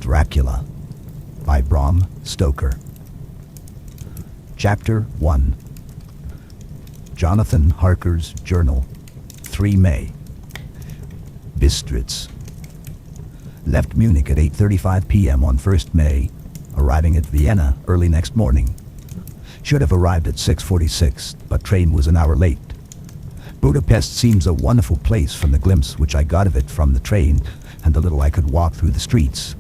Dracula by Bram Stoker. Chapter 1. Jonathan Harker's Journal, 3 May. Bistritz. Left Munich at 8:35 p.m. on 1st May, arriving at Vienna early next morning. Should have arrived at 6:46, but train was an hour late. Budapest seems a wonderful place from the glimpse which I got of it from the train and the little I could walk through the streets.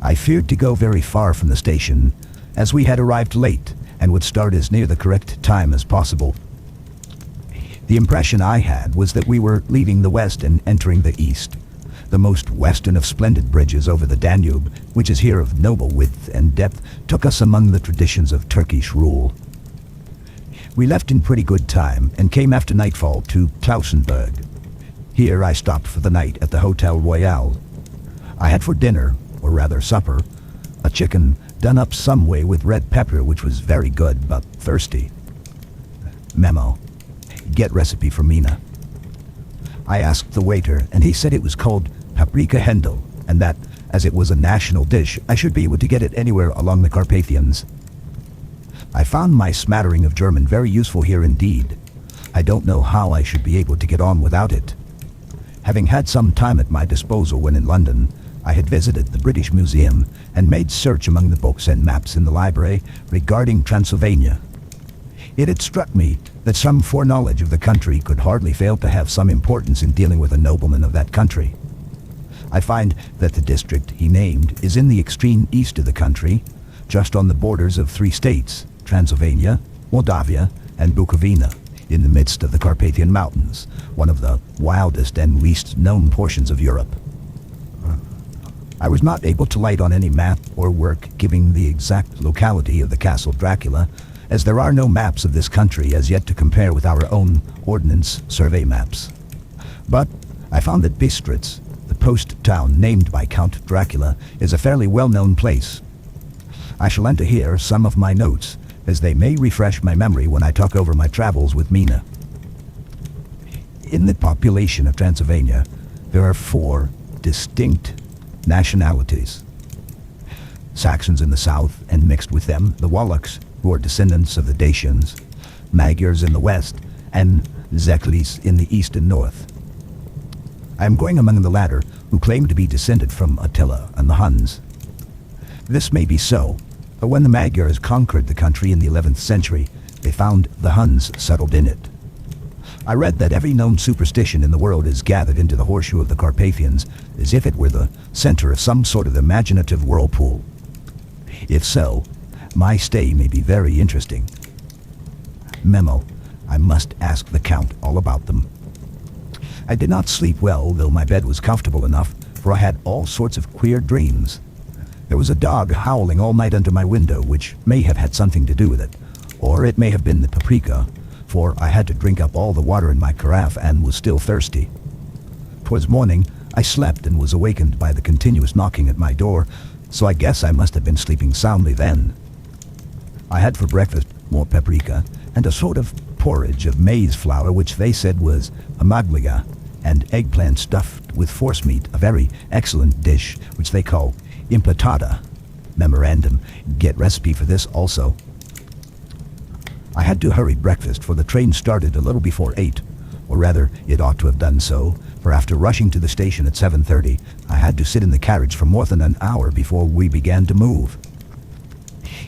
I feared to go very far from the station, as we had arrived late and would start as near the correct time as possible. The impression I had was that we were leaving the west and entering the east, the most western of splendid bridges over the Danube, which is here of noble width and depth, took us among the traditions of Turkish rule. We left in pretty good time and came after nightfall to Klausenburg. Here I stopped for the night at the Hotel Royal. I had for dinner, or rather supper, a chicken done up some way with red pepper, which was very good but thirsty. Memo. Get recipe from Mina. I asked the waiter, and he said it was called paprika Hendel, and that, as it was a national dish, I should be able to get it anywhere along the Carpathians. I found my smattering of German very useful here indeed. I don't know how I should be able to get on without it. Having had some time at my disposal when in London, I had visited the British Museum and made search among the books and maps in the library regarding Transylvania. It had struck me that some foreknowledge of the country could hardly fail to have some importance in dealing with a nobleman of that country. I find that the district he named is in the extreme east of the country, just on the borders of 3 states, Transylvania, Moldavia, and Bukovina, in the midst of the Carpathian Mountains, one of the wildest and least known portions of Europe. I was not able to light on any map or work giving the exact locality of the Castle Dracula, as there are no maps of this country as yet to compare with our own Ordnance Survey maps. But I found that Bistritz, the post town named by Count Dracula, is a fairly well-known place. I shall enter here some of my notes, as they may refresh my memory when I talk over my travels with Mina. In the population of Transylvania, there are 4 distinct nationalities. Saxons in the south, and mixed with them, the Wallachs, who are descendants of the Dacians, Magyars in the west, and Zeklis in the east and north. I am going among the latter, who claim to be descended from Attila and the Huns. This may be so, but when the Magyars conquered the country in the 11th century, they found the Huns settled in it. I read that every known superstition in the world is gathered into the horseshoe of the Carpathians, as if it were the center of some sort of imaginative whirlpool. If so, my stay may be very interesting. Memo. I must ask the Count all about them. I did not sleep well, though my bed was comfortable enough, for I had all sorts of queer dreams. There was a dog howling all night under my window, which may have had something to do with it, or it may have been the paprika, for I had to drink up all the water in my carafe and was still thirsty. 'Twas morning. I slept and was awakened by the continuous knocking at my door, so I guess I must have been sleeping soundly then. I had for breakfast more paprika and a sort of porridge of maize flour, which they said was amagliga, and eggplant stuffed with forcemeat, a very excellent dish which they call implatata. Memorandum. Get recipe for this also. I had to hurry breakfast, for the train started a little before 8, or rather, it ought to have done so, for after rushing to the station at 7:30, I had to sit in the carriage for more than an hour before we began to move.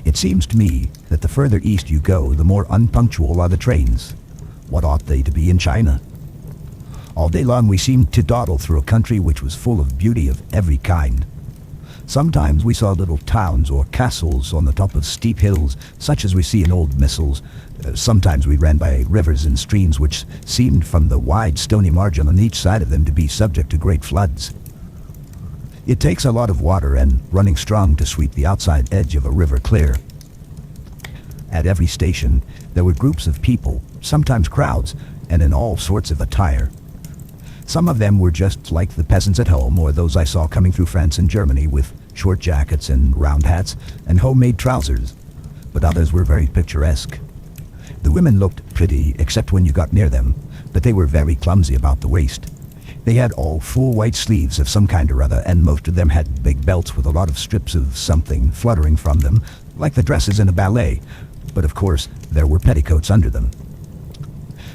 It seems to me that the further east you go, the more unpunctual are the trains. What ought they to be in China? All day long we seemed to dawdle through a country which was full of beauty of every kind. Sometimes we saw little towns or castles on the top of steep hills, such as we see in old missals. Sometimes we ran by rivers and streams which seemed from the wide stony margin on each side of them to be subject to great floods. It takes a lot of water and running strong to sweep the outside edge of a river clear. At every station there were groups of people, sometimes crowds, and in all sorts of attire. Some of them were just like the peasants at home, or those I saw coming through France and Germany with short jackets and round hats and homemade trousers, but others were very picturesque. The women looked pretty, except when you got near them, but they were very clumsy about the waist. They had all full white sleeves of some kind or other, and most of them had big belts with a lot of strips of something fluttering from them, like the dresses in a ballet, but of course there were petticoats under them.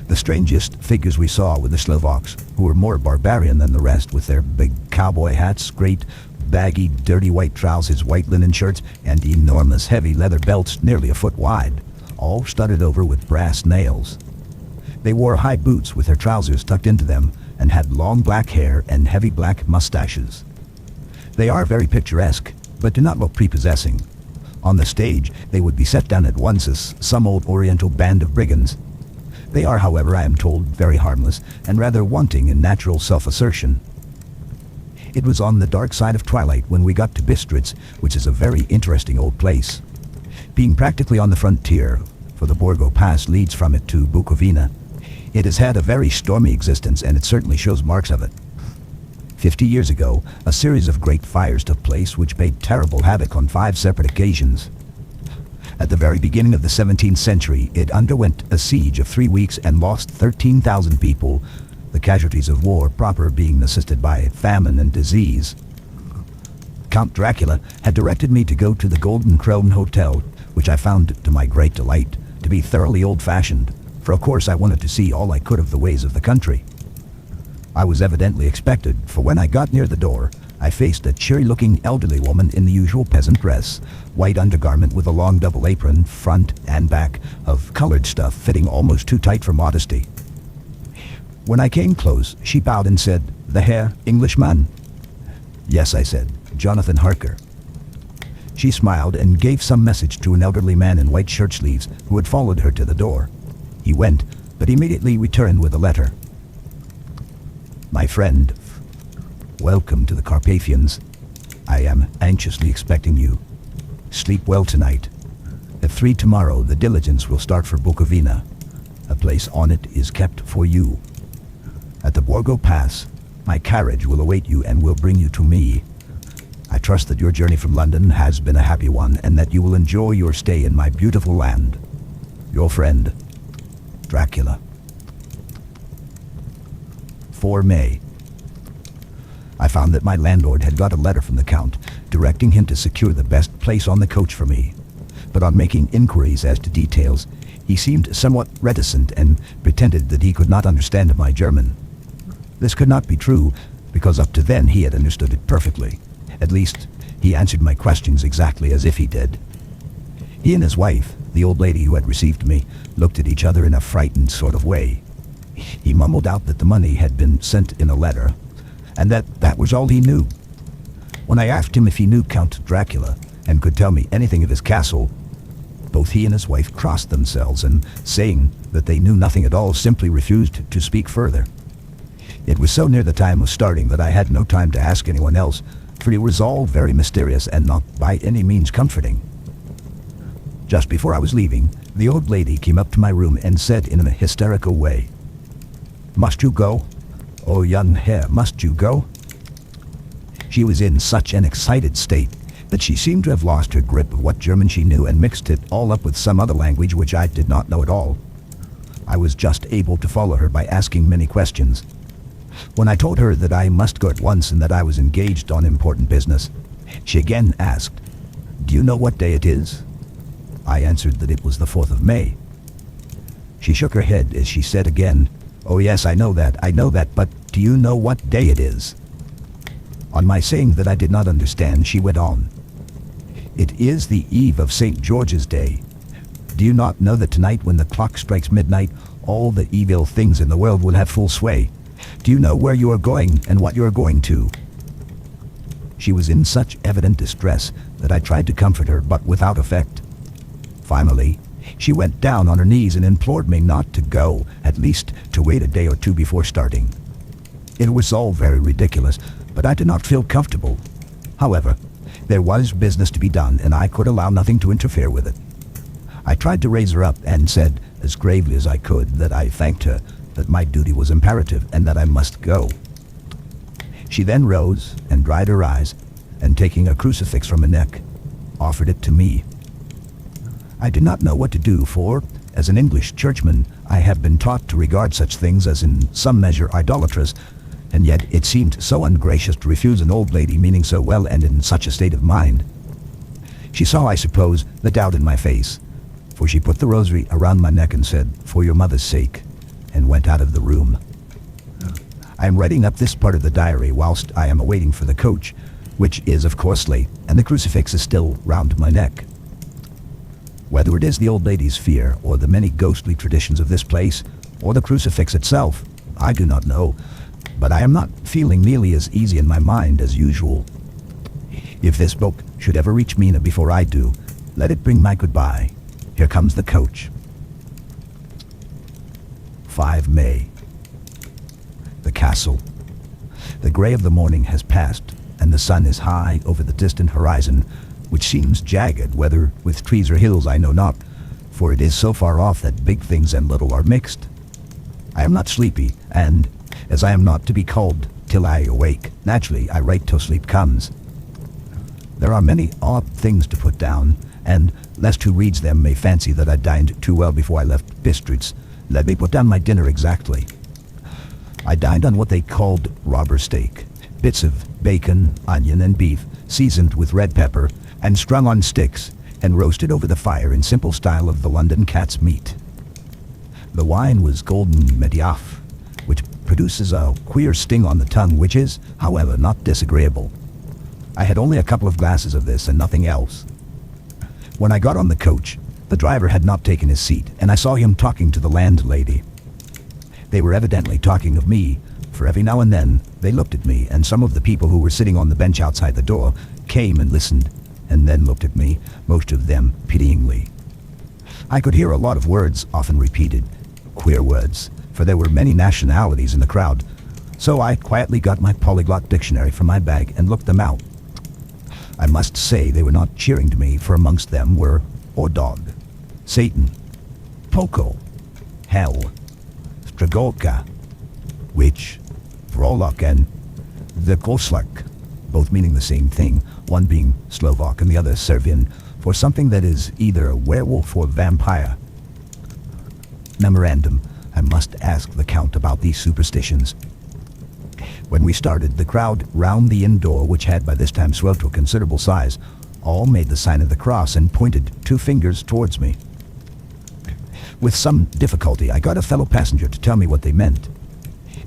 The strangest figures we saw were the Slovaks, who were more barbarian than the rest, with their big cowboy hats, great baggy dirty white trousers, white linen shirts, and enormous heavy leather belts nearly a foot wide, all studded over with brass nails. They wore high boots with their trousers tucked into them, and had long black hair and heavy black mustaches. They are very picturesque, but do not look prepossessing. On the stage, they would be set down at once as some old oriental band of brigands. They are, however, I am told, very harmless, and rather wanting in natural self-assertion. It was on the dark side of twilight when we got to Bistritz, which is a very interesting old place. Being practically on the frontier, for the Borgo Pass leads from it to Bukovina, it has had a very stormy existence, and it certainly shows marks of it. 50 years ago, a series of great fires took place which made terrible havoc on 5 separate occasions. At the very beginning of the 17th century, it underwent a siege of 3 weeks and lost 13,000 people, the casualties of war proper being assisted by famine and disease. Count Dracula had directed me to go to the Golden Crown Hotel, which I found, to my great delight, to be thoroughly old-fashioned, for of course I wanted to see all I could of the ways of the country. I was evidently expected, for when I got near the door, I faced a cheery-looking elderly woman in the usual peasant dress, white undergarment with a long double apron, front and back, of colored stuff fitting almost too tight for modesty. When I came close, she bowed and said, "The Herr Englishman?" "Yes," I said, "Jonathan Harker." She smiled and gave some message to an elderly man in white shirt sleeves who had followed her to the door. He went, but immediately returned with a letter. "My friend, welcome to the Carpathians. I am anxiously expecting you. Sleep well tonight. At 3 tomorrow, the diligence will start for Bukovina. A place on it is kept for you. At the Borgo Pass, my carriage will await you and will bring you to me. I trust that your journey from London has been a happy one, and that you will enjoy your stay in my beautiful land. Your friend, Dracula." 4 May. I found that my landlord had got a letter from the Count, directing him to secure the best place on the coach for me. But on making inquiries as to details, he seemed somewhat reticent and pretended that he could not understand my German. This could not be true, because up to then he had understood it perfectly. At least, he answered my questions exactly as if he did. He and his wife, the old lady who had received me, looked at each other in a frightened sort of way. He mumbled out that the money had been sent in a letter, and that was all he knew. When I asked him if he knew Count Dracula and could tell me anything of his castle, both he and his wife crossed themselves, and saying that they knew nothing at all, simply refused to speak further. It was so near the time of starting that I had no time to ask anyone else, for he was all very mysterious and not by any means comforting. Just before I was leaving, the old lady came up to my room and said in a hysterical way, "Must you go? Oh, young Herr, must you go?" She was in such an excited state that she seemed to have lost her grip of what German she knew and mixed it all up with some other language which I did not know at all. I was just able to follow her by asking many questions. When I told her that I must go at once and that I was engaged on important business, she again asked, "Do you know what day it is?" I answered that it was the 4th of May. She shook her head as she said again, "Oh yes, I know that, but do you know what day it is?" On my saying that I did not understand, she went on, "It is the eve of St. George's Day. Do you not know that tonight when the clock strikes midnight, all the evil things in the world will have full sway? Do you know where you are going and what you are going to?" She was in such evident distress that I tried to comfort her, but without effect. Finally, she went down on her knees and implored me not to go, at least to wait a day or two before starting. It was all very ridiculous, but I did not feel comfortable. However, there was business to be done, and I could allow nothing to interfere with it. I tried to raise her up and said, as gravely as I could, that I thanked her, that my duty was imperative, and that I must go. She then rose and dried her eyes, and taking a crucifix from her neck, offered it to me. I did not know what to do, for, as an English churchman, I have been taught to regard such things as in some measure idolatrous, and yet it seemed so ungracious to refuse an old lady meaning so well and in such a state of mind. She saw, I suppose, the doubt in my face, for she put the rosary around my neck and said, "For your mother's sake," and went out of the room. I am writing up this part of the diary whilst I am awaiting for the coach, which is of course late, and the crucifix is still round my neck. Whether it is the old lady's fear, or the many ghostly traditions of this place, or the crucifix itself, I do not know, but I am not feeling nearly as easy in my mind as usual. If this book should ever reach Mina before I do, let it bring my goodbye. Here comes the coach. 5 May. The castle. The gray of the morning has passed, and the sun is high over the distant horizon, which seems jagged, whether with trees or hills I know not, for it is so far off that big things and little are mixed. I am not sleepy, and, as I am not to be called till I awake, naturally I write till sleep comes. There are many odd things to put down, and, lest who reads them may fancy that I dined too well before I left Bistritz, let me put down my dinner exactly. I dined on what they called robber steak, bits of bacon, onion, and beef, seasoned with red pepper, and strung on sticks, and roasted over the fire in simple style of the London cat's meat. The wine was golden Mediaf, which produces a queer sting on the tongue, which is, however, not disagreeable. I had only a couple of glasses of this and nothing else. When I got on the coach, the driver had not taken his seat, and I saw him talking to the landlady. They were evidently talking of me, for every now and then they looked at me, and some of the people who were sitting on the bench outside the door came and listened, and then looked at me, most of them pityingly. I could hear a lot of words often repeated, queer words, for there were many nationalities in the crowd, so I quietly got my polyglot dictionary from my bag and looked them out. I must say they were not cheering to me, for amongst them were Ordog, Satan, Poko, Hell, Stragolka, Witch, Vrolok, and the Koslak, both meaning the same thing, one being Slovak and the other Serbian, for something that is either a werewolf or vampire. Memorandum, I must ask the Count about these superstitions. When we started, the crowd round the inn door, which had by this time swelled to a considerable size, all made the sign of the cross and pointed 2 fingers towards me. With some difficulty, I got a fellow passenger to tell me what they meant.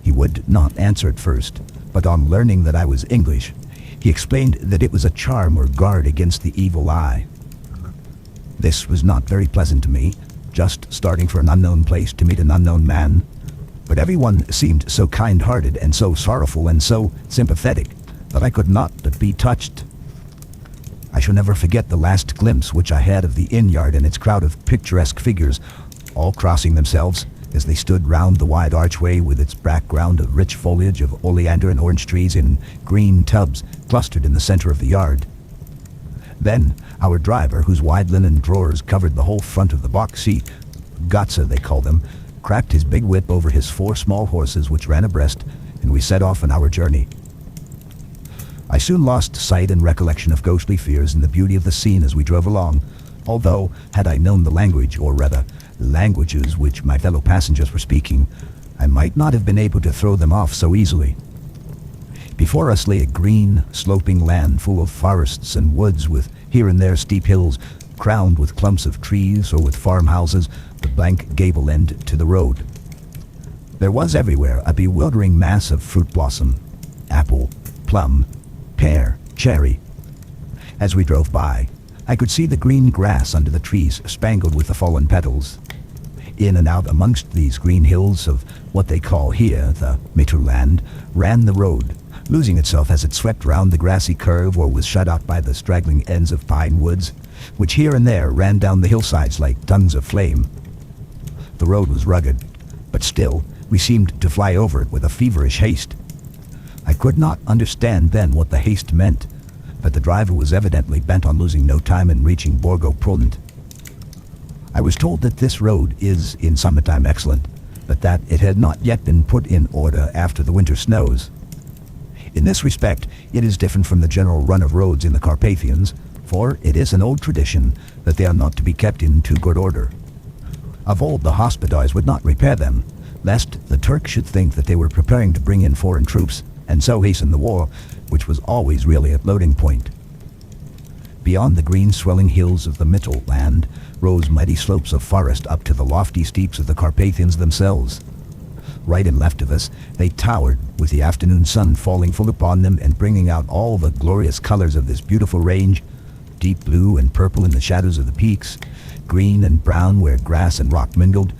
He would not answer at first, but on learning that I was English, he explained that it was a charm or guard against the evil eye. This was not very pleasant to me, just starting for an unknown place to meet an unknown man, but everyone seemed so kind-hearted and so sorrowful and so sympathetic that I could not but be touched. I shall never forget the last glimpse which I had of the inn yard and its crowd of picturesque figures, all crossing themselves as they stood round the wide archway with its background of rich foliage of oleander and orange trees in green tubs clustered in the center of the yard. Then our driver, whose wide linen drawers covered the whole front of the box seat, Gotza they call them, cracked his big whip over his 4 small horses which ran abreast, and we set off on our journey. I soon lost sight and recollection of ghostly fears in the beauty of the scene as we drove along, although, had I known the language, or rather, languages which my fellow passengers were speaking, I might not have been able to throw them off so easily. Before us lay a green, sloping land full of forests and woods with here and there steep hills, crowned with clumps of trees or with farmhouses, the blank gable end to the road. There was everywhere a bewildering mass of fruit blossom, apple, plum, pear, cherry. As we drove by, I could see the green grass under the trees spangled with the fallen petals. In and out amongst these green hills of what they call here the Mitterland ran the road, losing itself as it swept round the grassy curve or was shut out by the straggling ends of pine woods, which here and there ran down the hillsides like tongues of flame. The road was rugged, but still we seemed to fly over it with a feverish haste. I could not understand then what the haste meant, but the driver was evidently bent on losing no time in reaching Borgo Prudent. I was told that this road is in summertime excellent, but that it had not yet been put in order after the winter snows. In this respect, it is different from the general run of roads in the Carpathians, for it is an old tradition that they are not to be kept in too good order. Of old, the hospodars would not repair them, lest the Turks should think that they were preparing to bring in foreign troops, and so hasten the war, which was always really at loading point. Beyond the green swelling hills of the Mittelland rose mighty slopes of forest up to the lofty steeps of the Carpathians themselves. Right and left of us, they towered, with the afternoon sun falling full upon them and bringing out all the glorious colors of this beautiful range, deep blue and purple in the shadows of the peaks, green and brown where grass and rock mingled,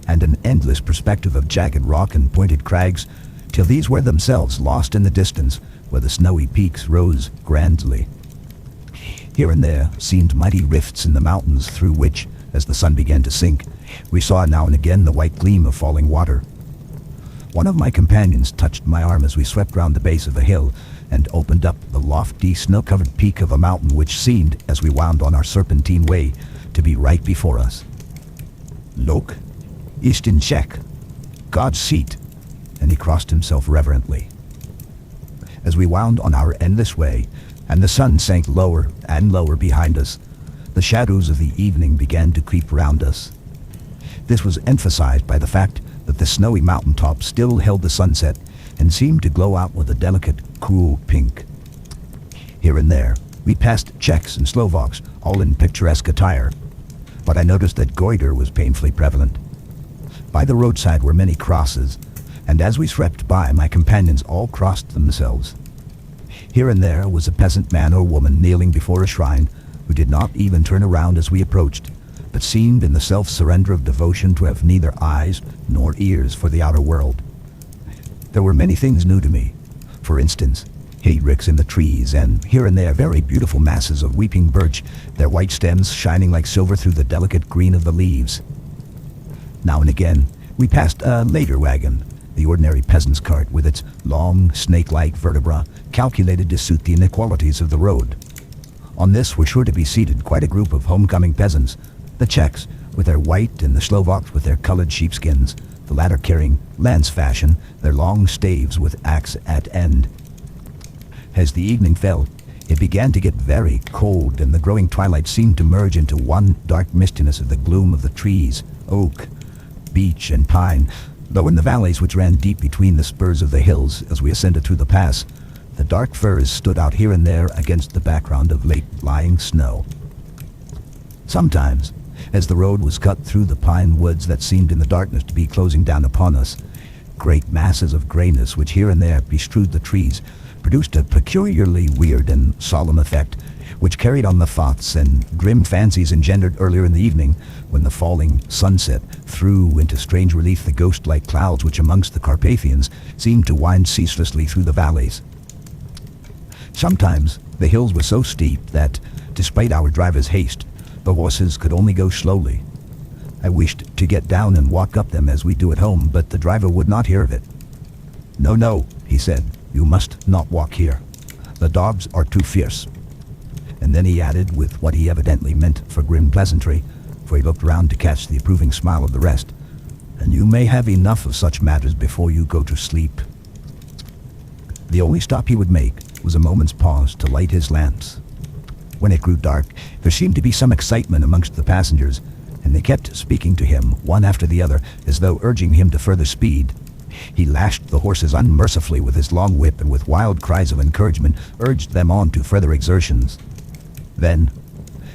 and an endless perspective of jagged rock and pointed crags, till these were themselves lost in the distance, where the snowy peaks rose grandly. Here and there seemed mighty rifts in the mountains through which, as the sun began to sink, we saw now and again the white gleam of falling water. One of my companions touched my arm as we swept round the base of a hill and opened up the lofty, snow-covered peak of a mountain which seemed, as we wound on our serpentine way, to be right before us. "Look, ist in Czech, God's seat," and he crossed himself reverently. As we wound on our endless way, and the sun sank lower and lower behind us, the shadows of the evening began to creep round us. This was emphasized by the fact that the snowy mountaintop still held the sunset and seemed to glow out with a delicate, cool pink. Here and there, we passed Czechs and Slovaks, all in picturesque attire, but I noticed that goiter was painfully prevalent. By the roadside were many crosses, and as we swept by, my companions all crossed themselves. Here and there was a peasant man or woman kneeling before a shrine, who did not even turn around as we approached, but seemed in the self-surrender of devotion to have neither eyes nor ears for the outer world. There were many things new to me. For instance, hayricks in the trees, and here and there very beautiful masses of weeping birch, their white stems shining like silver through the delicate green of the leaves. Now and again, we passed a later wagon, the ordinary peasant's cart with its long, snake-like vertebra, calculated to suit the inequalities of the road. On this were sure to be seated quite a group of homecoming peasants, the Czechs with their white and the Slovaks with their colored sheepskins, the latter carrying, lance fashion, their long staves with axe at end. As the evening fell, it began to get very cold, and the growing twilight seemed to merge into one dark mistiness of the gloom of the trees, oak, beech, and pine, though in the valleys which ran deep between the spurs of the hills as we ascended through the pass, the dark firs stood out here and there against the background of late-lying snow. Sometimes, as the road was cut through the pine woods that seemed in the darkness to be closing down upon us, great masses of grayness which here and there bestrewed the trees produced a peculiarly weird and solemn effect, which carried on the thoughts and grim fancies engendered earlier in the evening, when the falling sunset threw into strange relief the ghost-like clouds which amongst the Carpathians seemed to wind ceaselessly through the valleys. Sometimes the hills were so steep that, despite our driver's haste, the horses could only go slowly. I wished to get down and walk up them as we do at home, but the driver would not hear of it. "No, no," he said, "you must not walk here. The dogs are too fierce." And then he added, with what he evidently meant for grim pleasantry, for he looked round to catch the approving smile of the rest, "and you may have enough of such matters before you go to sleep." The only stop he would make was a moment's pause to light his lamps. When it grew dark, there seemed to be some excitement amongst the passengers, and they kept speaking to him, one after the other, as though urging him to further speed. He lashed the horses unmercifully with his long whip, and with wild cries of encouragement urged them on to further exertions. Then,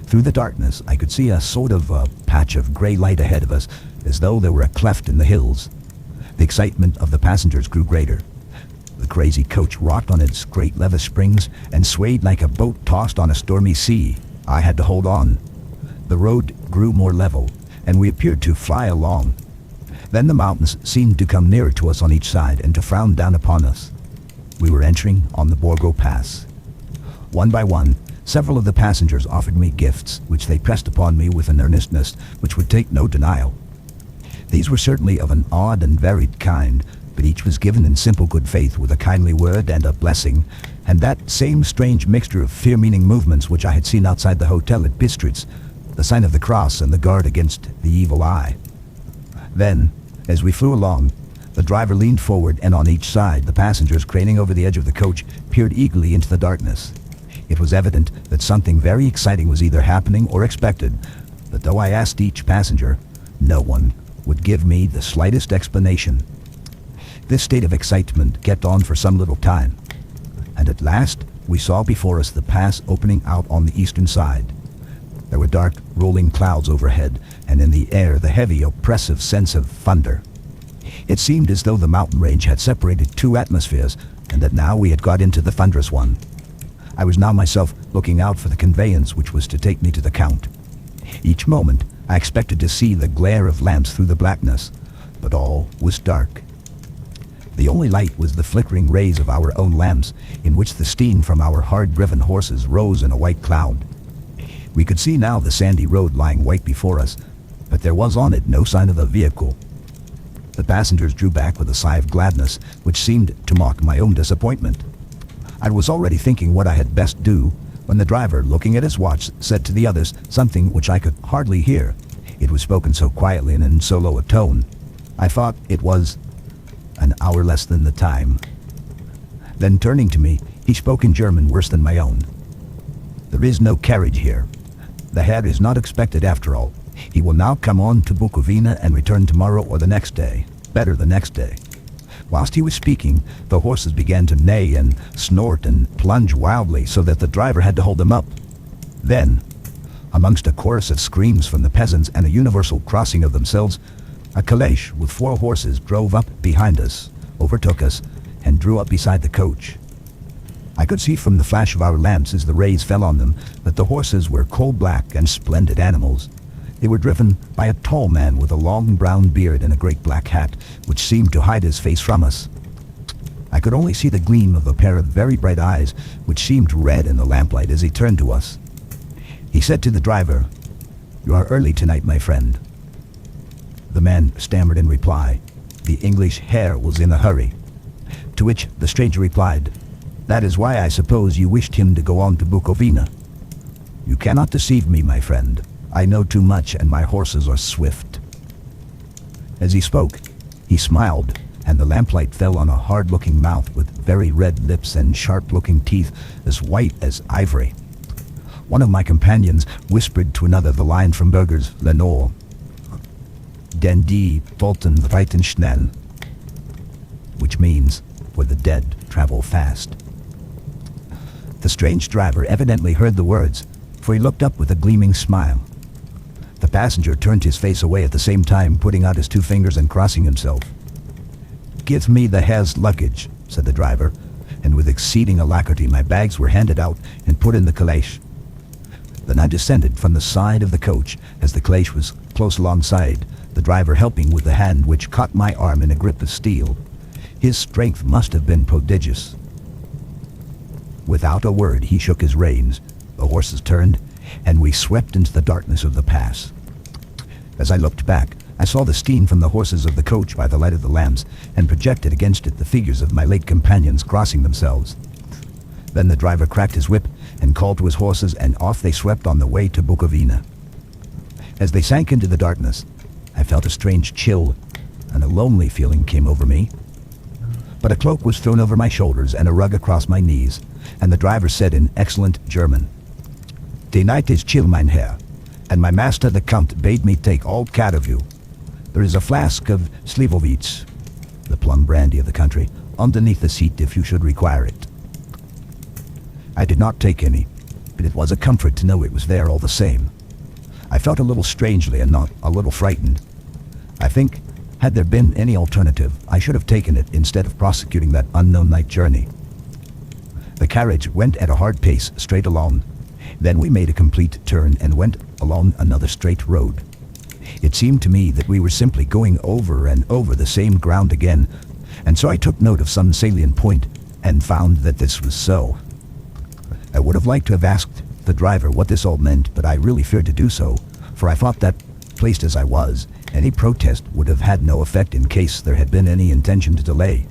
through the darkness, I could see a sort of patch of gray light ahead of us, as though there were a cleft in the hills. The excitement of the passengers grew greater. The crazy coach rocked on its great lever springs and swayed like a boat tossed on a stormy sea. I had to hold on. The road grew more level, and we appeared to fly along. Then the mountains seemed to come nearer to us on each side and to frown down upon us. We were entering on the Borgo Pass. One by one, several of the passengers offered me gifts, which they pressed upon me with an earnestness which would take no denial. These were certainly of an odd and varied kind, but each was given in simple good faith with a kindly word and a blessing, and that same strange mixture of fear-meaning movements which I had seen outside the hotel at Bistritz, the sign of the cross and the guard against the evil eye. Then, as we flew along, the driver leaned forward, and on each side the passengers, craning over the edge of the coach, peered eagerly into the darkness. It was evident that something very exciting was either happening or expected, but though I asked each passenger, no one would give me the slightest explanation. This state of excitement kept on for some little time, and at last we saw before us the pass opening out on the eastern side. There were dark, rolling clouds overhead, and in the air the heavy, oppressive sense of thunder. It seemed as though the mountain range had separated two atmospheres, and that now we had got into the thunderous one. I was now myself looking out for the conveyance which was to take me to the Count. Each moment I expected to see the glare of lamps through the blackness, but all was dark. The only light was the flickering rays of our own lamps, in which the steam from our hard-driven horses rose in a white cloud. We could see now the sandy road lying white before us, but there was on it no sign of a vehicle. The passengers drew back with a sigh of gladness, which seemed to mock my own disappointment. I was already thinking what I had best do, when the driver, looking at his watch, said to the others something which I could hardly hear. It was spoken so quietly and in so low a tone. I thought it was an hour less than the time. Then turning to me, he spoke in German worse than my own. "There is no carriage here. The Herr is not expected after all. He will now come on to Bukovina and return tomorrow or the next day. Better the next day." Whilst he was speaking, the horses began to neigh and snort and plunge wildly so that the driver had to hold them up. Then, amongst a chorus of screams from the peasants and a universal crossing of themselves, a calèche with 4 horses drove up behind us, overtook us, and drew up beside the coach. I could see from the flash of our lamps as the rays fell on them that the horses were coal-black and splendid animals. They were driven by a tall man with a long brown beard and a great black hat, which seemed to hide his face from us. I could only see the gleam of a pair of very bright eyes, which seemed red in the lamplight as he turned to us. He said to the driver, "You are early tonight, my friend." The man stammered in reply. The English Herr was in a hurry. To which the stranger replied, "That is why I suppose you wished him to go on to Bukovina." "You cannot deceive me, my friend. I know too much, and my horses are swift." As he spoke, he smiled, and the lamplight fell on a hard-looking mouth with very red lips and sharp-looking teeth as white as ivory. One of my companions whispered to another the line from Berger's Lenore, "Den die Toten reiten schnell," which means, "For the dead travel fast." The strange driver evidently heard the words, for he looked up with a gleaming smile. The passenger turned his face away at the same time, putting out his 2 fingers and crossing himself. "Give me the Herr's luggage," said the driver, and with exceeding alacrity my bags were handed out and put in the calèche. Then I descended from the side of the coach as the calèche was close alongside, the driver helping with the hand which caught my arm in a grip of steel. His strength must have been prodigious. Without a word he shook his reins, the horses turned, and we swept into the darkness of the pass. As I looked back, I saw the steam from the horses of the coach by the light of the lamps, and projected against it the figures of my late companions crossing themselves. Then the driver cracked his whip and called to his horses, and off they swept on the way to Bukovina. As they sank into the darkness, I felt a strange chill, and a lonely feeling came over me. But a cloak was thrown over my shoulders and a rug across my knees, and the driver said in excellent German, "The night is chill, mein Herr, and my master the Count bade me take all care of you. There is a flask of Slivovitz, the plum brandy of the country, underneath the seat if you should require it." I did not take any, but it was a comfort to know it was there all the same. I felt a little strangely and not a little frightened. I think, had there been any alternative, I should have taken it instead of prosecuting that unknown night journey. The carriage went at a hard pace straight along. Then we made a complete turn and went along another straight road. It seemed to me that we were simply going over and over the same ground again, and so I took note of some salient point and found that this was so. I would have liked to have asked the driver what this all meant, but I really feared to do so, for I thought that, placed as I was, any protest would have had no effect in case there had been any intention to delay.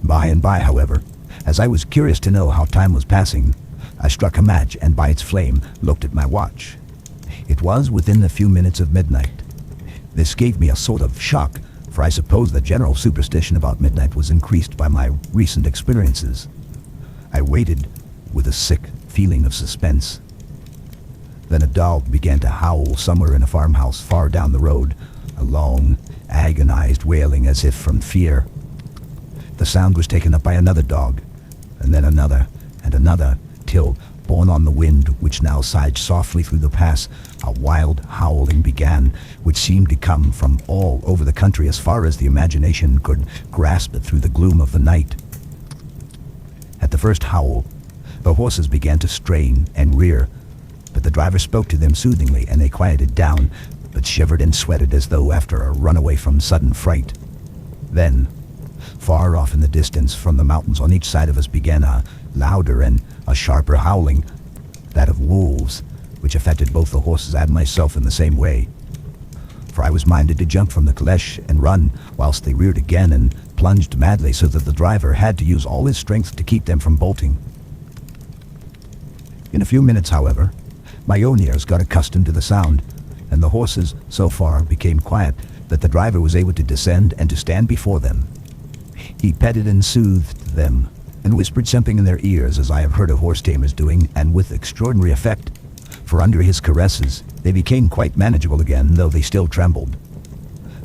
By and by, however, as I was curious to know how time was passing, I struck a match and by its flame looked at my watch. It was within a few minutes of midnight. This gave me a sort of shock, for I suppose the general superstition about midnight was increased by my recent experiences. I waited with a sick feeling of suspense. Then a dog began to howl somewhere in a farmhouse far down the road, a long, agonized wailing as if from fear. The sound was taken up by another dog, and then another, and another, till, borne on the wind which now sighed softly through the pass, a wild howling began, which seemed to come from all over the country as far as the imagination could grasp it through the gloom of the night. At the first howl, the horses began to strain and rear, but the driver spoke to them soothingly, and they quieted down, but shivered and sweated as though after a runaway from sudden fright. Then, far off in the distance from the mountains on each side of us began a louder and a sharper howling, that of wolves, which affected both the horses and myself in the same way. For I was minded to jump from the caleche and run, whilst they reared again and plunged madly, so that the driver had to use all his strength to keep them from bolting. In a few minutes, however, my own ears got accustomed to the sound, and the horses so far became quiet that the driver was able to descend and to stand before them. He petted and soothed them, and whispered something in their ears, as I have heard of horse tamers doing, and with extraordinary effect, for under his caresses they became quite manageable again, though they still trembled.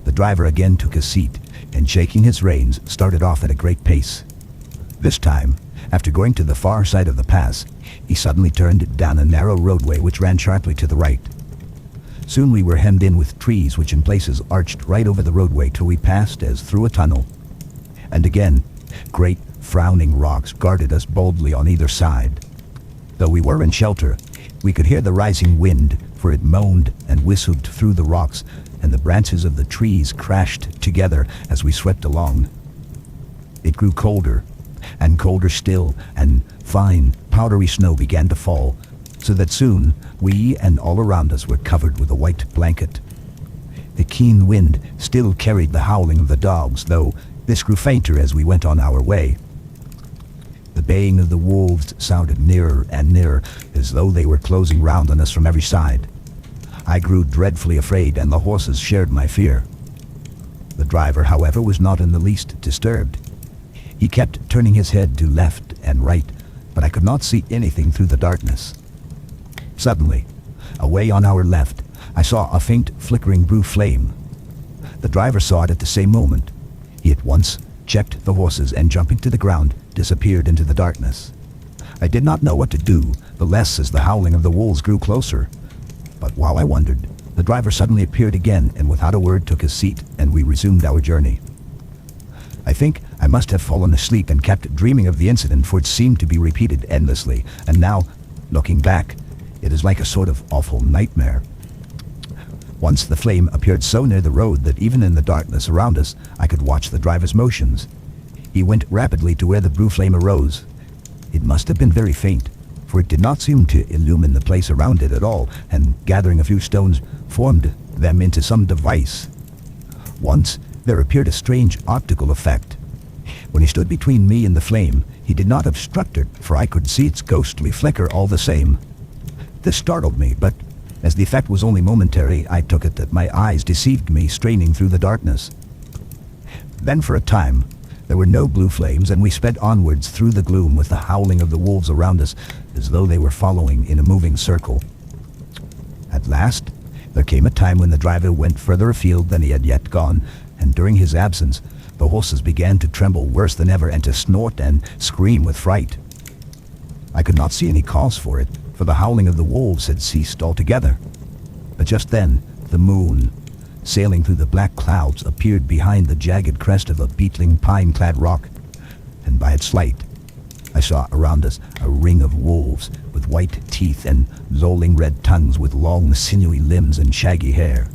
The driver again took his seat, and shaking his reins, started off at a great pace. This time, after going to the far side of the pass, he suddenly turned down a narrow roadway which ran sharply to the right. Soon we were hemmed in with trees which in places arched right over the roadway till we passed as through a tunnel. And again, great frowning rocks guarded us boldly on either side. Though we were in shelter, we could hear the rising wind, for it moaned and whistled through the rocks, and the branches of the trees crashed together as we swept along. It grew colder, and colder still, and fine, powdery snow began to fall, so that soon we and all around us were covered with a white blanket. The keen wind still carried the howling of the dogs, though this grew fainter as we went on our way. The baying of the wolves sounded nearer and nearer, as though they were closing round on us from every side. I grew dreadfully afraid, and the horses shared my fear. The driver, however, was not in the least disturbed. He kept turning his head to left and right, but I could not see anything through the darkness. Suddenly, away on our left, I saw a faint flickering blue flame. The driver saw it at the same moment. He at once checked the horses, and jumping to the ground, disappeared into the darkness. I did not know what to do, the less as the howling of the wolves grew closer. But while I wondered, the driver suddenly appeared again, and without a word took his seat, and we resumed our journey. I think I must have fallen asleep and kept dreaming of the incident, for it seemed to be repeated endlessly, and now, looking back, it is like a sort of awful nightmare. Once the flame appeared so near the road that even in the darkness around us, I could watch the driver's motions. He went rapidly to where the blue flame arose. It must have been very faint, for it did not seem to illumine the place around it at all, and gathering a few stones, formed them into some device. Once, there appeared a strange optical effect. When he stood between me and the flame, he did not obstruct it, for I could see its ghostly flicker all the same. This startled me, but as the effect was only momentary, I took it that my eyes deceived me, straining through the darkness. Then for a time, there were no blue flames, and we sped onwards through the gloom with the howling of the wolves around us, as though they were following in a moving circle. At last, there came a time when the driver went further afield than he had yet gone, and during his absence, the horses began to tremble worse than ever, and to snort and scream with fright. I could not see any cause for it, for the howling of the wolves had ceased altogether. But just then, the moon, sailing through the black clouds, appeared behind the jagged crest of a beetling pine-clad rock, and by its light, I saw around us a ring of wolves with white teeth and lolling red tongues, with long, sinewy limbs and shaggy hair.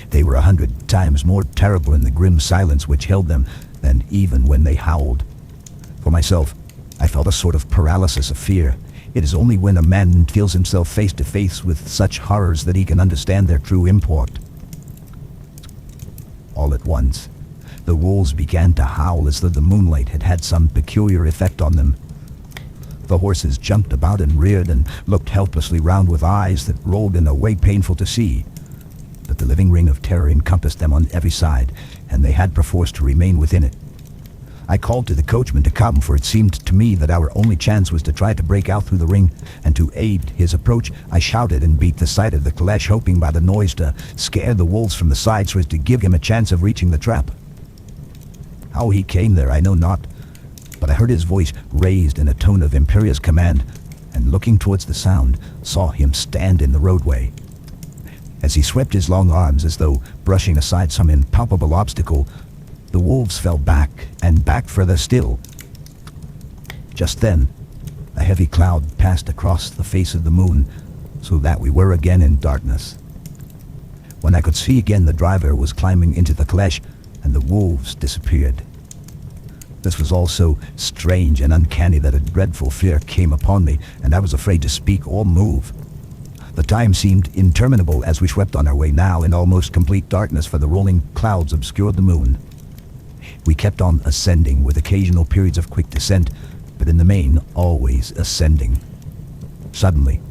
They were 100 times more terrible in the grim silence which held them than even when they howled. For myself, I felt a sort of paralysis of fear. It is only when a man feels himself face to face with such horrors that he can understand their true import. All at once, the wolves began to howl as though the moonlight had had some peculiar effect on them. The horses jumped about and reared and looked helplessly round with eyes that rolled in a way painful to see. But the living ring of terror encompassed them on every side, and they had perforce to remain within it. I called to the coachman to come, for it seemed to me that our only chance was to try to break out through the ring, and to aid his approach, I shouted and beat the side of the caleche, hoping by the noise to scare the wolves from the side so as to give him a chance of reaching the trap. How he came there I know not, but I heard his voice raised in a tone of imperious command, and looking towards the sound, saw him stand in the roadway. As he swept his long arms as though brushing aside some impalpable obstacle, the wolves fell back, and back further still. Just then, a heavy cloud passed across the face of the moon, so that we were again in darkness. When I could see again, the driver was climbing into the caleche, and the wolves disappeared. This was all so strange and uncanny that a dreadful fear came upon me, and I was afraid to speak or move. The time seemed interminable as we swept on our way, now in almost complete darkness, for the rolling clouds obscured the moon. We kept on ascending, with occasional periods of quick descent, but in the main always ascending. Suddenly,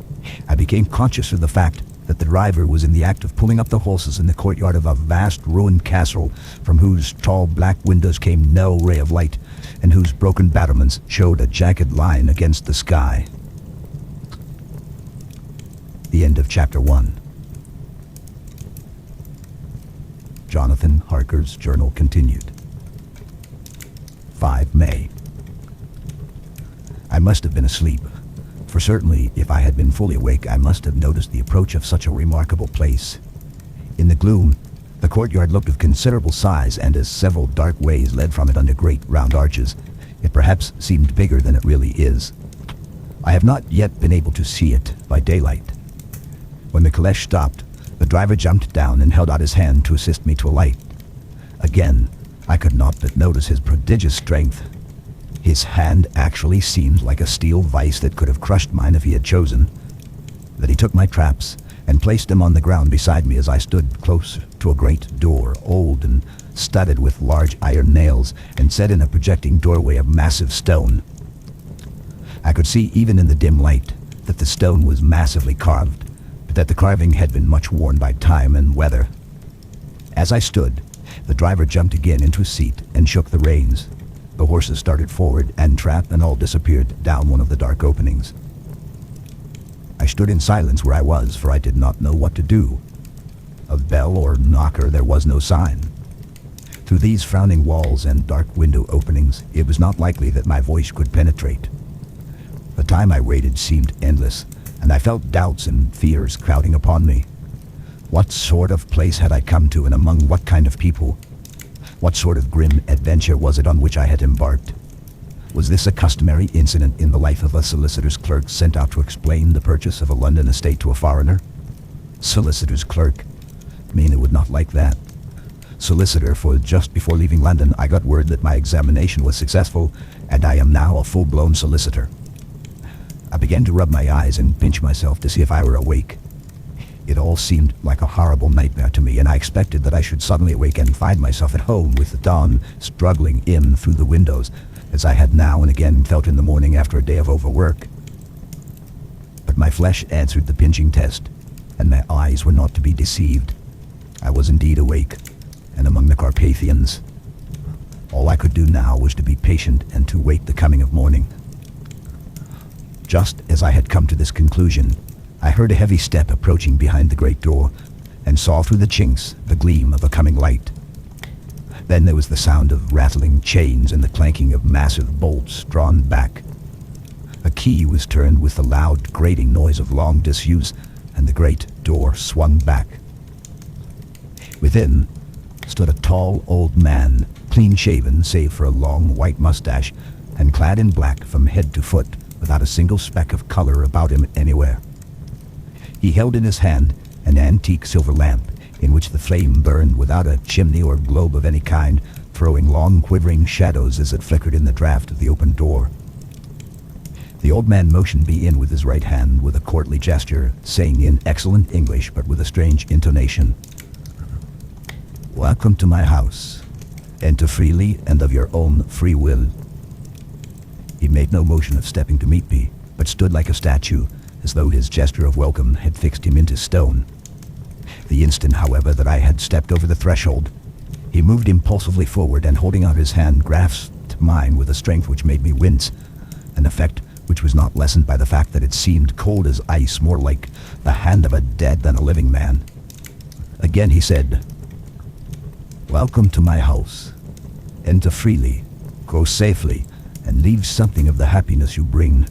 I became conscious of the fact that the driver was in the act of pulling up the horses in the courtyard of a vast ruined castle, from whose tall black windows came no ray of light, and whose broken battlements showed a jagged line against the sky. The end of Chapter 1. Jonathan Harker's journal continued. 5 May. I must have been asleep, for certainly if I had been fully awake I must have noticed the approach of such a remarkable place. In the gloom, the courtyard looked of considerable size, and as several dark ways led from it under great round arches, it perhaps seemed bigger than it really is. I have not yet been able to see it by daylight. When the caleche stopped, the driver jumped down and held out his hand to assist me to alight. Again, I could not but notice his prodigious strength. His hand actually seemed like a steel vice that could have crushed mine if he had chosen. That he took my traps and placed them on the ground beside me as I stood close to a great door, old and studded with large iron nails, and set in a projecting doorway of massive stone. I could see even in the dim light that the stone was massively carved, but that the carving had been much worn by time and weather. As I stood, the driver jumped again into his seat and shook the reins. The horses started forward, and trap and all disappeared down one of the dark openings. I stood in silence where I was, for I did not know what to do. Of bell or knocker there was no sign. Through these frowning walls and dark window openings, it was not likely that my voice could penetrate. The time I waited seemed endless, and I felt doubts and fears crowding upon me. What sort of place had I come to, and among what kind of people? What sort of grim adventure was it on which I had embarked? Was this a customary incident in the life of a solicitor's clerk sent out to explain the purchase of a London estate to a foreigner? Solicitor's clerk? Mina would not like that. Solicitor, for just before leaving London I got word that my examination was successful, and I am now a full-blown solicitor. I began to rub my eyes and pinch myself to see if I were awake. It all seemed like a horrible nightmare to me, and I expected that I should suddenly awake and find myself at home with the dawn struggling in through the windows, as I had now and again felt in the morning after a day of overwork. But my flesh answered the pinching test, and my eyes were not to be deceived. I was indeed awake, and among the Carpathians. All I could do now was to be patient and to wait the coming of morning. Just as I had come to this conclusion, I heard a heavy step approaching behind the great door, and saw through the chinks the gleam of a coming light. Then there was the sound of rattling chains and the clanking of massive bolts drawn back. A key was turned with the loud grating noise of long disuse, and the great door swung back. Within stood a tall old man, clean-shaven save for a long white mustache, and clad in black from head to foot, without a single speck of color about him anywhere. He held in his hand an antique silver lamp, in which the flame burned without a chimney or globe of any kind, throwing long quivering shadows as it flickered in the draught of the open door. The old man motioned me in with his right hand with a courtly gesture, saying in excellent English but with a strange intonation, "Welcome to my house. Enter freely and of your own free will." He made no motion of stepping to meet me, but stood like a statue, as though his gesture of welcome had fixed him into stone. The instant, however, that I had stepped over the threshold, he moved impulsively forward, and holding out his hand, grasped mine with a strength which made me wince, an effect which was not lessened by the fact that it seemed cold as ice, more like the hand of a dead than a living man. Again he said, "Welcome to my house. Enter freely, go safely, and leave something of the happiness you bring."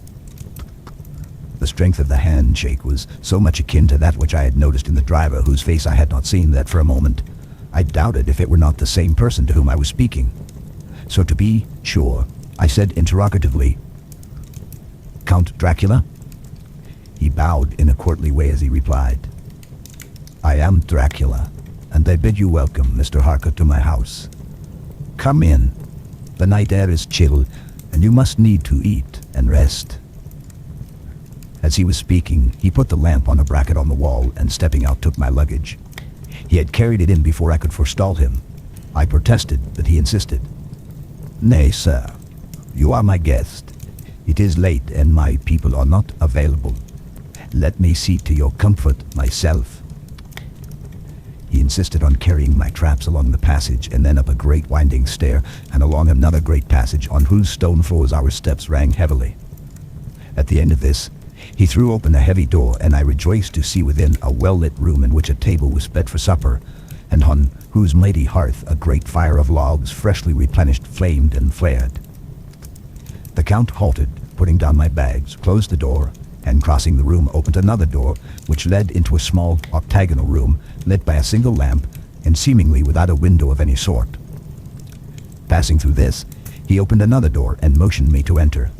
The strength of the handshake was so much akin to that which I had noticed in the driver, whose face I had not seen, that for a moment I doubted if it were not the same person to whom I was speaking. So to be sure, I said interrogatively, "Count Dracula?" He bowed in a courtly way as he replied, "I am Dracula, and I bid you welcome, Mr. Harker, to my house. Come in. The night air is chill, and you must need to eat and rest." As he was speaking, he put the lamp on a bracket on the wall and, stepping out, took my luggage. He had carried it in before I could forestall him. I protested, but he insisted. "Nay, sir. You are my guest. It is late and my people are not available. Let me see to your comfort myself." He insisted on carrying my traps along the passage and then up a great winding stair and along another great passage on whose stone floors our steps rang heavily. At the end of this, he threw open a heavy door, and I rejoiced to see within a well-lit room in which a table was spread for supper, and on whose mighty hearth a great fire of logs, freshly replenished, flamed and flared. The Count halted, putting down my bags, closed the door, and crossing the room opened another door, which led into a small octagonal room, lit by a single lamp, and seemingly without a window of any sort. Passing through this, he opened another door and motioned me to enter.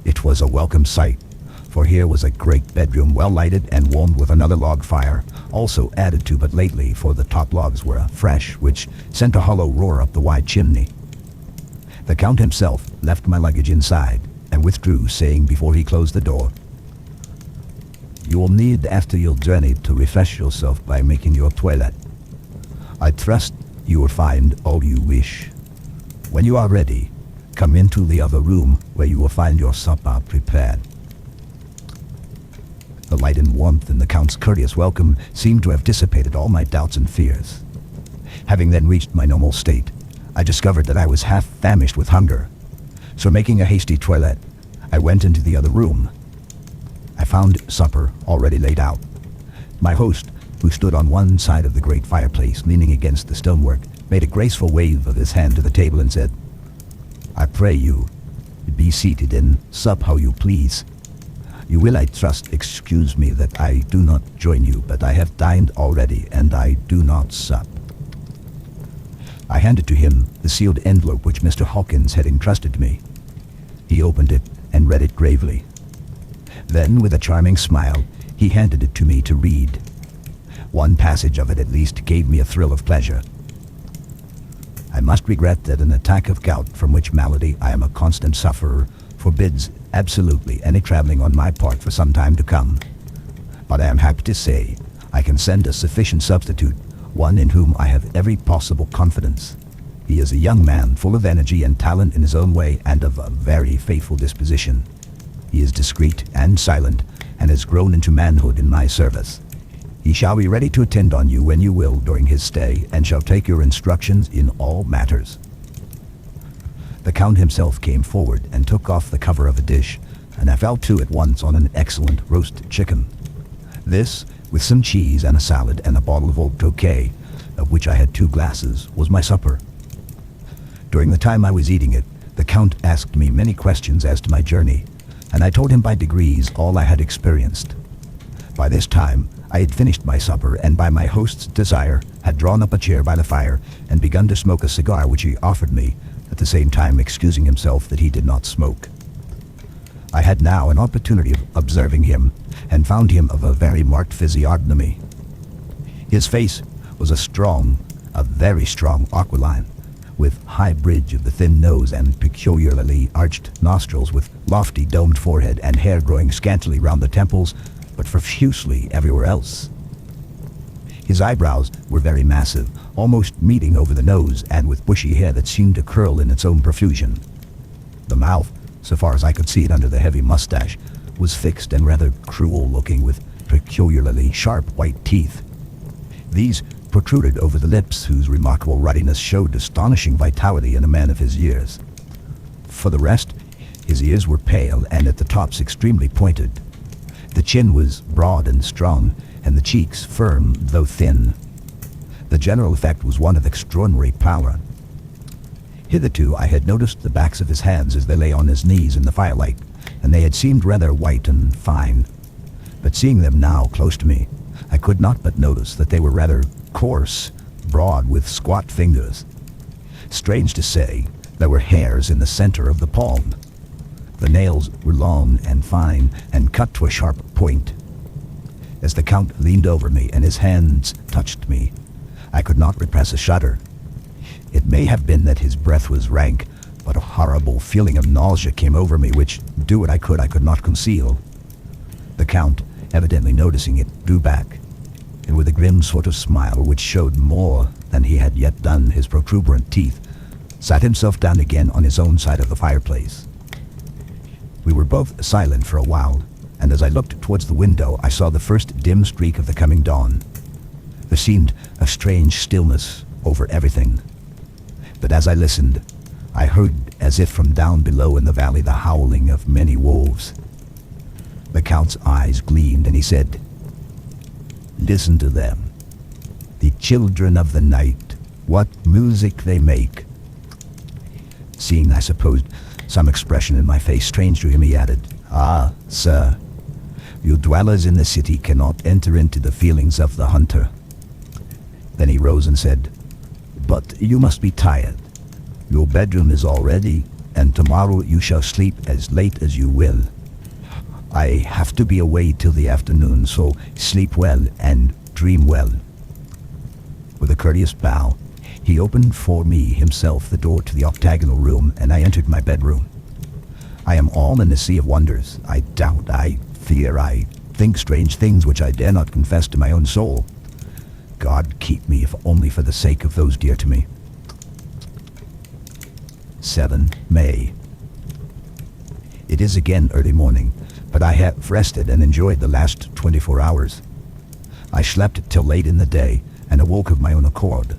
It was a welcome sight, for here was a great bedroom, well lighted and warmed with another log fire, also added to but lately, for the top logs were fresh, which sent a hollow roar up the wide chimney. The Count himself left my luggage inside and withdrew, saying before he closed the door, "You will need after your journey to refresh yourself by making your toilet. I trust you will find all you wish. When you are ready, come into the other room where you will find your supper prepared." The light and warmth in the Count's courteous welcome seemed to have dissipated all my doubts and fears. Having then reached my normal state, I discovered that I was half famished with hunger. So making a hasty toilet, I went into the other room. I found supper already laid out. My host, who stood on one side of the great fireplace leaning against the stonework, made a graceful wave of his hand to the table and said, "I pray you, be seated and sup how you please. You will, I trust, excuse me that I do not join you, but I have dined already, and I do not sup." I handed to him the sealed envelope which Mr. Hawkins had entrusted to me. He opened it and read it gravely. Then, with a charming smile, he handed it to me to read. One passage of it at least gave me a thrill of pleasure. "I must regret that an attack of gout, from which malady I am a constant sufferer, forbids absolutely any traveling on my part for some time to come. But I am happy to say I can send a sufficient substitute, one in whom I have every possible confidence. He is a young man full of energy and talent in his own way and of a very faithful disposition. He is discreet and silent and has grown into manhood in my service. He shall be ready to attend on you when you will during his stay and shall take your instructions in all matters." The Count himself came forward and took off the cover of a dish, and I fell to at once on an excellent roast chicken. This, with some cheese and a salad and a bottle of old Tokay, of which I had 2 glasses, was my supper. During the time I was eating it, the Count asked me many questions as to my journey, and I told him by degrees all I had experienced. By this time, I had finished my supper, and by my host's desire, had drawn up a chair by the fire and begun to smoke a cigar which he offered me, at the same time excusing himself that he did not smoke. I had now an opportunity of observing him, and found him of a very marked physiognomy. His face was a very strong aquiline, with high bridge of the thin nose and peculiarly arched nostrils, with lofty domed forehead and hair growing scantily round the temples, but profusely everywhere else. His eyebrows were very massive, almost meeting over the nose, and with bushy hair that seemed to curl in its own profusion. The mouth, so far as I could see it under the heavy mustache, was fixed and rather cruel-looking, with peculiarly sharp white teeth. These protruded over the lips, whose remarkable ruddiness showed astonishing vitality in a man of his years. For the rest, his ears were pale and at the tops extremely pointed. The chin was broad and strong, and the cheeks firm though thin. The general effect was one of extraordinary pallor. Hitherto I had noticed the backs of his hands as they lay on his knees in the firelight, and they had seemed rather white and fine. But seeing them now close to me, I could not but notice that they were rather coarse, broad with squat fingers. Strange to say, there were hairs in the center of the palm. The nails were long and fine and cut to a sharp point. As the Count leaned over me and his hands touched me, I could not repress a shudder. It may have been that his breath was rank, but a horrible feeling of nausea came over me which, do what I could not conceal. The Count, evidently noticing it, drew back, and with a grim sort of smile which showed more than he had yet done his protuberant teeth, sat himself down again on his own side of the fireplace. We were both silent for a while, and as I looked towards the window, I saw the first dim streak of the coming dawn. There seemed a strange stillness over everything. But as I listened, I heard, as if from down below in the valley, the howling of many wolves. The Count's eyes gleamed, and he said, "Listen to them. The children of the night, what music they make." Seeing, I supposed, some expression in my face strange to him, he added, "Ah, sir, you dwellers in the city cannot enter into the feelings of the hunter." Then he rose and said, "But you must be tired. Your bedroom is all ready, and tomorrow you shall sleep as late as you will. I have to be away till the afternoon, so sleep well and dream well." With a courteous bow, he opened for me himself the door to the octagonal room, and I entered my bedroom. I am all in a sea of wonders. I doubt, I fear, I think strange things which I dare not confess to my own soul. God keep me, if only for the sake of those dear to me. 7 May. It is again early morning, but I have rested and enjoyed the last 24 hours. I slept till late in the day and awoke of my own accord.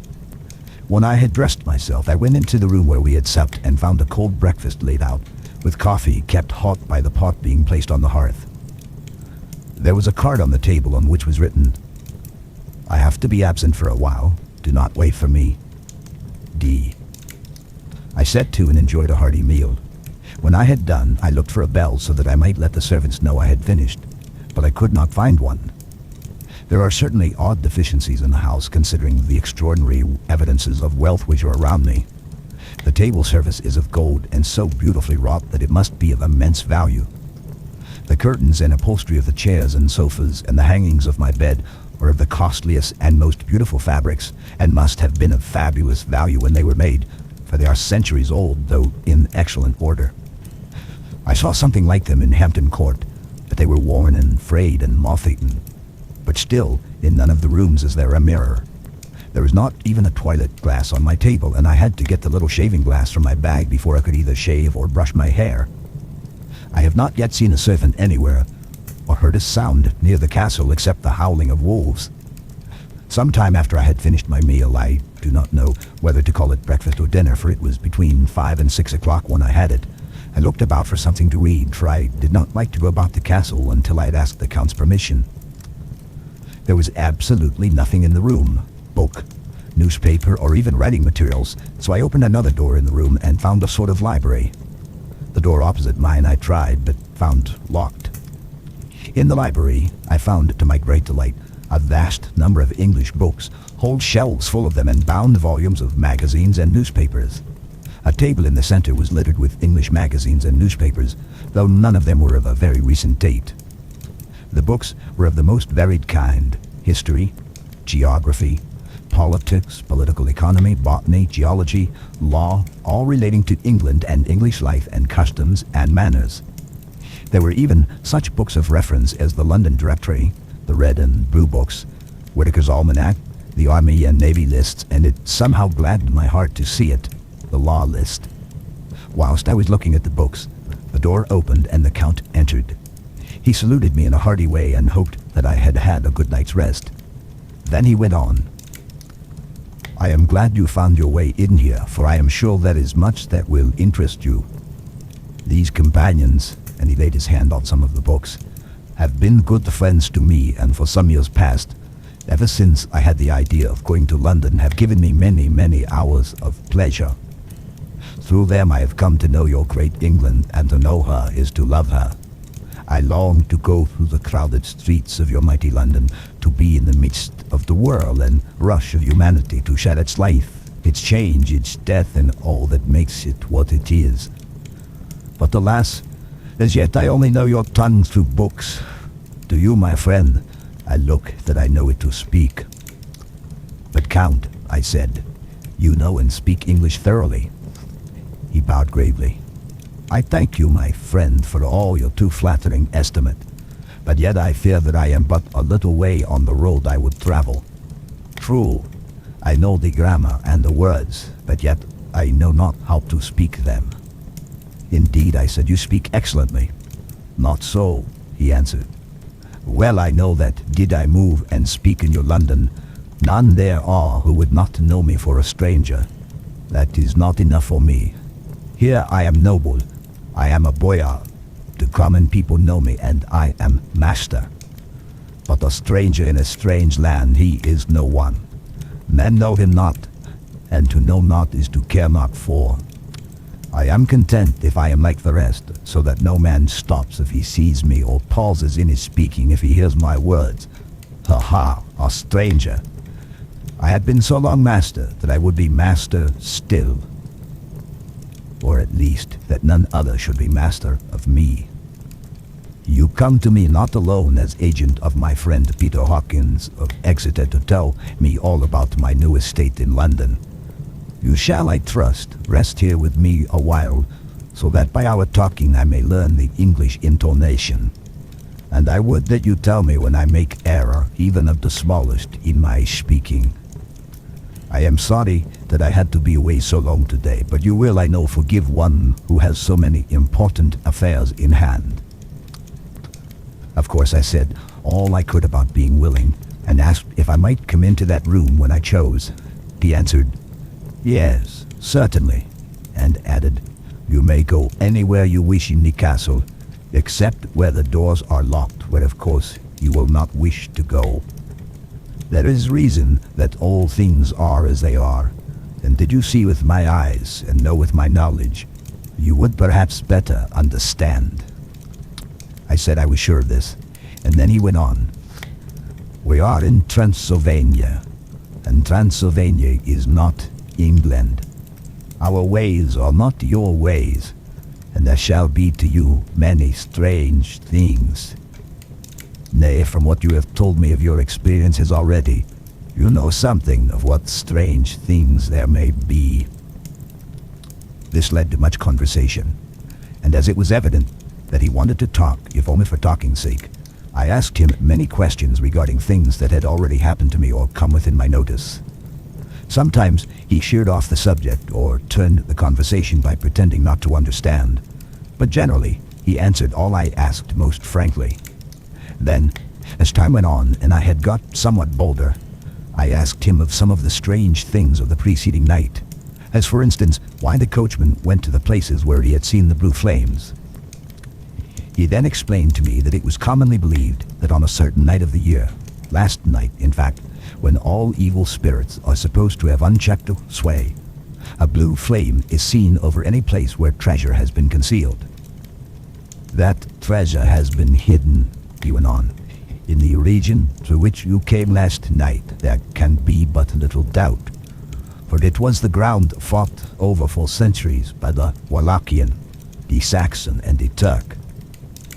When I had dressed myself, I went into the room where we had supped and found a cold breakfast laid out, with coffee kept hot by the pot being placed on the hearth. There was a card on the table on which was written, "I have to be absent for a while. Do not wait for me. D." I set to and enjoyed a hearty meal. When I had done, I looked for a bell so that I might let the servants know I had finished, but I could not find one. There are certainly odd deficiencies in the house, considering the extraordinary evidences of wealth which are around me. The table service is of gold and so beautifully wrought that it must be of immense value. The curtains and upholstery of the chairs and sofas and the hangings of my bed are of the costliest and most beautiful fabrics, and must have been of fabulous value when they were made, for they are centuries old, though in excellent order. I saw something like them in Hampton Court, but they were worn and frayed and moth-eaten. But still, in none of the rooms is there a mirror. There is not even a toilet glass on my table, and I had to get the little shaving glass from my bag before I could either shave or brush my hair. I have not yet seen a servant anywhere, or heard a sound near the castle except the howling of wolves. Some time after I had finished my meal, I do not know whether to call it breakfast or dinner, for it was between 5 and 6 o'clock when I had it. I looked about for something to read, for I did not like to go about the castle until I had asked the Count's permission. There was absolutely nothing in the room, book, newspaper, or even writing materials, so I opened another door in the room and found a sort of library. The door opposite mine I tried, but found locked. In the library, I found, to my great delight, a vast number of English books, whole shelves full of them, and bound volumes of magazines and newspapers. A table in the center was littered with English magazines and newspapers, though none of them were of a very recent date. The books were of the most varied kind: history, geography, politics, political economy, botany, geology, law, all relating to England and English life and customs and manners. There were even such books of reference as the London Directory, the Red and Blue books, Whitaker's Almanac, the Army and Navy lists, and it somehow gladdened my heart to see it, the law list. Whilst I was looking at the books, the door opened and the Count entered. He saluted me in a hearty way and hoped that I had had a good night's rest. Then he went on. "I am glad you found your way in here, for I am sure there is much that will interest you. These companions, and he laid his hand on some of the books, have been good friends to me, and for some years past, ever since I had the idea of going to London, have given me many, many hours of pleasure. Through them I have come to know your great England, and to know her is to love her. I long to go through the crowded streets of your mighty London, to be in the midst of the whirl and rush of humanity, to share its life, its change, its death, and all that makes it what it is. But alas, as yet I only know your tongue through books. To you, my friend, I look that I know it to speak. But Count, I said, you know and speak English thoroughly. He bowed gravely. I thank you, my friend, for all your too flattering estimate, but yet I fear that I am but a little way on the road I would travel. True, I know the grammar and the words, but yet I know not how to speak them. Indeed, I said, you speak excellently. Not so, he answered. Well, I know that did I move and speak in your London, none there are who would not know me for a stranger. That is not enough for me. Here I am noble, I am a boyar. The common people know me, and I am master. But a stranger in a strange land, he is no one. Men know him not, and to know not is to care not for. I am content if I am like the rest, so that no man stops if he sees me, or pauses in his speaking if he hears my words. Ha ha, a stranger. I had been so long master that I would be master still. Or at least that none other should be master of me. You come to me not alone as agent of my friend Peter Hawkins of Exeter to tell me all about my new estate in London. You shall, I trust, rest here with me a while, so that by our talking I may learn the English intonation. And I would that you tell me when I make error, even of the smallest, in my speaking. I am sorry that I had to be away so long today, but you will, I know, forgive one who has so many important affairs in hand. Of course, I said all I could about being willing, and asked if I might come into that room when I chose. He answered, yes, certainly, and added, you may go anywhere you wish in the castle, except where the doors are locked, where of course you will not wish to go. There is reason that all things are as they are, and did you see with my eyes and know with my knowledge, you would perhaps better understand. I said I was sure of this, and then he went on. We are in Transylvania, and Transylvania is not England. Our ways are not your ways, and there shall be to you many strange things. Nay, from what you have told me of your experiences already, you know something of what strange things there may be. This led to much conversation, and as it was evident that he wanted to talk, if only for talking's sake, I asked him many questions regarding things that had already happened to me or come within my notice. Sometimes he sheered off the subject or turned the conversation by pretending not to understand, but generally he answered all I asked most frankly. Then, as time went on and I had got somewhat bolder, I asked him of some of the strange things of the preceding night, as for instance, why the coachman went to the places where he had seen the blue flames. He then explained to me that it was commonly believed that on a certain night of the year, last night in fact, when all evil spirits are supposed to have unchecked sway, a blue flame is seen over any place where treasure has been concealed. That treasure has been hidden, he went on, in the region through which you came last night. There can be but little doubt, for it was the ground fought over for centuries by the Wallachian, the Saxon, and the Turk.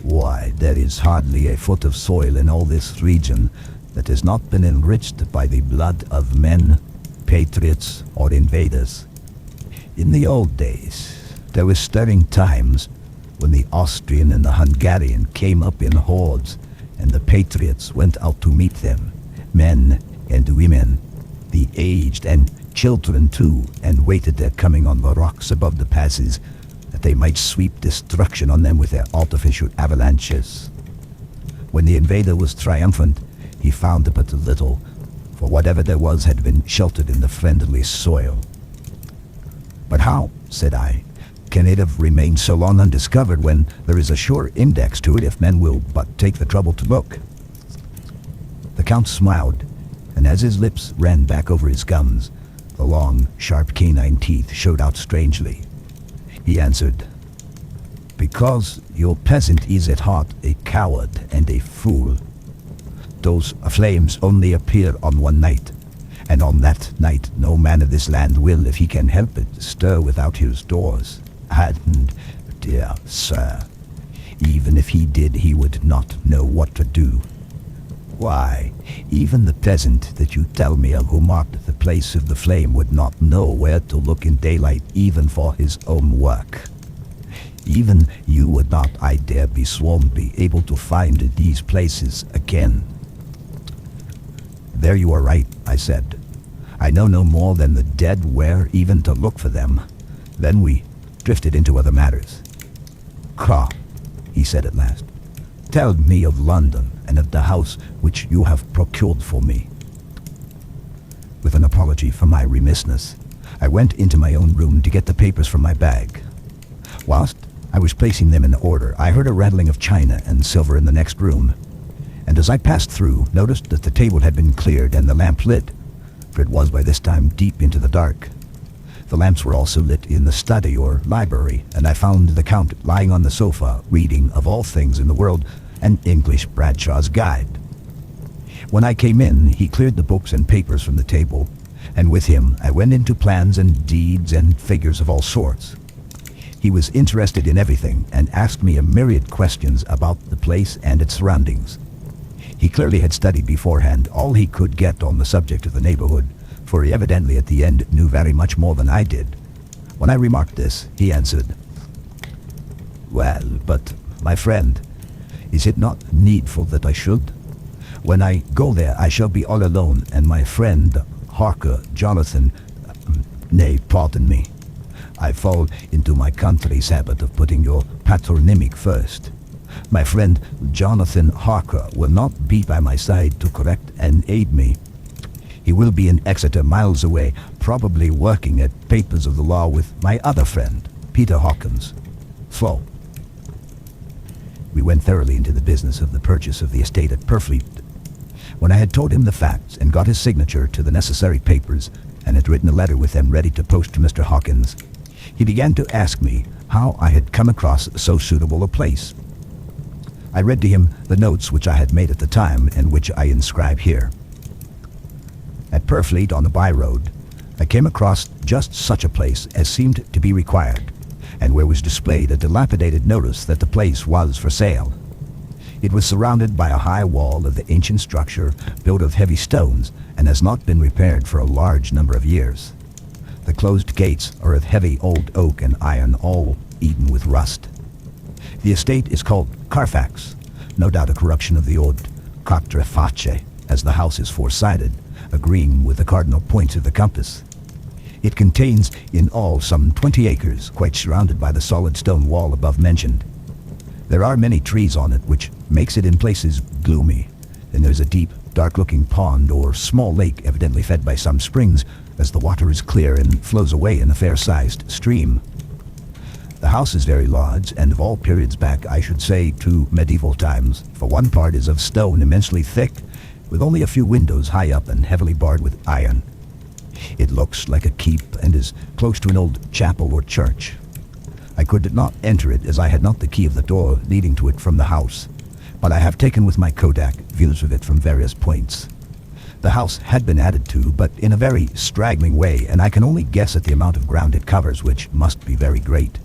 Why, there is hardly a foot of soil in all this region that has not been enriched by the blood of men, patriots, or invaders. In the old days, there were stirring times when the Austrian and the Hungarian came up in hordes, and the patriots went out to meet them, men and women, the aged and children too, and waited their coming on the rocks above the passes, that they might sweep destruction on them with their artificial avalanches. When the invader was triumphant, he found but little, for whatever there was had been sheltered in the friendly soil. But how, said I, can it have remained so long undiscovered when there is a sure index to it if men will but take the trouble to look? The Count smiled, and as his lips ran back over his gums, the long, sharp canine teeth showed out strangely. He answered, "Because your peasant is at heart a coward and a fool. Those flames only appear on one night, and on that night no man of this land will, if he can help it, stir without his doors. And, dear sir, even if he did, he would not know what to do. Why, even the peasant that you tell me of who marked the place of the flame would not know where to look in daylight even for his own work. Even you would not, I dare be sworn, be able to find these places again." "There you are right," I said. "I know no more than the dead where even to look for them." Then we drifted into other matters. "Ca," he said at last, "tell me of London and of the house which you have procured for me." With an apology for my remissness, I went into my own room to get the papers from my bag. Whilst I was placing them in order, I heard a rattling of china and silver in the next room, and as I passed through, noticed that the table had been cleared and the lamp lit, for it was by this time deep into the dark. The lamps were also lit in the study or library, and I found the Count lying on the sofa, reading, of all things in the world, an English Bradshaw's Guide. When I came in, he cleared the books and papers from the table, and with him I went into plans and deeds and figures of all sorts. He was interested in everything, and asked me a myriad questions about the place and its surroundings. He clearly had studied beforehand all he could get on the subject of the neighborhood, for he evidently at the end knew very much more than I did. When I remarked this, he answered, "Well, but, my friend, is it not needful that I should? When I go there, I shall be all alone, and my friend, Harker, Jonathan, nay, pardon me, I fall into my country's habit of putting your patronymic first. My friend, Jonathan Harker, will not be by my side to correct and aid me. He will be in Exeter, miles away, probably working at papers of the law with my other friend, Peter Hawkins. So, we went thoroughly into the business of the purchase of the estate at Purfleet. When I had told him the facts and got his signature to the necessary papers, and had written a letter with them ready to post to Mr. Hawkins, he began to ask me how I had come across so suitable a place. I read to him the notes which I had made at the time, and which I inscribe here. At Purfleet, on the by-road, I came across just such a place as seemed to be required, and where was displayed a dilapidated notice that the place was for sale. It was surrounded by a high wall of the ancient structure built of heavy stones, and has not been repaired for a large number of years. The closed gates are of heavy old oak and iron, all eaten with rust. The estate is called Carfax, no doubt a corruption of the old Quatre Face, as the house is four-sided, agreeing with the cardinal points of the compass. It contains in all some 20 acres, quite surrounded by the solid stone wall above mentioned. There are many trees on it, which makes it in places gloomy, and there's a deep, dark-looking pond or small lake evidently fed by some springs, as the water is clear and flows away in a fair-sized stream. The house is very large, and of all periods back, I should say, to medieval times, for one part is of stone immensely thick, with only a few windows high up and heavily barred with iron. It looks like a keep, and is close to an old chapel or church. I could not enter it, as I had not the key of the door leading to it from the house, but I have taken with my Kodak views of it from various points. The house had been added to, but in a very straggling way, and I can only guess at the amount of ground it covers, which must be very great.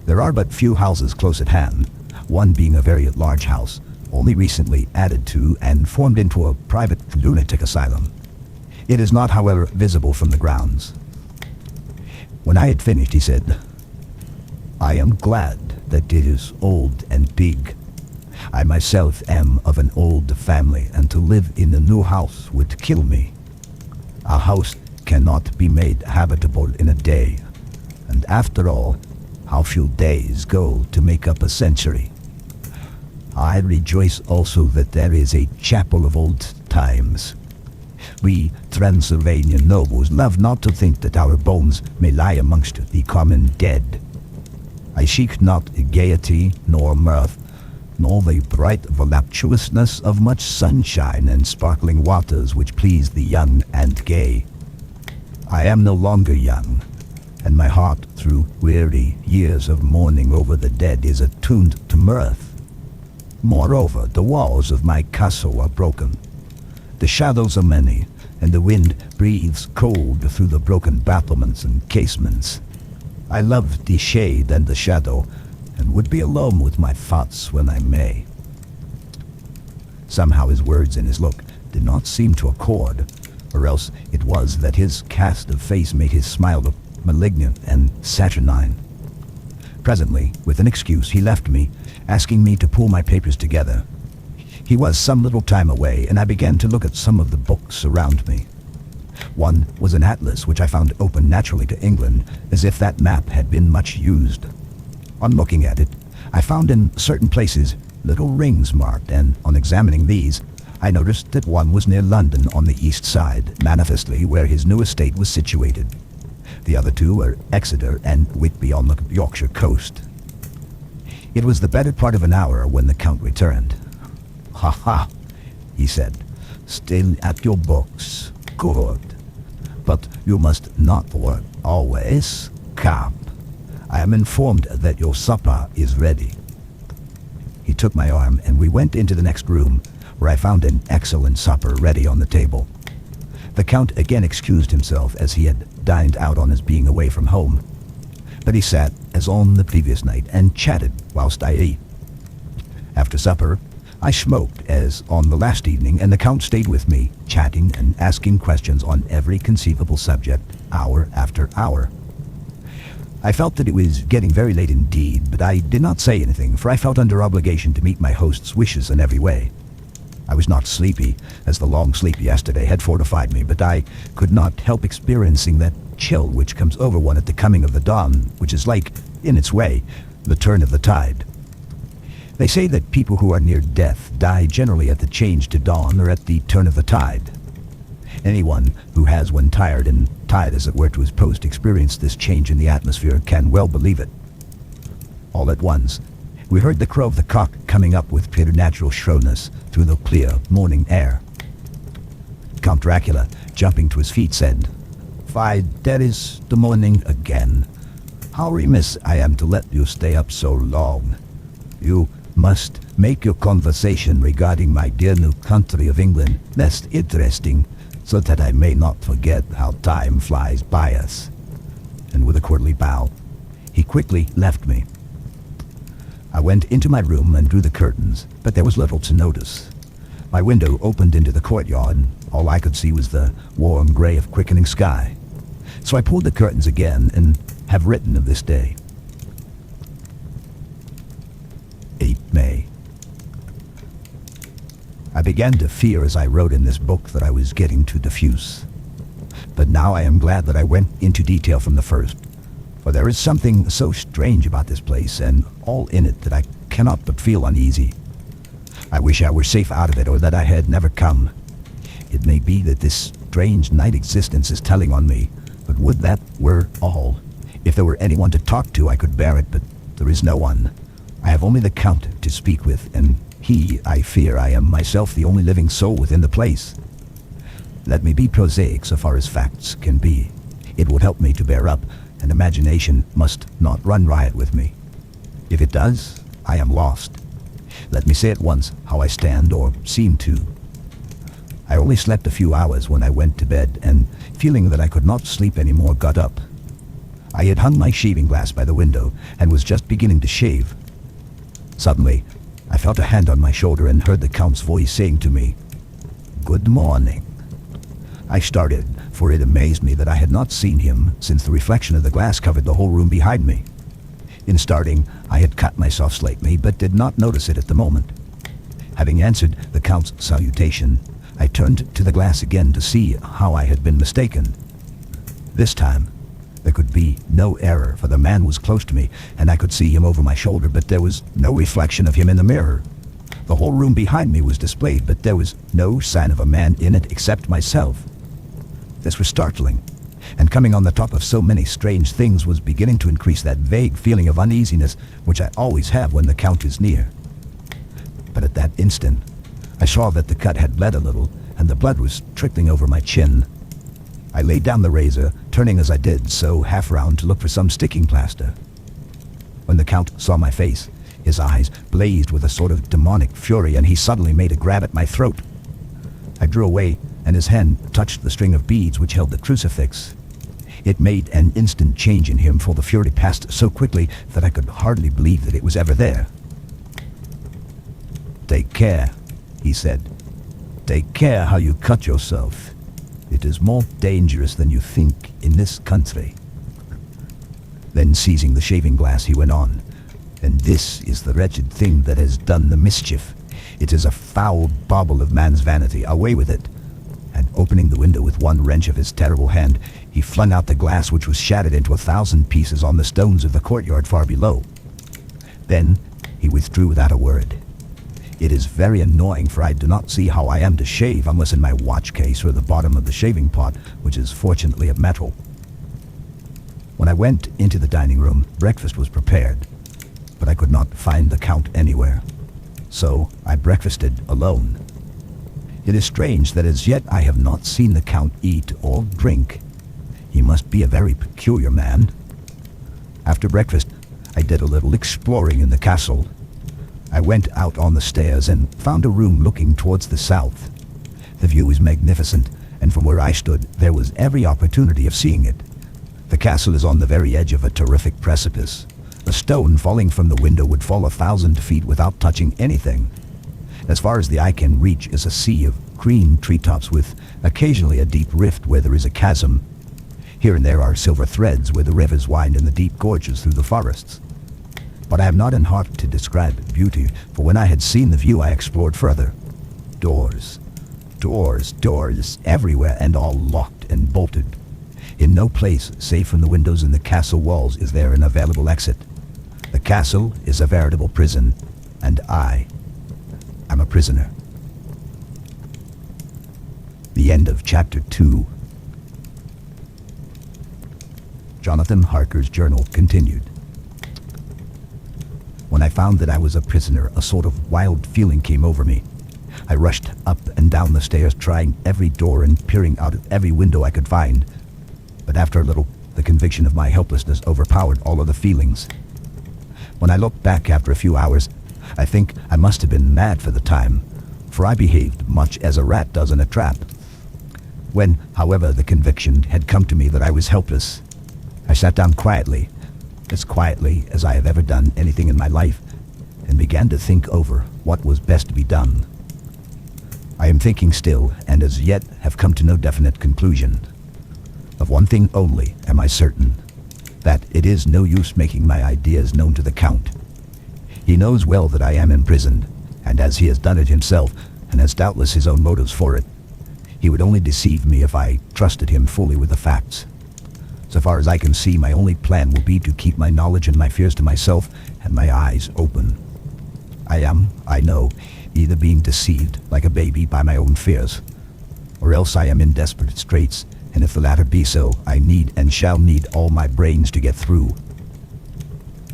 There are but few houses close at hand, one being a very large house, only recently added to and formed into a private lunatic asylum. It is not, however, visible from the grounds. When I had finished, he said, "I am glad that it is old and big. I myself am of an old family, and to live in a new house would kill me. A house cannot be made habitable in a day, and after all, how few days go to make up a century. I rejoice also that there is a chapel of old times. We Transylvanian nobles love not to think that our bones may lie amongst the common dead, I seek not gaiety nor mirth, nor the bright voluptuousness of much sunshine and sparkling waters which please the young and gay. I am no longer young, and my heart through weary years of mourning over the dead is attuned to mirth. Moreover, the walls of my castle are broken. The shadows are many, and the wind breathes cold through the broken battlements and casements. I love the shade and the shadow, and would be alone with my thoughts when I may. Somehow his words and his look did not seem to accord, or else it was that his cast of face made his smile look malignant and saturnine. Presently, with an excuse, he left me, asking me to pull my papers together. He was some little time away, and I began to look at some of the books around me. One was an atlas which I found open naturally to England, as if that map had been much used. On looking at it, I found in certain places little rings marked, and on examining these, I noticed that one was near London on the east side, manifestly where his new estate was situated. The other two were Exeter and Whitby on the Yorkshire coast. It was the better part of an hour when the Count returned. "Ha ha," he said, "still at your books. Good. But you must not work always. Come. I am informed that your supper is ready." He took my arm and we went into the next room, where I found an excellent supper ready on the table. The Count again excused himself, as he had dined out on his being away from home. But he sat, as on the previous night, and chatted whilst I ate. After supper, I smoked, as on the last evening, and the Count stayed with me, chatting and asking questions on every conceivable subject, hour after hour. I felt that it was getting very late indeed, but I did not say anything, for I felt under obligation to meet my host's wishes in every way. I was not sleepy, as the long sleep yesterday had fortified me, but I could not help experiencing that chill which comes over one at the coming of the dawn, which is like, in its way, the turn of the tide. They say that people who are near death die generally at the change to dawn or at the turn of the tide. Anyone who has, when tired and tied as it were to his post, experienced this change in the atmosphere can well believe it. All at once, we heard the crow of the cock coming up with preternatural shrillness through the clear morning air. Count Dracula, jumping to his feet, said, "Why, there is the morning again. How remiss I am to let you stay up so long. You must make your conversation regarding my dear new country of England less interesting, so that I may not forget how time flies by us." And with a courtly bow, he quickly left me. I went into my room and drew the curtains, but there was little to notice. My window opened into the courtyard, and all I could see was the warm gray of quickening sky. So I pulled the curtains again and have written of this day. 8 May. I began to fear as I wrote in this book that I was getting too diffuse. But now I am glad that I went into detail from the first, for there is something so strange about this place and all in it that I cannot but feel uneasy. I wish I were safe out of it, or that I had never come. It may be that this strange night existence is telling on me, but would that were all. If there were anyone to talk to, I could bear it, but there is no one. I have only the Count to speak with, and I fear I am myself the only living soul within the place. Let me be prosaic so far as facts can be. It would help me to bear up, and imagination must not run riot with me. If it does, I am lost. Let me say at once how I stand, or seem to. I only slept a few hours when I went to bed, and feeling that I could not sleep any more, got up. I had hung my shaving glass by the window, and was just beginning to shave. Suddenly, I felt a hand on my shoulder and heard the Count's voice saying to me, "Good morning." I started, for it amazed me that I had not seen him, since the reflection of the glass covered the whole room behind me. In starting, I had cut myself slightly, but did not notice it at the moment. Having answered the Count's salutation, I turned to the glass again to see how I had been mistaken. This time, there could be no error, for the man was close to me, and I could see him over my shoulder, but there was no reflection of him in the mirror. The whole room behind me was displayed, but there was no sign of a man in it except myself. This was startling, and coming on the top of so many strange things was beginning to increase that vague feeling of uneasiness which I always have when the Count is near. But at that instant, I saw that the cut had bled a little, and the blood was trickling over my chin. I laid down the razor, turning as I did so half round to look for some sticking plaster. When the Count saw my face, his eyes blazed with a sort of demonic fury, and he suddenly made a grab at my throat. I drew away, and his hand touched the string of beads which held the crucifix. It made an instant change in him, for the fury passed so quickly that I could hardly believe that it was ever there. "Take care," he said. "Take care how you cut yourself. It is more dangerous than you think in this country." Then seizing the shaving glass, he went on, "And this is the wretched thing that has done the mischief. It is a foul bauble of man's vanity. Away with it." And opening the window with one wrench of his terrible hand, he flung out the glass, which was shattered into 1,000 pieces on the stones of the courtyard far below. Then he withdrew without a word. It is very annoying, for I do not see how I am to shave unless in my watch case or the bottom of the shaving pot, which is fortunately of metal. When I went into the dining room, breakfast was prepared, but I could not find the Count anywhere. So I breakfasted alone. It is strange that as yet I have not seen the Count eat or drink. He must be a very peculiar man. After breakfast, I did a little exploring in the castle. I went out on the stairs and found a room looking towards the south. The view was magnificent, and from where I stood, there was every opportunity of seeing it. The castle is on the very edge of a terrific precipice. A stone falling from the window would fall 1,000 feet without touching anything. As far as the eye can reach is a sea of green treetops, with occasionally a deep rift where there is a chasm. Here and there are silver threads where the rivers wind in the deep gorges through the forests. But I am not in heart to describe beauty, for when I had seen the view I explored further. Doors, doors everywhere, and all locked and bolted. In no place, save from the windows in the castle walls, is there an available exit. The castle is a veritable prison, and I am a prisoner. The end of Chapter 2. Jonathan Harker's journal continued. When I found that I was a prisoner, a sort of wild feeling came over me. I rushed up and down the stairs, trying every door and peering out of every window I could find. But after a little, the conviction of my helplessness overpowered all other feelings. When I look back after a few hours, I think I must have been mad for the time, for I behaved much as a rat does in a trap. When, however, the conviction had come to me that I was helpless, I sat down quietly, as quietly as I have ever done anything in my life, and began to think over what was best to be done. I am thinking still, and as yet have come to no definite conclusion. Of one thing only am I certain, that it is no use making my ideas known to the Count. He knows well that I am imprisoned, and as he has done it himself, and has doubtless his own motives for it, he would only deceive me if I trusted him fully with the facts. So far as I can see, my only plan will be to keep my knowledge and my fears to myself, and my eyes open. I am, I know, either being deceived like a baby by my own fears, or else I am in desperate straits, and if the latter be so, I need and shall need all my brains to get through.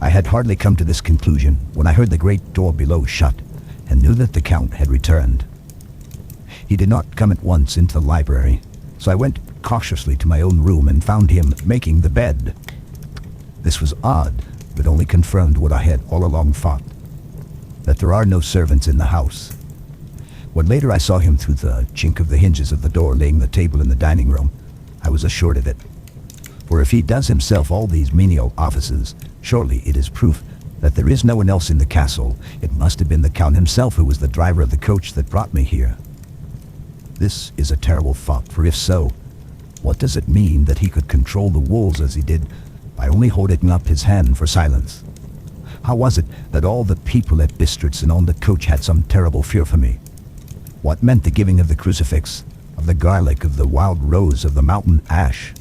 I had hardly come to this conclusion when I heard the great door below shut, and knew that the Count had returned. He did not come at once into the library, so I went cautiously to my own room and found him making the bed. This was odd, but only confirmed what I had all along thought, that there are no servants in the house. When later I saw him through the chink of the hinges of the door laying the table in the dining room, I was assured of it. For if he does himself all these menial offices, surely it is proof that there is no one else in the castle. It must have been the Count himself who was the driver of the coach that brought me here. This is a terrible thought, for if so, what does it mean that he could control the wolves as he did by only holding up his hand for silence? How was it that all the people at Bistritz and on the coach had some terrible fear for me? What meant the giving of the crucifix, of the garlic, of the wild rose, of the mountain ash?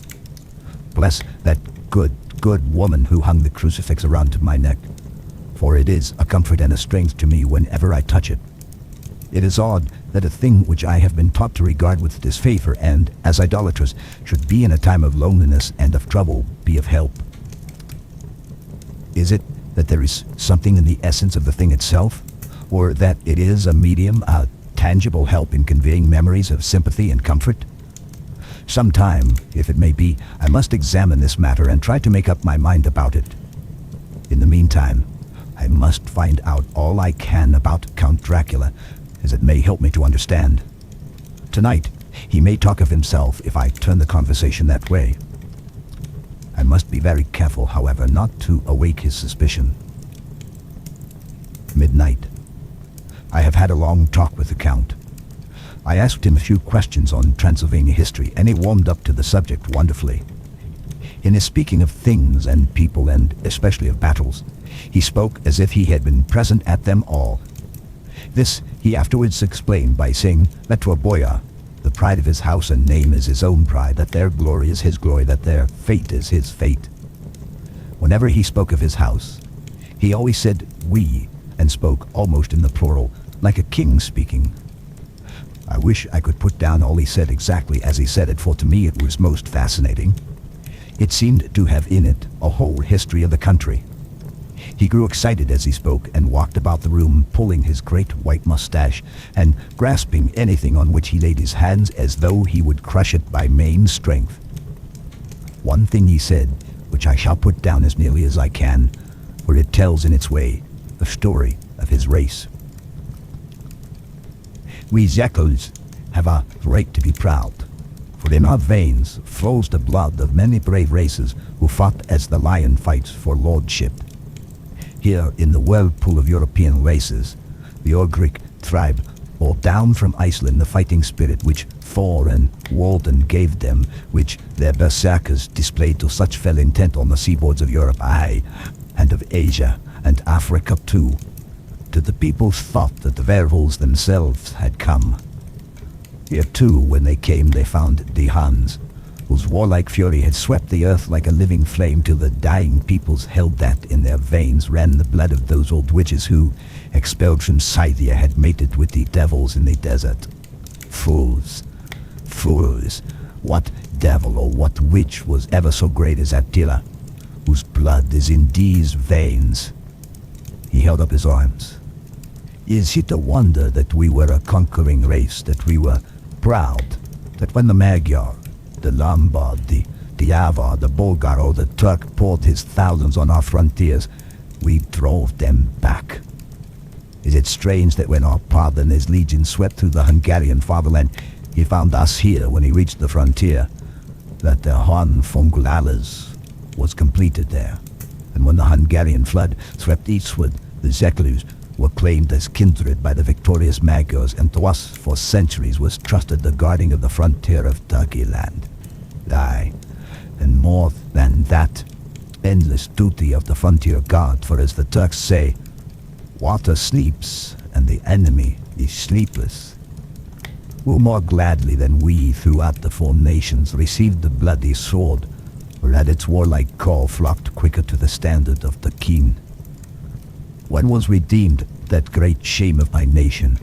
Bless that good woman who hung the crucifix around my neck, for it is a comfort and a strength to me whenever I touch it. It is odd that a thing which I have been taught to regard with disfavor and, as idolatrous, should be in a time of loneliness and of trouble, be of help. Is it that there is something in the essence of the thing itself? Or that it is a medium, a tangible help in conveying memories of sympathy and comfort? Sometime, if it may be, I must examine this matter and try to make up my mind about it. In the meantime, I must find out all I can about Count Dracula, as it may help me to understand. Tonight, he may talk of himself if I turn the conversation that way. I must be very careful, however, not to awake his suspicion. Midnight. I have had a long talk with the Count. I asked him a few questions on Transylvania history, and he warmed up to the subject wonderfully. In his speaking of things and people, and especially of battles, he spoke as if he had been present at them all. This he afterwards explained by saying that to a boyar, the pride of his house and name is his own pride, that their glory is his glory, that their fate is his fate. Whenever he spoke of his house, he always said we, and spoke almost in the plural, like a king speaking. I wish I could put down all he said exactly as he said it, for to me it was most fascinating. It seemed to have in it a whole history of the country. He grew excited as he spoke and walked about the room, pulling his great white mustache and grasping anything on which he laid his hands as though he would crush it by main strength. One thing he said, which I shall put down as nearly as I can, for it tells in its way the story of his race. We Zekkels have a right to be proud, for in our veins flows the blood of many brave races who fought as the lion fights for lordship. Here in the whirlpool of European races, the Ogric tribe bore down from Iceland the fighting spirit which Thor and Woden gave them, which their berserkers displayed to such fell intent on the seaboards of Europe, aye, and of Asia and Africa too, till the peoples thought that the werewolves themselves had come. Here too, when they came, they found the Huns, whose warlike fury had swept the earth like a living flame, till the dying peoples held that in their veins ran the blood of those old witches who, expelled from Scythia, had mated with the devils in the desert. Fools, fools! What devil or what witch was ever so great as Attila, whose blood is in these veins? He held up his arms. Is it a wonder that we were a conquering race, that we were proud, that when the Magyar, the Lombard, the Avar, the Bulgar, or the Turk poured his thousands on our frontiers, we drove them back? Is it strange that when our father and his legion swept through the Hungarian fatherland, he found us here when he reached the frontier, that the Han Fongulalas was completed there, and when the Hungarian flood swept eastward, the Zeklus were claimed as kindred by the victorious Magyars, and to us for centuries was trusted the guarding of the frontier of Turkey land. Aye, and more than that, endless duty of the frontier guard, for as the Turks say, water sleeps and the enemy is sleepless. Who more gladly than we throughout the four nations received the bloody sword, or at its warlike call flocked quicker to the standard of the king? When was redeemed that great shame of my nation,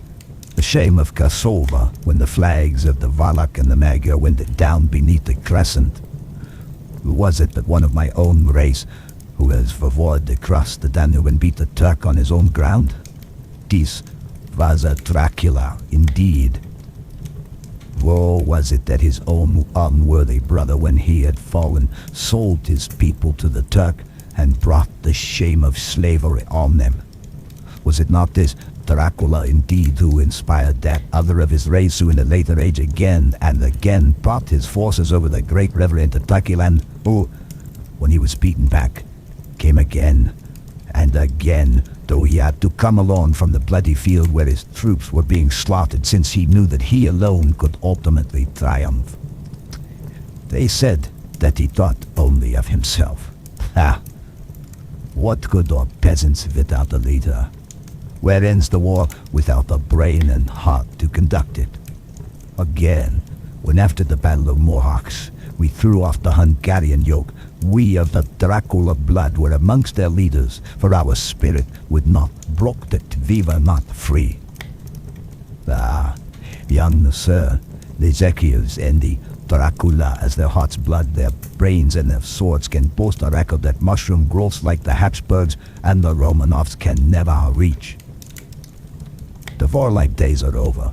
the shame of Kosovo, when the flags of the Valak and the Magyar went down beneath the crescent? Who was it but one of my own race who has vowed to cross the Danube and beat the Turk on his own ground? This was a Dracula indeed. Woe was it that his own unworthy brother, when he had fallen, sold his people to the Turk and brought the shame of slavery on them. Was it not this Dracula indeed who inspired that other of his race who in a later age again and again brought his forces over the great river into Turkey land, who, when he was beaten back, came again and again, though he had to come alone from the bloody field where his troops were being slaughtered, since he knew that he alone could ultimately triumph? They said that he thought only of himself. Ah! What good are peasants without a leader? Where ends the war without a brain and heart to conduct it? Again, when after the Battle of Mohawks, we threw off the Hungarian yoke, we of the Dracula blood were amongst their leaders, for our spirit would not brook that we were not free. Ah, young sir, the Zekias and the Dracula, as their heart's blood, their brains and their swords can boast a record that mushroom growths like the Habsburgs and the Romanovs can never reach. The warlike days are over.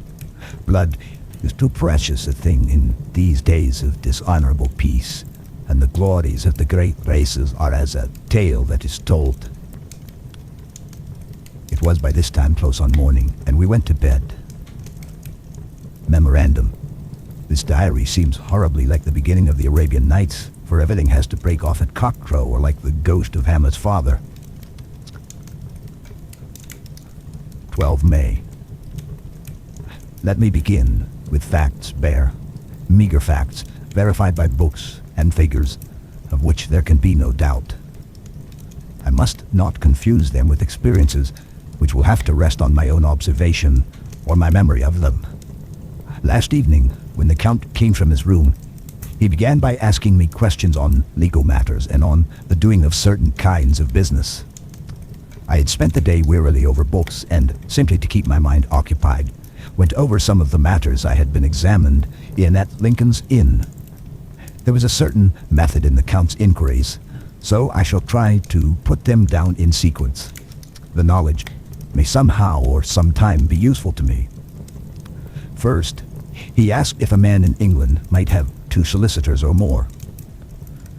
Blood is too precious a thing in these days of dishonorable peace, and the glories of the great races are as a tale that is told. It was by this time close on morning, and we went to bed. Memorandum. This diary seems horribly like the beginning of the Arabian Nights, for everything has to break off at cockcrow or like the ghost of Hamlet's father. 12 May. Let me begin with facts, meager facts, verified by books and figures, of which there can be no doubt. I must not confuse them with experiences which will have to rest on my own observation or my memory of them. Last evening, when the Count came from his room, he began by asking me questions on legal matters and on the doing of certain kinds of business. I had spent the day wearily over books, and simply to keep my mind occupied, went over some of the matters I had been examined in at Lincoln's Inn. There was a certain method in the Count's inquiries, so I shall try to put them down in sequence. The knowledge may somehow or sometime be useful to me. First, he asked if a man in England might have 2 solicitors or more.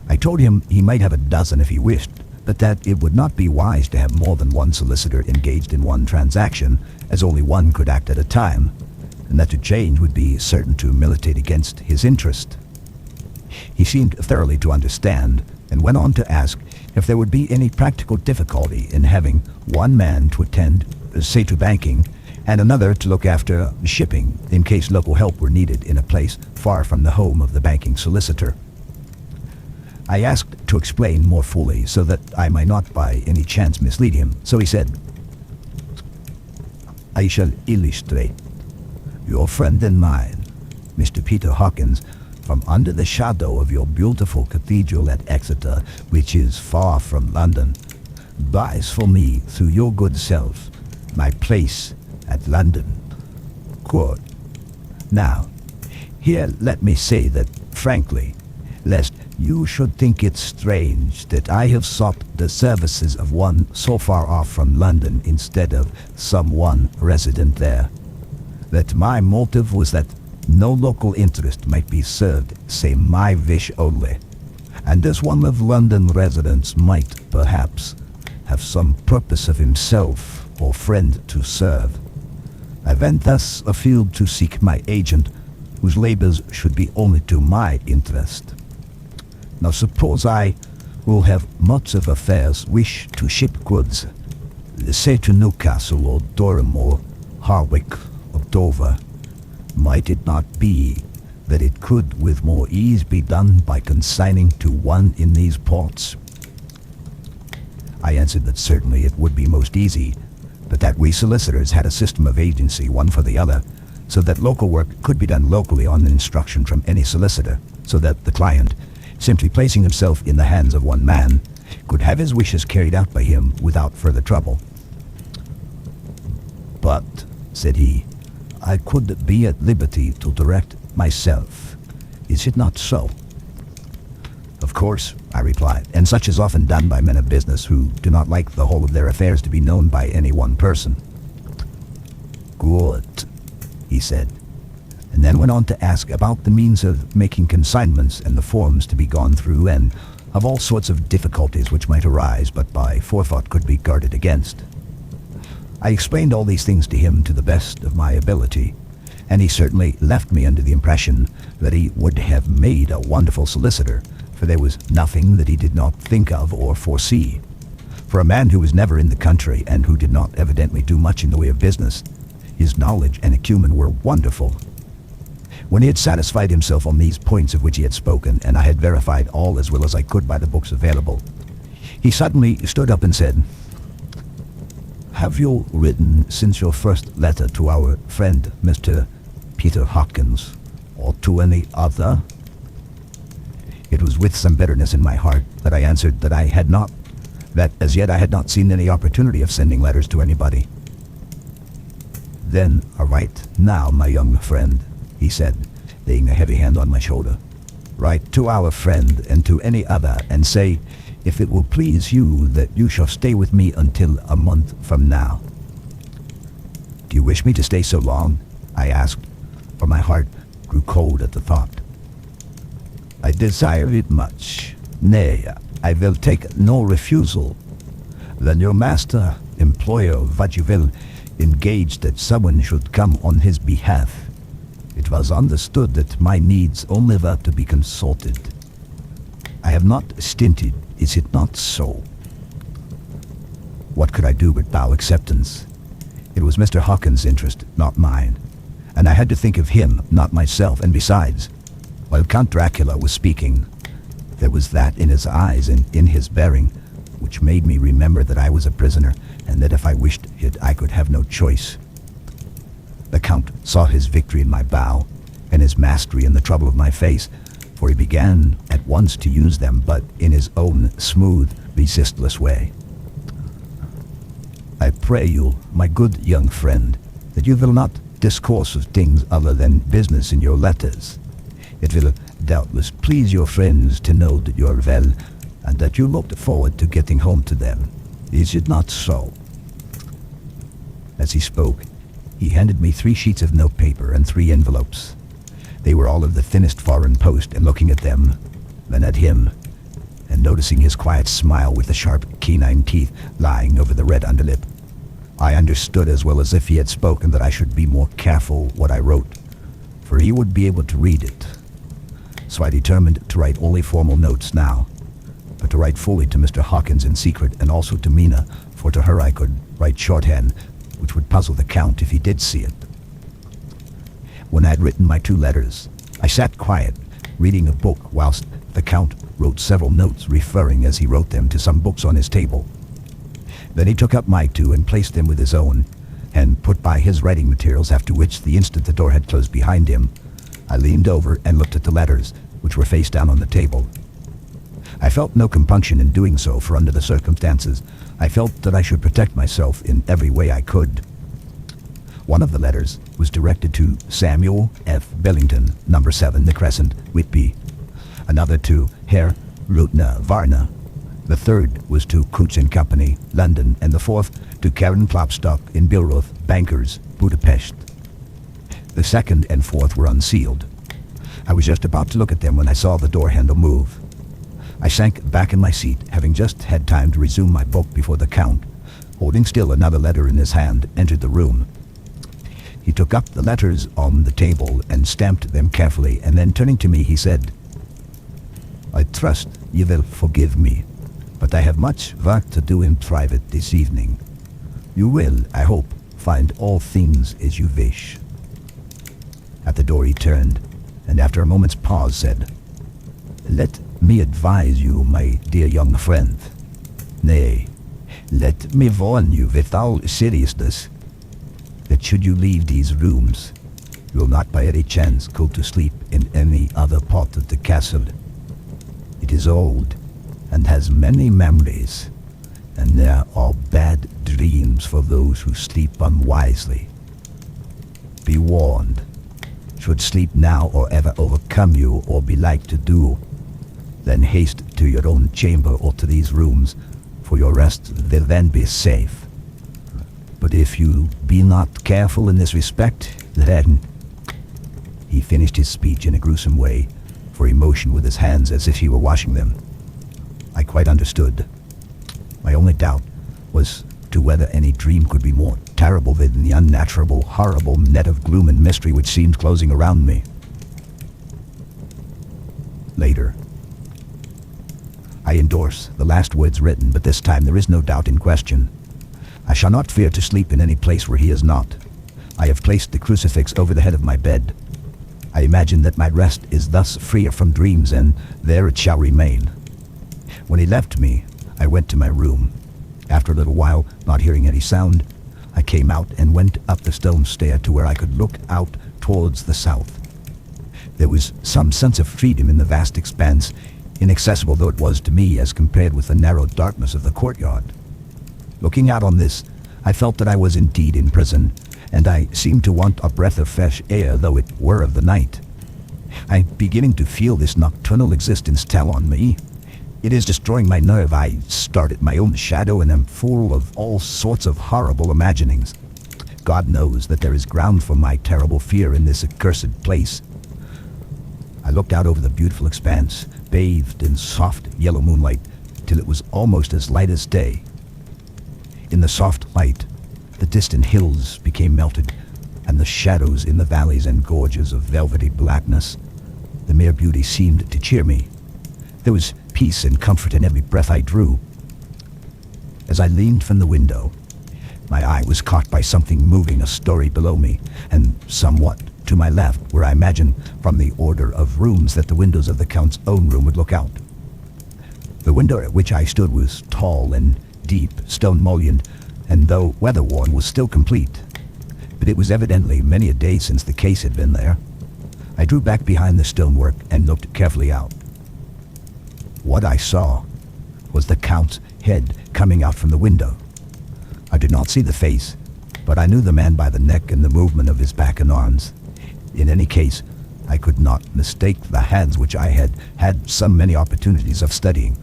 I told him he might have a dozen if he wished, but that it would not be wise to have more than one solicitor engaged in one transaction, as only one could act at a time, and that to change would be certain to militate against his interest. He seemed thoroughly to understand, and went on to ask if there would be any practical difficulty in having one man to attend, say to banking, and another to look after shipping, in case local help were needed in a place far from the home of the banking solicitor. I asked to explain more fully, so that I might not by any chance mislead him, so he said, "I shall illustrate. Your friend and mine, Mr. Peter Hawkins, from under the shadow of your beautiful cathedral at Exeter, which is far from London, buys for me, through your good self, my place at London Court. Now, here let me say that frankly, lest you should think it strange that I have sought the services of one so far off from London instead of someone resident there, that my motive was that no local interest might be served save my wish only, and as one of London residents might, perhaps, have some purpose of himself or friend to serve. I went thus afield to seek my agent, whose labors should be only to my interest. Now suppose I, who have much of affairs, wish to ship goods, say to Newcastle or Durham or Harwich or Dover, might it not be that it could with more ease be done by consigning to one in these ports? I answered that certainly it would be most easy, but that we solicitors had a system of agency, one for the other, so that local work could be done locally on instruction from any solicitor, so that the client, simply placing himself in the hands of one man, could have his wishes carried out by him without further trouble. "But," said he, "I could be at liberty to direct myself. Is it not so?" "Of course," I replied, "and such is often done by men of business who do not like the whole of their affairs to be known by any one person." "Good," he said, and then went on to ask about the means of making consignments and the forms to be gone through, and of all sorts of difficulties which might arise, but by forethought could be guarded against. I explained all these things to him to the best of my ability, and he certainly left me under the impression that he would have made a wonderful solicitor, for there was nothing that he did not think of or foresee. For a man who was never in the country, and who did not evidently do much in the way of business, his knowledge and acumen were wonderful. When he had satisfied himself on these points of which he had spoken, and I had verified all as well as I could by the books available, he suddenly stood up and said, "Have you written since your first letter to our friend Mr. Peter Hawkins, or to any other?" It was with some bitterness in my heart that I answered that I had not, that as yet I had not seen any opportunity of sending letters to anybody. Then, all right, now, my young friend, he said, laying a heavy hand on my shoulder. Write to our friend and to any other and say, if it will please you, that you shall stay with me until a month from now. Do you wish me to stay so long? I asked, for my heart grew cold at the thought. I desire it much. Nay, I will take no refusal. Then your master, employer, what you will, engaged that someone should come on his behalf. It was understood that my needs only were to be consulted. I have not stinted, is it not so? What could I do but bow acceptance? It was Mr. Hawkins' interest, not mine, and I had to think of him, not myself, and besides, while Count Dracula was speaking, there was that in his eyes and in his bearing which made me remember that I was a prisoner, and that if I wished it, I could have no choice. The Count saw his victory in my bow, and his mastery in the trouble of my face, for he began at once to use them, but in his own smooth, resistless way. I pray you, my good young friend, that you will not discourse of things other than business in your letters. It will doubtless please your friends to know that you are well, and that you looked forward to getting home to them. Is it not so? As he spoke, he handed me 3 sheets of notepaper and 3 envelopes. They were all of the thinnest foreign post, and looking at them, then at him, and noticing his quiet smile with the sharp canine teeth lying over the red underlip, I understood as well as if he had spoken that I should be more careful what I wrote, for he would be able to read it. So I determined to write only formal notes now, but to write fully to Mr. Hawkins in secret, and also to Mina, for to her I could write shorthand, which would puzzle the Count if he did see it. When I had written my 2 letters, I sat quiet, reading a book, whilst the Count wrote several notes referring as he wrote them to some books on his table. Then he took up my 2 and placed them with his own, and put by his writing materials, after which, the instant the door had closed behind him, I leaned over and looked at the letters, which were face down on the table. I felt no compunction in doing so, for under the circumstances, I felt that I should protect myself in every way I could. One of the letters was directed to Samuel F. Billington, number 7, The Crescent, Whitby. Another to Herr Rutner Varna. The third was to Coutts and Company, London, and the fourth to Karen Klopstock in Bilroth, Bankers, Budapest. The second and fourth were unsealed. I was just about to look at them when I saw the door handle move. I sank back in my seat, having just had time to resume my book before the Count, holding still another letter in his hand, entered the room. He took up the letters on the table and stamped them carefully, and then turning to me he said, I trust you will forgive me, but I have much work to do in private this evening. You will, I hope, find all things as you wish. At the door he turned, and after a moment's pause said, Let me advise you, my dear young friend. Nay, let me warn you with all seriousness, that should you leave these rooms, you will not by any chance go to sleep in any other part of the castle. It is old, and has many memories, and there are bad dreams for those who sleep unwisely. Be warned. Should sleep now or ever overcome you, or be like to do, then haste to your own chamber or to these rooms, for your rest will then be safe. But if you be not careful in this respect, then... He finished his speech in a gruesome way, for he motioned with his hands as if he were washing them. I quite understood. My only doubt was to whether any dream could be more terrible than the unnatural, horrible net of gloom and mystery which seemed closing around me. Later. I endorse the last words written, but this time there is no doubt in question. I shall not fear to sleep in any place where he is not. I have placed the crucifix over the head of my bed. I imagine that my rest is thus freer from dreams, and there it shall remain. When he left me, I went to my room. After a little while, not hearing any sound, I came out and went up the stone stair to where I could look out towards the south. There was some sense of freedom in the vast expanse, inaccessible though it was to me as compared with the narrow darkness of the courtyard. Looking out on this, I felt that I was indeed in prison, and I seemed to want a breath of fresh air, though it were of the night. I'm beginning to feel this nocturnal existence tell on me. It is destroying my nerve. I start at my own shadow and am full of all sorts of horrible imaginings. God knows that there is ground for my terrible fear in this accursed place. I looked out over the beautiful expanse, bathed in soft yellow moonlight, till it was almost as light as day. In the soft light, the distant hills became melted, and the shadows in the valleys and gorges of velvety blackness. The mere beauty seemed to cheer me. There was peace and comfort in every breath I drew. As I leaned from the window, my eye was caught by something moving a story below me, and somewhat to my left, where I imagined from the order of rooms that the windows of the Count's own room would look out. The window at which I stood was tall and deep, stone-mullioned, and though weather-worn, was still complete. But it was evidently many a day since the case had been there. I drew back behind the stonework and looked carefully out. What I saw was the Count's head coming out from the window. I did not see the face, but I knew the man by the neck and the movement of his back and arms. In any case, I could not mistake the hands which I had had so many opportunities of studying.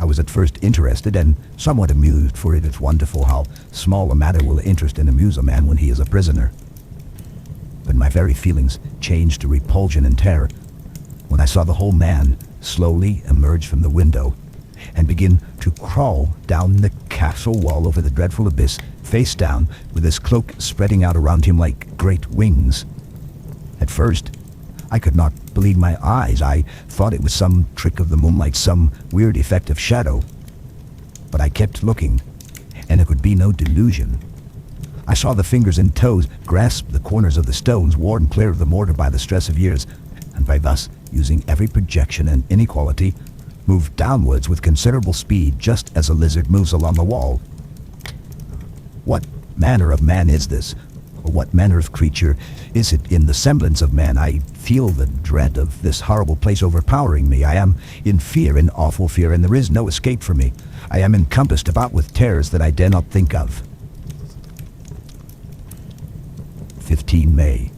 I was at first interested and somewhat amused, for it is wonderful how small a matter will interest and amuse a man when he is a prisoner. But my very feelings changed to repulsion and terror when I saw the whole man slowly emerge from the window and begin to crawl down the castle wall over the dreadful abyss, face down, with his cloak spreading out around him like great wings. At first, I could not believe my eyes. I thought it was some trick of the moonlight, some weird effect of shadow. But I kept looking, and it could be no delusion. I saw the fingers and toes grasp the corners of the stones, worn clear of the mortar by the stress of years, and by thus using every projection and inequality, move downwards with considerable speed, just as a lizard moves along a wall. What manner of man is this? Or what manner of creature is it in the semblance of man? I feel the dread of this horrible place overpowering me. I am in fear, in awful fear, and there is no escape for me. I am encompassed about with terrors that I dare not think of. 15 May.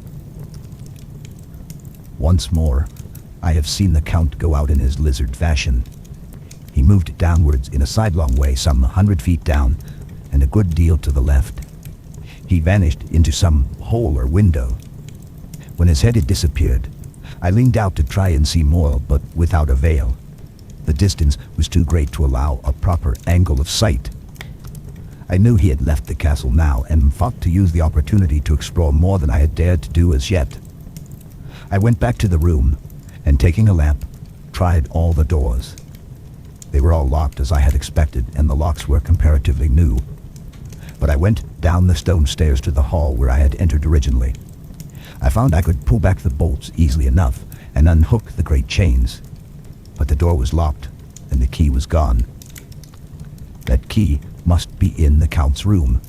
Once more, I have seen the Count go out in his lizard fashion. He moved downwards in a sidelong way, some 100 feet down, and a good deal to the left. He vanished into some hole or window. When his head had disappeared, I leaned out to try and see more, but without avail. The distance was too great to allow a proper angle of sight. I knew he had left the castle now, and thought to use the opportunity to explore more than I had dared to do as yet. I went back to the room, and taking a lamp, tried all the doors. They were all locked as I had expected, and the locks were comparatively new. But I went down the stone stairs to the hall where I had entered originally. I found I could pull back the bolts easily enough and unhook the great chains. But the door was locked, and the key was gone. That key must be in the Count's room.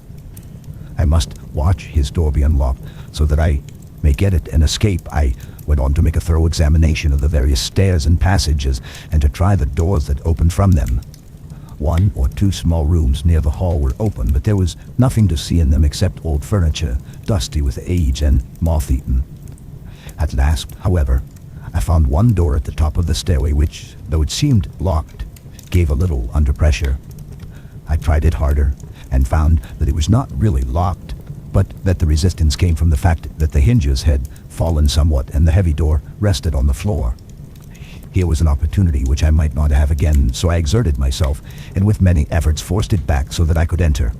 I must watch his door be unlocked so that I may get it and escape. I went on to make a thorough examination of the various stairs and passages, and to try the doors that opened from them. 1 or 2 small rooms near the hall were open, but there was nothing to see in them except old furniture, dusty with age and moth-eaten. At last, however, I found one door at the top of the stairway which, though it seemed locked, gave a little under pressure. I tried it harder, and found that it was not really locked, but that the resistance came from the fact that the hinges had fallen somewhat and the heavy door rested on the floor. Here was an opportunity which I might not have again, so I exerted myself, and with many efforts forced it back so that I could enter.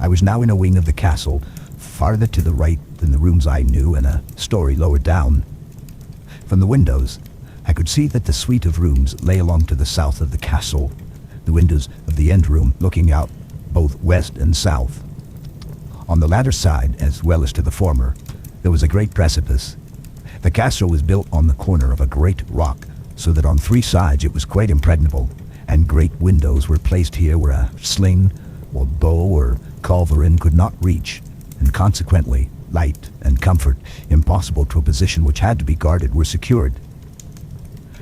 I was now in a wing of the castle, farther to the right than the rooms I knew, and a story lower down. From the windows, I could see that the suite of rooms lay along to the south of the castle, the windows of the end room looking out both west and south. On the latter side, as well as to the former, there was a great precipice. The castle was built on the corner of a great rock, so that on 3 sides it was quite impregnable, and great windows were placed here where a sling, or bow, or culverin could not reach, and consequently light and comfort, impossible to a position which had to be guarded, were secured.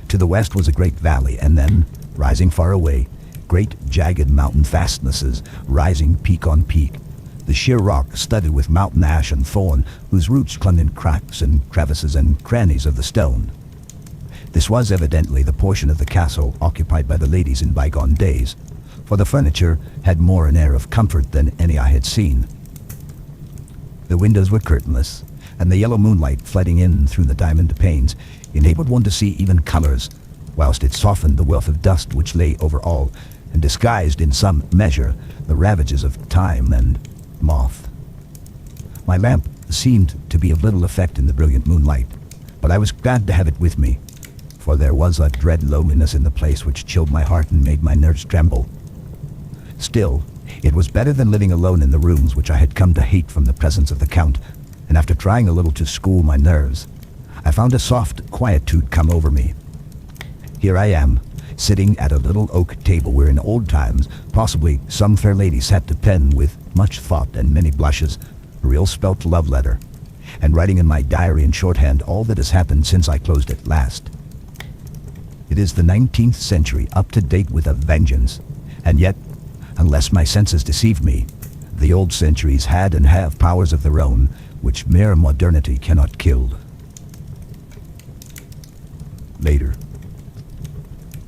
To the west was a great valley, and then, rising far away, great jagged mountain fastnesses, rising peak on peak, The sheer rock studded with mountain ash and thorn, whose roots clung in cracks and crevices and crannies of the stone. This was evidently the portion of the castle occupied by the ladies in bygone days, for the furniture had more an air of comfort than any I had seen. The windows were curtainless, and the yellow moonlight flooding in through the diamond panes enabled one to see even colors, whilst it softened the wealth of dust which lay over all, and disguised in some measure the ravages of time and moth. My lamp seemed to be of little effect in the brilliant moonlight, but I was glad to have it with me, for there was a dread loneliness in the place which chilled my heart and made my nerves tremble. Still, it was better than living alone in the rooms which I had come to hate from the presence of the Count, and after trying a little to school my nerves, I found a soft quietude come over me. Here I am, sitting at a little oak table where in old times possibly some fair lady sat to pen with much thought and many blushes a real spelt love letter, and writing in my diary in shorthand all that has happened since I closed it last. It is the 19th century, up to date with a vengeance, and yet, unless my senses deceive me, the old centuries had and have powers of their own which mere modernity cannot kill. Later.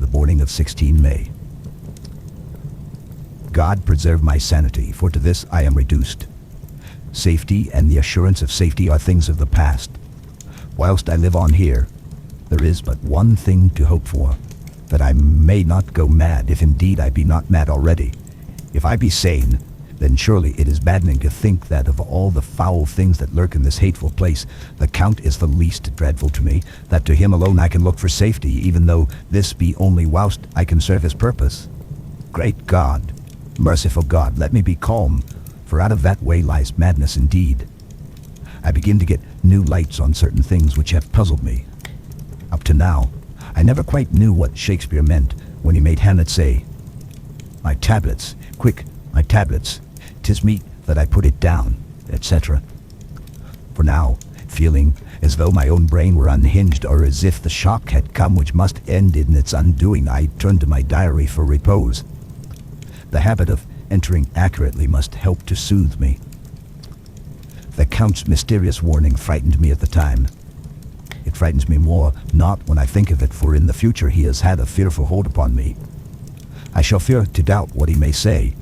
The morning of 16 May. God preserve my sanity, for to this I am reduced. Safety and the assurance of safety are things of the past. Whilst I live on here, there is but one thing to hope for, that I may not go mad, if indeed I be not mad already. If I be sane, then surely it is maddening to think that of all the foul things that lurk in this hateful place, the Count is the least dreadful to me, that to him alone I can look for safety, even though this be only whilst I can serve his purpose. Great God, merciful God, let me be calm, for out of that way lies madness indeed. I begin to get new lights on certain things which have puzzled me. Up to now, I never quite knew what Shakespeare meant when he made Hamlet say, "My tablets, quick, my tablets, 'tis meet that I put it down," etc. For now, feeling as though my own brain were unhinged, or as if the shock had come which must end in its undoing, I turned to my diary for repose. The habit of entering accurately must help to soothe me. The Count's mysterious warning frightened me at the time. It frightens me more not when I think of it, for in the future he has had a fearful hold upon me. I shall fear to doubt what he may say.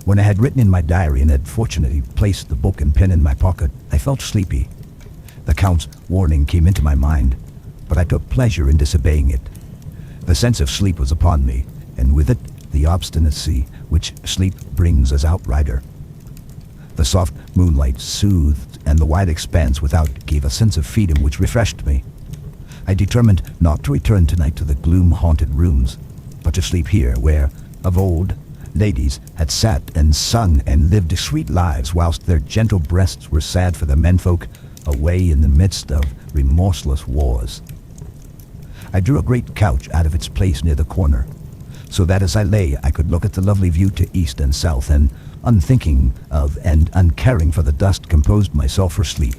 When I had written in my diary and had fortunately placed the book and pen in my pocket, I felt sleepy. The Count's warning came into my mind, but I took pleasure in disobeying it. The sense of sleep was upon me, and with it the obstinacy which sleep brings as outrider. The soft moonlight soothed, and the wide expanse without gave a sense of freedom which refreshed me. I determined not to return tonight to the gloom-haunted rooms, but to sleep here, where, of old, ladies had sat and sung and lived sweet lives, whilst their gentle breasts were sad for the menfolk away in the midst of remorseless wars. I drew a great couch out of its place near the corner, so that as I lay I could look at the lovely view to east and south, and unthinking of and uncaring for the dust, composed myself for sleep.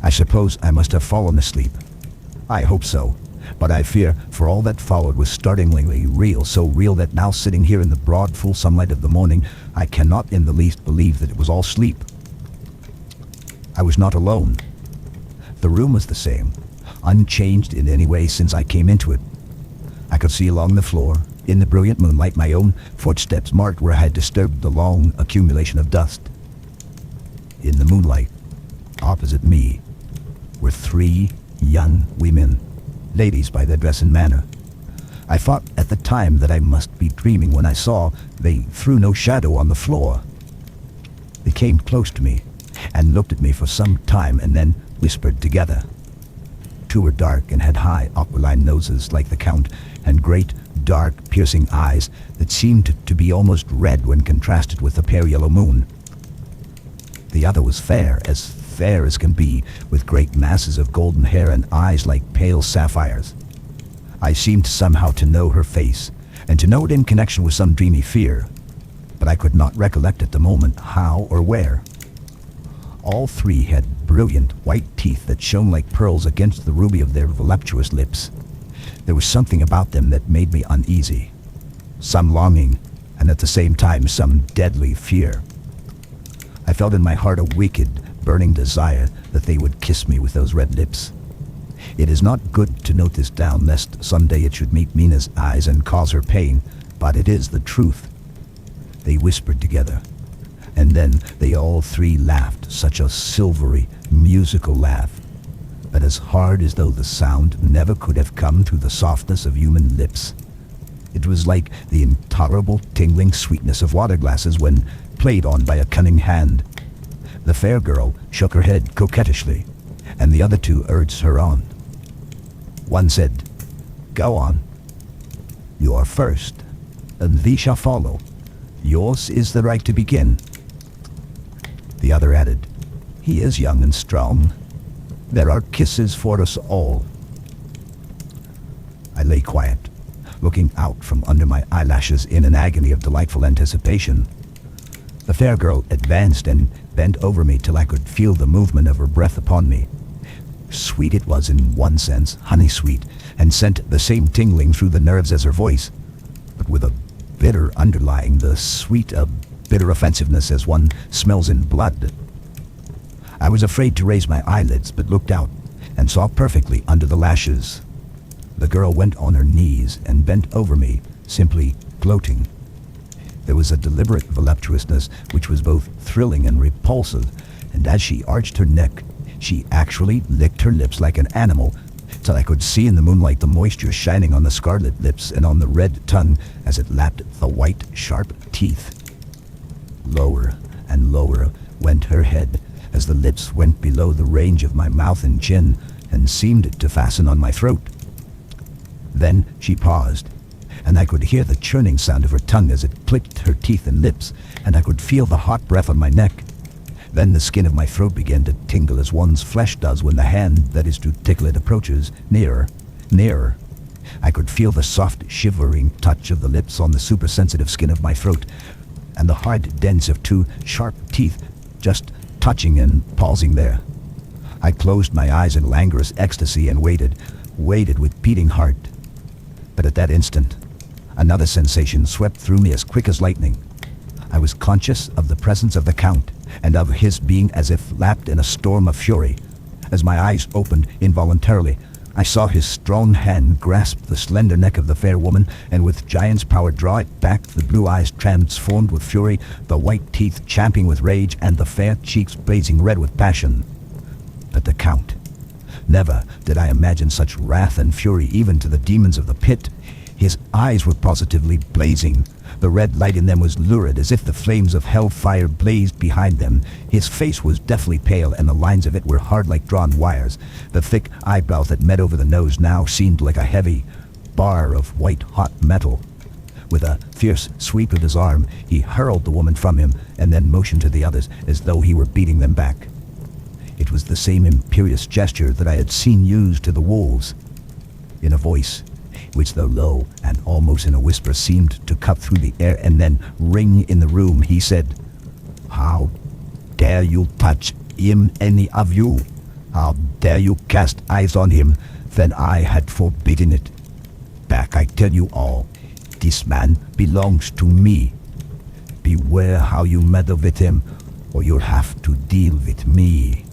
I suppose I must have fallen asleep. I hope so, but I fear, for all that followed was startlingly real, so real that now, sitting here in the broad full sunlight of the morning, I cannot in the least believe that it was all sleep. I was not alone. The room was the same, unchanged in any way since I came into it. I could see along the floor, in the brilliant moonlight, my own footsteps marked where I had disturbed the long accumulation of dust. In the moonlight, opposite me, were 3 young women, ladies by their dress and manner. I thought at the time that I must be dreaming when I saw they threw no shadow on the floor. They came close to me and looked at me for some time and then whispered together. 2 were dark and had high aquiline noses like the Count, and great, dark, piercing eyes that seemed to be almost red when contrasted with the pale yellow moon. The other was fair as can be, with great masses of golden hair and eyes like pale sapphires. I seemed somehow to know her face, and to know it in connection with some dreamy fear, but I could not recollect at the moment how or where. All 3 had brilliant white teeth that shone like pearls against the ruby of their voluptuous lips. There was something about them that made me uneasy, some longing, and at the same time some deadly fear. I felt in my heart a wicked, burning desire that they would kiss me with those red lips. It is not good to note this down, lest someday it should meet Mina's eyes and cause her pain, but it is the truth. They whispered together, and then they all three laughed, such a silvery, musical laugh, but as hard as though the sound never could have come through the softness of human lips. It was like the intolerable tingling sweetness of water glasses when played on by a cunning hand. The fair girl shook her head coquettishly, and the other two urged her on. One said, "Go on. You are first, and we shall follow. Yours is the right to begin." The other added, "He is young and strong. There are kisses for us all." I lay quiet, looking out from under my eyelashes in an agony of delightful anticipation. The fair girl advanced and bent over me till I could feel the movement of her breath upon me. Sweet it was in one sense, honey sweet, and sent the same tingling through the nerves as her voice, but with a bitter underlying, the sweet, bitter offensiveness as one smells in blood. I was afraid to raise my eyelids, but looked out and saw perfectly under the lashes. The girl went on her knees and bent over me, simply gloating. There was a deliberate voluptuousness which was both thrilling and repulsive, and as she arched her neck, she actually licked her lips like an animal, till I could see in the moonlight the moisture shining on the scarlet lips and on the red tongue as it lapped the white, sharp teeth. Lower and lower went her head as the lips went below the range of my mouth and chin and seemed to fasten on my throat. Then she paused, and I could hear the churning sound of her tongue as it clicked her teeth and lips, and I could feel the hot breath on my neck. Then the skin of my throat began to tingle as one's flesh does when the hand that is to tickle it approaches nearer, nearer. I could feel the soft, shivering touch of the lips on the supersensitive skin of my throat, and the hard dents of two sharp teeth just touching and pausing there. I closed my eyes in languorous ecstasy and waited with beating heart. But at that instant, another sensation swept through me as quick as lightning. I was conscious of the presence of the Count, and of his being as if lapped in a storm of fury. As my eyes opened involuntarily, I saw his strong hand grasp the slender neck of the fair woman, and with giant's power draw it back, the blue eyes transformed with fury, the white teeth champing with rage, and the fair cheeks blazing red with passion. But the Count, never did I imagine such wrath and fury even to the demons of the pit. His eyes were positively blazing. The red light in them was lurid, as if the flames of hellfire blazed behind them. His face was deathly pale, and the lines of it were hard like drawn wires. The thick eyebrows that met over the nose now seemed like a heavy bar of white-hot metal. With a fierce sweep of his arm, he hurled the woman from him, and then motioned to the others as though he were beating them back. It was the same imperious gesture that I had seen used to the wolves. In a voice which, though low and almost in a whisper, seemed to cut through the air and then ring in the room, he said, "How dare you touch him, any of you? How dare you cast eyes on him when I had forbidden it? Back, I tell you all, this man belongs to me. Beware how you meddle with him, or you'll have to deal with me."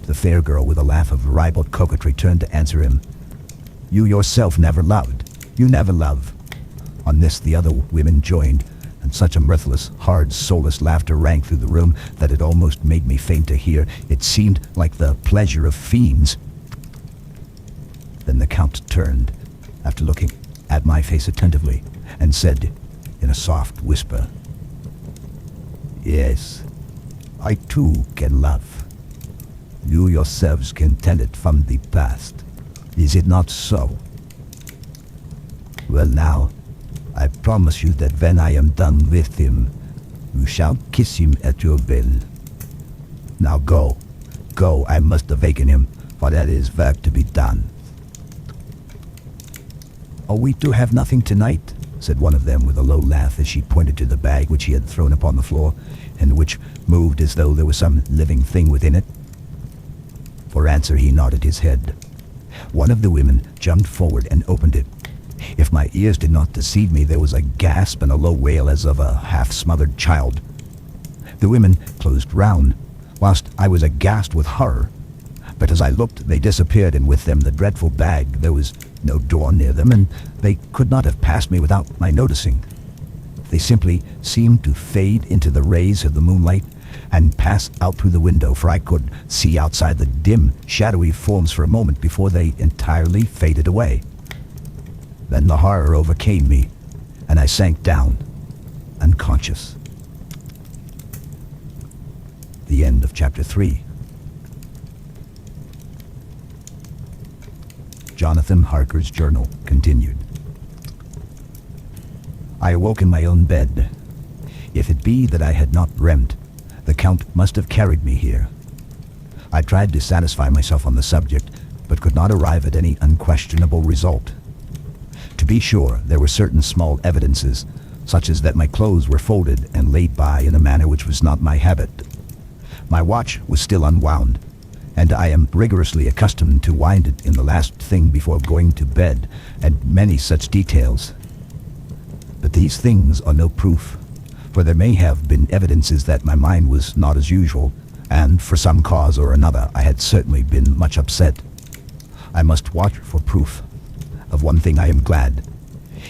The fair girl, with a laugh of ribald coquetry, turned to answer him. "You yourself never loved. You never love." On this the other women joined, and such a mirthless, hard, soulless laughter rang through the room that it almost made me faint to hear. It seemed like the pleasure of fiends. Then the Count turned, after looking at my face attentively, and said in a soft whisper, "Yes, I too can love. You yourselves can tell it from the past. Is it not so? Well now, I promise you that when I am done with him, you shall kiss him at your will. Now go, I must awaken him, for there is work to be done." "Are we to have nothing tonight?" said one of them with a low laugh as she pointed to the bag which he had thrown upon the floor, and which moved as though there was some living thing within it. For answer he nodded his head. One of the women jumped forward and opened it. If my ears did not deceive me, there was a gasp and a low wail as of a half-smothered child. The women closed round, whilst I was aghast with horror. But as I looked, they disappeared, and with them the dreadful bag. There was no door near them, and they could not have passed me without my noticing. They simply seemed to fade into the rays of the moonlight and pass out through the window, for I could see outside the dim, shadowy forms for a moment before they entirely faded away. Then the horror overcame me, and I sank down, unconscious. The end of chapter 3. Jonathan Harker's journal continued. I awoke in my own bed. If it be that I had not dreamt, the Count must have carried me here. I tried to satisfy myself on the subject, but could not arrive at any unquestionable result. To be sure, there were certain small evidences, such as that my clothes were folded and laid by in a manner which was not my habit. My watch was still unwound, and I am rigorously accustomed to wind it in the last thing before going to bed, and many such details. But these things are no proof, for there may have been evidences that my mind was not as usual, and for some cause or another I had certainly been much upset. I must watch for proof. Of one thing I am glad.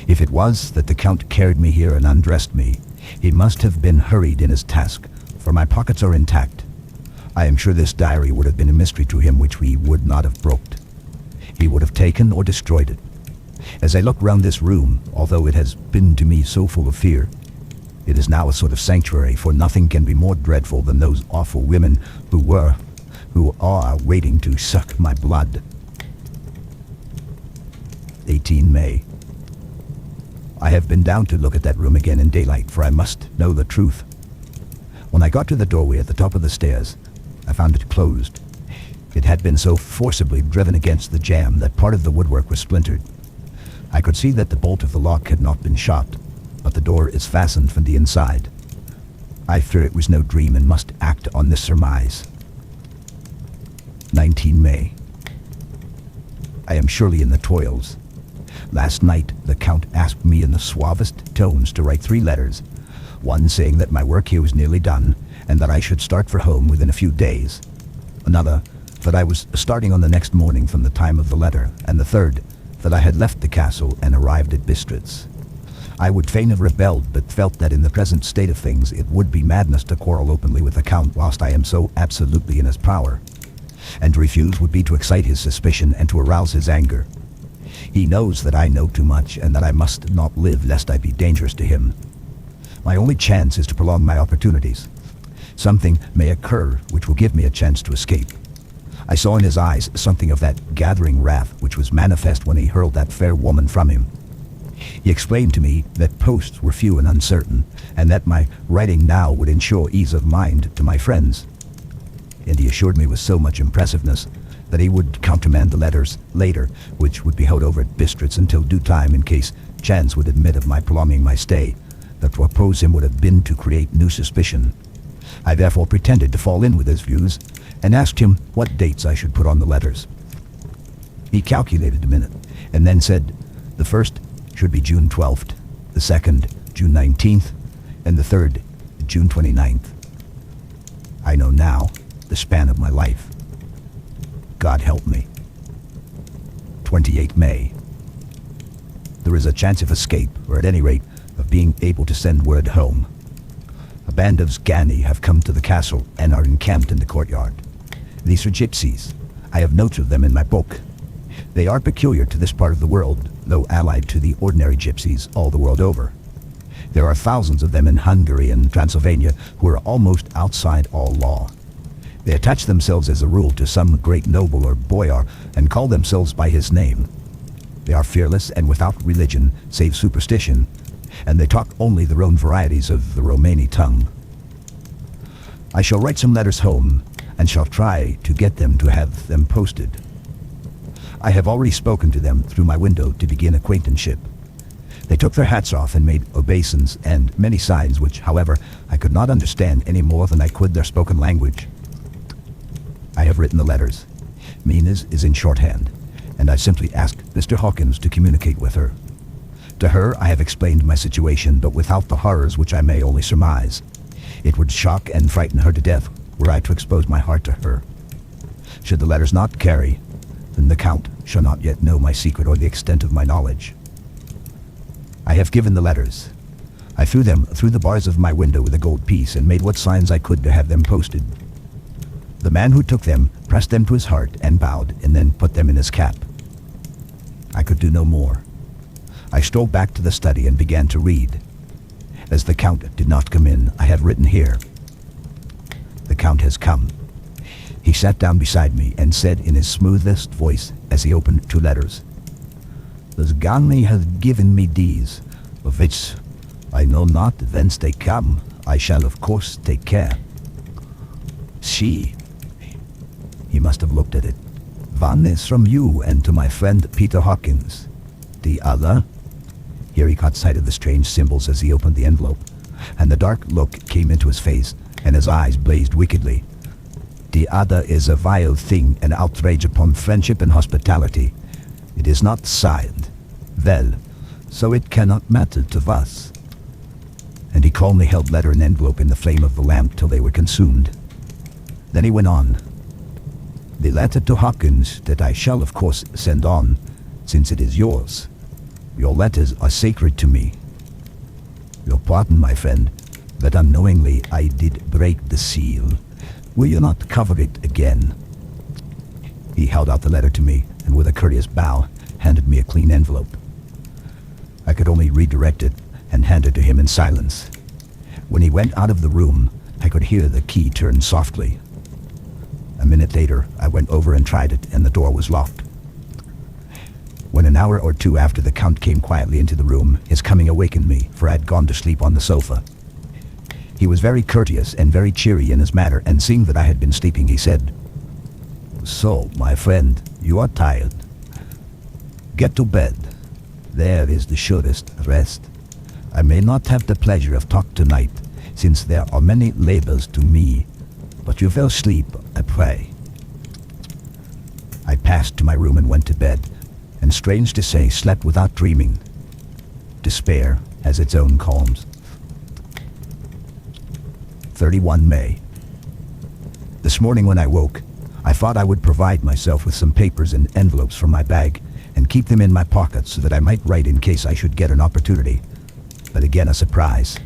If it was that the Count carried me here and undressed me, he must have been hurried in his task, for my pockets are intact. I am sure this diary would have been a mystery to him which we would not have brooked. He would have taken or destroyed it. As I look round this room, although it has been to me so full of fear, it is now a sort of sanctuary, for nothing can be more dreadful than those awful women who are waiting to suck my blood. 18 May. I have been down to look at that room again in daylight, for I must know the truth. When I got to the doorway at the top of the stairs, I found it closed. It had been so forcibly driven against the jamb that part of the woodwork was splintered. I could see that the bolt of the lock had not been shot, but the door is fastened from the inside. I fear it was no dream and must act on this surmise. 19 May. I am surely in the toils. Last night, the Count asked me in the suavest tones to write 3 letters, one saying that my work here was nearly done, and that I should start for home within a few days. Another, that I was starting on the next morning from the time of the letter, and the third, that I had left the castle and arrived at Bistritz. I would fain have rebelled, but felt that in the present state of things it would be madness to quarrel openly with the Count whilst I am so absolutely in his power. And to refuse would be to excite his suspicion and to arouse his anger. He knows that I know too much, and that I must not live lest I be dangerous to him. My only chance is to prolong my opportunities. Something may occur which will give me a chance to escape. I saw in his eyes something of that gathering wrath which was manifest when he hurled that fair woman from him. He explained to me that posts were few and uncertain, and that my writing now would ensure ease of mind to my friends. And he assured me with so much impressiveness that he would countermand the letters later, which would be held over at Bistritz until due time in case chance would admit of my prolonging my stay. That to oppose him would have been to create new suspicion. I therefore pretended to fall in with his views, and asked him what dates I should put on the letters. He calculated a minute, and then said, the first should be June 12th, the second, June 19th, and the third, June 29th. I know now the span of my life. God help me. 28 May. There is a chance of escape, or at any rate, of being able to send word home. A band of Sgani have come to the castle and are encamped in the courtyard. These are gypsies. I have notes of them in my book. They are peculiar to this part of the world, though allied to the ordinary gypsies all the world over. There are thousands of them in Hungary and Transylvania who are almost outside all law. They attach themselves as a rule to some great noble or boyar and call themselves by his name. They are fearless and without religion, save superstition, and they talk only their own varieties of the Romani tongue. I shall write some letters home, and shall try to get them to have them posted. I have already spoken to them through my window to begin acquaintanceship. They took their hats off and made obeisance and many signs which, however, I could not understand any more than I could their spoken language. I have written the letters. Mina's is in shorthand, and I simply asked Mr. Hawkins to communicate with her. To her I have explained my situation, but without the horrors which I may only surmise. It would shock and frighten her to death were I to expose my heart to her. Should the letters not carry, then the Count shall not yet know my secret or the extent of my knowledge. I have given the letters. I threw them through the bars of my window with a gold piece and made what signs I could to have them posted. The man who took them pressed them to his heart and bowed and then put them in his cap. I could do no more. I strolled back to the study and began to read. As the Count did not come in, I have written here, "The Count has come." He sat down beside me and said in his smoothest voice as he opened two letters, "The Zgani has given me these, of which I know not whence they come. I shall of course take care. She," he must have looked at it, "one is from you and to my friend Peter Hawkins. The other," here he caught sight of the strange symbols as he opened the envelope, and the dark look came into his face, and his eyes blazed wickedly. "The other is a vile thing, an outrage upon friendship and hospitality. It is not signed. Well, so it cannot matter to us." And he calmly held letter and envelope in the flame of the lamp till they were consumed. Then he went on, "The letter to Hawkins that I shall of course send on, since it is yours. Your letters are sacred to me. Your pardon, my friend, that unknowingly I did break the seal. Will you not cover it again?" He held out the letter to me, and with a courteous bow, handed me a clean envelope. I could only redirect it and hand it to him in silence. When he went out of the room, I could hear the key turn softly. A minute later, I went over and tried it, and the door was locked. When an hour or two after the Count came quietly into the room, his coming awakened me, for I had gone to sleep on the sofa. He was very courteous and very cheery in his manner, and seeing that I had been sleeping, he said, "So, my friend, you are tired. Get to bed. There is the surest rest. I may not have the pleasure of talk tonight, since there are many labors to me, but you will sleep, I pray." I passed to my room and went to bed, and strange to say, slept without dreaming. Despair has its own calms. 31 May. This morning when I woke, I thought I would provide myself with some papers and envelopes from my bag and keep them in my pocket so that I might write in case I should get an opportunity. But again a surprise.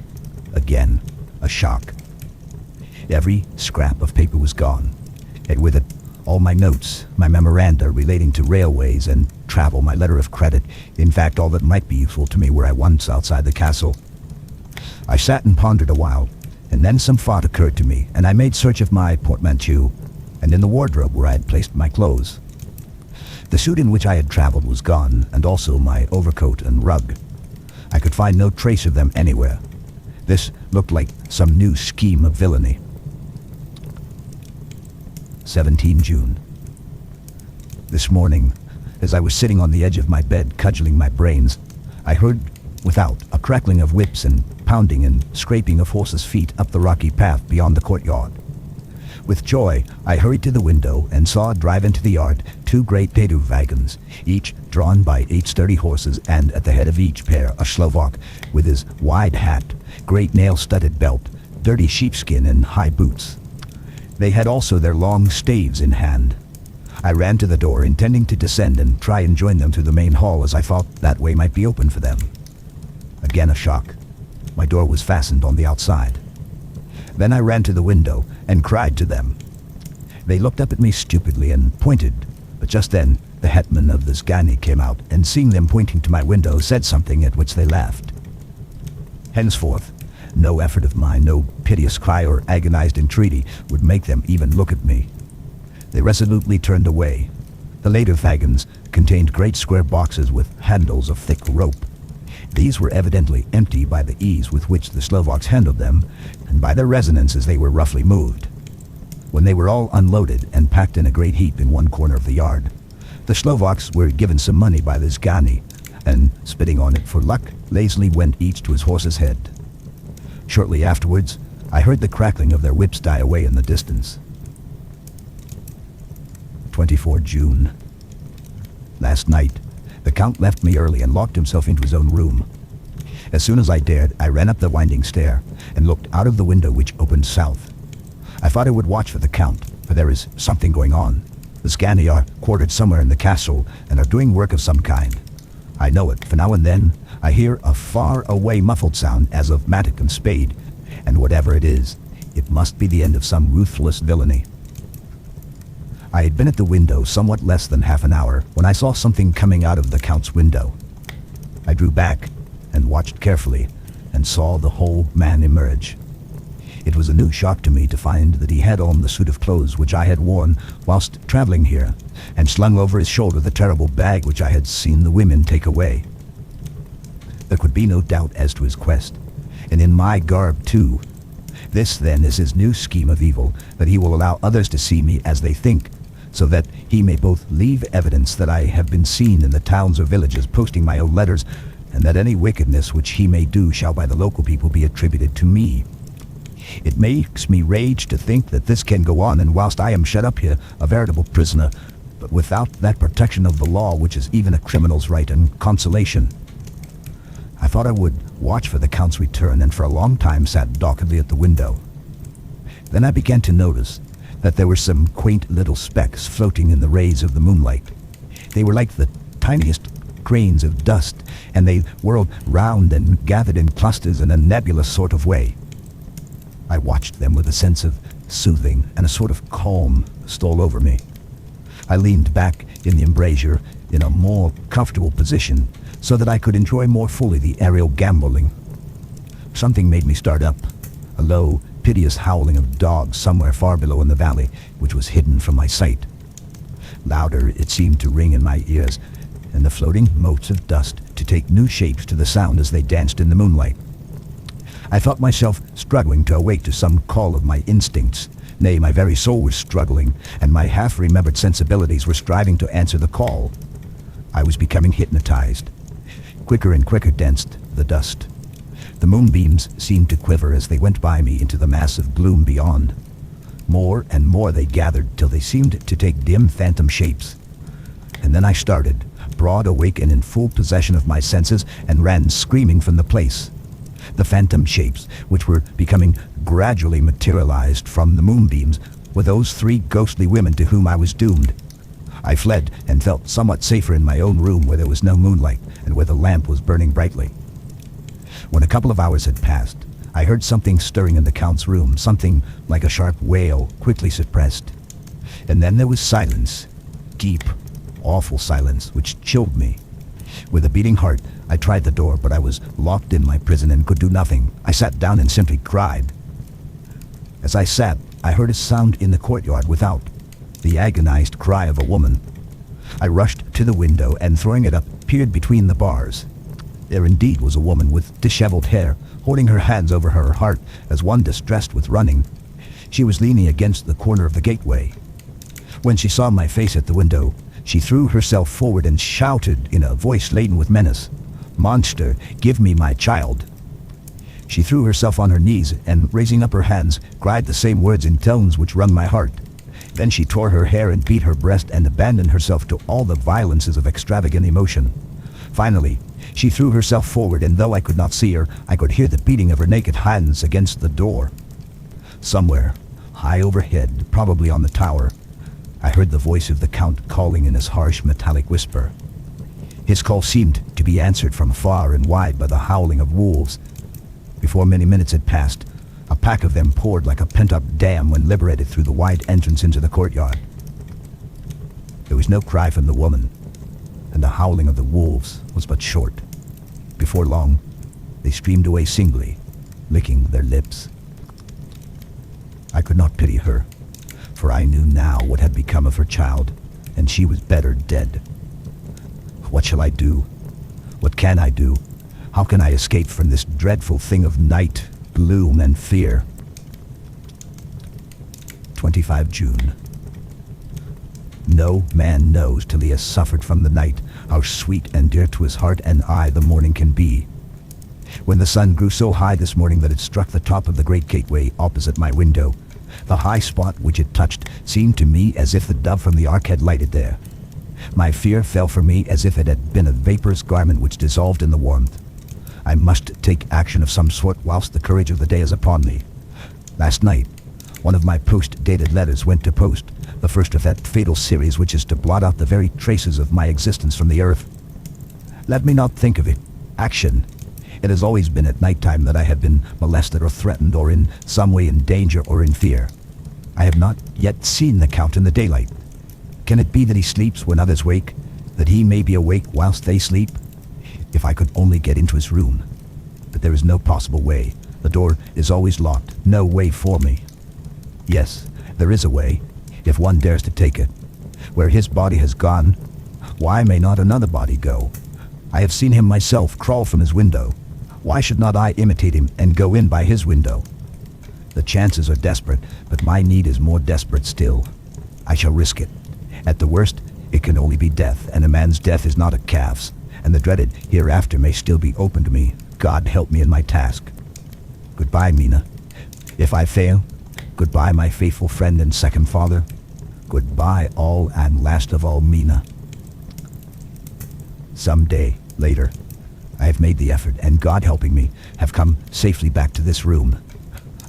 Again a shock. Every scrap of paper was gone, and with it all my notes, my memoranda relating to railways and travel, my letter of credit, in fact all that might be useful to me were I once outside the castle. I sat and pondered a while, and then some thought occurred to me, and I made search of my portmanteau, and in the wardrobe where I had placed my clothes. The suit in which I had traveled was gone, and also my overcoat and rug. I could find no trace of them anywhere. This looked like some new scheme of villainy. 17 June. This morning, as I was sitting on the edge of my bed cudgeling my brains, I heard without a crackling of whips and pounding and scraping of horses' feet up the rocky path beyond the courtyard. With joy, I hurried to the window and saw drive into the yard 2 great Peru wagons, each drawn by 8 sturdy horses, and at the head of each pair a Slovak with his wide hat, great nail-studded belt, dirty sheepskin, and high boots. They had also their long staves in hand. I ran to the door, intending to descend and try and join them through the main hall, as I thought that way might be open for them. Again a shock. My door was fastened on the outside. Then I ran to the window and cried to them. They looked up at me stupidly and pointed, but just then the hetman of the Zgani came out, and seeing them pointing to my window, said something at which they laughed. Henceforth, no effort of mine, no piteous cry or agonized entreaty would make them even look at me. They resolutely turned away. The later wagons contained great square boxes with handles of thick rope. These were evidently empty by the ease with which the Slovaks handled them, and by their resonance as they were roughly moved. When they were all unloaded and packed in a great heap in one corner of the yard, the Slovaks were given some money by the Zgani, and, spitting on it for luck, lazily went each to his horse's head. Shortly afterwards, I heard the crackling of their whips die away in the distance. 24 June. Last night, the Count left me early and locked himself into his own room. As soon as I dared, I ran up the winding stair and looked out of the window which opened south. I thought I would watch for the Count, for there is something going on. The Scani are quartered somewhere in the castle and are doing work of some kind. I know it, for now and then I hear a far-away muffled sound as of mattock and spade, and whatever it is, it must be the end of some ruthless villainy. I had been at the window somewhat less than half an hour when I saw something coming out of the Count's window. I drew back and watched carefully and saw the whole man emerge. It was a new shock to me to find that he had on the suit of clothes which I had worn whilst traveling here, and slung over his shoulder the terrible bag which I had seen the women take away. There could be no doubt as to his quest, and in my garb too. This then is his new scheme of evil, that he will allow others to see me as they think, so that he may both leave evidence that I have been seen in the towns or villages posting my own letters, and that any wickedness which he may do shall by the local people be attributed to me. It makes me rage to think that this can go on, and whilst I am shut up here, a veritable prisoner, but without that protection of the law which is even a criminal's right and consolation. I thought I would watch for the Count's return, and for a long time sat doggedly at the window. Then I began to notice that there were some quaint little specks floating in the rays of the moonlight. They were like the tiniest grains of dust, and they whirled round and gathered in clusters in a nebulous sort of way. I watched them with a sense of soothing, and a sort of calm stole over me. I leaned back in the embrasure in a more comfortable position so that I could enjoy more fully the aerial gambolling. Something made me start up, a low, piteous howling of dogs somewhere far below in the valley, which was hidden from my sight. Louder it seemed to ring in my ears, and the floating motes of dust to take new shapes to the sound as they danced in the moonlight. I felt myself struggling to awake to some call of my instincts. Nay, my very soul was struggling, and my half-remembered sensibilities were striving to answer the call. I was becoming hypnotized. Quicker and quicker danced the dust. The moonbeams seemed to quiver as they went by me into the mass of gloom beyond. More and more they gathered till they seemed to take dim phantom shapes. And then I started, broad awake and in full possession of my senses, and ran screaming from the place. The phantom shapes, which were becoming gradually materialized from the moonbeams, were those three ghostly women to whom I was doomed. I fled and felt somewhat safer in my own room, where there was no moonlight and where the lamp was burning brightly. When a couple of hours had passed, I heard something stirring in the Count's room, something like a sharp wail, quickly suppressed. And then there was silence, deep, awful silence, which chilled me. With a beating heart, I tried the door, but I was locked in my prison and could do nothing. I sat down and simply cried. As I sat, I heard a sound in the courtyard without, the agonized cry of a woman. I rushed to the window and, throwing it up, peered between the bars. There indeed was a woman with disheveled hair, holding her hands over her heart as one distressed with running. She was leaning against the corner of the gateway. When she saw my face at the window, she threw herself forward and shouted in a voice laden with menace, "Monster, give me my child." She threw herself on her knees and, raising up her hands, cried the same words in tones which wrung my heart. Then she tore her hair and beat her breast and abandoned herself to all the violences of extravagant emotion. Finally, she threw herself forward, and though I could not see her, I could hear the beating of her naked hands against the door. Somewhere, high overhead, probably on the tower, I heard the voice of the Count calling in his harsh metallic whisper. His call seemed to be answered from far and wide by the howling of wolves. Before many minutes had passed, a pack of them poured like a pent-up dam when liberated through the wide entrance into the courtyard. There was no cry from the woman, and the howling of the wolves was but short. Before long, they streamed away singly, licking their lips. I could not pity her, for I knew now what had become of her child, and she was better dead. What shall I do? What can I do? How can I escape from this dreadful thing of night, gloom, and fear? 25 June. No man knows till he has suffered from the night how sweet and dear to his heart and eye the morning can be. When the sun grew so high this morning that it struck the top of the great gateway opposite my window, the high spot which it touched seemed to me as if the dove from the ark had lighted there. My fear fell from me as if it had been a vaporous garment which dissolved in the warmth. I must take action of some sort whilst the courage of the day is upon me. Last night, one of my post-dated letters went to post, the first of that fatal series which is to blot out the very traces of my existence from the earth. Let me not think of it. Action. It has always been at night time that I have been molested or threatened or in some way in danger or in fear. I have not yet seen the Count in the daylight. Can it be that he sleeps when others wake, that he may be awake whilst they sleep? If I could only get into his room. But there is no possible way. The door is always locked. No way for me. Yes, there is a way, if one dares to take it. Where his body has gone, why may not another body go? I have seen him myself crawl from his window. Why should not I imitate him and go in by his window? The chances are desperate, but my need is more desperate still. I shall risk it. At the worst, it can only be death, and a man's death is not a calf's, and the dreaded hereafter may still be open to me. God help me in my task. Goodbye, Mina. If I fail, goodbye, my faithful friend and second father. Goodbye, all and last of all, Mina. Some day later, I have made the effort, and God helping me, have come safely back to this room.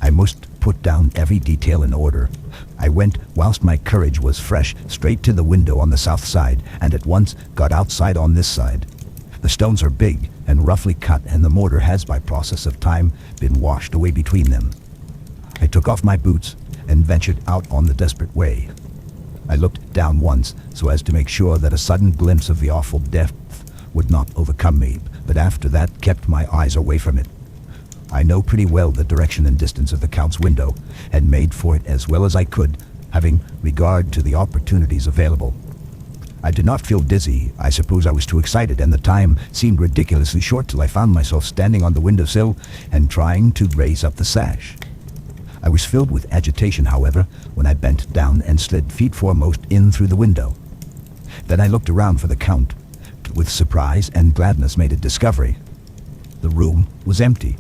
I must put down every detail in order. I went, whilst my courage was fresh, straight to the window on the south side, and at once got outside on this side. The stones are big and roughly cut, and the mortar has, by process of time, been washed away between them. I took off my boots and ventured out on the desperate way. I looked down once, so as to make sure that a sudden glimpse of the awful depth would not overcome me, but after that kept my eyes away from it. I know pretty well the direction and distance of the Count's window, and made for it as well as I could, having regard to the opportunities available. I did not feel dizzy. I suppose I was too excited, and the time seemed ridiculously short till I found myself standing on the windowsill and trying to raise up the sash. I was filled with agitation, however, when I bent down and slid feet foremost in through the window. Then I looked around for the Count, with surprise and gladness made a discovery. The room was empty.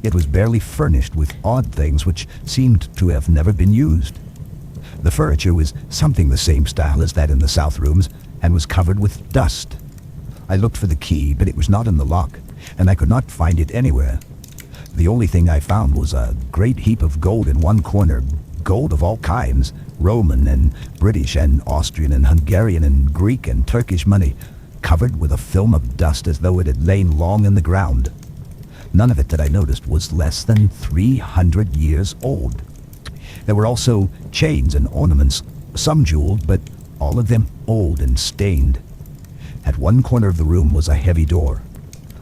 It was barely furnished with odd things which seemed to have never been used. The furniture was something the same style as that in the south rooms, and was covered with dust. I looked for the key, but it was not in the lock, and I could not find it anywhere. The only thing I found was a great heap of gold in one corner, gold of all kinds, Roman and British and Austrian and Hungarian and Greek and Turkish money, covered with a film of dust as though it had lain long in the ground. None of it that I noticed was less than 300 years old. There were also chains and ornaments, some jeweled, but all of them old and stained. At one corner of the room was a heavy door.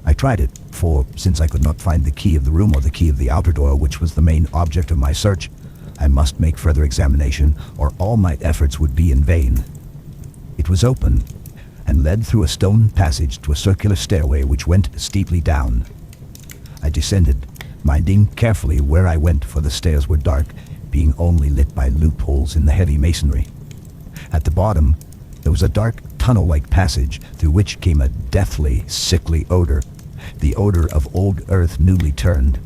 I tried it, for since I could not find the key of the room or the key of the outer door, which was the main object of my search, I must make further examination, or all my efforts would be in vain. It was open, and led through a stone passage to a circular stairway which went steeply down. I descended, minding carefully where I went, for the stairs were dark, being only lit by loopholes in the heavy masonry. At the bottom, there was a dark tunnel-like passage through which came a deathly, sickly odor, the odor of old earth newly turned.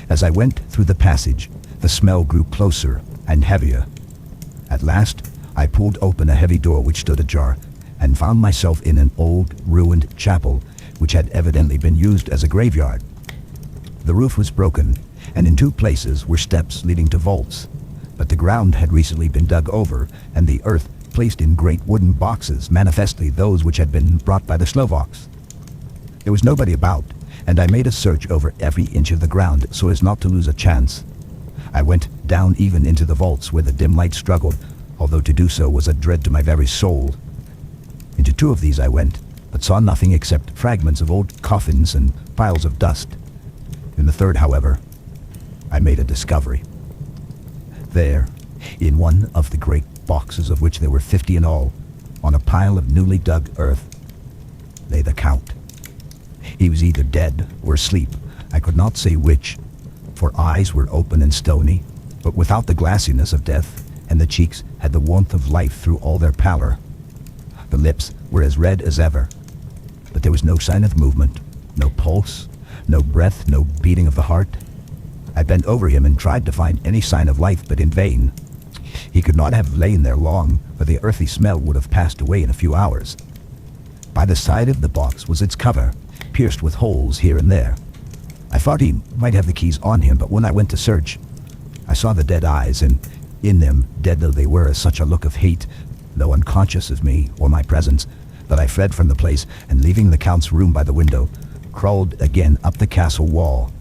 As I went through the passage, the smell grew closer and heavier. At last, I pulled open a heavy door which stood ajar, and found myself in an old, ruined chapel, which had evidently been used as a graveyard. The roof was broken, and in two places were steps leading to vaults, but the ground had recently been dug over, and the earth placed in great wooden boxes, manifestly those which had been brought by the Slovaks. There was nobody about, and I made a search over every inch of the ground so as not to lose a chance. I went down even into the vaults where the dim light struggled, although to do so was a dread to my very soul. Into two of these I went, but saw nothing except fragments of old coffins and piles of dust. In the third, however, I made a discovery. There, in one of the great boxes, of which there were 50 in all, on a pile of newly dug earth, lay the Count. He was either dead or asleep. I could not say which, for eyes were open and stony, but without the glassiness of death, and the cheeks had the warmth of life through all their pallor. The lips were as red as ever, but there was no sign of movement, no pulse, no breath, no beating of the heart. I bent over him and tried to find any sign of life, but in vain. He could not have lain there long, for the earthy smell would have passed away in a few hours. By the side of the box was its cover, pierced with holes here and there. I thought he might have the keys on him, but when I went to search, I saw the dead eyes, and in them, dead though they were, such a look of hate, though unconscious of me or my presence, that I fled from the place, and leaving the Count's room by the window, crawled again up the castle wall.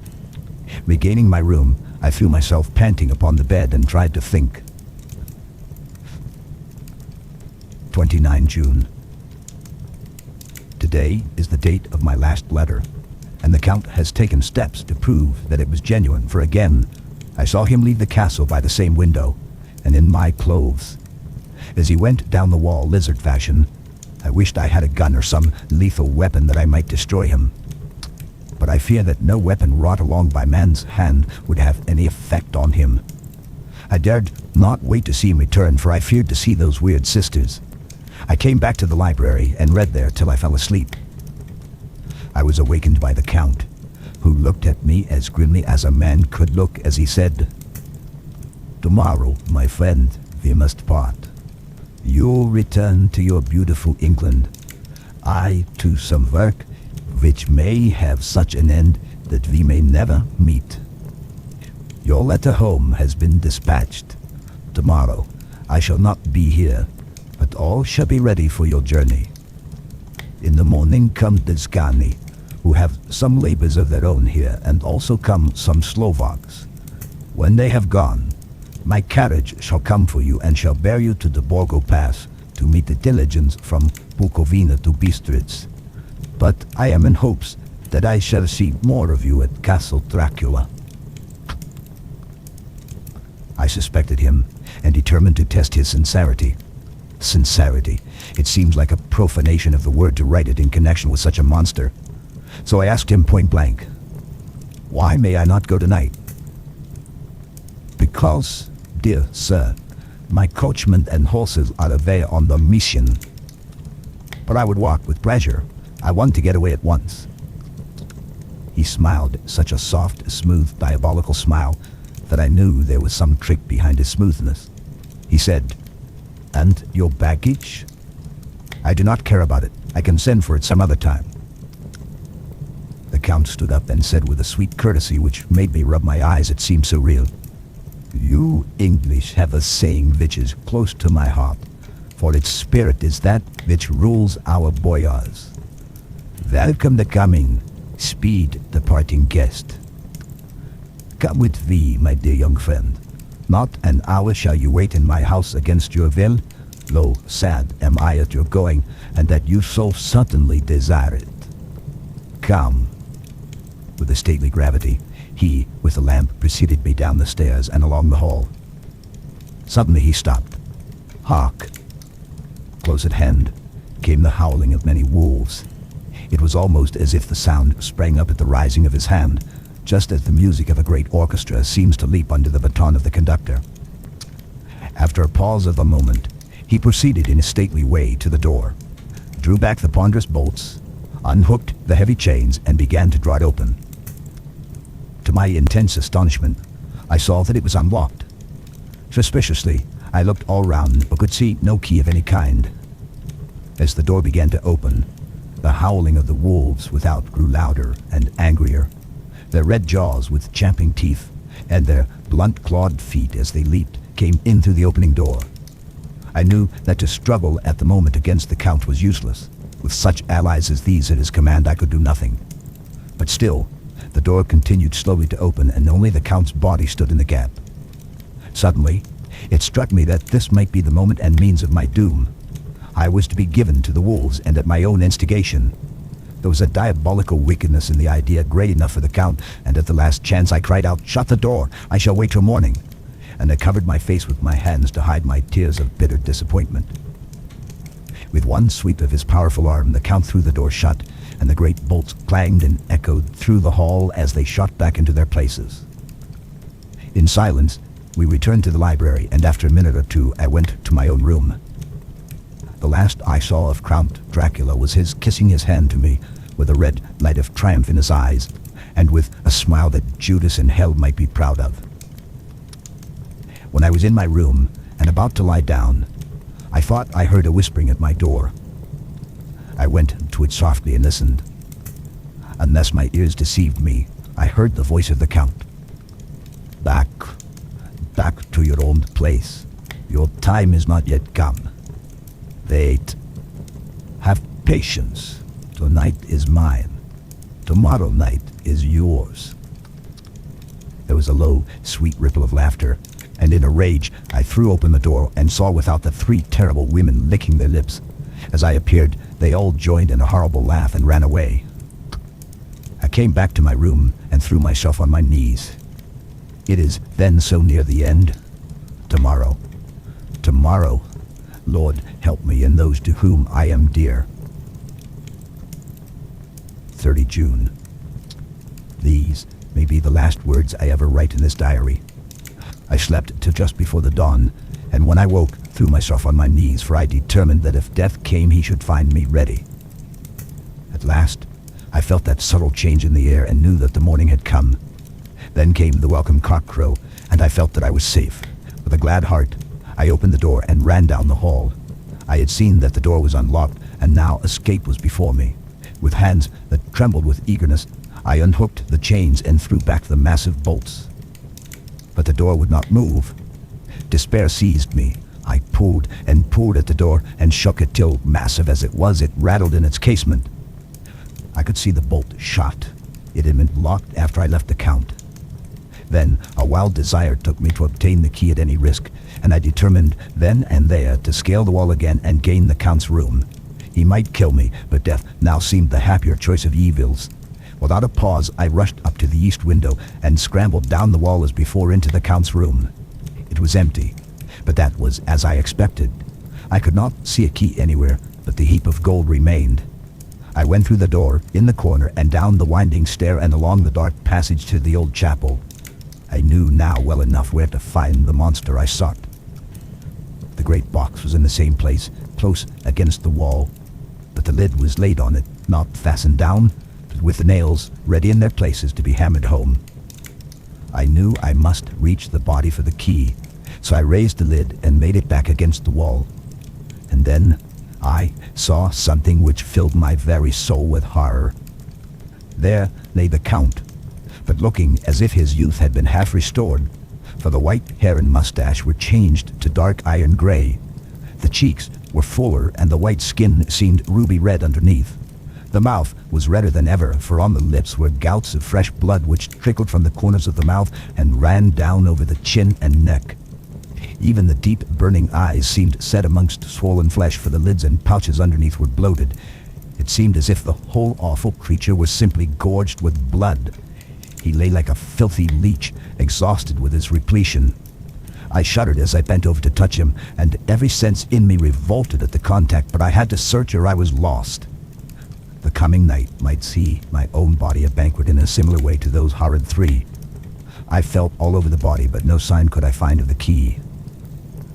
Regaining my room, I threw myself panting upon the bed and tried to think. 29 June. Today is the date of my last letter, and the Count has taken steps to prove that it was genuine, for again, I saw him leave the castle by the same window, and in my clothes. As he went down the wall lizard fashion, I wished I had a gun or some lethal weapon that I might destroy him. But I fear that no weapon wrought along by man's hand would have any effect on him. I dared not wait to see him return, for I feared to see those weird sisters. I came back to the library and read there till I fell asleep. I was awakened by the Count, who looked at me as grimly as a man could look as he said, "Tomorrow, my friend, we must part. You return to your beautiful England. I to some work which may have such an end that we may never meet. Your letter home has been dispatched. Tomorrow I shall not be here, but all shall be ready for your journey. In the morning come the Skani, who have some labors of their own here, and also come some Slovaks. When they have gone, my carriage shall come for you and shall bear you to the Borgo Pass to meet the diligence from Bukovina to Bistritz. But I am in hopes that I shall see more of you at Castle Dracula." I suspected him and determined to test his sincerity. Sincerity. It seems like a profanation of the word to write it in connection with such a monster. So I asked him point blank, "Why may I not go tonight?" "Because, dear sir, my coachman and horses are away on the mission." "But I would walk with pleasure. I want to get away at once." He smiled, such a soft, smooth, diabolical smile, that I knew there was some trick behind his smoothness. He said, "And your baggage?" "I do not care about it. I can send for it some other time." The Count stood up and said with a sweet courtesy which made me rub my eyes, it seemed so real, "You English have a saying which is close to my heart, for its spirit is that which rules our boyars. Welcome the coming, speed the parting guest. Come with thee, my dear young friend. Not an hour shall you wait in my house against your will. Lo, sad am I at your going, and that you so certainly desire it. Come." With a stately gravity, he, with the lamp, preceded me down the stairs and along the hall. Suddenly he stopped. Hark! Close at hand came the howling of many wolves. It was almost as if the sound sprang up at the rising of his hand, just as the music of a great orchestra seems to leap under the baton of the conductor. After a pause of a moment, he proceeded in a stately way to the door, drew back the ponderous bolts, unhooked the heavy chains, and began to draw it open. To my intense astonishment, I saw that it was unlocked. Suspiciously, I looked all round, but could see no key of any kind. As the door began to open, the howling of the wolves without grew louder and angrier, their red jaws with champing teeth, and their blunt-clawed feet as they leaped came in through the opening door. I knew that to struggle at the moment against the Count was useless. With such allies as these at his command, I could do nothing. But still, the door continued slowly to open, and only the Count's body stood in the gap. Suddenly, it struck me that this might be the moment and means of my doom. I was to be given to the wolves, and at my own instigation. There was a diabolical wickedness in the idea great enough for the Count, and at the last chance I cried out, "Shut the door! I shall wait till morning!" And I covered my face with my hands to hide my tears of bitter disappointment. With one sweep of his powerful arm, the Count threw the door shut, and the great bolts clanged and echoed through the hall as they shot back into their places. In silence, we returned to the library, and after a minute or two, I went to my own room. The last I saw of Count Dracula was his kissing his hand to me, with a red light of triumph in his eyes, and with a smile that Judas in hell might be proud of. When I was in my room, and about to lie down, I thought I heard a whispering at my door. I went to it softly and listened. Unless my ears deceived me, I heard the voice of the Count. Back to your own place. Your time is not yet come. Wait. Have patience. Tonight is mine. Tomorrow night is yours. There was a low, sweet ripple of laughter, and in a rage, I threw open the door and saw without the 3 terrible women licking their lips. As I appeared, they all joined in a horrible laugh and ran away. I came back to my room and threw myself on my knees. It is then so near the end. Tomorrow. Lord, help me and those to whom I am dear. 30 June. These may be the last words I ever write in this diary. I slept till just before the dawn, and when I woke, threw myself on my knees, for I determined that if death came, he should find me ready. At last, I felt that subtle change in the air and knew that the morning had come. Then came the welcome cockcrow, and I felt that I was safe. With a glad heart, I opened the door and ran down the hall. I had seen that the door was unlocked, and now escape was before me. With hands that trembled with eagerness, I unhooked the chains and threw back the massive bolts. But the door would not move. Despair seized me. I pulled and pulled at the door and shook it till, massive as it was, it rattled in its casement. I could see the bolt shot. It had been locked after I left the Count. Then a wild desire took me to obtain the key at any risk, and I determined then and there to scale the wall again and gain the Count's room. He might kill me, but death now seemed the happier choice of evils. Without a pause, I rushed up to the east window and scrambled down the wall as before into the Count's room. It was empty, but that was as I expected. I could not see a key anywhere, but the heap of gold remained. I went through the door, in the corner, and down the winding stair and along the dark passage to the old chapel. I knew now well enough where to find the monster I sought. The great box was in the same place, close against the wall, but the lid was laid on it, not fastened down, but with the nails ready in their places to be hammered home. I knew I must reach the body for the key, so I raised the lid and made it back against the wall. And then I saw something which filled my very soul with horror. There lay the Count, but looking as if his youth had been half restored, for the white hair and mustache were changed to dark iron gray. The cheeks were fuller, and the white skin seemed ruby red underneath. The mouth was redder than ever, for on the lips were gouts of fresh blood which trickled from the corners of the mouth and ran down over the chin and neck. Even the deep burning eyes seemed set amongst swollen flesh, for the lids and pouches underneath were bloated. It seemed as if the whole awful creature was simply gorged with blood. He lay like a filthy leech, exhausted with his repletion. I shuddered as I bent over to touch him, and every sense in me revolted at the contact, but I had to search or I was lost. The coming night might see my own body a banquet in a similar way to those horrid 3. I felt all over the body, but no sign could I find of the key.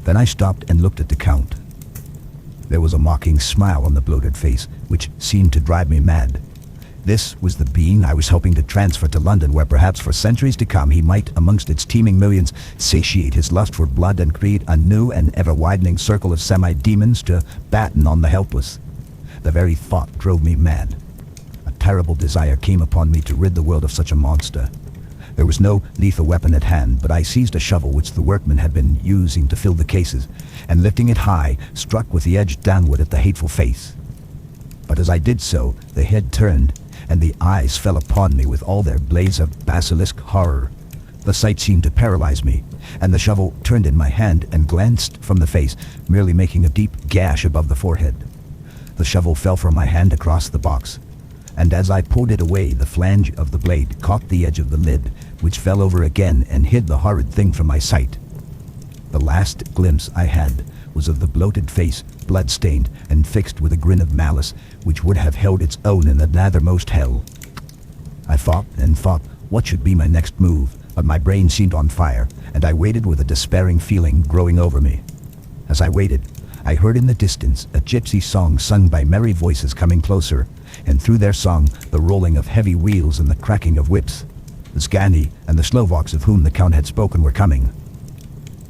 Then I stopped and looked at the Count. There was a mocking smile on the bloated face, which seemed to drive me mad. This was the being I was hoping to transfer to London, where perhaps for centuries to come he might, amongst its teeming millions, satiate his lust for blood and create a new and ever-widening circle of semi-demons to batten on the helpless. The very thought drove me mad. A terrible desire came upon me to rid the world of such a monster. There was no lethal weapon at hand, but I seized a shovel which the workmen had been using to fill the cases, and lifting it high, struck with the edge downward at the hateful face. But as I did so, the head turned, and the eyes fell upon me with all their blaze of basilisk horror. The sight seemed to paralyze me, and the shovel turned in my hand and glanced from the face, merely making a deep gash above the forehead. The shovel fell from my hand across the box, and as I pulled it away, the flange of the blade caught the edge of the lid, which fell over again and hid the horrid thing from my sight. The last glimpse I had was of the bloated face, blood-stained and fixed with a grin of malice, which would have held its own in the nethermost hell. I thought and thought what should be my next move, but my brain seemed on fire, and I waited with a despairing feeling growing over me. As I waited, I heard in the distance a gypsy song sung by merry voices coming closer, and through their song the rolling of heavy wheels and the cracking of whips. The Scandi and the Slovaks of whom the Count had spoken were coming.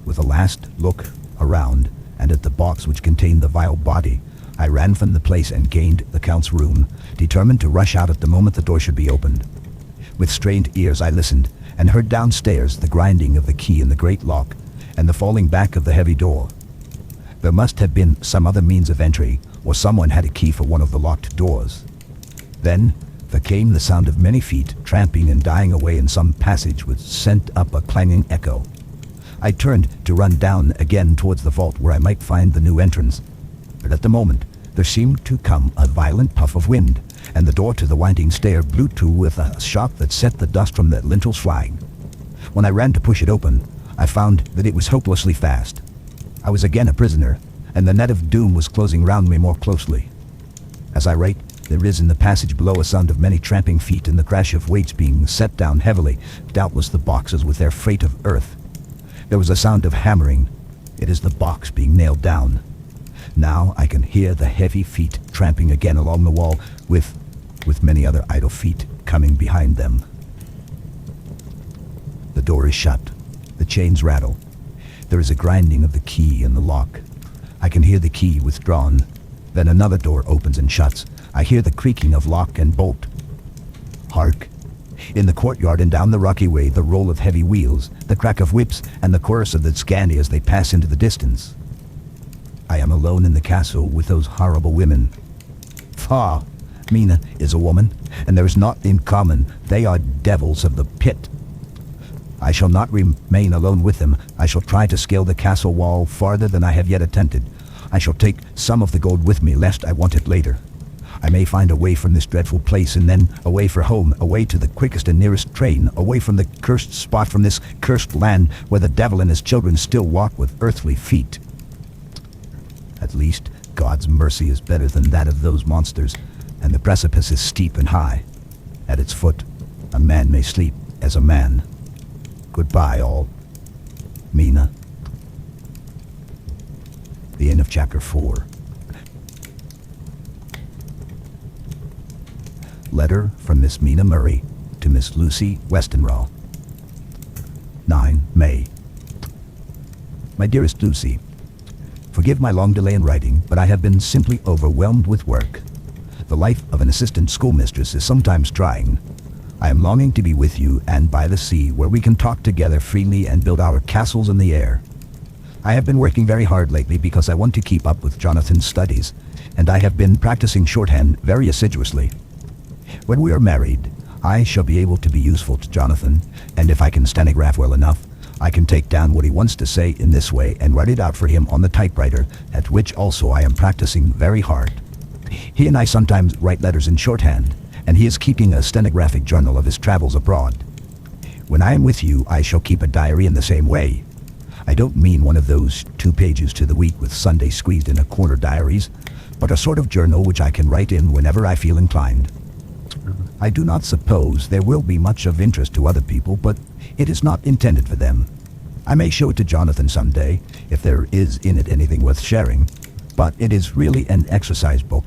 With a last look around, and at the box which contained the vile body, I ran from the place and gained the Count's room, determined to rush out at the moment the door should be opened. With strained ears I listened, and heard downstairs the grinding of the key in the great lock, and the falling back of the heavy door. There must have been some other means of entry, or someone had a key for one of the locked doors. Then there came the sound of many feet tramping and dying away in some passage which sent up a clanging echo. I turned to run down again towards the vault where I might find the new entrance, but at the moment there seemed to come a violent puff of wind, and the door to the winding stair blew to with a shock that set the dust from the lintels flying. When I ran to push it open, I found that it was hopelessly fast. I was again a prisoner, and the net of doom was closing round me more closely. As I write, there is in the passage below a sound of many tramping feet and the crash of weights being set down heavily, doubtless the boxes with their freight of earth. There was a sound of hammering. It is the box being nailed down. Now I can hear the heavy feet tramping again along the wall, with many other idle feet coming behind them. The door is shut. The chains rattle. There is a grinding of the key in the lock. I can hear the key withdrawn. Then another door opens and shuts. I hear the creaking of lock and bolt. Hark! In the courtyard and down the rocky way, the roll of heavy wheels, the crack of whips, and the chorus of the Scandi as they pass into the distance. I am alone in the castle with those horrible women. Faugh! Mina is a woman, and there is naught in common. They are devils of the pit. I shall not remain alone with them. I shall try to scale the castle wall farther than I have yet attempted. I shall take some of the gold with me, lest I want it later. I may find a way from this dreadful place, and then away for home, away to the quickest and nearest train, away from the cursed spot, from this cursed land where the devil and his children still walk with earthly feet. At least God's mercy is better than that of those monsters, and the precipice is steep and high. At its foot, a man may sleep as a man. Goodbye, all. Mina. The end of chapter 4. Letter from Miss Mina Murray to Miss Lucy Westenra. 9 May. My dearest Lucy, forgive my long delay in writing, but I have been simply overwhelmed with work. The life of an assistant schoolmistress is sometimes trying. I am longing to be with you and by the sea, where we can talk together freely and build our castles in the air. I have been working very hard lately because I want to keep up with Jonathan's studies, and I have been practicing shorthand very assiduously. When we are married, I shall be able to be useful to Jonathan, and if I can stenograph well enough, I can take down what he wants to say in this way and write it out for him on the typewriter, at which also I am practicing very hard. He and I sometimes write letters in shorthand, and he is keeping a stenographic journal of his travels abroad. When I am with you, I shall keep a diary in the same way. I don't mean one of those 2 pages to the week with Sunday squeezed in a corner diaries, but a sort of journal which I can write in whenever I feel inclined. I do not suppose there will be much of interest to other people, but it is not intended for them. I may show it to Jonathan some day, if there is in it anything worth sharing, but it is really an exercise book.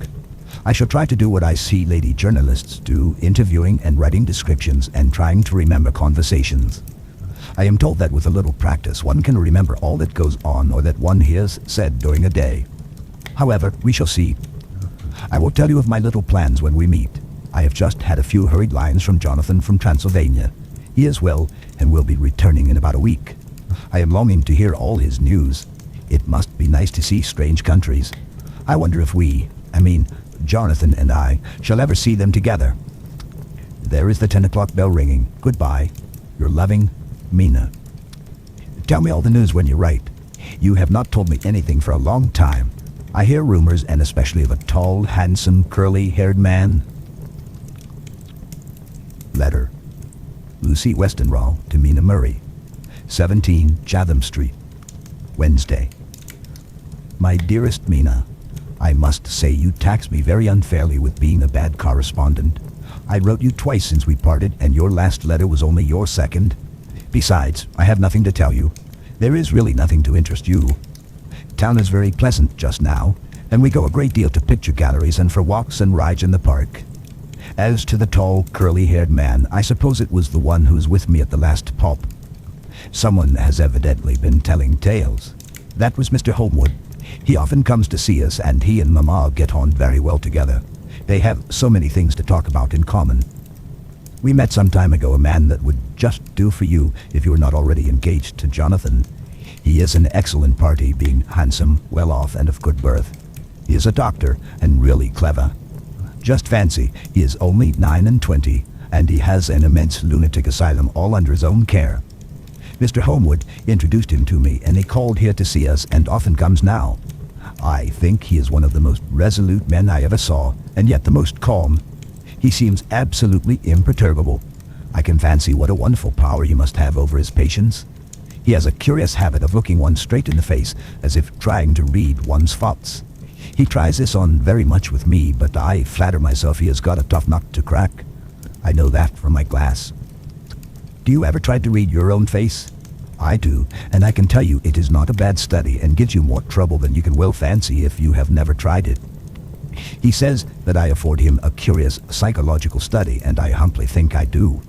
I shall try to do what I see lady journalists do, interviewing and writing descriptions and trying to remember conversations. I am told that with a little practice one can remember all that goes on or that one hears said during a day. However, we shall see. I will tell you of my little plans when we meet. I have just had a few hurried lines from Jonathan from Transylvania. He is well and will be returning in about a week. I am longing to hear all his news. It must be nice to see strange countries. I wonder if Jonathan and I, shall ever see them together. There is the 10 o'clock bell ringing. Goodbye. Your loving, Mina. Tell me all the news when you write. You have not told me anything for a long time. I hear rumors, and especially of a tall, handsome, curly-haired man. Letter. Lucy Westenra to Mina Murray. 17 Chatham Street. Wednesday. My dearest Mina, I must say you tax me very unfairly with being a bad correspondent. I wrote you twice since we parted, and your last letter was only your second. Besides, I have nothing to tell you. There is really nothing to interest you. Town is very pleasant just now, and we go a great deal to picture galleries and for walks and rides in the park. As to the tall, curly-haired man, I suppose it was the one who was with me at the last pop. Someone has evidently been telling tales. That was Mr. Holmwood. He often comes to see us, and he and Mama get on very well together. They have so many things to talk about in common. We met some time ago a man that would just do for you if you were not already engaged to Jonathan. He is an excellent party, being handsome, well off, and of good birth. He is a doctor, and really clever. Just fancy, he is only 29, and he has an immense lunatic asylum all under his own care. Mr. Homewood introduced him to me, and he called here to see us, and often comes now. I think he is one of the most resolute men I ever saw, and yet the most calm. He seems absolutely imperturbable. I can fancy what a wonderful power he must have over his patients. He has a curious habit of looking one straight in the face, as if trying to read one's thoughts. He tries this on very much with me, but I flatter myself he has got a tough nut to crack. I know that from my glass. Do you ever try to read your own face? I do, and I can tell you it is not a bad study and gives you more trouble than you can well fancy if you have never tried it. He says that I afford him a curious psychological study, and I humbly think I do.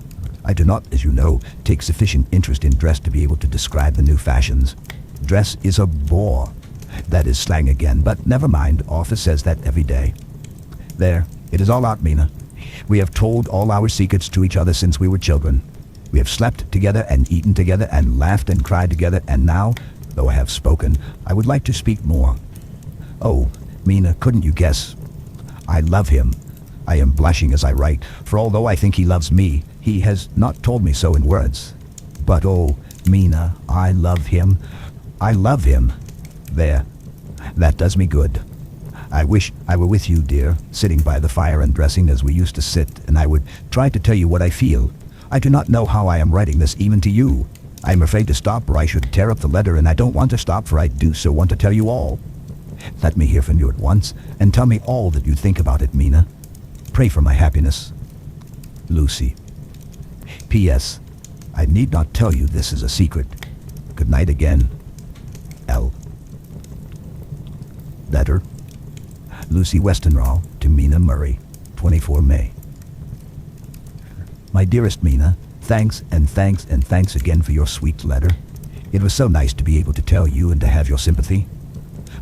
I do not, as you know, take sufficient interest in dress to be able to describe the new fashions. Dress is a bore. That is slang again, but never mind, Office says that every day. There, it is all out, Mina. We have told all our secrets to each other since we were children. We have slept together and eaten together and laughed and cried together, and now, though I have spoken, I would like to speak more. Oh, Mina, couldn't you guess? I love him. I am blushing as I write, for although I think he loves me, he has not told me so in words. But oh, Mina, I love him. I love him. There. That does me good. I wish I were with you, dear, sitting by the fire and dressing as we used to sit, and I would try to tell you what I feel. I do not know how I am writing this even to you. I am afraid to stop, or I should tear up the letter, and I don't want to stop, for I do so want to tell you all. Let me hear from you at once, and tell me all that you think about it, Mina. Pray for my happiness. Lucy. P.S. I need not tell you this is a secret. Good night again. L. Letter. Lucy Westenraw to Mina Murray, 24 May. My dearest Mina, thanks and thanks and thanks again for your sweet letter. It was so nice to be able to tell you and to have your sympathy.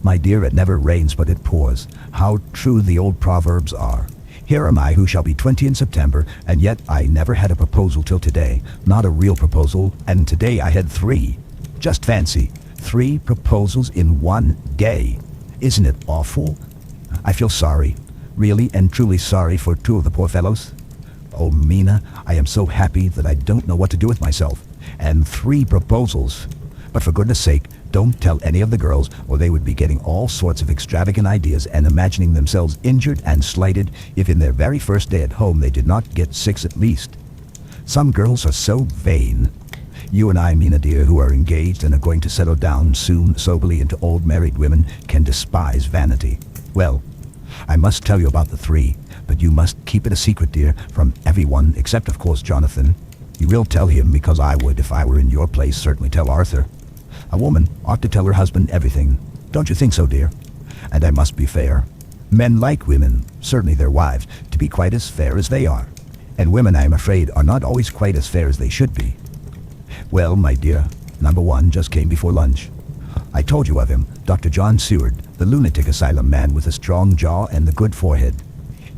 My dear, it never rains but it pours. How true the old proverbs are. Here am I who shall be 20 in September, and yet I never had a proposal till today. Not a real proposal, and today I had 3. Just fancy, 3 proposals in one day. Isn't it awful? I feel sorry, really and truly sorry for 2 of the poor fellows. Oh, Mina, I am so happy that I don't know what to do with myself. And 3 proposals. But for goodness sake, don't tell any of the girls, or they would be getting all sorts of extravagant ideas and imagining themselves injured and slighted if in their very first day at home they did not get 6 at least. Some girls are so vain. You and I, Mina dear, who are engaged and are going to settle down soon soberly into old married women, can despise vanity. Well, I must tell you about the 3, but you must keep it a secret, dear, from everyone, except of course Jonathan. You will tell him, because I would, if I were in your place, certainly tell Arthur. A woman ought to tell her husband everything. Don't you think so, dear? And I must be fair. Men like women, certainly their wives, to be quite as fair as they are. And women, I am afraid, are not always quite as fair as they should be. Well, my dear, number 1 just came before lunch. I told you of him, Dr. John Seward, the lunatic asylum man with a strong jaw and the good forehead.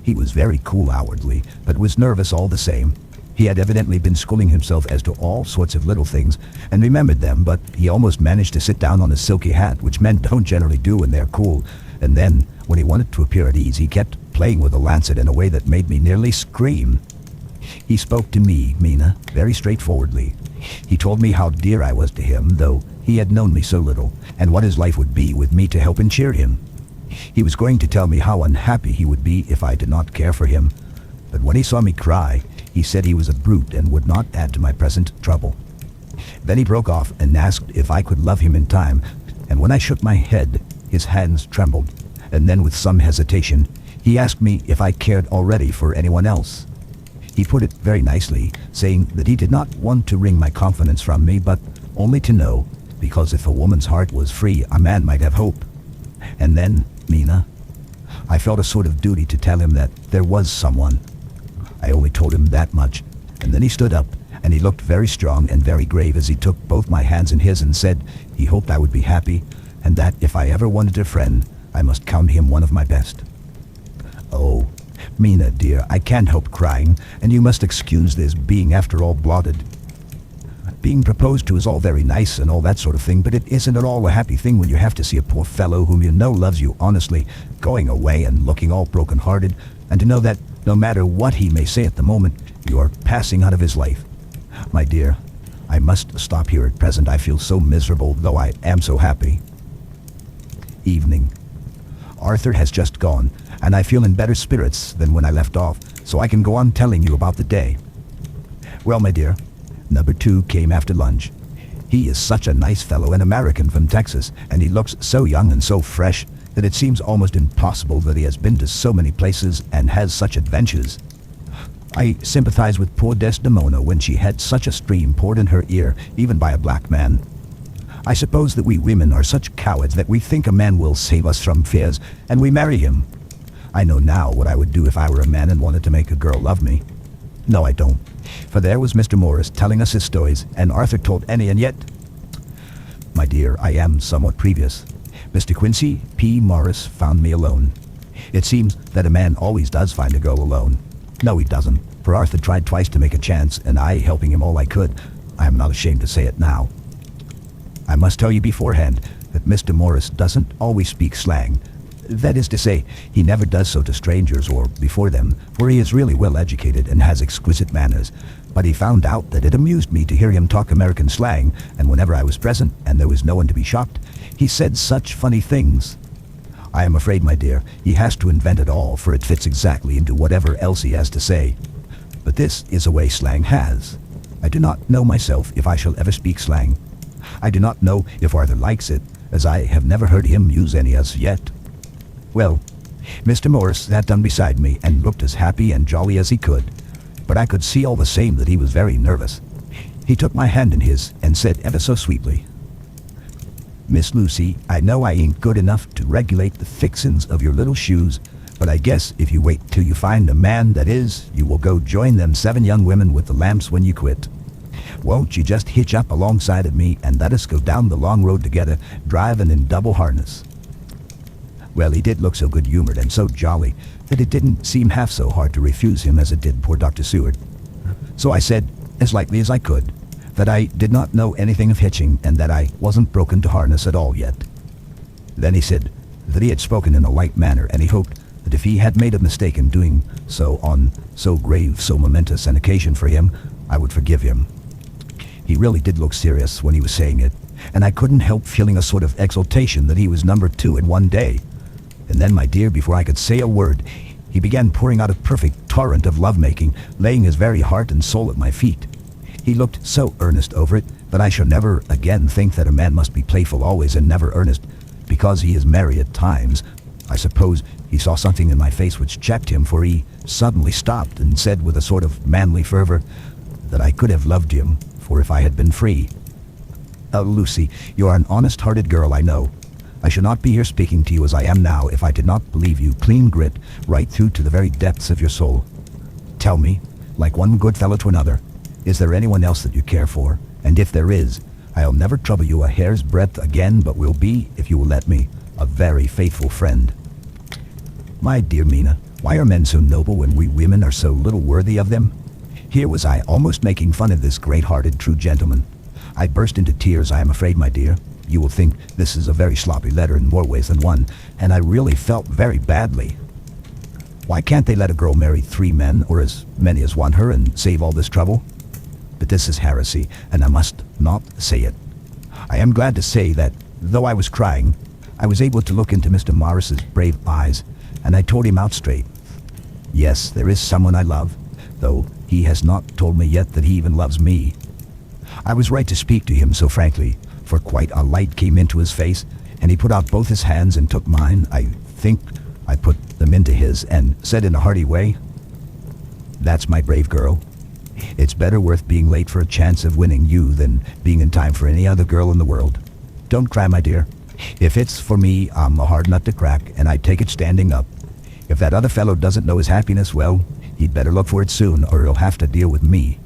He was very cool outwardly, but was nervous all the same. He had evidently been schooling himself as to all sorts of little things, and remembered them, but he almost managed to sit down on his silky hat, which men don't generally do when they're cool, and then, when he wanted to appear at ease, he kept playing with the lancet in a way that made me nearly scream. He spoke to me, Mina, very straightforwardly. He told me how dear I was to him, though he had known me so little, and what his life would be with me to help and cheer him. He was going to tell me how unhappy he would be if I did not care for him, but when he saw me cry, he said he was a brute and would not add to my present trouble. Then he broke off and asked if I could love him in time, and when I shook my head, his hands trembled, and then with some hesitation, he asked me if I cared already for anyone else. He put it very nicely, saying that he did not want to wring my confidence from me, but only to know, because if a woman's heart was free, a man might have hope. And then, Mina, I felt a sort of duty to tell him that there was someone. I only told him that much, and then he stood up, and he looked very strong and very grave as he took both my hands in his and said he hoped I would be happy, and that if I ever wanted a friend, I must count him one of my best. Oh, Mina, dear, I can't help crying, and you must excuse this being after all blotted. Being proposed to is all very nice and all that sort of thing, but it isn't at all a happy thing when you have to see a poor fellow whom you know loves you honestly going away and looking all broken-hearted, and to know that no matter what he may say at the moment, you are passing out of his life. My dear, I must stop here at present. I feel so miserable, though I am so happy. Evening. Arthur has just gone, and I feel in better spirits than when I left off, so I can go on telling you about the day. Well, my dear, number 2 came after lunch. He is such a nice fellow, an American from Texas, and he looks so young and so fresh that it seems almost impossible that he has been to so many places and has such adventures. I sympathize with poor Desdemona when she had such a stream poured in her ear, even by a black man. I suppose that we women are such cowards that we think a man will save us from fears, and we marry him. I know now what I would do if I were a man and wanted to make a girl love me. No, I don't. For there was Mr. Morris telling us his stories, and Arthur told Annie, and yet... My dear, I am somewhat previous. Mr. Quincy P. Morris found me alone. It seems that a man always does find a girl alone. No, he doesn't, for Arthur tried twice to make a chance, and I helping him all I could. I am not ashamed to say it now. I must tell you beforehand that Mr. Morris doesn't always speak slang. That is to say, he never does so to strangers or before them, for he is really well educated and has exquisite manners. But he found out that it amused me to hear him talk American slang, and whenever I was present and there was no one to be shocked, he said such funny things. I am afraid, my dear, he has to invent it all, for it fits exactly into whatever else he has to say. But this is a way slang has. I do not know myself if I shall ever speak slang. I do not know if Arthur likes it, as I have never heard him use any as yet. Well, Mr. Morris sat down beside me and looked as happy and jolly as he could, but I could see all the same that he was very nervous. He took my hand in his and said ever so sweetly, "Miss Lucy, I know I ain't good enough to regulate the fixins of your little shoes, but I guess if you wait till you find a man that is, you will go join them 7 young women with the lamps when you quit. Won't you just hitch up alongside of me and let us go down the long road together, driving in double harness?" Well, he did look so good-humored and so jolly that it didn't seem half so hard to refuse him as it did poor Dr. Seward. So I said, as lightly as I could, that I did not know anything of hitching and that I wasn't broken to harness at all yet. Then he said that he had spoken in a light manner, and he hoped that if he had made a mistake in doing so on so grave, so momentous an occasion for him, I would forgive him. He really did look serious when he was saying it, and I couldn't help feeling a sort of exultation that he was number 2 in one day. And then, my dear, before I could say a word, he began pouring out a perfect torrent of love-making, laying his very heart and soul at my feet. He looked so earnest over it that I shall never again think that a man must be playful always and never earnest, because he is merry at times. I suppose he saw something in my face which checked him, for he suddenly stopped and said with a sort of manly fervor that I could have loved him, for if I had been free. Lucy, you are an honest-hearted girl, I know. I should not be here speaking to you as I am now if I did not believe you clean grit right through to the very depths of your soul. Tell me, like one good fellow to another, is there anyone else that you care for? And if there is, I'll never trouble you a hair's breadth again, but will be, if you will let me, a very faithful friend. My dear Mina, why are men so noble when we women are so little worthy of them? Here was I almost making fun of this great-hearted true gentleman. I burst into tears, I am afraid, my dear. You will think this is a very sloppy letter in more ways than one, and I really felt very badly. Why can't they let a girl marry 3 men, or as many as want her, and save all this trouble? But this is heresy, and I must not say it. I am glad to say that, though I was crying, I was able to look into Mr. Morris's brave eyes, and I told him out straight. Yes, there is someone I love, though he has not told me yet that he even loves me. I was right to speak to him so frankly, for quite a light came into his face, and he put out both his hands and took mine. I think I put them into his, and said in a hearty way, "That's my brave girl. It's better worth being late for a chance of winning you than being in time for any other girl in the world. Don't cry, my dear. If it's for me, I'm a hard nut to crack, and I take it standing up. If that other fellow doesn't know his happiness, well, he'd better look for it soon, or he'll have to deal with me.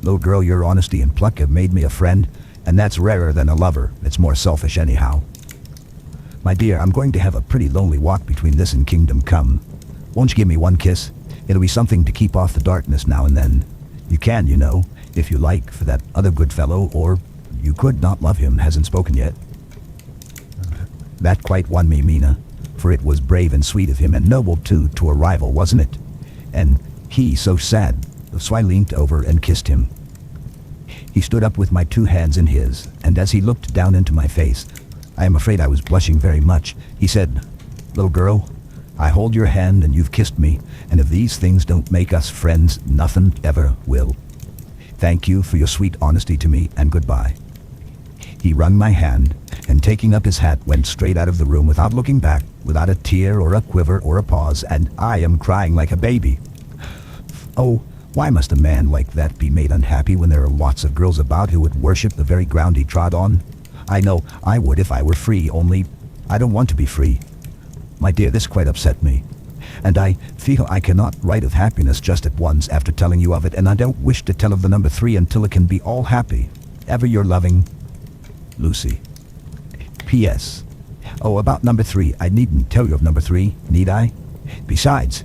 Little girl, your honesty and pluck have made me a friend, and that's rarer than a lover. It's more selfish anyhow." My dear, I'm going to have a pretty lonely walk between this and Kingdom Come. Won't you give me one kiss? It'll be something to keep off the darkness now and then. You can, you know, if you like, for that other good fellow, or you could not love him, hasn't spoken yet. That quite won me, Mina, for it was brave and sweet of him, and noble too, to a rival, wasn't it? And he so sad, so I leaned over and kissed him. He stood up with my 2 hands in his, and as he looked down into my face, I am afraid I was blushing very much, he said, "Little girl, I hold your hand and you've kissed me, and if these things don't make us friends, nothing ever will. Thank you for your sweet honesty to me, and goodbye." He wrung my hand, and taking up his hat, went straight out of the room without looking back, without a tear or a quiver or a pause, and I am crying like a baby. Oh, why must a man like that be made unhappy when there are lots of girls about who would worship the very ground he trod on? I know I would if I were free, only I don't want to be free. My dear, this quite upset me, and I feel I cannot write of happiness just at once after telling you of it, and I don't wish to tell of the number 3 until it can be all happy. Ever your loving, Lucy. P.S. Oh, about number 3, I needn't tell you of number 3, need I? Besides,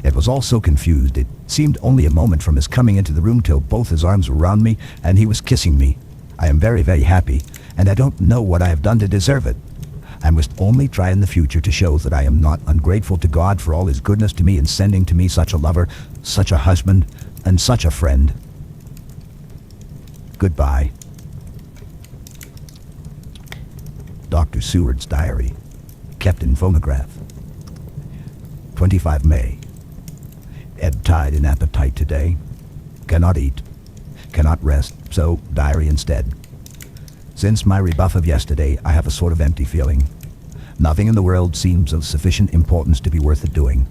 it was all so confused. It seemed only a moment from his coming into the room till both his arms were round me and he was kissing me. I am very, very happy, and I don't know what I have done to deserve it. I must only try in the future to show that I am not ungrateful to God for all his goodness to me in sending to me such a lover, such a husband, and such a friend. Goodbye. Dr. Seward's diary, kept in phonograph. 25 May. Ebb tide in appetite today. Cannot eat. Cannot rest, so diary instead. Since my rebuff of yesterday, I have a sort of empty feeling. Nothing in the world seems of sufficient importance to be worth the doing.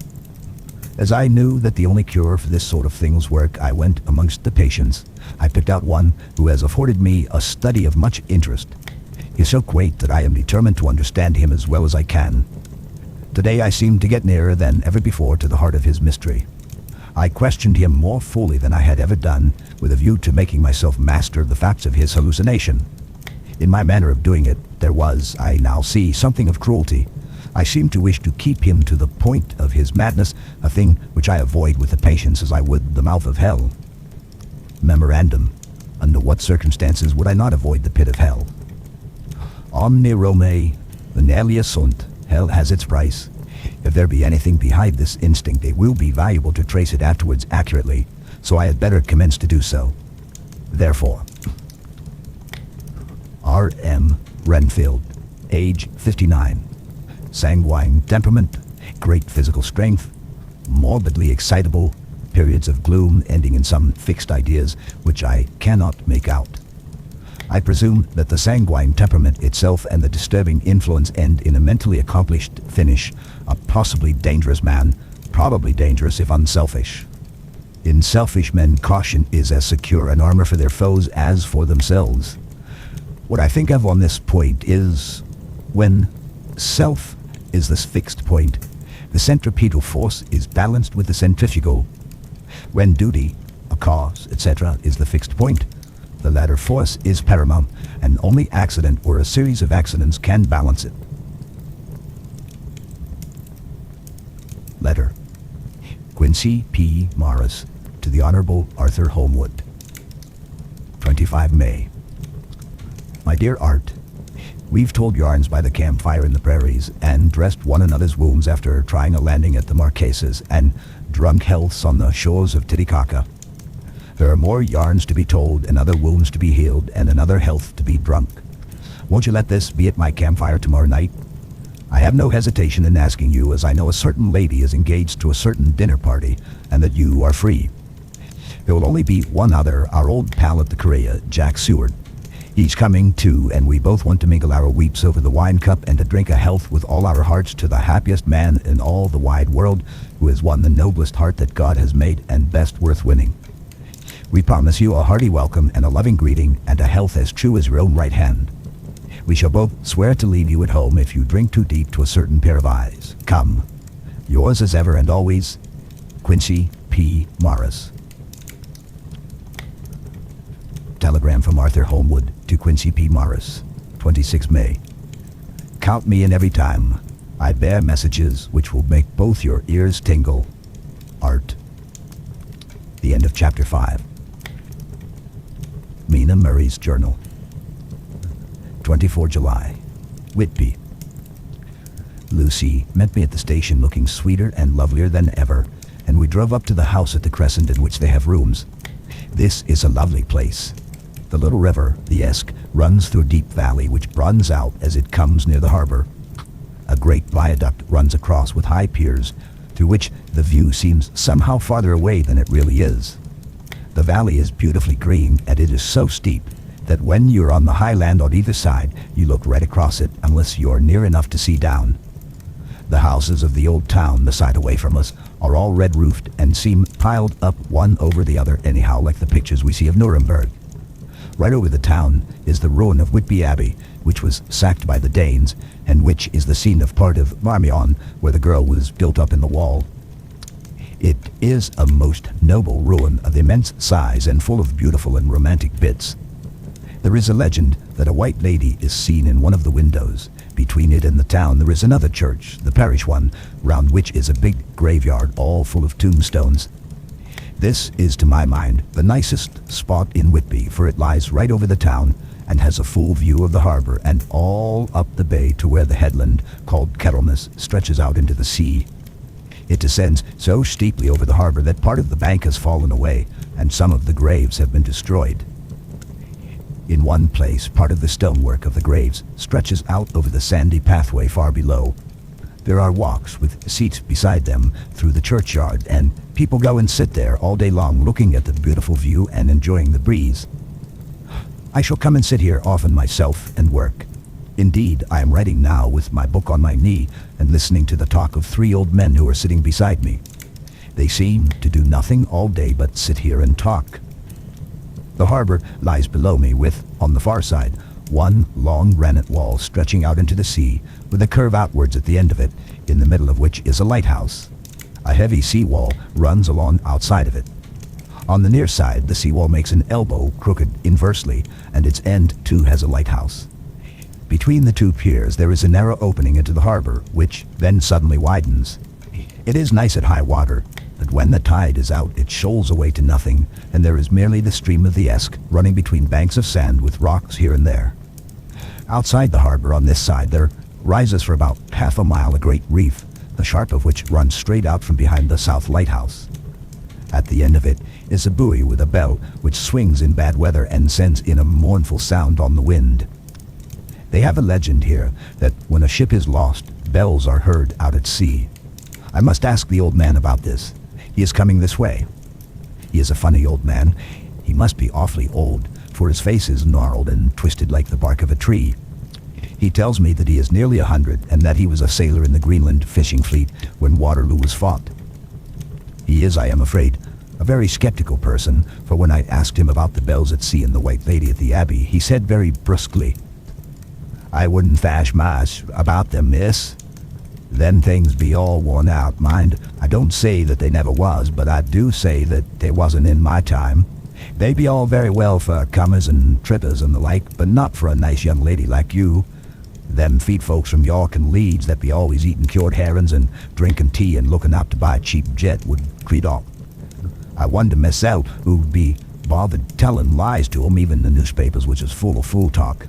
As I knew that the only cure for this sort of thing was work, I went amongst the patients. I picked out one who has afforded me a study of much interest. He is so quaint that I am determined to understand him as well as I can. Today I seemed to get nearer than ever before to the heart of his mystery. I questioned him more fully than I had ever done, with a view to making myself master of the facts of his hallucination. In my manner of doing it, there was, I now see, something of cruelty. I seemed to wish to keep him to the point of his madness, a thing which I avoid with the patience as I would the mouth of hell. Memorandum: under what circumstances would I not avoid the pit of hell? Omne Rome, Venelia sunt. Hell has its price. If there be anything behind this instinct, it will be valuable to trace it afterwards accurately, so I had better commence to do so. Therefore, R.M. Renfield, age 59, sanguine temperament, great physical strength, morbidly excitable, periods of gloom ending in some fixed ideas which I cannot make out. I presume that the sanguine temperament itself and the disturbing influence end in a mentally accomplished finish. A possibly dangerous man, probably dangerous if unselfish. In selfish men, caution is as secure an armor for their foes as for themselves. What I think of on this point is, when self is this fixed point, the centripetal force is balanced with the centrifugal. When duty, a cause, etc. is the fixed point, the latter force is paramount, and only accident or a series of accidents can balance it. Letter: Quincy P. Morris to the Honorable Arthur Holmwood. 25 May. My dear Art, we've told yarns by the campfire in the prairies, and dressed one another's wounds after trying a landing at the Marquesas, and drunk healths on the shores of Titicaca. There are more yarns to be told, and other wounds to be healed, and another health to be drunk. Won't you let this be at my campfire tomorrow night? I have no hesitation in asking you, as I know a certain lady is engaged to a certain dinner party, and that you are free. There will only be one other, our old pal at the Korea, Jack Seward. He's coming too, and we both want to mingle our weeps over the wine cup and to drink a health with all our hearts to the happiest man in all the wide world, who has won the noblest heart that God has made and best worth winning. We promise you a hearty welcome and a loving greeting, and a health as true as your own right hand. We shall both swear to leave you at home if you drink too deep to a certain pair of eyes. Come. Yours as ever and always, Quincy P. Morris. Telegram from Arthur Holmwood to Quincy P. Morris, 26 May. Count me in every time. I bear messages which will make both your ears tingle. Art. The end of chapter 5. Mina Murray's Journal. 24 July. Whitby. Lucy met me at the station looking sweeter and lovelier than ever, and we drove up to the house at the Crescent in which they have rooms. This is a lovely place. The little river, the Esk, runs through a deep valley which broadens out as it comes near the harbor. A great viaduct runs across with high piers, through which the view seems somehow farther away than it really is. The valley is beautifully green, and it is so steep that when you're on the high land on either side, you look right across it unless you're near enough to see down. The houses of the old town the side away from us are all red-roofed and seem piled up one over the other anyhow, like the pictures we see of Nuremberg. Right over the town is the ruin of Whitby Abbey, which was sacked by the Danes, and which is the scene of part of Marmion, where the girl was built up in the wall. It is a most noble ruin of immense size and full of beautiful and romantic bits. There is a legend that a white lady is seen in one of the windows. Between it and the town there is another church, the parish one, round which is a big graveyard all full of tombstones. This is, to my mind, the nicest spot in Whitby, for it lies right over the town and has a full view of the harbor and all up the bay to where the headland, called Kettlemas, stretches out into the sea. It descends so steeply over the harbor that part of the bank has fallen away and some of the graves have been destroyed. In one place, part of the stonework of the graves stretches out over the sandy pathway far below. There are walks with seats beside them through the churchyard, and people go and sit there all day long looking at the beautiful view and enjoying the breeze. I shall come and sit here often myself and work. Indeed, I am writing now with my book on my knee and listening to the talk of 3 old men who are sitting beside me. They seem to do nothing all day but sit here and talk. The harbor lies below me with, on the far side, one long granite wall stretching out into the sea, with a curve outwards at the end of it, in the middle of which is a lighthouse. A heavy seawall runs along outside of it. On the near side, the seawall makes an elbow crooked inversely, and its end too has a lighthouse. Between the 2 piers there is a narrow opening into the harbor, which then suddenly widens. It is nice at high water, but when the tide is out it shoals away to nothing, and there is merely the stream of the Esk running between banks of sand with rocks here and there. Outside the harbor on this side there rises for about half a mile a great reef, the sharp of which runs straight out from behind the south lighthouse. At the end of it is a buoy with a bell which swings in bad weather and sends in a mournful sound on the wind. They have a legend here that when a ship is lost, bells are heard out at sea. I must ask the old man about this. He is coming this way. He is a funny old man. He must be awfully old, for his face is gnarled and twisted like the bark of a tree. He tells me that he is nearly 100 and that he was a sailor in the Greenland fishing fleet when Waterloo was fought. He is, I am afraid, a very skeptical person, for when I asked him about the bells at sea and the White Lady at the Abbey, he said very brusquely, "I wouldn't fash much about them, miss. Then things be all worn out, mind. I don't say that they never was, but I do say that they wasn't in my time. They be all very well for comers and trippers and the like, but not for a nice young lady like you. Them feet folks from York and Leeds that be always eating cured herrings and drinking tea and looking out to buy cheap jet would creed off. I wonder myself who'd be bothered telling lies to 'em, even the newspapers, which is full of fool talk."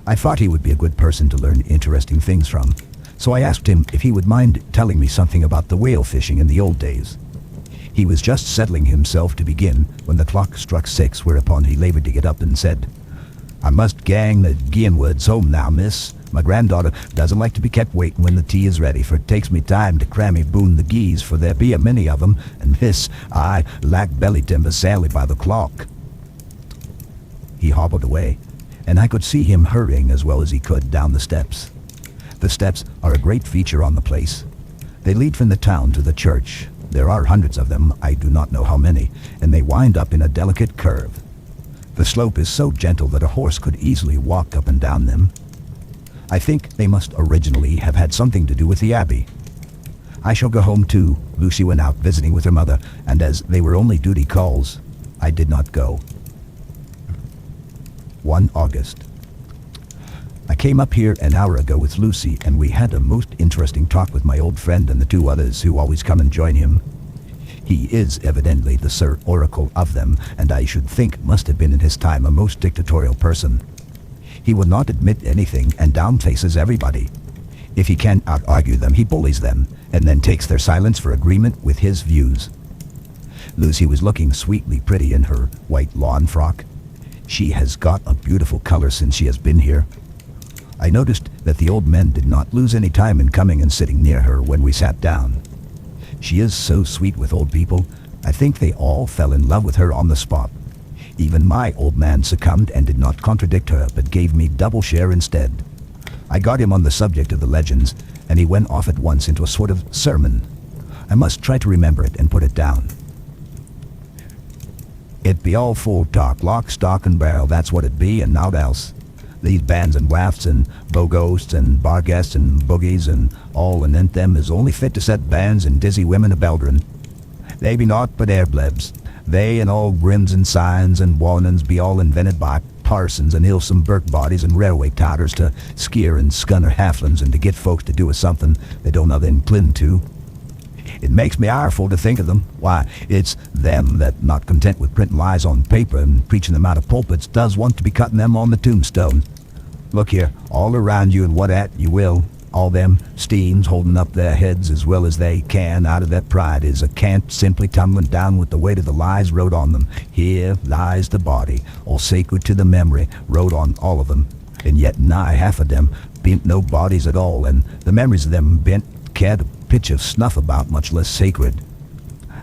I thought he would be a good person to learn interesting things from, so I asked him if he would mind telling me something about the whale fishing in the old days. He was just settling himself to begin when the clock struck 6, whereupon he labored to get up and said, "I must gang the Gienwoods home now, miss. My granddaughter doesn't like to be kept waiting when the tea is ready, for it takes me time to cram me boon the geese, for there be a many of 'em, and miss, I lack belly timber sadly by the clock." He hobbled away, and I could see him hurrying as well as he could down the steps. The steps are a great feature on the place. They lead from the town to the church. There are hundreds of them, I do not know how many, and they wind up in a delicate curve. The slope is so gentle that a horse could easily walk up and down them. I think they must originally have had something to do with the Abbey. I shall go home too. Lucy went out visiting with her mother, and as they were only duty calls, I did not go. 1 August. I came up here an hour ago with Lucy, and we had a most interesting talk with my old friend and the two others who always come and join him. He is evidently the Sir Oracle of them, and I should think must have been in his time a most dictatorial person. He will not admit anything and downfaces everybody. If he can out-argue them, he bullies them, and then takes their silence for agreement with his views. Lucy was looking sweetly pretty in her white lawn frock. She has got a beautiful color since she has been here. I noticed that the old men did not lose any time in coming and sitting near her when we sat down. She is so sweet with old people. I think they all fell in love with her on the spot. Even my old man succumbed and did not contradict her, but gave me double share instead. I got him on the subject of the legends, and he went off at once into a sort of sermon. I must try to remember it and put it down. It be all full talk, lock, stock, and barrel, that's what it be, and naught else. These bands and wafts and bow-ghosts and bar-guests and boogies and all anent them is only fit to set bands and dizzy women a-beldrin'. They be naught but air-blebs. They and all grins and signs and warnin's be all invented by parsons and ilsome birk bodies and railway totters to skeer and scunner halflins and to get folks to do a something they don't have inclined to. It makes me ireful to think of them. Why, it's them that, not content with printing lies on paper and preaching them out of pulpits, does want to be cutting them on the tombstone. Look here, all around you and what at you will, all them steams holding up their heads as well as they can out of their pride is a cant simply tumbling down with the weight of the lies wrote on them. Here lies the body, all sacred to the memory, wrote on all of them, and yet nigh half of them beant no bodies at all, and the memories of them beant cared a pitch of snuff about, much less sacred.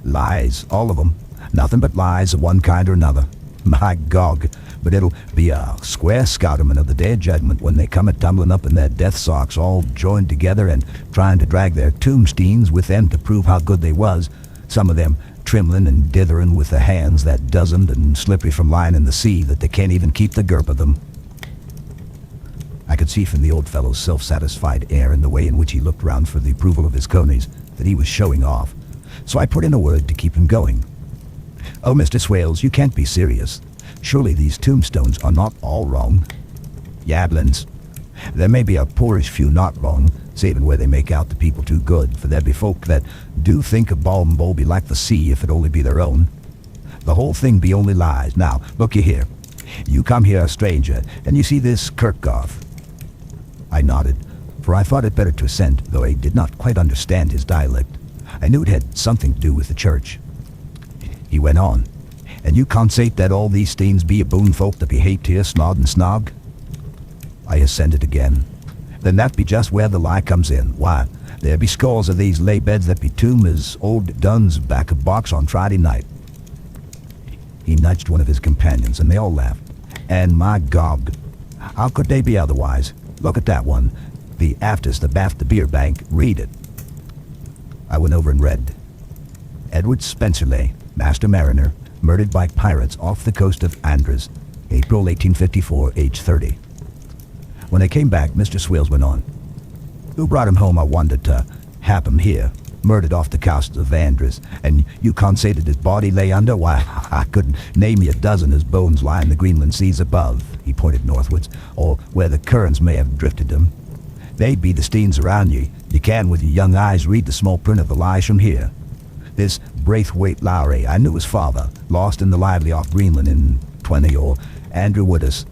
Lies, all of them, nothing but lies of one kind or another. My gog, but it'll be a square scouterman of the day of judgment when they come a-tumbling up in their death socks all joined together and trying to drag their tombsteins with them to prove how good they was, some of them trembling and dithering with the hands that dozened and slippery from lying in the sea that they can't even keep the grip of them. I could see from the old fellow's self-satisfied air and the way in which he looked round for the approval of his conies that he was showing off, so I put in a word to keep him going. "Oh, Mr. Swales, you can't be serious. Surely these tombstones are not all wrong." "Yablins. There may be a poorish few not wrong, saving where they make out the people too good, for there be folk that do think a balm bowl be like the sea if it only be their own. The whole thing be only lies. Now, look ye here. You come here a stranger, and you see this Kirkgarth." I nodded, for I thought it better to assent, though I did not quite understand his dialect. I knew it had something to do with the church. He went on, "And you consate that all these steens be a boon folk that be hate here, snod and snog?" I assented again. "Then that be just where the lie comes in. Why, there be scores of these lay beds that be tomb as old Dunn's back of box on Friday night." He nudged one of his companions, and they all laughed. "And my gog, how could they be otherwise? Look at that one, the aftest abaft the beer bank. Read it." I went over and read. "Edward Spencerley, Master Mariner, murdered by pirates off the coast of Andres, April 1854, age 30. When I came back, Mr. Swales went on. "Who brought him home, I wondered, to hap him here, murdered off the coast of Andres, and you constated his body lay under? Why, I couldn't name you a dozen his bones lie in the Greenland seas above," he pointed northwards, "or where the currents may have drifted them. They be the steens around ye. You can with your young eyes read the small print of the lies from here. This Braithwaite Lowry, I knew his father, lost in the lively off Greenland in 20, or Andrew Woodus,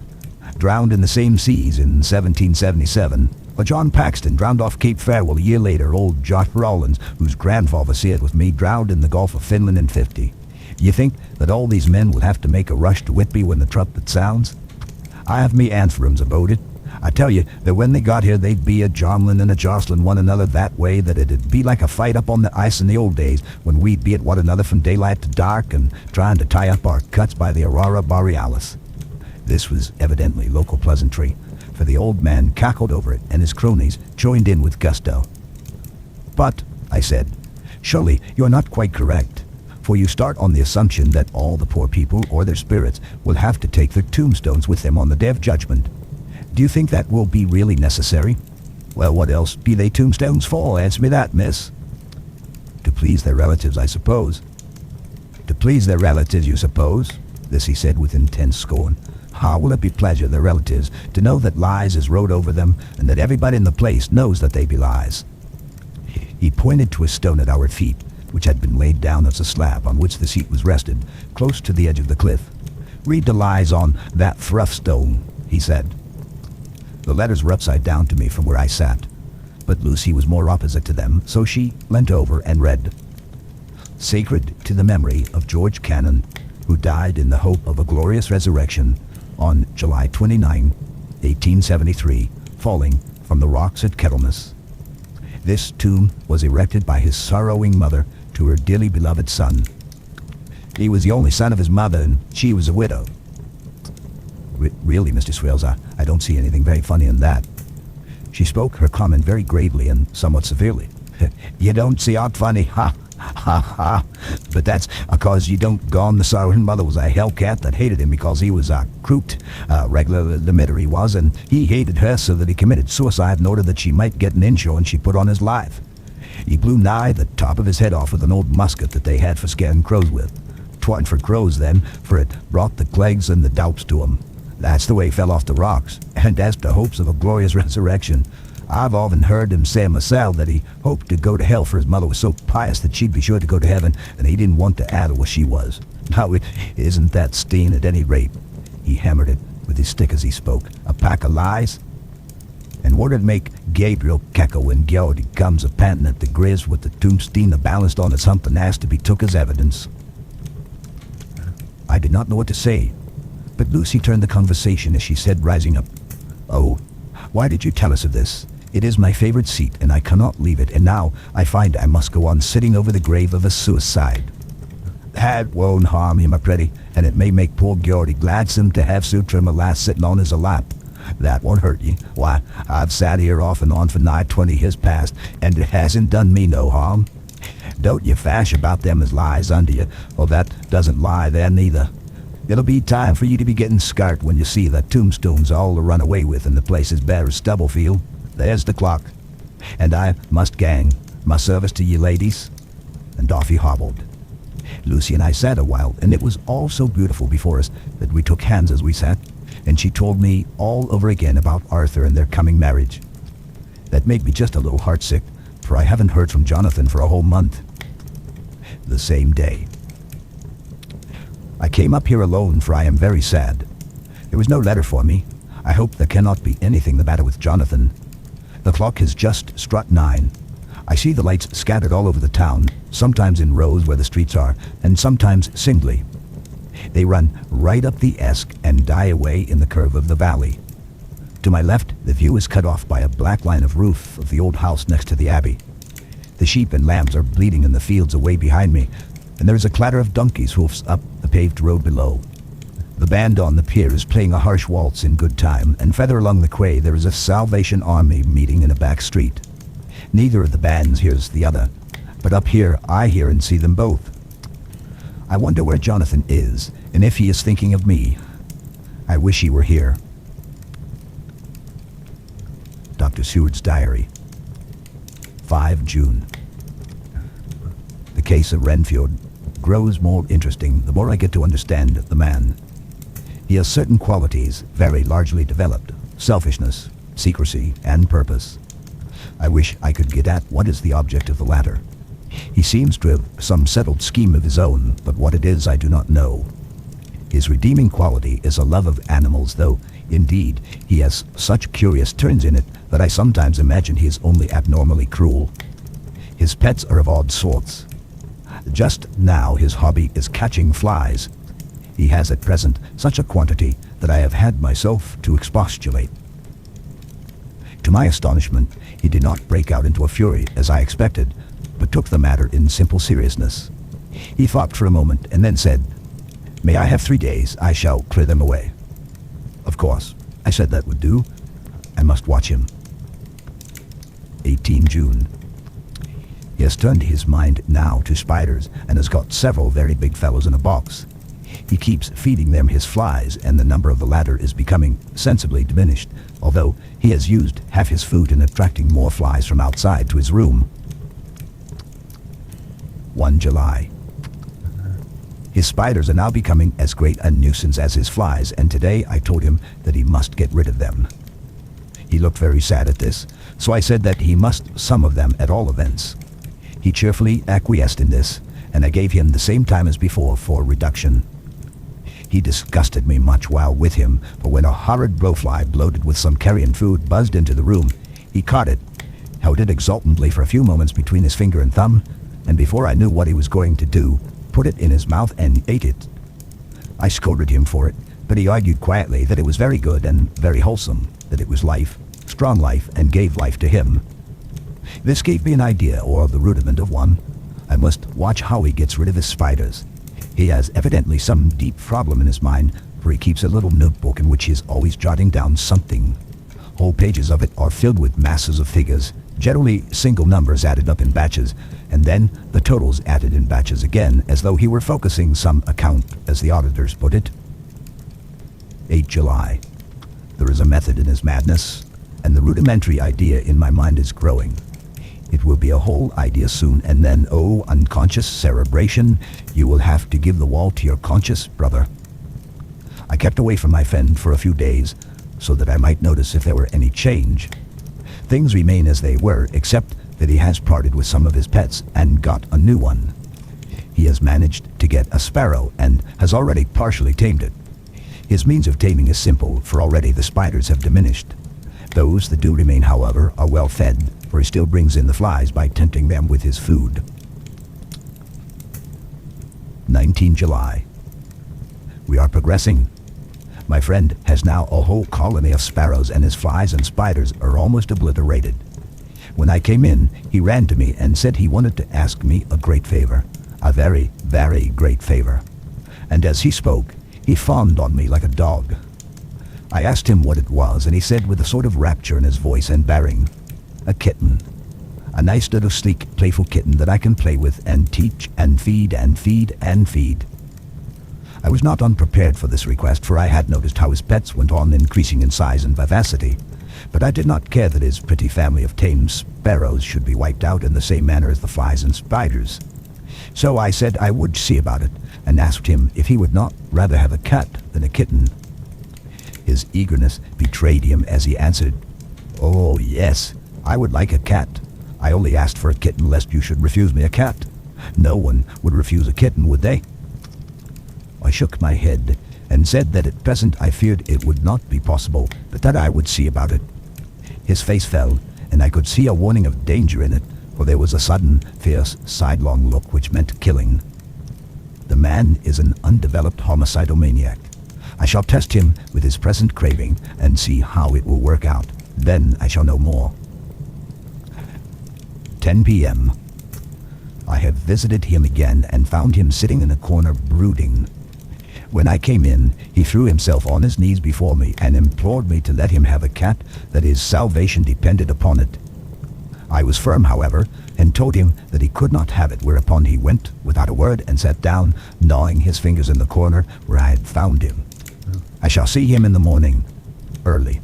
drowned in the same seas in 1777, or John Paxton, drowned off Cape Farewell a year later, old Josh Rawlins, whose grandfather sailed with me, drowned in the Gulf of Finland in 50. You think that all these men will have to make a rush to Whitby when the trumpet sounds? I have me antherums about it. I tell you that when they got here they'd be a jomlin' and a jostlin' one another that way that it'd be like a fight up on the ice in the old days when we'd be at one another from daylight to dark and trying to tie up our cuts by the Aurora Borealis." This was evidently local pleasantry, for the old man cackled over it and his cronies joined in with gusto. "But," I said, "surely you're not quite correct, for you start on the assumption that all the poor people or their spirits will have to take their tombstones with them on the day of judgment. Do you think that will be really necessary?" "Well, what else be they tombstones for? Answer me that, miss." "To please their relatives, I suppose." "To please their relatives, you suppose?" This he said with intense scorn. How will it be pleasure their relatives to know that lies is wrote over them and that everybody in the place knows that they be lies. He pointed to a stone at our feet, which had been laid down as a slab on which the seat was rested, close to the edge of the cliff. Read the lies on that rough stone, he said. The letters were upside down to me from where I sat, but Lucy was more opposite to them, so she leant over and read. Sacred to the memory of George Cannon, who died in the hope of a glorious resurrection on July 29, 1873, falling from the rocks at Kettlemas. This tomb was erected by his sorrowing mother to her dearly beloved son. He was the only son of his mother, and she was a widow. Really, Mr. Swales, I don't see anything very funny in that. She spoke her comment very gravely and somewhat severely. You don't see aught funny, ha, ha, ha. But that's because you don't gone the sorrowing mother was a hellcat that hated him because he was a croot, regular emitter he was, and he hated her so that he committed suicide in order that she might get an insurance she put on his life. He blew nigh the top of his head off with an old musket that they had for scaring crows with. 'Twa'n't for crows then, for it brought the plagues and the doubts to him. That's the way he fell off the rocks. And as to hopes of a glorious resurrection, I've often heard him say myself that he hoped to go to hell for his mother was so pious that she'd be sure to go to heaven, and he didn't want to add her where she was. Now, isn't that Steen at any rate? He hammered it with his stick as he spoke. A pack of lies? And what'd make Gabriel cackle when Geordie comes a-panting at the grizz with the tombstone balanced on its hump and asked to be took as evidence? I did not know what to say, but Lucy turned the conversation as she said, rising up, "Oh, why did you tell us of this? It is my favorite seat, and I cannot leave it, and now I find I must go on sitting over the grave of a suicide. That won't harm you, my pretty, and it may make poor Geordie gladsome to have Sir Trim lass sitting on his lap. That won't hurt ye. Why, I've sat here off and on for nigh 20 years past, and it hasn't done me no harm. Don't you fash about them as lies under you, or that doesn't lie there neither. It'll be time for you to be getting scart when you see that tombstone's all to run away with and the place is bare as Stubblefield. There's the clock, and I must gang. My service to ye ladies." And off he hobbled. Lucy and I sat a while, and it was all so beautiful before us that we took hands as we sat, and she told me all over again about Arthur and their coming marriage. That made me just a little heartsick, for I haven't heard from Jonathan for a whole month. The same day. I came up here alone, for I am very sad. There was no letter for me. I hope there cannot be anything the matter with Jonathan. The clock has just struck 9. I see the lights scattered all over the town, sometimes in rows where the streets are, and sometimes singly. They run right up the Esk and die away in the curve of the valley. To my left, the view is cut off by a black line of roof of the old house next to the abbey. The sheep and lambs are bleating in the fields away behind me, and there is a clatter of donkeys' hoofs up the paved road below. The band on the pier is playing a harsh waltz in good time, and further along the quay there is a Salvation Army meeting in a back street. Neither of the bands hears the other, but up here I hear and see them both. I wonder where Jonathan is, and if he is thinking of me. I wish he were here. Dr. Seward's diary. 5 June. The case of Renfield grows more interesting the more I get to understand the man. He has certain qualities very largely developed: selfishness, secrecy, and purpose. I wish I could get at what is the object of the latter. He seems to have some settled scheme of his own, but what it is I do not know. His redeeming quality is a love of animals, though, indeed, he has such curious turns in it that I sometimes imagine he is only abnormally cruel. His pets are of odd sorts. Just now his hobby is catching flies. He has at present such a quantity that I have had myself to expostulate. To my astonishment, he did not break out into a fury as I expected, but took the matter in simple seriousness. He thought for a moment and then said, "May I have 3 days? I shall clear them away." Of course, I said that would do. I must watch him. 18 June. He has turned his mind now to spiders and has got several very big fellows in a box. He keeps feeding them his flies, and the number of the latter is becoming sensibly diminished, although he has used half his food in attracting more flies from outside to his room. 1 July. His spiders are now becoming as great a nuisance as his flies, and today I told him that he must get rid of them. He looked very sad at this, so I said that he must some of them at all events. He cheerfully acquiesced in this, and I gave him the same time as before for reduction. He disgusted me much while with him, but when a horrid blowfly bloated with some carrion food buzzed into the room, he caught it, held it exultantly for a few moments between his finger and thumb, and before I knew what he was going to do, put it in his mouth and ate it. I scolded him for it, but he argued quietly that it was very good and very wholesome, that it was life, strong life, and gave life to him. This gave me an idea, or the rudiment of one. I must watch how he gets rid of his spiders. He has evidently some deep problem in his mind, for he keeps a little notebook in which he is always jotting down something. Whole pages of it are filled with masses of figures, generally single numbers added up in batches, and then the totals added in batches again, as though he were focusing some account, as the auditors put it. 8 July. There is a method in his madness, and the rudimentary idea in my mind is growing. It will be a whole idea soon, and then, oh, unconscious cerebration, you will have to give the wall to your conscious brother. I kept away from my friend for a few days, so that I might notice if there were any change. Things remain as they were, except that he has parted with some of his pets and got a new one. He has managed to get a sparrow and has already partially tamed it. His means of taming is simple, for already the spiders have diminished. Those that do remain, however, are well fed, for he still brings in the flies by tempting them with his food. 19 July. We are progressing. My friend has now a whole colony of sparrows, and his flies and spiders are almost obliterated. When I came in, he ran to me and said he wanted to ask me a great favor, a very, very great favor. And as he spoke, he fawned on me like a dog. I asked him what it was, and he said with a sort of rapture in his voice and bearing, a kitten. A nice little sleek, playful kitten that I can play with and teach and feed and feed and feed. I was not unprepared for this request, for I had noticed how his pets went on increasing in size and vivacity, but I did not care that his pretty family of tame sparrows should be wiped out in the same manner as the flies and spiders. So I said I would see about it, and asked him if he would not rather have a cat than a kitten. His eagerness betrayed him as he answered, "Oh, yes, I would like a cat. I only asked for a kitten lest you should refuse me a cat. No one would refuse a kitten, would they?" I shook my head and said that at present I feared it would not be possible, but that I would see about it. His face fell, and I could see a warning of danger in it, for there was a sudden, fierce, sidelong look which meant killing. The man is an undeveloped homicidal maniac. I shall test him with his present craving and see how it will work out. Then I shall know more. 10 p.m. I have visited him again and found him sitting in a corner brooding. When I came in, he threw himself on his knees before me and implored me to let him have a cat, that his salvation depended upon it. I was firm, however, and told him that he could not have it, whereupon he went without a word and sat down, gnawing his fingers in the corner where I had found him. I shall see him in the morning, early.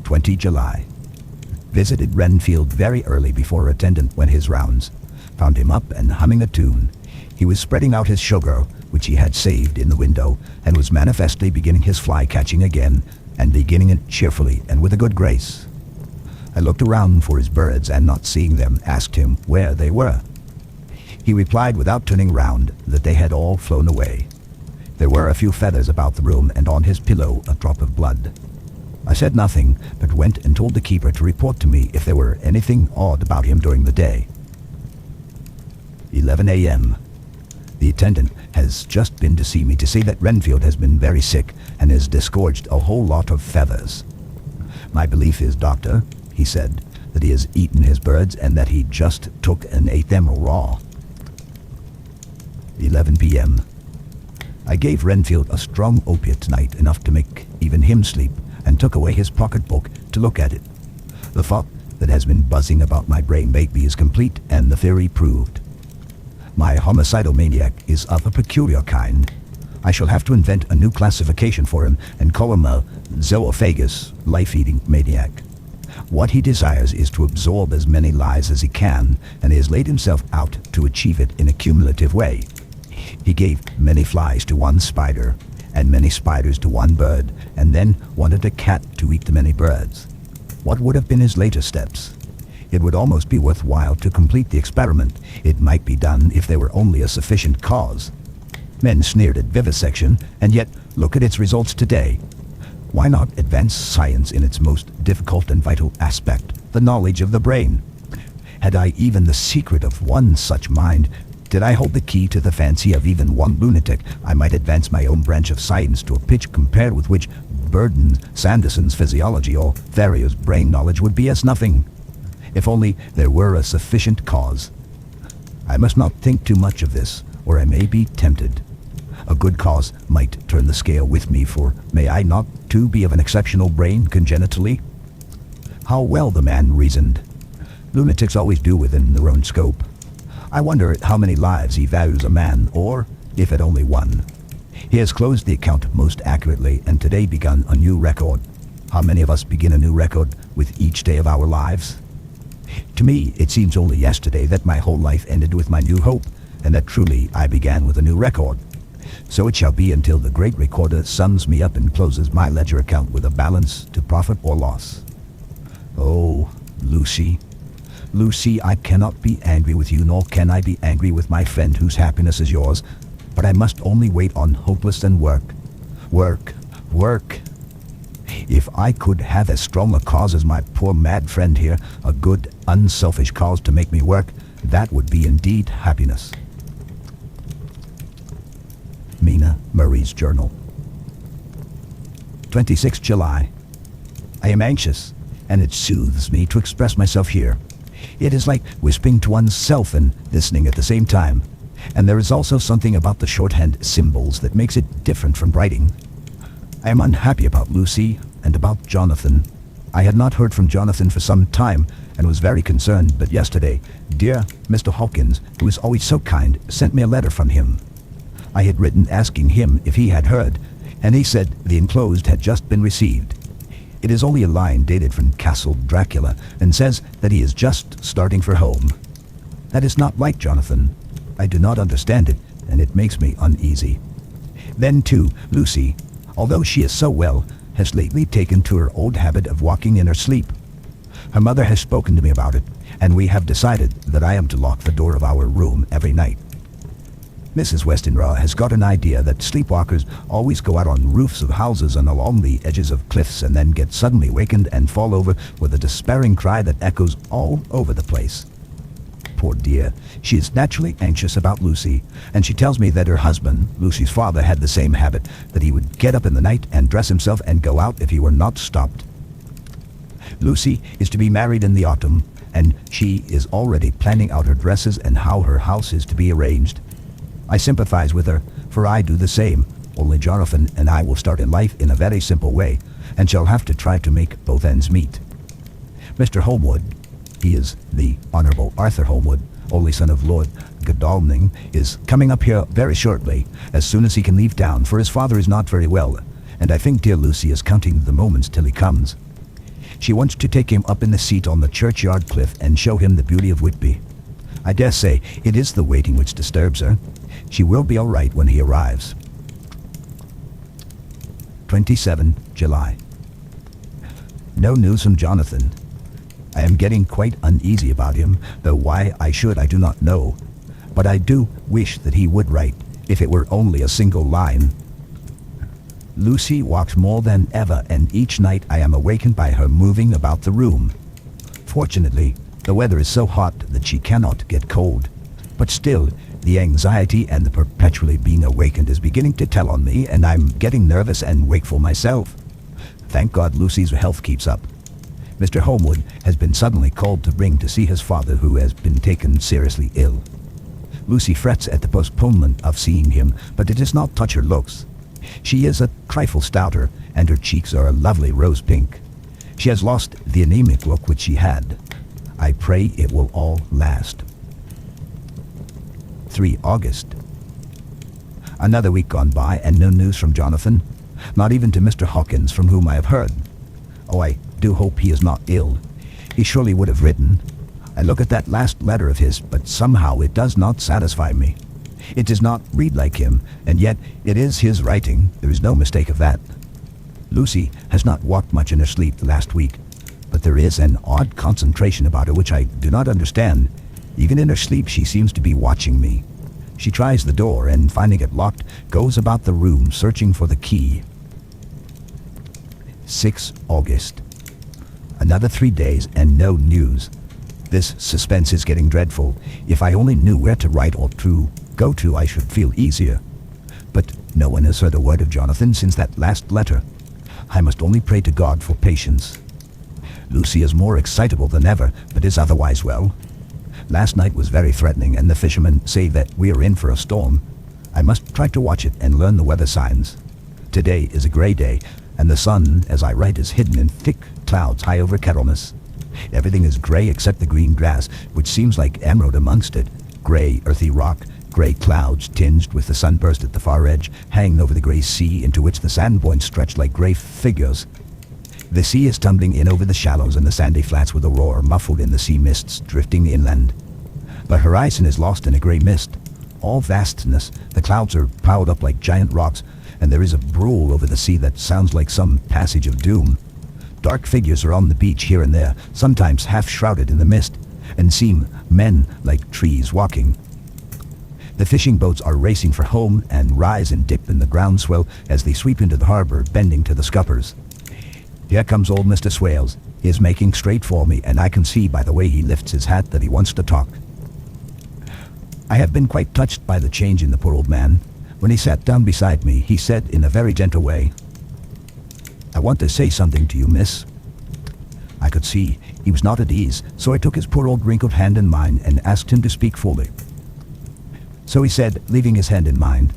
20 July. Visited Renfield very early before our attendant went his rounds. Found him up and humming a tune. He was spreading out his sugar, which he had saved in the window, and was manifestly beginning his fly-catching again, and beginning it cheerfully and with a good grace. I looked around for his birds, and not seeing them, asked him where they were. He replied without turning round that they had all flown away. There were a few feathers about the room, and on his pillow a drop of blood. I said nothing, but went and told the keeper to report to me if there were anything odd about him during the day. 11 a.m. The attendant has just been to see me to say that Renfield has been very sick and has disgorged a whole lot of feathers. My belief is, doctor, he said, that he has eaten his birds and that he just took and ate them raw. 11 p.m. I gave Renfield a strong opiate tonight, enough to make even him sleep, and took away his pocketbook to look at it. The thought that has been buzzing about my brain made me is complete, and the theory proved. My homicidal maniac is of a peculiar kind. I shall have to invent a new classification for him and call him a zoophagous, life-eating maniac. What he desires is to absorb as many lives as he can, and he has laid himself out to achieve it in a cumulative way. He gave many flies to one spider, and many spiders to one bird, and then wanted a cat to eat the many birds. What would have been his later steps? It would almost be worthwhile to complete the experiment. It might be done if there were only a sufficient cause. Men sneered at vivisection, and yet look at its results today. Why not advance science in its most difficult and vital aspect, the knowledge of the brain? Had I even the secret of one such mind, did I hold the key to the fancy of even one lunatic, I might advance my own branch of science to a pitch compared with which Burden, Sanderson's physiology, or Ferrier's brain knowledge would be as nothing. If only there were a sufficient cause. I must not think too much of this, or I may be tempted. A good cause might turn the scale with me, for may I not too be of an exceptional brain congenitally? How well the man reasoned. Lunatics always do within their own scope. I wonder at how many lives he values a man, or if at only one. He has closed the account most accurately, and today begun a new record. How many of us begin a new record with each day of our lives? To me, it seems only yesterday that my whole life ended with my new hope, and that truly I began with a new record. So it shall be until the great recorder sums me up and closes my ledger account with a balance to profit or loss. Oh, Lucy. Lucy, I cannot be angry with you, nor can I be angry with my friend whose happiness is yours, but I must only wait on hopeless and work. Work. Work. If I could have as strong a cause as my poor mad friend here, a good, unselfish cause to make me work, that would be indeed happiness. Mina Murray's Journal. 26 July. I am anxious, and it soothes me to express myself here. It is like whispering to oneself and listening at the same time. And there is also something about the shorthand symbols that makes it different from writing. I am unhappy about Lucy and about Jonathan. I had not heard from Jonathan for some time and was very concerned, but yesterday, dear Mr. Hawkins, who is always so kind, sent me a letter from him. I had written asking him if he had heard, and he said the enclosed had just been received. It is only a line dated from Castle Dracula, and says that he is just starting for home. That is not like Jonathan. I do not understand it, and it makes me uneasy. Then, too, Lucy, although she is so well, has lately taken to her old habit of walking in her sleep. Her mother has spoken to me about it, and we have decided that I am to lock the door of our room every night. Mrs. Westenra has got an idea that sleepwalkers always go out on roofs of houses and along the edges of cliffs and then get suddenly wakened and fall over with a despairing cry that echoes all over the place. Poor dear, she is naturally anxious about Lucy, and she tells me that her husband, Lucy's father, had the same habit, that he would get up in the night and dress himself and go out if he were not stopped. Lucy is to be married in the autumn, and she is already planning out her dresses and how her house is to be arranged. I sympathize with her, for I do the same, only Jonathan and I will start in life in a very simple way, and shall have to try to make both ends meet. Mr. Holmwood, he is the Honourable Arthur Holmwood, only son of Lord Godalming, is coming up here very shortly, as soon as he can leave town, for his father is not very well, and I think dear Lucy is counting the moments till he comes. She wants to take him up in the seat on the churchyard cliff and show him the beauty of Whitby. I dare say it is the waiting which disturbs her. She will be all right when he arrives. 27 July. No news from Jonathan. I am getting quite uneasy about him, though why I should I do not know. But I do wish that he would write, if it were only a single line. Lucy walks more than ever, and each night I am awakened by her moving about the room. Fortunately, the weather is so hot that she cannot get cold. But still, the anxiety and the perpetually being awakened is beginning to tell on me, and I'm getting nervous and wakeful myself. Thank God Lucy's health keeps up. Mr. Holmwood has been suddenly called to bring to see his father, who has been taken seriously ill. Lucy frets at the postponement of seeing him, but it does not touch her looks. She is a trifle stouter, and her cheeks are a lovely rose pink. She has lost the anemic look which she had. I pray it will all last. 3 August. Another week gone by, and no news from Jonathan, not even to Mr. Hawkins, from whom I have heard. Oh, I do hope he is not ill. he surely would have written. I look at that last letter of his, but somehow it does not satisfy me. It does not read like him, and yet it is his writing. There is no mistake of that. Lucy has not walked much in her sleep the last week, but there is an odd concentration about her which I do not understand. Even in her sleep she seems to be watching me. She tries the door and, finding it locked, goes about the room searching for the key. 6 August. Another 3 days and no news. This suspense is getting dreadful. If I only knew where to write or to go to, I should feel easier. But no one has heard a word of Jonathan since that last letter. I must only pray to God for patience. Lucy is more excitable than ever, but is otherwise well. Last night was very threatening, and the fishermen say that we are in for a storm. I must try to watch it and learn the weather signs. Today is a gray day, and the sun, as I write, is hidden in thick clouds high over Kettleness. Everything is gray except the green grass, which seems like emerald amongst it. Gray, earthy rock, gray clouds tinged with the sunburst at the far edge, hanging over the gray sea into which the sand points stretch like gray figures. The sea is tumbling in over the shallows and the sandy flats with a roar, muffled in the sea mists drifting inland. The horizon is lost in a gray mist. All vastness, the clouds are piled up like giant rocks, and there is a brool over the sea that sounds like some passage of doom. Dark figures are on the beach here and there, sometimes half shrouded in the mist, and seem men like trees walking. The fishing boats are racing for home and rise and dip in the groundswell as they sweep into the harbor, bending to the scuppers. Here comes old Mr. Swales. He is making straight for me, and I can see by the way he lifts his hat that he wants to talk. I have been quite touched by the change in the poor old man. When he sat down beside me, he said in a very gentle way, "I want to say something to you, miss." I could see he was not at ease, so I took his poor old wrinkled hand in mine and asked him to speak fully. So he said, leaving his hand in mine,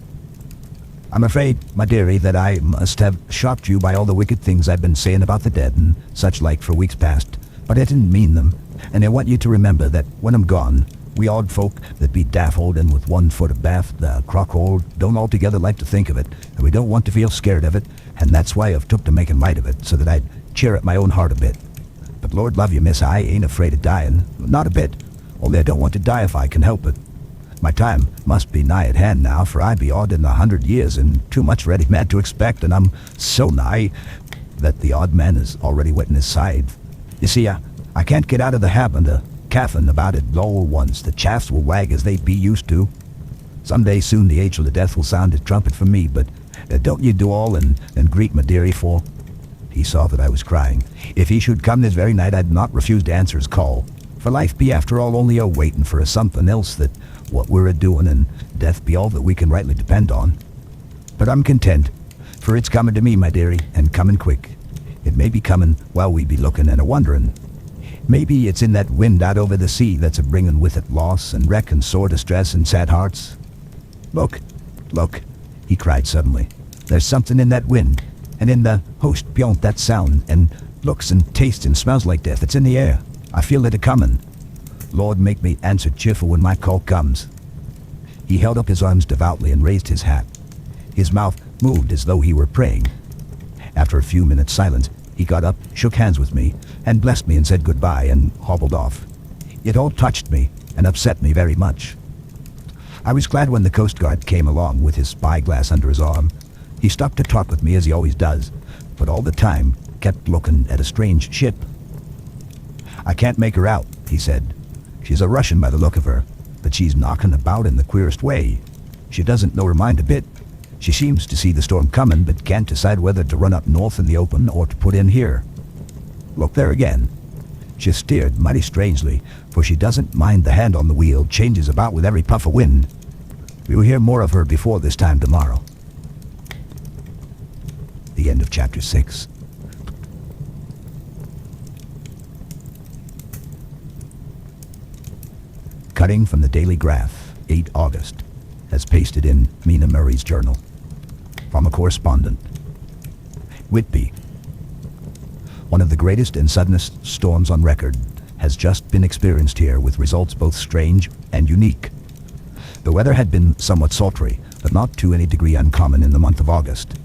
"I'm afraid, my dearie, that I must have shocked you by all the wicked things I've been saying about the dead and such like for weeks past, but I didn't mean them, and I want you to remember that when I'm gone, we odd folk that be daft-old and with 1 foot abaft the crock-hole don't altogether like to think of it, and we don't want to feel scared of it, and that's why I've took to making light of it, so that I'd cheer at my own heart a bit. But Lord love you, miss, I ain't afraid of dying, not a bit, only I don't want to die if I can help it. My time must be nigh at hand now, for I be odd in 100 years, and too much ready mad to expect, and I'm so nigh that the odd man is already wetting his scythe. You see, I can't get out of the habit of caffin about it all once. The chaffs will wag as they be used to. Some day soon the angel of death will sound a trumpet for me, but don't you do all and greet my dearie for." He saw that I was crying. If he should come this very night, I'd not refuse to answer his call. For life be after all only a waiting for a something else that what we're a-doing, and death be all that we can rightly depend on. But I'm content, for it's coming to me, my dearie, and coming quick. It may be coming while we be looking and a-wondering. Maybe it's in that wind out over the sea that's a-bringing with it loss and wreck and sore distress and sad hearts. Look, look, he cried suddenly. There's something in that wind, and in the host beyond that sound, and looks and tastes and smells like death. It's in the air. I feel it a-coming. Lord, make me answer cheerful when my call comes." He held up his arms devoutly and raised his hat. His mouth moved as though he were praying. After a few minutes' silence, he got up, shook hands with me, and blessed me and said goodbye and hobbled off. It all touched me and upset me very much. I was glad when the Coast Guard came along with his spyglass under his arm. He stopped to talk with me as he always does, but all the time kept looking at a strange ship. "I can't make her out," he said. "She's a Russian by the look of her, but she's knocking about in the queerest way. She doesn't know her mind a bit. She seems to see the storm coming, but can't decide whether to run up north in the open or to put in here. Look there again. She's steered mighty strangely, for she doesn't mind the hand on the wheel, changes about with every puff of wind. We will hear more of her before this time tomorrow." The end of chapter 6. Cutting from the Daily Graph, 8 August, as pasted in Mina Murray's journal. From a correspondent. Whitby. One of the greatest and suddenest storms on record has just been experienced here, with results both strange and unique. The weather had been somewhat sultry, but not to any degree uncommon in the month of August.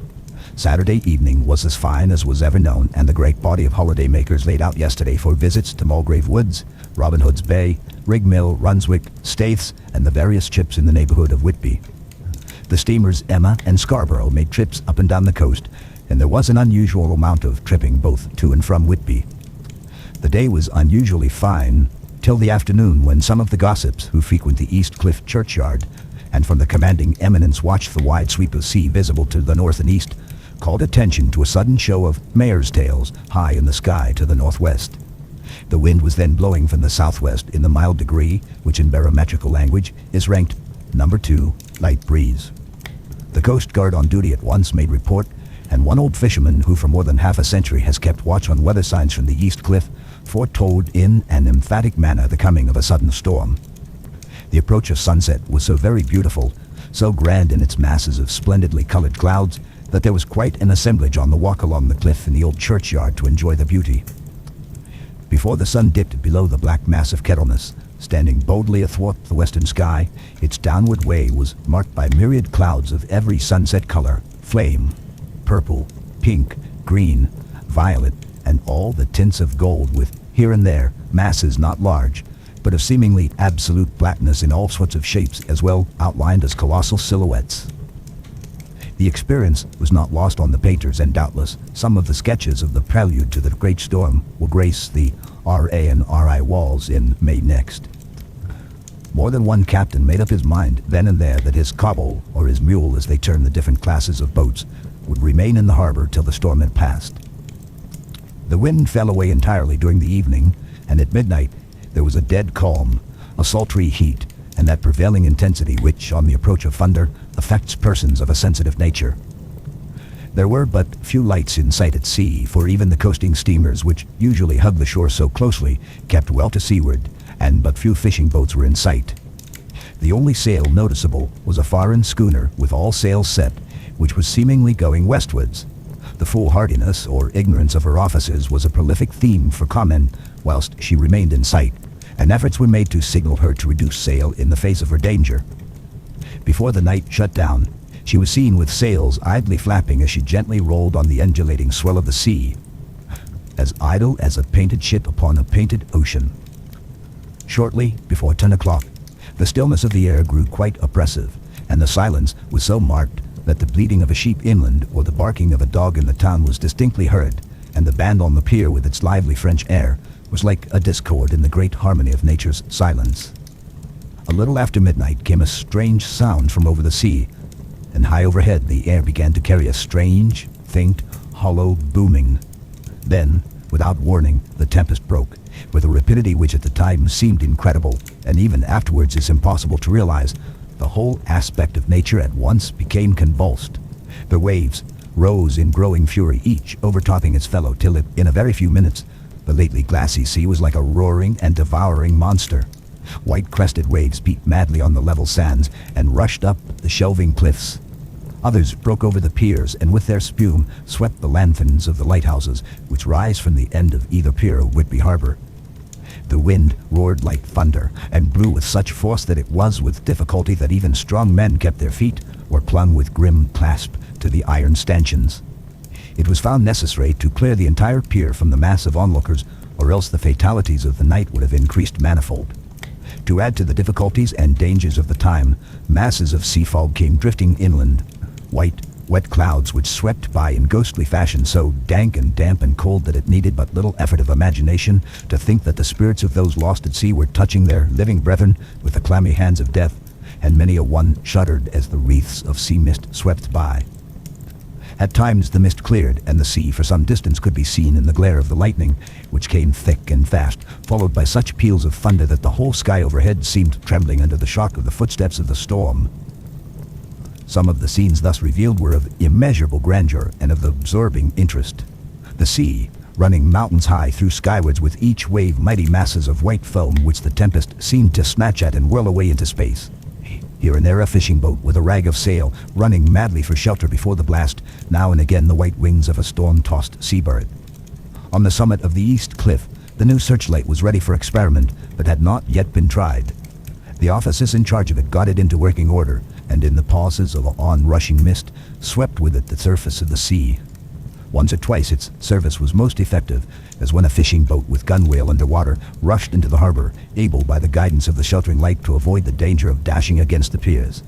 Saturday evening was as fine as was ever known, and the great body of holiday-makers laid out yesterday for visits to Mulgrave Woods, Robin Hood's Bay, Rig Mill, Runswick, Staithes, and the various chips in the neighborhood of Whitby. The steamers Emma and Scarborough made trips up and down the coast, and there was an unusual amount of tripping both to and from Whitby. The day was unusually fine till the afternoon, when some of the gossips who frequent the East Cliff churchyard and from the commanding eminence watched the wide sweep of sea visible to the north and east, called attention to a sudden show of mare's tails high in the sky to the northwest. The wind was then blowing from the southwest in the mild degree, which in barometrical language is ranked number 2, light breeze. The Coast Guard on duty at once made report, and one old fisherman who for more than half a century has kept watch on weather signs from the East Cliff foretold in an emphatic manner the coming of a sudden storm. The approach of sunset was so very beautiful, so grand in its masses of splendidly colored clouds, that there was quite an assemblage on the walk along the cliff in the old churchyard to enjoy the beauty. Before the sun dipped below the black mass of Kettleness, standing boldly athwart the western sky, its downward way was marked by myriad clouds of every sunset color: flame, purple, pink, green, violet, and all the tints of gold, with here and there masses not large, but of seemingly absolute blackness in all sorts of shapes, as well outlined as colossal silhouettes. The experience was not lost on the painters, and doubtless some of the sketches of the prelude to the great storm will grace the R.A. and R.I. walls in May next. More than one captain made up his mind then and there that his cobble, or his mule as they termed the different classes of boats, would remain in the harbor till the storm had passed. The wind fell away entirely during the evening, and at midnight there was a dead calm, a sultry heat, and that prevailing intensity which, on the approach of thunder, affects persons of a sensitive nature. There were but few lights in sight at sea, for even the coasting steamers, which usually hug the shore so closely, kept well to seaward, and but few fishing boats were in sight. The only sail noticeable was a foreign schooner with all sails set, which was seemingly going westwards. The foolhardiness or ignorance of her officers was a prolific theme for comment whilst she remained in sight, and efforts were made to signal her to reduce sail in the face of her danger. Before the night shut down, she was seen with sails idly flapping as she gently rolled on the undulating swell of the sea, as idle as a painted ship upon a painted ocean. Shortly before 10 o'clock, the stillness of the air grew quite oppressive, and the silence was so marked that the bleating of a sheep inland or the barking of a dog in the town was distinctly heard, and the band on the pier with its lively French air was like a discord in the great harmony of nature's silence. A little after midnight came a strange sound from over the sea, and high overhead the air began to carry a strange, faint, hollow booming. Then, without warning, the tempest broke, with a rapidity which at the time seemed incredible, and even afterwards is impossible to realize. The whole aspect of nature at once became convulsed. The waves rose in growing fury, each overtopping its fellow, till in a very few minutes the lately glassy sea was like a roaring and devouring monster. White-crested waves beat madly on the level sands and rushed up the shelving cliffs. Others broke over the piers, and with their spume swept the lanthorns of the lighthouses, which rise from the end of either pier of Whitby Harbor. The wind roared like thunder, and blew with such force that it was with difficulty that even strong men kept their feet, or clung with grim clasp to the iron stanchions. It was found necessary to clear the entire pier from the mass of onlookers, or else the fatalities of the night would have increased manifold. To add to the difficulties and dangers of the time, masses of sea fog came drifting inland, white, wet clouds which swept by in ghostly fashion, so dank and damp and cold that it needed but little effort of imagination to think that the spirits of those lost at sea were touching their living brethren with the clammy hands of death, and many a one shuddered as the wreaths of sea mist swept by. At times the mist cleared, and the sea for some distance could be seen in the glare of the lightning, which came thick and fast, followed by such peals of thunder that the whole sky overhead seemed trembling under the shock of the footsteps of the storm. Some of the scenes thus revealed were of immeasurable grandeur and of absorbing interest. The sea, running mountains high, threw skywards with each wave mighty masses of white foam which the tempest seemed to snatch at and whirl away into space. Here and there a fishing boat with a rag of sail, running madly for shelter before the blast, now and again the white wings of a storm-tossed seabird. On the summit of the east cliff, the new searchlight was ready for experiment, but had not yet been tried. The officers in charge of it got it into working order, and in the pauses of an onrushing mist, swept with it the surface of the sea. Once or twice its service was most effective, as when a fishing boat with gunwale underwater rushed into the harbor, able by the guidance of the sheltering light to avoid the danger of dashing against the piers.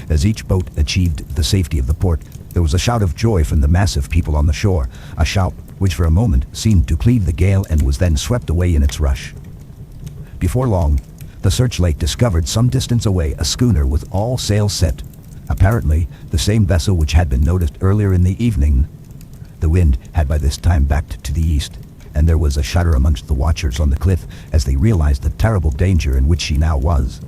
As each boat achieved the safety of the port, there was a shout of joy from the massive people on the shore, a shout which for a moment seemed to cleave the gale and was then swept away in its rush. Before long, the searchlight discovered some distance away a schooner with all sails set, apparently the same vessel which had been noticed earlier in the evening. The wind had by this time backed to the east, and there was a shudder amongst the watchers on the cliff as they realized the terrible danger in which she now was.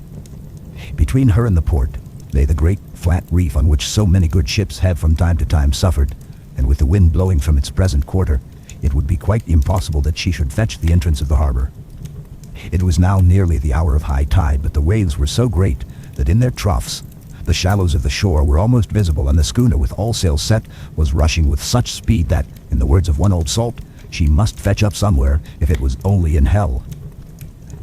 Between her and the port lay the great flat reef on which so many good ships had from time to time suffered, and with the wind blowing from its present quarter, it would be quite impossible that she should fetch the entrance of the harbor. It was now nearly the hour of high tide, but the waves were so great that in their troughs the shallows of the shore were almost visible, and the schooner with all sails set was rushing with such speed that, in the words of one old salt, she must fetch up somewhere if it was only in hell.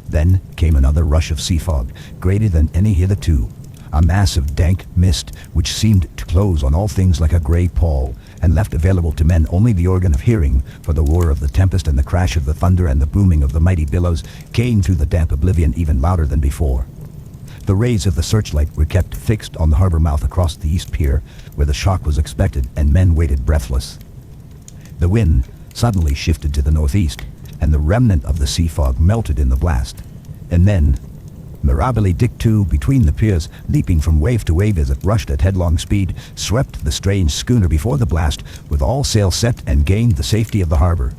Then came another rush of sea fog, greater than any hitherto, a mass of dank mist which seemed to close on all things like a grey pall, and left available to men only the organ of hearing, for the roar of the tempest and the crash of the thunder and the booming of the mighty billows came through the damp oblivion even louder than before. The rays of the searchlight were kept fixed on the harbor mouth across the east pier, where the shock was expected, and men waited breathless. The wind suddenly shifted to the northeast, and the remnant of the sea fog melted in the blast. And then, mirabile dictu, between the piers, leaping from wave to wave as it rushed at headlong speed, swept the strange schooner before the blast, with all sail set, and gained the safety of the harbor.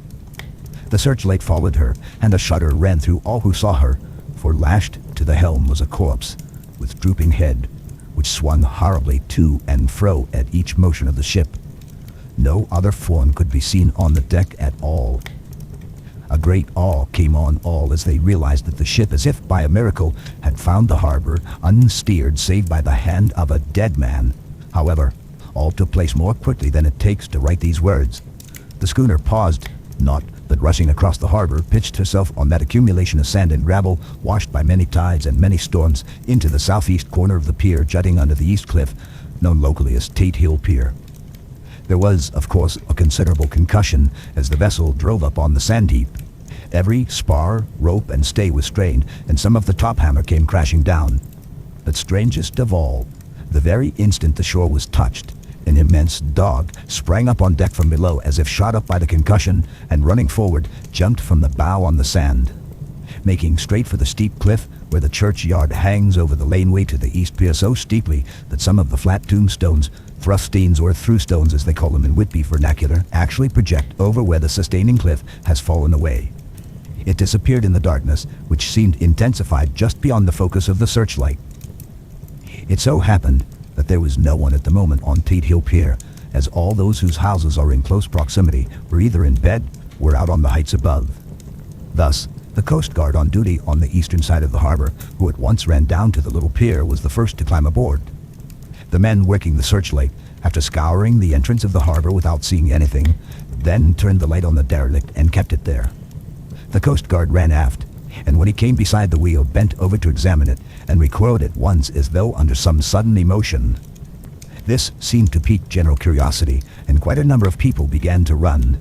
The searchlight followed her, and a shudder ran through all who saw her, for lashed to the helm was a corpse, with drooping head, which swung horribly to and fro at each motion of the ship. No other form could be seen on the deck at all. A great awe came on all as they realized that the ship, as if by a miracle, had found the harbor, unsteered save by the hand of a dead man. However, all took place more quickly than it takes to write these words. The schooner paused not, but rushing across the harbor, pitched herself on that accumulation of sand and gravel, washed by many tides and many storms, into the southeast corner of the pier jutting under the east cliff, known locally as Tate Hill Pier. There was, of course, a considerable concussion as the vessel drove up on the sand heap. Every spar, rope, and stay was strained, and some of the top hammer came crashing down. But strangest of all, the very instant the shore was touched, an immense dog sprang up on deck from below as if shot up by the concussion, and running forward, jumped from the bow on the sand. Making straight for the steep cliff where the churchyard hangs over the laneway to the east pier so steeply that some of the flat tombstones, thrustines or through-stones as they call them in Whitby vernacular, actually project over where the sustaining cliff has fallen away. It disappeared in the darkness, which seemed intensified just beyond the focus of the searchlight. It so happened that there was no one at the moment on Tate Hill Pier, as all those whose houses are in close proximity were either in bed or out on the heights above. Thus, the Coast Guard on duty on the eastern side of the harbor, who at once ran down to the little pier, was the first to climb aboard. The men working the searchlight, after scouring the entrance of the harbor without seeing anything, then turned the light on the derelict and kept it there. The Coast Guard ran aft, and when he came beside the wheel, bent over to examine it, and recoiled at once as though under some sudden emotion. This seemed to pique general curiosity, and quite a number of people began to run.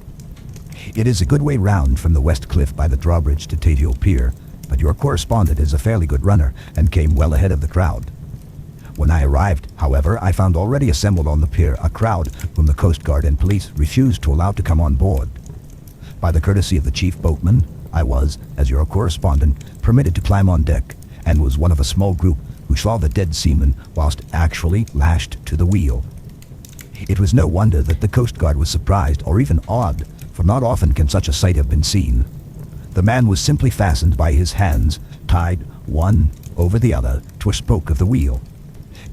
It is a good way round from the west cliff by the drawbridge to Tate Hill Pier, but your correspondent is a fairly good runner, and came well ahead of the crowd. When I arrived, however, I found already assembled on the pier a crowd whom the Coast Guard and police refused to allow to come on board. By the courtesy of the chief boatman, I was, as your correspondent, permitted to climb on deck, and was one of a small group who saw the dead seaman whilst actually lashed to the wheel. It was no wonder that the Coast Guard was surprised or even awed, for not often can such a sight have been seen. The man was simply fastened by his hands, tied one over the other to a spoke of the wheel.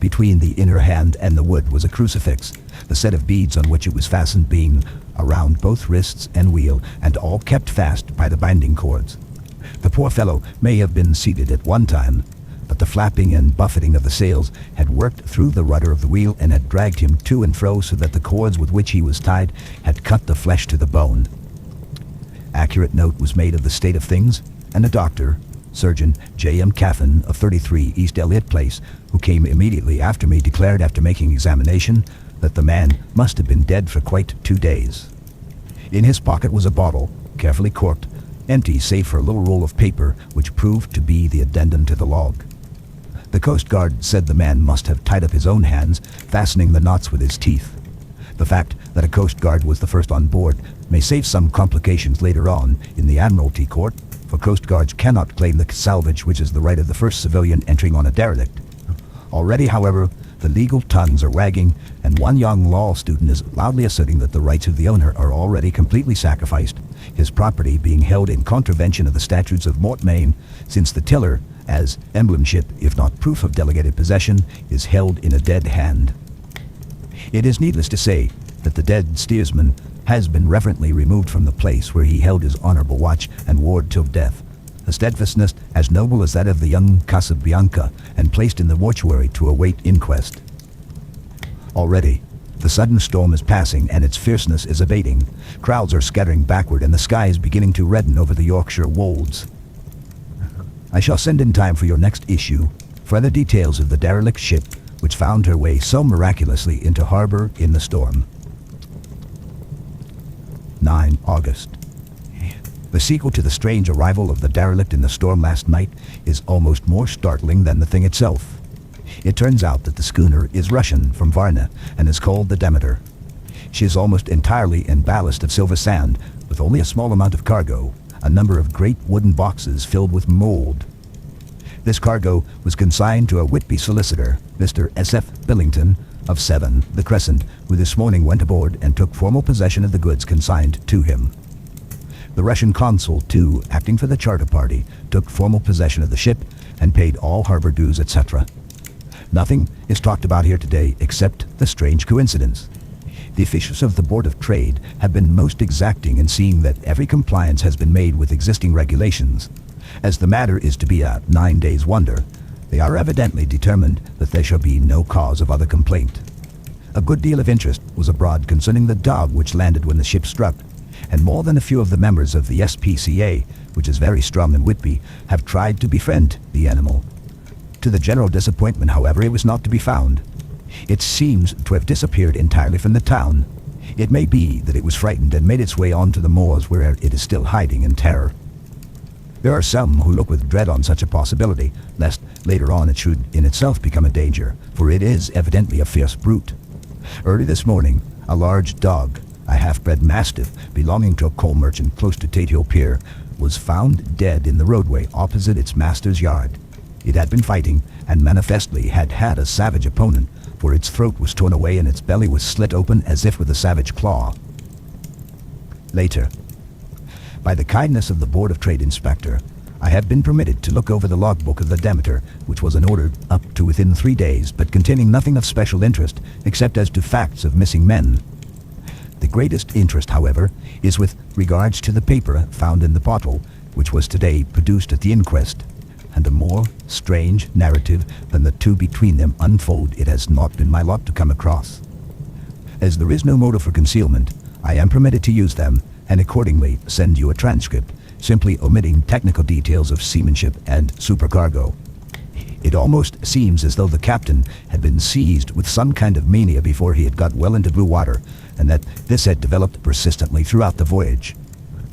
Between the inner hand and the wood was a crucifix, the set of beads on which it was fastened being around both wrists and wheel, and all kept fast by the binding cords. The poor fellow may have been seated at one time, but the flapping and buffeting of the sails had worked through the rudder of the wheel and had dragged him to and fro so that the cords with which he was tied had cut the flesh to the bone. Accurate note was made of the state of things, and a doctor, Surgeon J.M. Caffin of 33 East Elliott Place, who came immediately after me, declared after making examination that the man must have been dead for quite 2 days. In his pocket was a bottle, carefully corked, empty save for a little roll of paper which proved to be the addendum to the log. The Coast Guard said the man must have tied up his own hands, fastening the knots with his teeth. The fact that a Coast Guard was the first on board may save some complications later on in the Admiralty Court, for Coast Guards cannot claim the salvage, which is the right of the first civilian entering on a derelict. Already, however, the legal tongues are wagging, and one young law student is loudly asserting that the rights of the owner are already completely sacrificed, his property being held in contravention of the statutes of Mortmain, since the tiller, as emblemship, if not proof of delegated possession, is held in a dead hand. It is needless to say that the dead steersman has been reverently removed from the place where he held his honorable watch and ward till death, a steadfastness as noble as that of the young Casabianca, and placed in the mortuary to await inquest. Already, the sudden storm is passing and its fierceness is abating. Crowds are scattering backward and the sky is beginning to redden over the Yorkshire wolds. I shall send in time for your next issue further details of the derelict ship which found her way so miraculously into harbor in the storm. 9 August. The sequel to the strange arrival of the derelict in the storm last night is almost more startling than the thing itself. It turns out that the schooner is Russian from Varna and is called the Demeter. She is almost entirely in ballast of silver sand, with only a small amount of cargo, a number of great wooden boxes filled with mold. This cargo was consigned to a Whitby solicitor, Mr. S.F. Billington, of 7, the Crescent, who this morning went aboard and took formal possession of the goods consigned to him. The Russian consul, too, acting for the charter party, took formal possession of the ship and paid all harbor dues, etc. Nothing is talked about here today except the strange coincidence. The officials of the Board of Trade have been most exacting in seeing that every compliance has been made with existing regulations. As the matter is to be a 9 days wonder, they are evidently determined that there shall be no cause of other complaint. A good deal of interest was abroad concerning the dog which landed when the ship struck, and more than a few of the members of the SPCA, which is very strong in Whitby, have tried to befriend the animal. To the general disappointment, however, it was not to be found. It seems to have disappeared entirely from the town. It may be that it was frightened and made its way on to the moors, where it is still hiding in terror. There are some who look with dread on such a possibility, lest later on it should in itself become a danger, for it is evidently a fierce brute. Early this morning, a large dog, a half-bred mastiff belonging to a coal merchant close to Tate Hill Pier, was found dead in the roadway opposite its master's yard. It had been fighting, and manifestly had had a savage opponent, for its throat was torn away and its belly was slit open as if with a savage claw. Later, by the kindness of the Board of Trade Inspector, I have been permitted to look over the logbook of the Demeter, which was in order up to within 3 days, but containing nothing of special interest except as to facts of missing men. The greatest interest, however, is with regards to the paper found in the bottle, which was today produced at the inquest, and a more strange narrative than the two between them unfold it has not been my lot to come across. As there is no motive for concealment, I am permitted to use them, and accordingly send you a transcript, simply omitting technical details of seamanship and supercargo. It almost seems as though the captain had been seized with some kind of mania before he had got well into blue water, and that this had developed persistently throughout the voyage.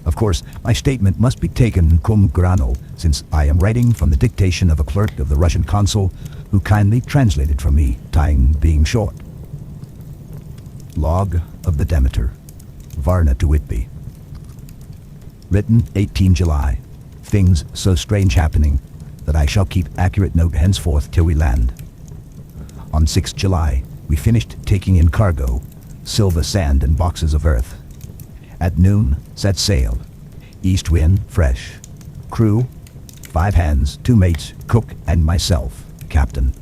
Of course, my statement must be taken cum grano, since I am writing from the dictation of a clerk of the Russian consul, who kindly translated for me, time being short. Log of the Demeter, Varna to Whitby. Written 18 July. Things so strange happening that I shall keep accurate note henceforth till we land. On 6 July, we finished taking in cargo, silver sand and boxes of earth. At noon, set sail. East wind, fresh. Crew, 5 hands, 2 mates, cook, and myself, captain.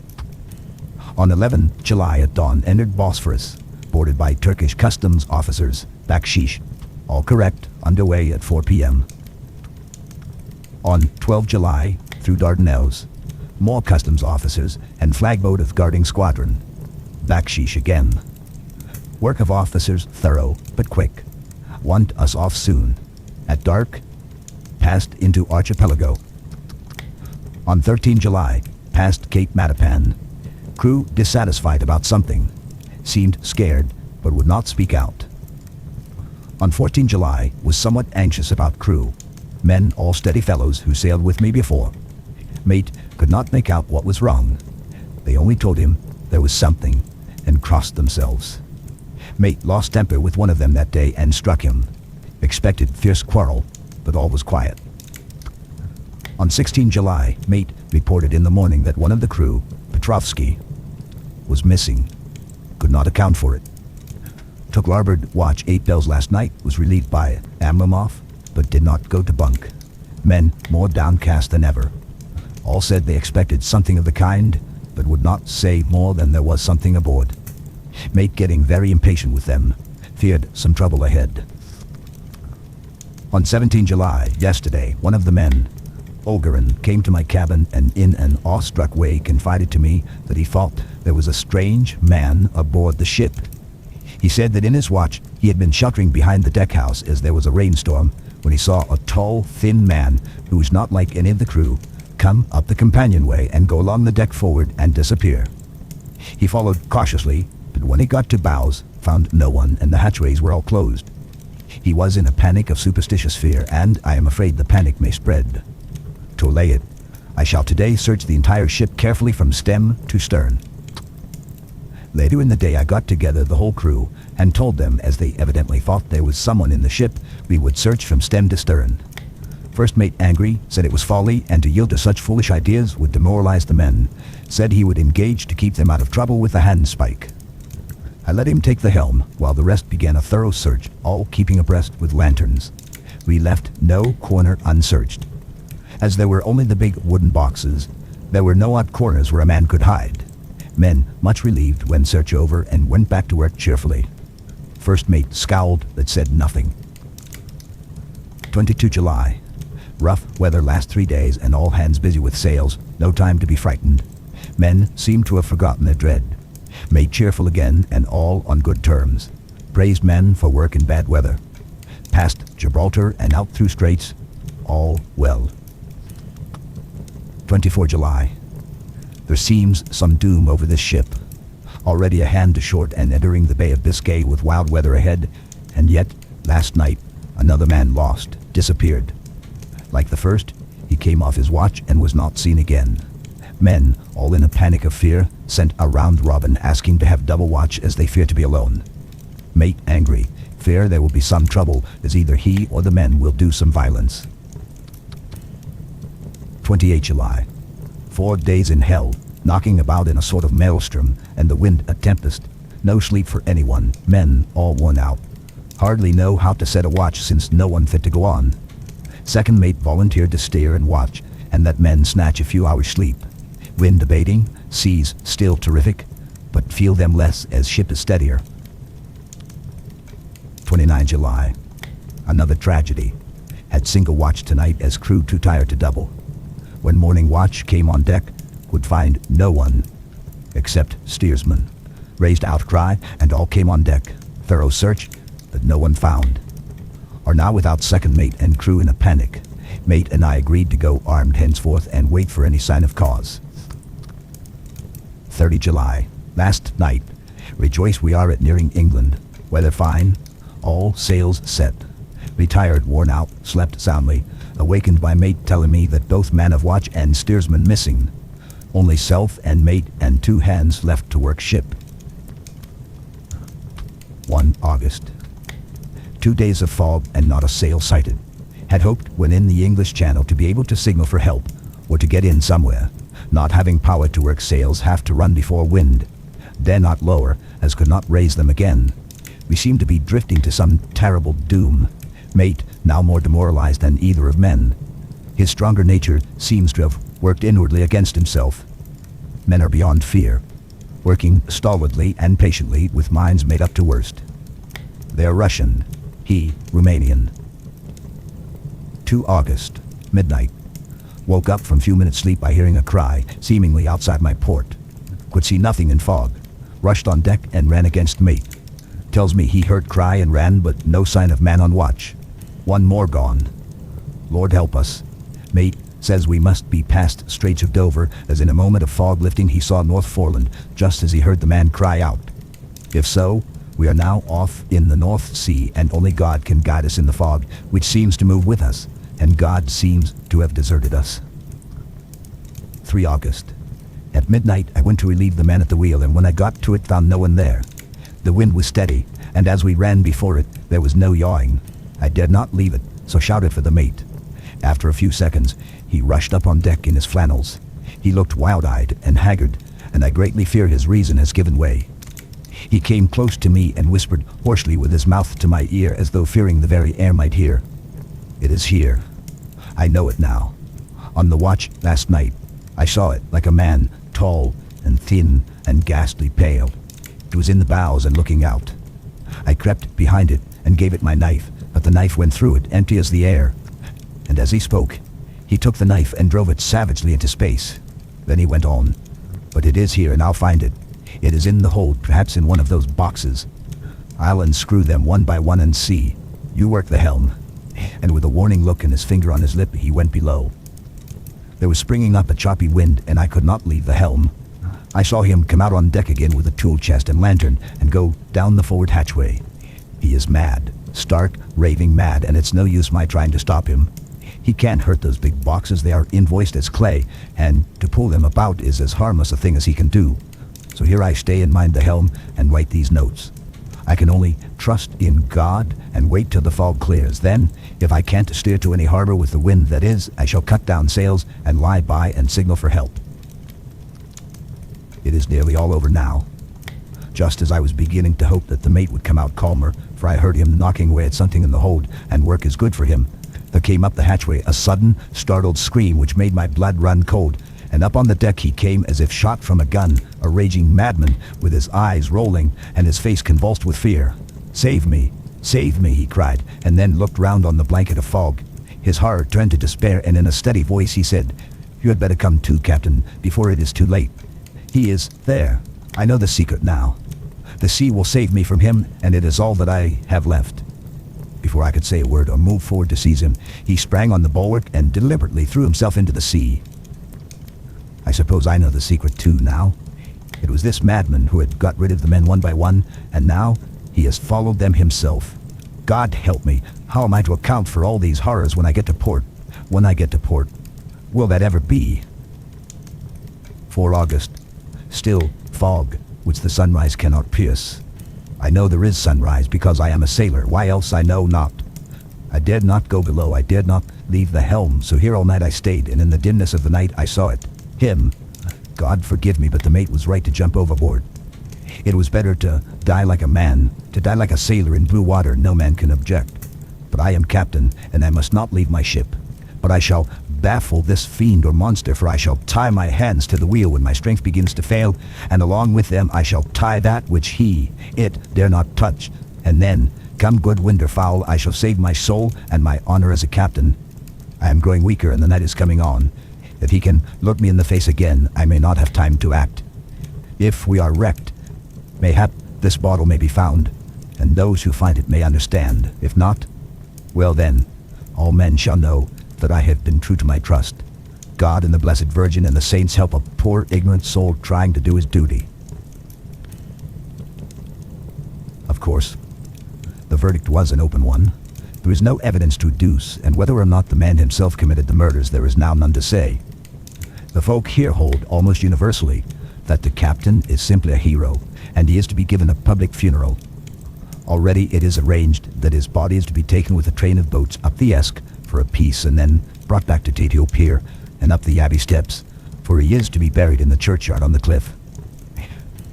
On 11 July at dawn, entered Bosphorus, boarded by Turkish customs officers, bakshish. All correct, underway at 4 p.m. On 12 July, through Dardanelles, more customs officers and flagboat of guarding squadron. Bakshish again. Work of officers thorough, but quick. Want us off soon. At dark, passed into archipelago. On 13 July, past Cape Matapan. Crew dissatisfied about something. Seemed scared, but would not speak out. On 14 July, was somewhat anxious about crew. Men all steady fellows who sailed with me before. Mate could not make out what was wrong. They only told him there was something, and crossed themselves. Mate lost temper with one of them that day and struck him. Expected fierce quarrel, but all was quiet. On 16 July, mate reported in the morning that one of the crew, Petrovsky, was missing. Could not account for it. Took larboard watch 8 bells last night, was relieved by Amramov, but did not go to bunk. Men more downcast than ever. All said they expected something of the kind, but would not say more than there was something aboard. Mate getting very impatient with them. Feared some trouble ahead. On 17 July, yesterday, one of the men, Olgarin, came to my cabin and in an awestruck way confided to me that he thought there was a strange man aboard the ship. He said that in his watch he had been sheltering behind the deck house as there was a rainstorm when he saw a tall, thin man who was not like any of the crew come up the companionway and go along the deck forward and disappear. He followed cautiously, but when he got to bows, found no one and the hatchways were all closed. He was in a panic of superstitious fear, and I am afraid the panic may spread. To allay it, I shall today search the entire ship carefully from stem to stern. Later in the day I got together the whole crew and told them, as they evidently thought there was someone in the ship, we would search from stem to stern. First mate angry, said it was folly and to yield to such foolish ideas would demoralize the men. Said he would engage to keep them out of trouble with the handspike. I let him take the helm while the rest began a thorough search, all keeping abreast with lanterns. We left no corner unsearched. As there were only the big wooden boxes, there were no odd corners where a man could hide. Men much relieved when search over and went back to work cheerfully. First mate scowled but said nothing. 22 July. Rough weather last 3 days and all hands busy with sails, no time to be frightened. Men seemed to have forgotten their dread. Made cheerful again and all on good terms. Praised men for work in bad weather. Past Gibraltar and out through straits, all well. 24 July. There seems some doom over this ship. Already a hand to short and entering the Bay of Biscay with wild weather ahead, and yet, last night, another man lost, disappeared. Like the first, he came off his watch and was not seen again. Men, all in a panic of fear, sent a round robin asking to have double watch as they fear to be alone. Mate angry, fear there will be some trouble as either he or the men will do some violence. 28 July. 4 days in hell, knocking about in a sort of maelstrom, and the wind a tempest. No sleep for anyone, men all worn out. Hardly know how to set a watch since no one fit to go on. Second mate volunteered to steer and watch, and let men snatch a few hours sleep. Wind abating, seas still terrific, but feel them less as ship is steadier. 29 July. Another tragedy. Had single watch tonight as crew too tired to double. When morning watch came on deck, would find no one, except steersman. Raised outcry and all came on deck. Thorough search, but no one found. Are now without second mate and crew in a panic. Mate and I agreed to go armed henceforth and wait for any sign of cause. 30 July. Last night. Rejoice we are at nearing England. Weather fine. All sails set. Retired, worn out, slept soundly. Awakened by mate telling me that both man of watch and steersman missing. Only self and mate and 2 hands left to work ship. 1 August. 2 days of fog and not a sail sighted. Had hoped when in the English Channel to be able to signal for help or to get in somewhere. Not having power to work sails, have to run before wind. Dare not lower, as could not raise them again. We seem to be drifting to some terrible doom. Mate now more demoralized than either of men. His stronger nature seems to have worked inwardly against himself. Men are beyond fear, working stolidly and patiently with minds made up to worst. They are Russian, he Romanian. 2 August, midnight. Woke up from few minutes sleep by hearing a cry, seemingly outside my port. Could see nothing in fog. Rushed on deck and ran against mate. Tells me he heard cry and ran, but no sign of man on watch. 1 more gone. Lord help us. Mate Says we must be past Straits of Dover, as in a moment of fog lifting he saw North Foreland, just as he heard the man cry out. If so, we are now off in the North Sea, and only God can guide us in the fog, which seems to move with us, and God seems to have deserted us. 3 August. At midnight I went to relieve the man at the wheel, and when I got to it found no one there. The wind was steady, and as we ran before it, there was no yawing. I dared not leave it, so shouted for the mate. After a few seconds, he rushed up on deck in his flannels. He looked wild-eyed and haggard, and I greatly fear his reason has given way. He came close to me and whispered hoarsely with his mouth to my ear, as though fearing the very air might hear. It is here. I know it now. On the watch last night, I saw it like a man, tall and thin and ghastly pale. It was in the bows and looking out. I crept behind it and gave it my knife, but the knife went through it, empty as the air. And as he spoke, he took the knife and drove it savagely into space. Then he went on. But it is here, and I'll find it. It is in the hold, perhaps in one of those boxes. I'll unscrew them one by one and see. You work the helm. And with a warning look and his finger on his lip, he went below. There was springing up a choppy wind, and I could not leave the helm. I saw him come out on deck again with a tool chest and lantern and go down the forward hatchway. He is mad, stark, raving mad, and it's no use my trying to stop him. He can't hurt those big boxes. They are invoiced as clay, and to pull them about is as harmless a thing as he can do. So here I stay and mind the helm and write these notes. I can only trust in God and wait till the fog clears. Then, if I can't steer to any harbor with the wind that is, I shall cut down sails and lie by and signal for help. It is nearly all over now. Just as I was beginning to hope that the mate would come out calmer, for I heard him knocking away at something in the hold, and work is good for him, there came up the hatchway a sudden, startled scream which made my blood run cold, and up on the deck he came as if shot from a gun, a raging madman, with his eyes rolling and his face convulsed with fear. Save me, he cried, and then looked round on the blanket of fog. His horror turned to despair, and in a steady voice he said, "You had better come too, Captain, before it is too late. He is there. I know the secret now. The sea will save me from him, and it is all that I have left." Before I could say a word or move forward to seize him, he sprang on the bulwark and deliberately threw himself into the sea. I suppose I know the secret too now. It was this madman who had got rid of the men one by one, and now he has followed them himself. God help me, how am I to account for all these horrors when I get to port? When I get to port, will that ever be? 4 August. Still fog, which the sunrise cannot pierce. I know there is sunrise because I am a sailor, why else I know not. I dared not go below, I dared not leave the helm, so here all night I stayed, and in the dimness of the night I saw it. Him. God forgive me, but the mate was right to jump overboard. It was better to die like a man, to die like a sailor in blue water. No man can object. But I am captain, and I must not leave my ship. But I shall baffle this fiend or monster, for I shall tie my hands to the wheel when my strength begins to fail, and along with them I shall tie that which it dare not touch. And then, come good wind or foul, I shall save my soul and my honor as a captain. I am growing weaker, and the night is coming on. If he can look me in the face again, I may not have time to act. If we are wrecked, mayhap this bottle may be found, and those who find it may understand. If not, well then, all men shall know that I have been true to my trust. God and the Blessed Virgin and the saints help a poor ignorant soul trying to do his duty. Of course, the verdict was an open one. There is no evidence to adduce, and whether or not the man himself committed the murders there is now none to say. The folk here hold, almost universally, that the captain is simply a hero, and he is to be given a public funeral. Already it is arranged that his body is to be taken with a train of boats up the Esk for a piece, and then brought back to Tateo Pier and up the Abbey steps, for he is to be buried in the churchyard on the cliff.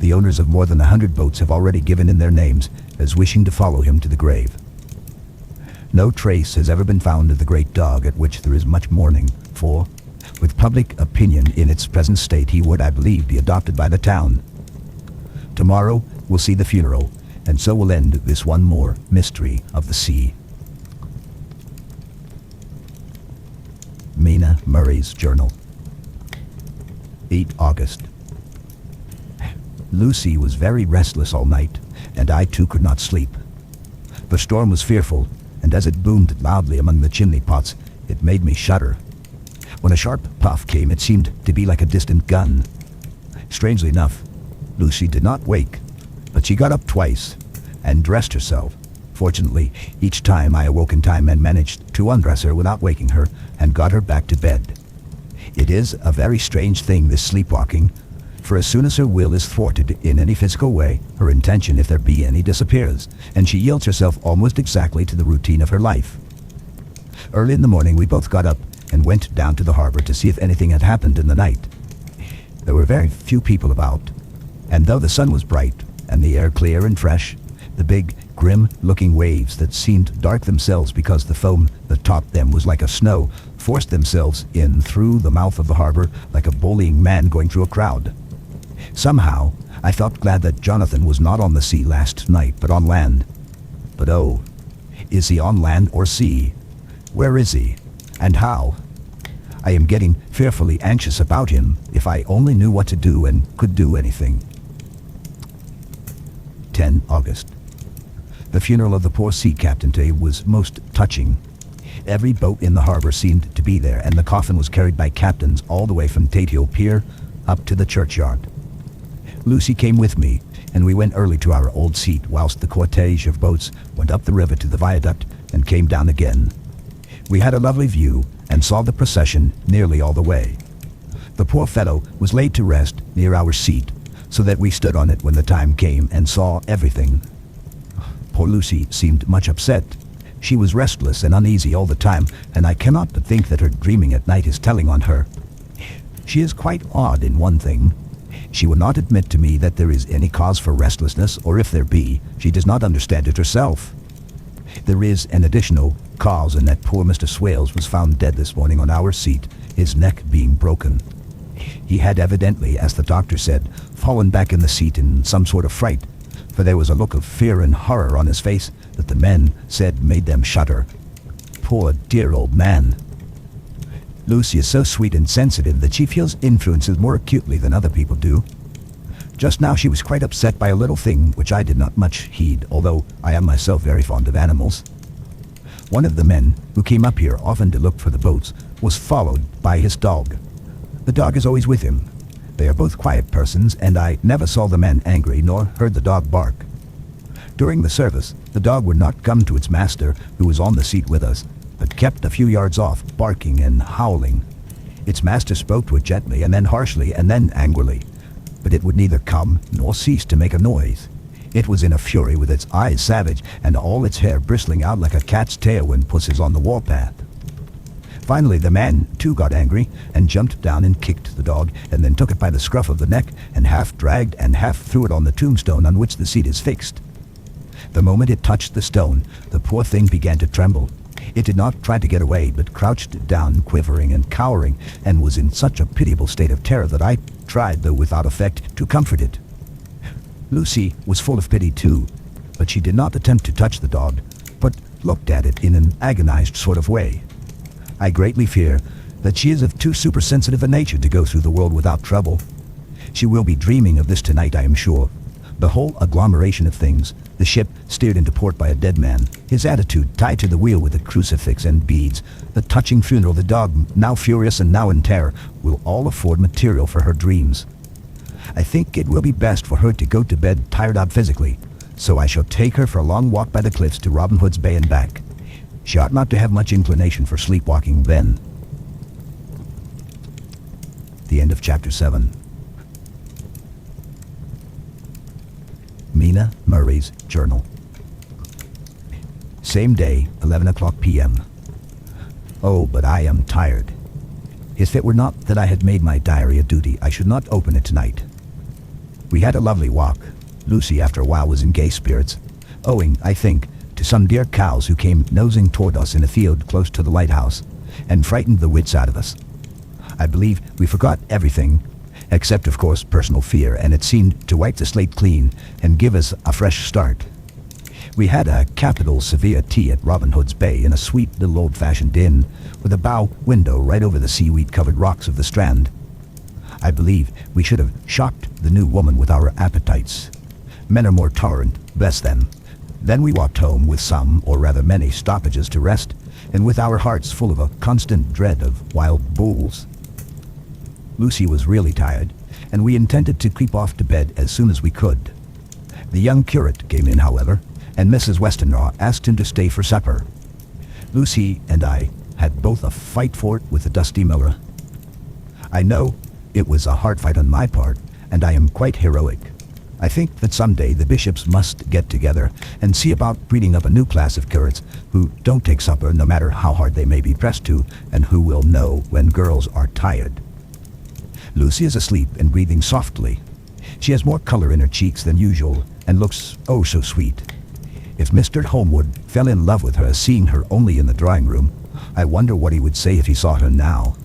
The owners of more than 100 boats have already given in their names as wishing to follow him to the grave. No trace has ever been found of the great dog, at which there is much mourning, for, with public opinion in its present state, he would, I believe, be adopted by the town. Tomorrow we'll see the funeral, and so will end this one more mystery of the sea. Mina Murray's Journal. 8 August. Lucy was very restless all night, and I too could not sleep. The storm was fearful, and as it boomed loudly among the chimney pots, it made me shudder. When a sharp puff came, it seemed to be like a distant gun. Strangely enough, Lucy did not wake, but she got up twice and dressed herself. Fortunately, each time I awoke in time and managed to undress her without waking her and got her back to bed. It is a very strange thing, this sleepwalking, for as soon as her will is thwarted in any physical way, her intention, if there be any, disappears, and she yields herself almost exactly to the routine of her life. Early in the morning, we both got up and went down to the harbor to see if anything had happened in the night. There were very few people about, and though the sun was bright and the air clear and fresh, the big, grim-looking waves that seemed dark themselves because the foam that topped them was like a snow forced themselves in through the mouth of the harbor like a bullying man going through a crowd. Somehow, I felt glad that Jonathan was not on the sea last night, but on land. But oh, is he on land or sea? Where is he? And how? I am getting fearfully anxious about him. If I only knew what to do and could do anything. 10 August. The funeral of the poor sea captain today was most touching. Every boat in the harbor seemed to be there, and the coffin was carried by captains all the way from Tateo Pier up to the churchyard. Lucy came with me, and we went early to our old seat whilst the cortege of boats went up the river to the viaduct and came down again. We had a lovely view and saw the procession nearly all the way. The poor fellow was laid to rest near our seat, so that we stood on it when the time came and saw everything. Poor Lucy seemed much upset. She was restless and uneasy all the time, and I cannot but think that her dreaming at night is telling on her. She is quite odd in one thing. She will not admit to me that there is any cause for restlessness, or if there be, she does not understand it herself. There is an additional cause in that poor Mr. Swales was found dead this morning on our seat, his neck being broken. He had evidently, as the doctor said, fallen back in the seat in some sort of fright, for there was a look of fear and horror on his face that the men said made them shudder. Poor dear old man. Lucy is so sweet and sensitive that she feels influences more acutely than other people do. Just now she was quite upset by a little thing which I did not much heed, although I am myself very fond of animals. One of the men who came up here often to look for the boats was followed by his dog. The dog is always with him. They are both quiet persons, and I never saw the man angry nor heard the dog bark. During the service, the dog would not come to its master, who was on the seat with us, but kept a few yards off, barking and howling. Its master spoke to it gently, and then harshly, and then angrily, but it would neither come nor cease to make a noise. It was in a fury, with its eyes savage, and all its hair bristling out like a cat's tail when puss is on the warpath. Finally, the man, too, got angry, and jumped down and kicked the dog, and then took it by the scruff of the neck, and half dragged and half threw it on the tombstone on which the seat is fixed. The moment it touched the stone, the poor thing began to tremble. It did not try to get away, but crouched down, quivering and cowering, and was in such a pitiable state of terror that I tried, though without effect, to comfort it. Lucy was full of pity too, but she did not attempt to touch the dog, but looked at it in an agonized sort of way. I greatly fear that she is of too supersensitive a nature to go through the world without trouble. She will be dreaming of this tonight, I am sure. The whole agglomeration of things, the ship steered into port by a dead man, his attitude tied to the wheel with a crucifix and beads, the touching funeral, the dog now furious and now in terror, will all afford material for her dreams. I think it will be best for her to go to bed tired out physically, so I shall take her for a long walk by the cliffs to Robin Hood's Bay and back. She ought not to have much inclination for sleepwalking then. The end of chapter 7. Mina Murray's journal. Same day, 11 o'clock p.m. Oh, but I am tired. If it were not that I had made my diary a duty, I should not open it tonight. We had a lovely walk. Lucy, after a while, was in gay spirits, owing, I think, to some dear cows who came nosing toward us in a field close to the lighthouse, and frightened the wits out of us. I believe we forgot everything, except, of course, personal fear, and it seemed to wipe the slate clean and give us a fresh start. We had a capital Sevilla tea at Robin Hood's Bay in a sweet little old-fashioned inn with a bow window right over the seaweed-covered rocks of the strand. I believe we should have shocked the new woman with our appetites. Men are more tolerant, bless them. Then we walked home with some, or rather many, stoppages to rest, and with our hearts full of a constant dread of wild bulls. Lucy was really tired, and we intended to creep off to bed as soon as we could. The young curate came in, however, and Mrs. Westenra asked him to stay for supper. Lucy and I had both a fight for it with the dusty miller. I know it was a hard fight on my part, and I am quite heroic. I think that someday the bishops must get together and see about breeding up a new class of curates who don't take supper no matter how hard they may be pressed to, and who will know when girls are tired. Lucy is asleep and breathing softly. She has more color in her cheeks than usual and looks oh so sweet. If Mr. Holmwood fell in love with her seeing her only in the drawing room, I wonder what he would say if he saw her now.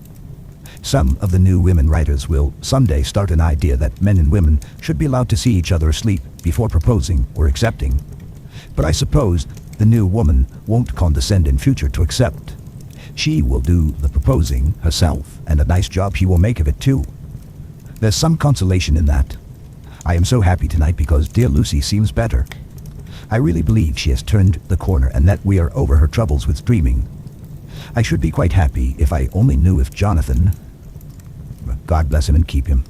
Some of the new women writers will someday start an idea that men and women should be allowed to see each other asleep before proposing or accepting. But I suppose the new woman won't condescend in future to accept. She will do the proposing herself, and a nice job she will make of it too. There's some consolation in that. I am so happy tonight because dear Lucy seems better. I really believe she has turned the corner and that we are over her troubles with dreaming. I should be quite happy if I only knew if Jonathan... God bless him and keep him.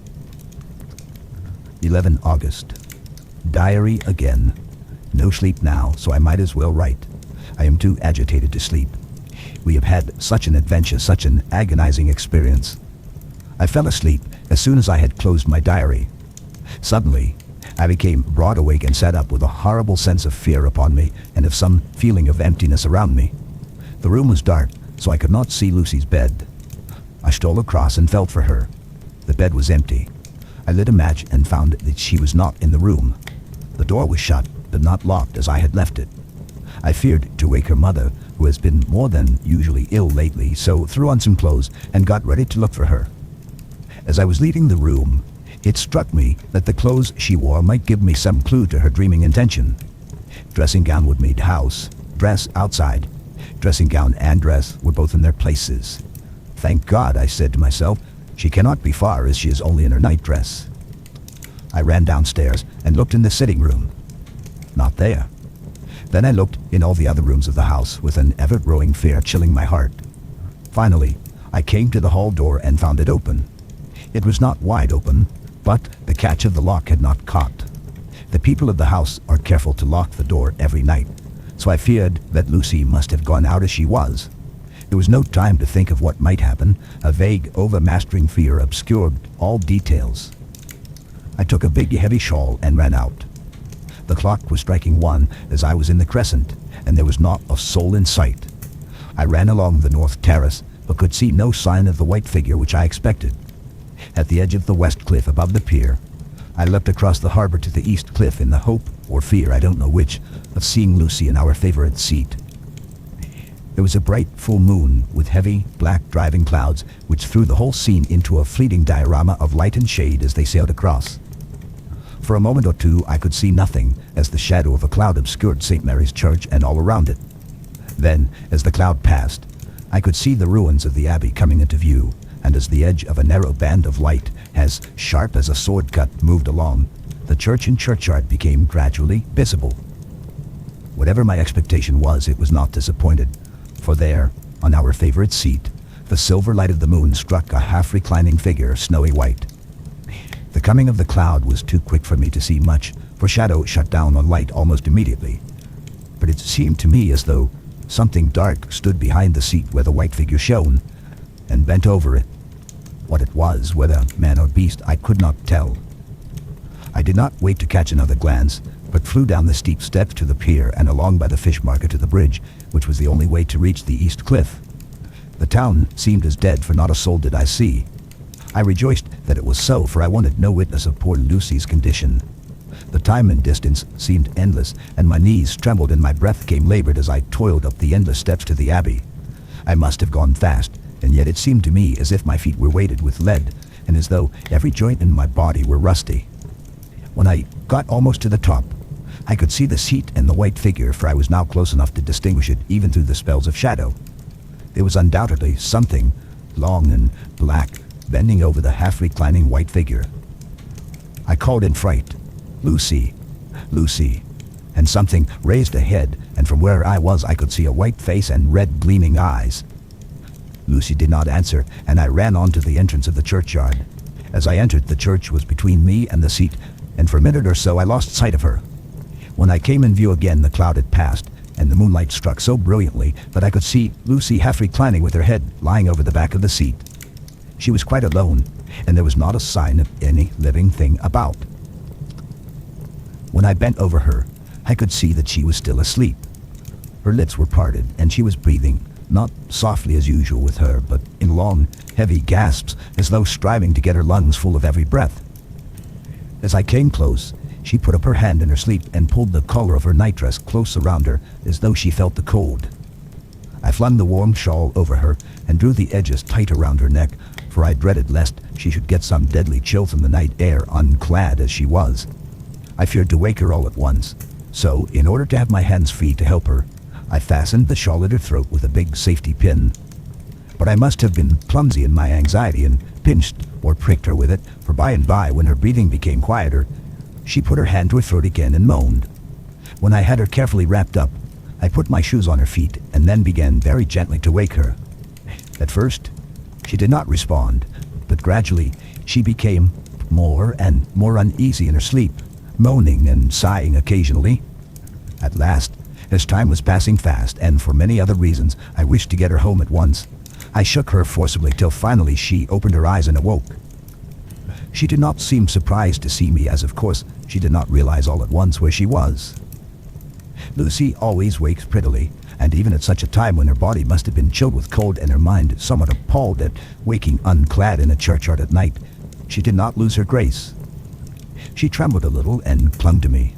11 August. Diary again. No sleep now, so I might as well write. I am too agitated to sleep. We have had such an adventure, such an agonizing experience. I fell asleep as soon as I had closed my diary. Suddenly, I became broad awake and sat up with a horrible sense of fear upon me and of some feeling of emptiness around me. The room was dark, so I could not see Lucy's bed. I stole across and felt for her. The bed was empty. I lit a match and found that she was not in the room. The door was shut, but not locked as I had left it. I feared to wake her mother, who has been more than usually ill lately, so threw on some clothes and got ready to look for her. As I was leaving the room, it struck me that the clothes she wore might give me some clue to her dreaming intention. Dressing gown would mean house, dress outside. Dressing gown and dress were both in their places. Thank God, I said to myself, she cannot be far as she is only in her nightdress. I ran downstairs and looked in the sitting room. Not there. Then I looked in all the other rooms of the house with an ever-growing fear chilling my heart. Finally, I came to the hall door and found it open. It was not wide open, but the catch of the lock had not caught. The people of the house are careful to lock the door every night, so I feared that Lucy must have gone out as she was. There was no time to think of what might happen. A vague, overmastering fear obscured all details. I took a big, heavy shawl and ran out. The clock was striking 1 as I was in the crescent, and there was not a soul in sight. I ran along the north terrace, but could see no sign of the white figure which I expected. At the edge of the west cliff above the pier, I leapt across the harbor to the east cliff in the hope, or fear, I don't know which, of seeing Lucy in our favorite seat. There was a bright full moon with heavy, black driving clouds which threw the whole scene into a fleeting diorama of light and shade as they sailed across. For a moment or two I could see nothing as the shadow of a cloud obscured St. Mary's Church and all around it. Then, as the cloud passed, I could see the ruins of the abbey coming into view, and as the edge of a narrow band of light, as sharp as a sword cut, moved along, the church and churchyard became gradually visible. Whatever my expectation was, it was not disappointed, for there, on our favorite seat, the silver light of the moon struck a half-reclining figure, snowy white. The coming of the cloud was too quick for me to see much, for shadow shut down on light almost immediately. But it seemed to me as though something dark stood behind the seat where the white figure shone, and bent over it. What it was, whether man or beast, I could not tell. I did not wait to catch another glance, but flew down the steep steps to the pier and along by the fish market to the bridge, which was the only way to reach the east cliff. The town seemed as dead, for not a soul did I see. I rejoiced that it was so, for I wanted no witness of poor Lucy's condition. The time and distance seemed endless, and my knees trembled and my breath came labored as I toiled up the endless steps to the abbey. I must have gone fast, and yet it seemed to me as if my feet were weighted with lead, and as though every joint in my body were rusty. When I got almost to the top, I could see the seat and the white figure, for I was now close enough to distinguish it even through the spells of shadow. There was undoubtedly something long and black bending over the half-reclining white figure. I called in fright, "Lucy, Lucy," and something raised a head, and from where I was I could see a white face and red gleaming eyes. Lucy did not answer, and I ran on to the entrance of the churchyard. As I entered, the church was between me and the seat, and for a minute or so I lost sight of her. When I came in view again, the cloud had passed, and the moonlight struck so brilliantly that I could see Lucy half reclining with her head lying over the back of the seat. She was quite alone, and there was not a sign of any living thing about. When I bent over her, I could see that she was still asleep. Her lips were parted, and she was breathing, not softly as usual with her, but in long, heavy gasps, as though striving to get her lungs full of every breath. As I came close, she put up her hand in her sleep and pulled the collar of her nightdress close around her, as though she felt the cold. I flung the warm shawl over her and drew the edges tight around her neck, for I dreaded lest she should get some deadly chill from the night air, unclad as she was. I feared to wake her all at once, so, in order to have my hands free to help her, I fastened the shawl at her throat with a big safety pin. But I must have been clumsy in my anxiety and pinched or pricked her with it, for by and by, when her breathing became quieter, she put her hand to her throat again and moaned. When I had her carefully wrapped up, I put my shoes on her feet and then began very gently to wake her. At first, she did not respond, but gradually she became more and more uneasy in her sleep, moaning and sighing occasionally. At last, as time was passing fast, and for many other reasons, I wished to get her home at once, I shook her forcibly till finally she opened her eyes and awoke. She did not seem surprised to see me, as of course she did not realize all at once where she was. Lucy always wakes prettily, and even at such a time when her body must have been chilled with cold and her mind somewhat appalled at waking unclad in a churchyard at night, she did not lose her grace. She trembled a little and clung to me.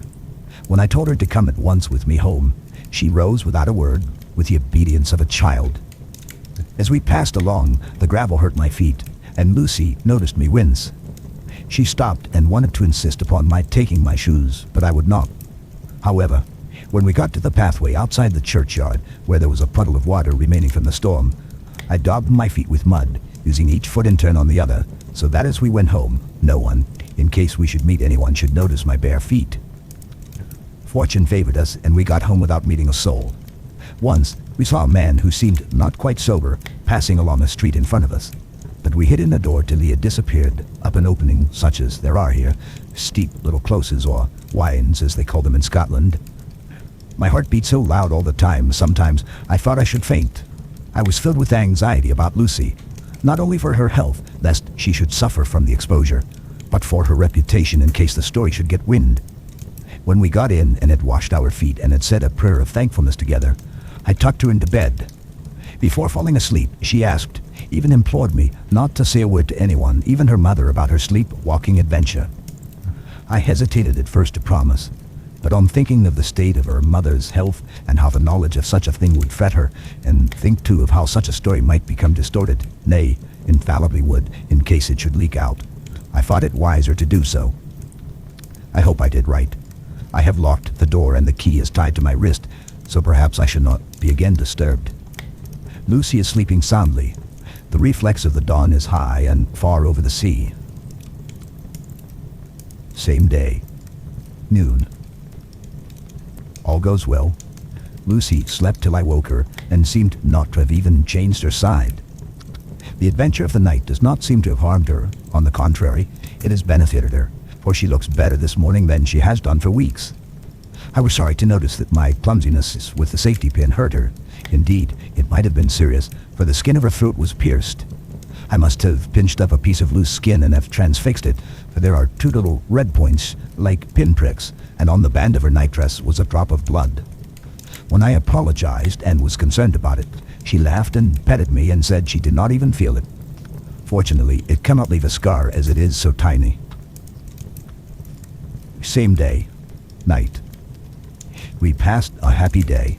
When I told her to come at once with me home, she rose without a word, with the obedience of a child. As we passed along, the gravel hurt my feet, and Lucy noticed me wince. She stopped and wanted to insist upon my taking my shoes, but I would not. However, when we got to the pathway outside the churchyard, where there was a puddle of water remaining from the storm, I daubed my feet with mud, using each foot in turn on the other, so that as we went home, no one, in case we should meet anyone, should notice my bare feet. Fortune favored us, and we got home without meeting a soul. Once, we saw a man who seemed not quite sober passing along a street in front of us, but we hid in a door till he had disappeared up an opening such as there are here, steep little closes, or wynds as they call them in Scotland. My heart beat so loud all the time, sometimes I thought I should faint. I was filled with anxiety about Lucy, not only for her health, lest she should suffer from the exposure, but for her reputation in case the story should get wind. When we got in and had washed our feet and had said a prayer of thankfulness together, I tucked her into bed. Before falling asleep, she asked, even implored me, not to say a word to anyone, even her mother, about her sleep-walking adventure. I hesitated at first to promise, but on thinking of the state of her mother's health and how the knowledge of such a thing would fret her, and think too of how such a story might become distorted, nay, infallibly would, in case it should leak out, I thought it wiser to do so. I hope I did right. I have locked the door and the key is tied to my wrist, so perhaps I should not be again disturbed. Lucy is sleeping soundly. The reflex of the dawn is high and far over the sea. Same day. Noon. All goes well. Lucy slept till I woke her, and seemed not to have even changed her side. The adventure of the night does not seem to have harmed her. On the contrary, it has benefited her, for she looks better this morning than she has done for weeks. I was sorry to notice that my clumsiness with the safety pin hurt her. Indeed, it might have been serious, for the skin of her throat was pierced. I must have pinched up a piece of loose skin and have transfixed it, for there are 2 little red points, like pinpricks, and on the band of her nightdress was a drop of blood. When I apologized and was concerned about it, she laughed and petted me and said she did not even feel it. Fortunately, it cannot leave a scar, as it is so tiny. Same day. Night. We passed a happy day.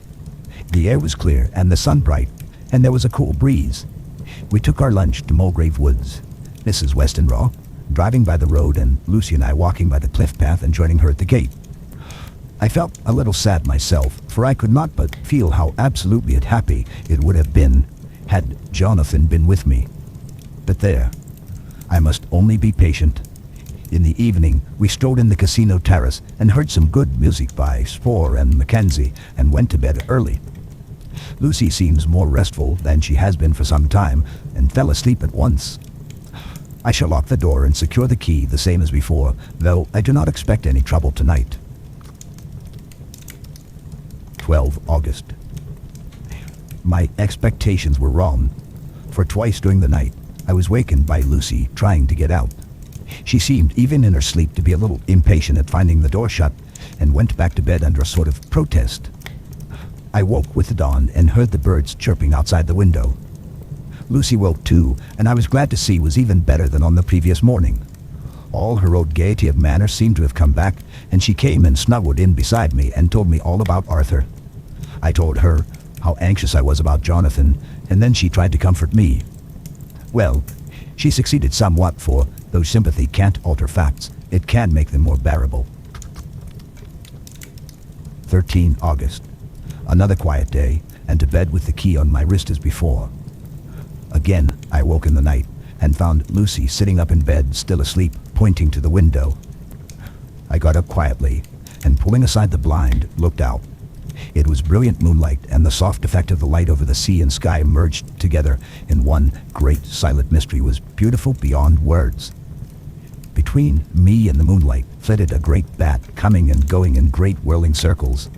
The air was clear and the sun bright, and there was a cool breeze. We took our lunch to Mulgrave Woods, Mrs. Westenraw driving by the road and Lucy and I walking by the cliff path and joining her at the gate. I felt a little sad myself, for I could not but feel how absolutely happy it would have been had Jonathan been with me. But there, I must only be patient. In the evening, we strolled in the casino terrace and heard some good music by Spohr and Mackenzie and went to bed early. Lucy seems more restful than she has been for some time and fell asleep at once. I shall lock the door and secure the key the same as before, though I do not expect any trouble tonight. 12 August. My expectations were wrong, for twice during the night I was wakened by Lucy trying to get out. She seemed, even in her sleep, to be a little impatient at finding the door shut and went back to bed under a sort of protest. I woke with the dawn and heard the birds chirping outside the window. Lucy woke too, and I was glad to see was even better than on the previous morning. All her old gaiety of manner seemed to have come back, and she came and snuggled in beside me and told me all about Arthur. I told her how anxious I was about Jonathan, and then she tried to comfort me. Well, she succeeded somewhat, for though sympathy can't alter facts, it can make them more bearable. 13 August. Another quiet day, and to bed with the key on my wrist as before. Again, I woke in the night and found Lucy sitting up in bed, still asleep, pointing to the window. I got up quietly and, pulling aside the blind, looked out. It was brilliant moonlight, and the soft effect of the light over the sea and sky merged together in one great silent mystery was beautiful beyond words. Between me and the moonlight flitted a great bat, coming and going in great whirling circles.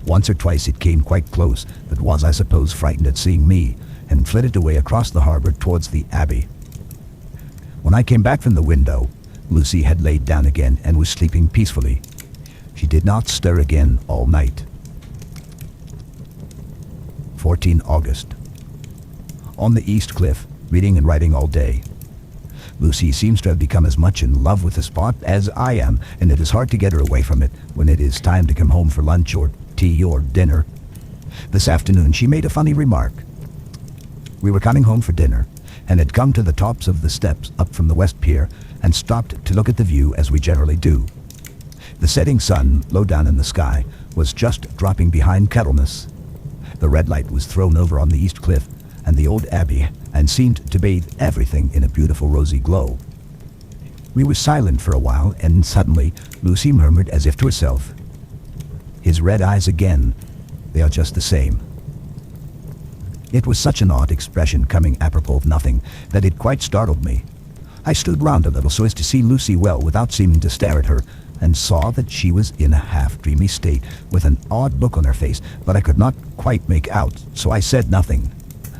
Once or twice it came quite close, but was, I suppose, frightened at seeing me, and flitted away across the harbor towards the Abbey. When I came back from the window, Lucy had laid down again and was sleeping peacefully. She did not stir again all night. 14 August. On the East Cliff, reading and writing all day. Lucy seems to have become as much in love with the spot as I am, and it is hard to get her away from it when it is time to come home for lunch or tea or dinner. This afternoon she made a funny remark. We were coming home for dinner, and had come to the tops of the steps up from the West Pier, and stopped to look at the view as we generally do. The setting sun, low down in the sky, was just dropping behind Kettleness. The red light was thrown over on the East Cliff and the old Abbey, and seemed to bathe everything in a beautiful rosy glow. We were silent for a while, and suddenly Lucy murmured as if to herself, "His red eyes again. They are just the same." It was such an odd expression, coming apropos of nothing, that it quite startled me. I stood round a little so as to see Lucy well without seeming to stare at her, and saw that she was in a half-dreamy state, with an odd look on her face, but I could not quite make out, so I said nothing.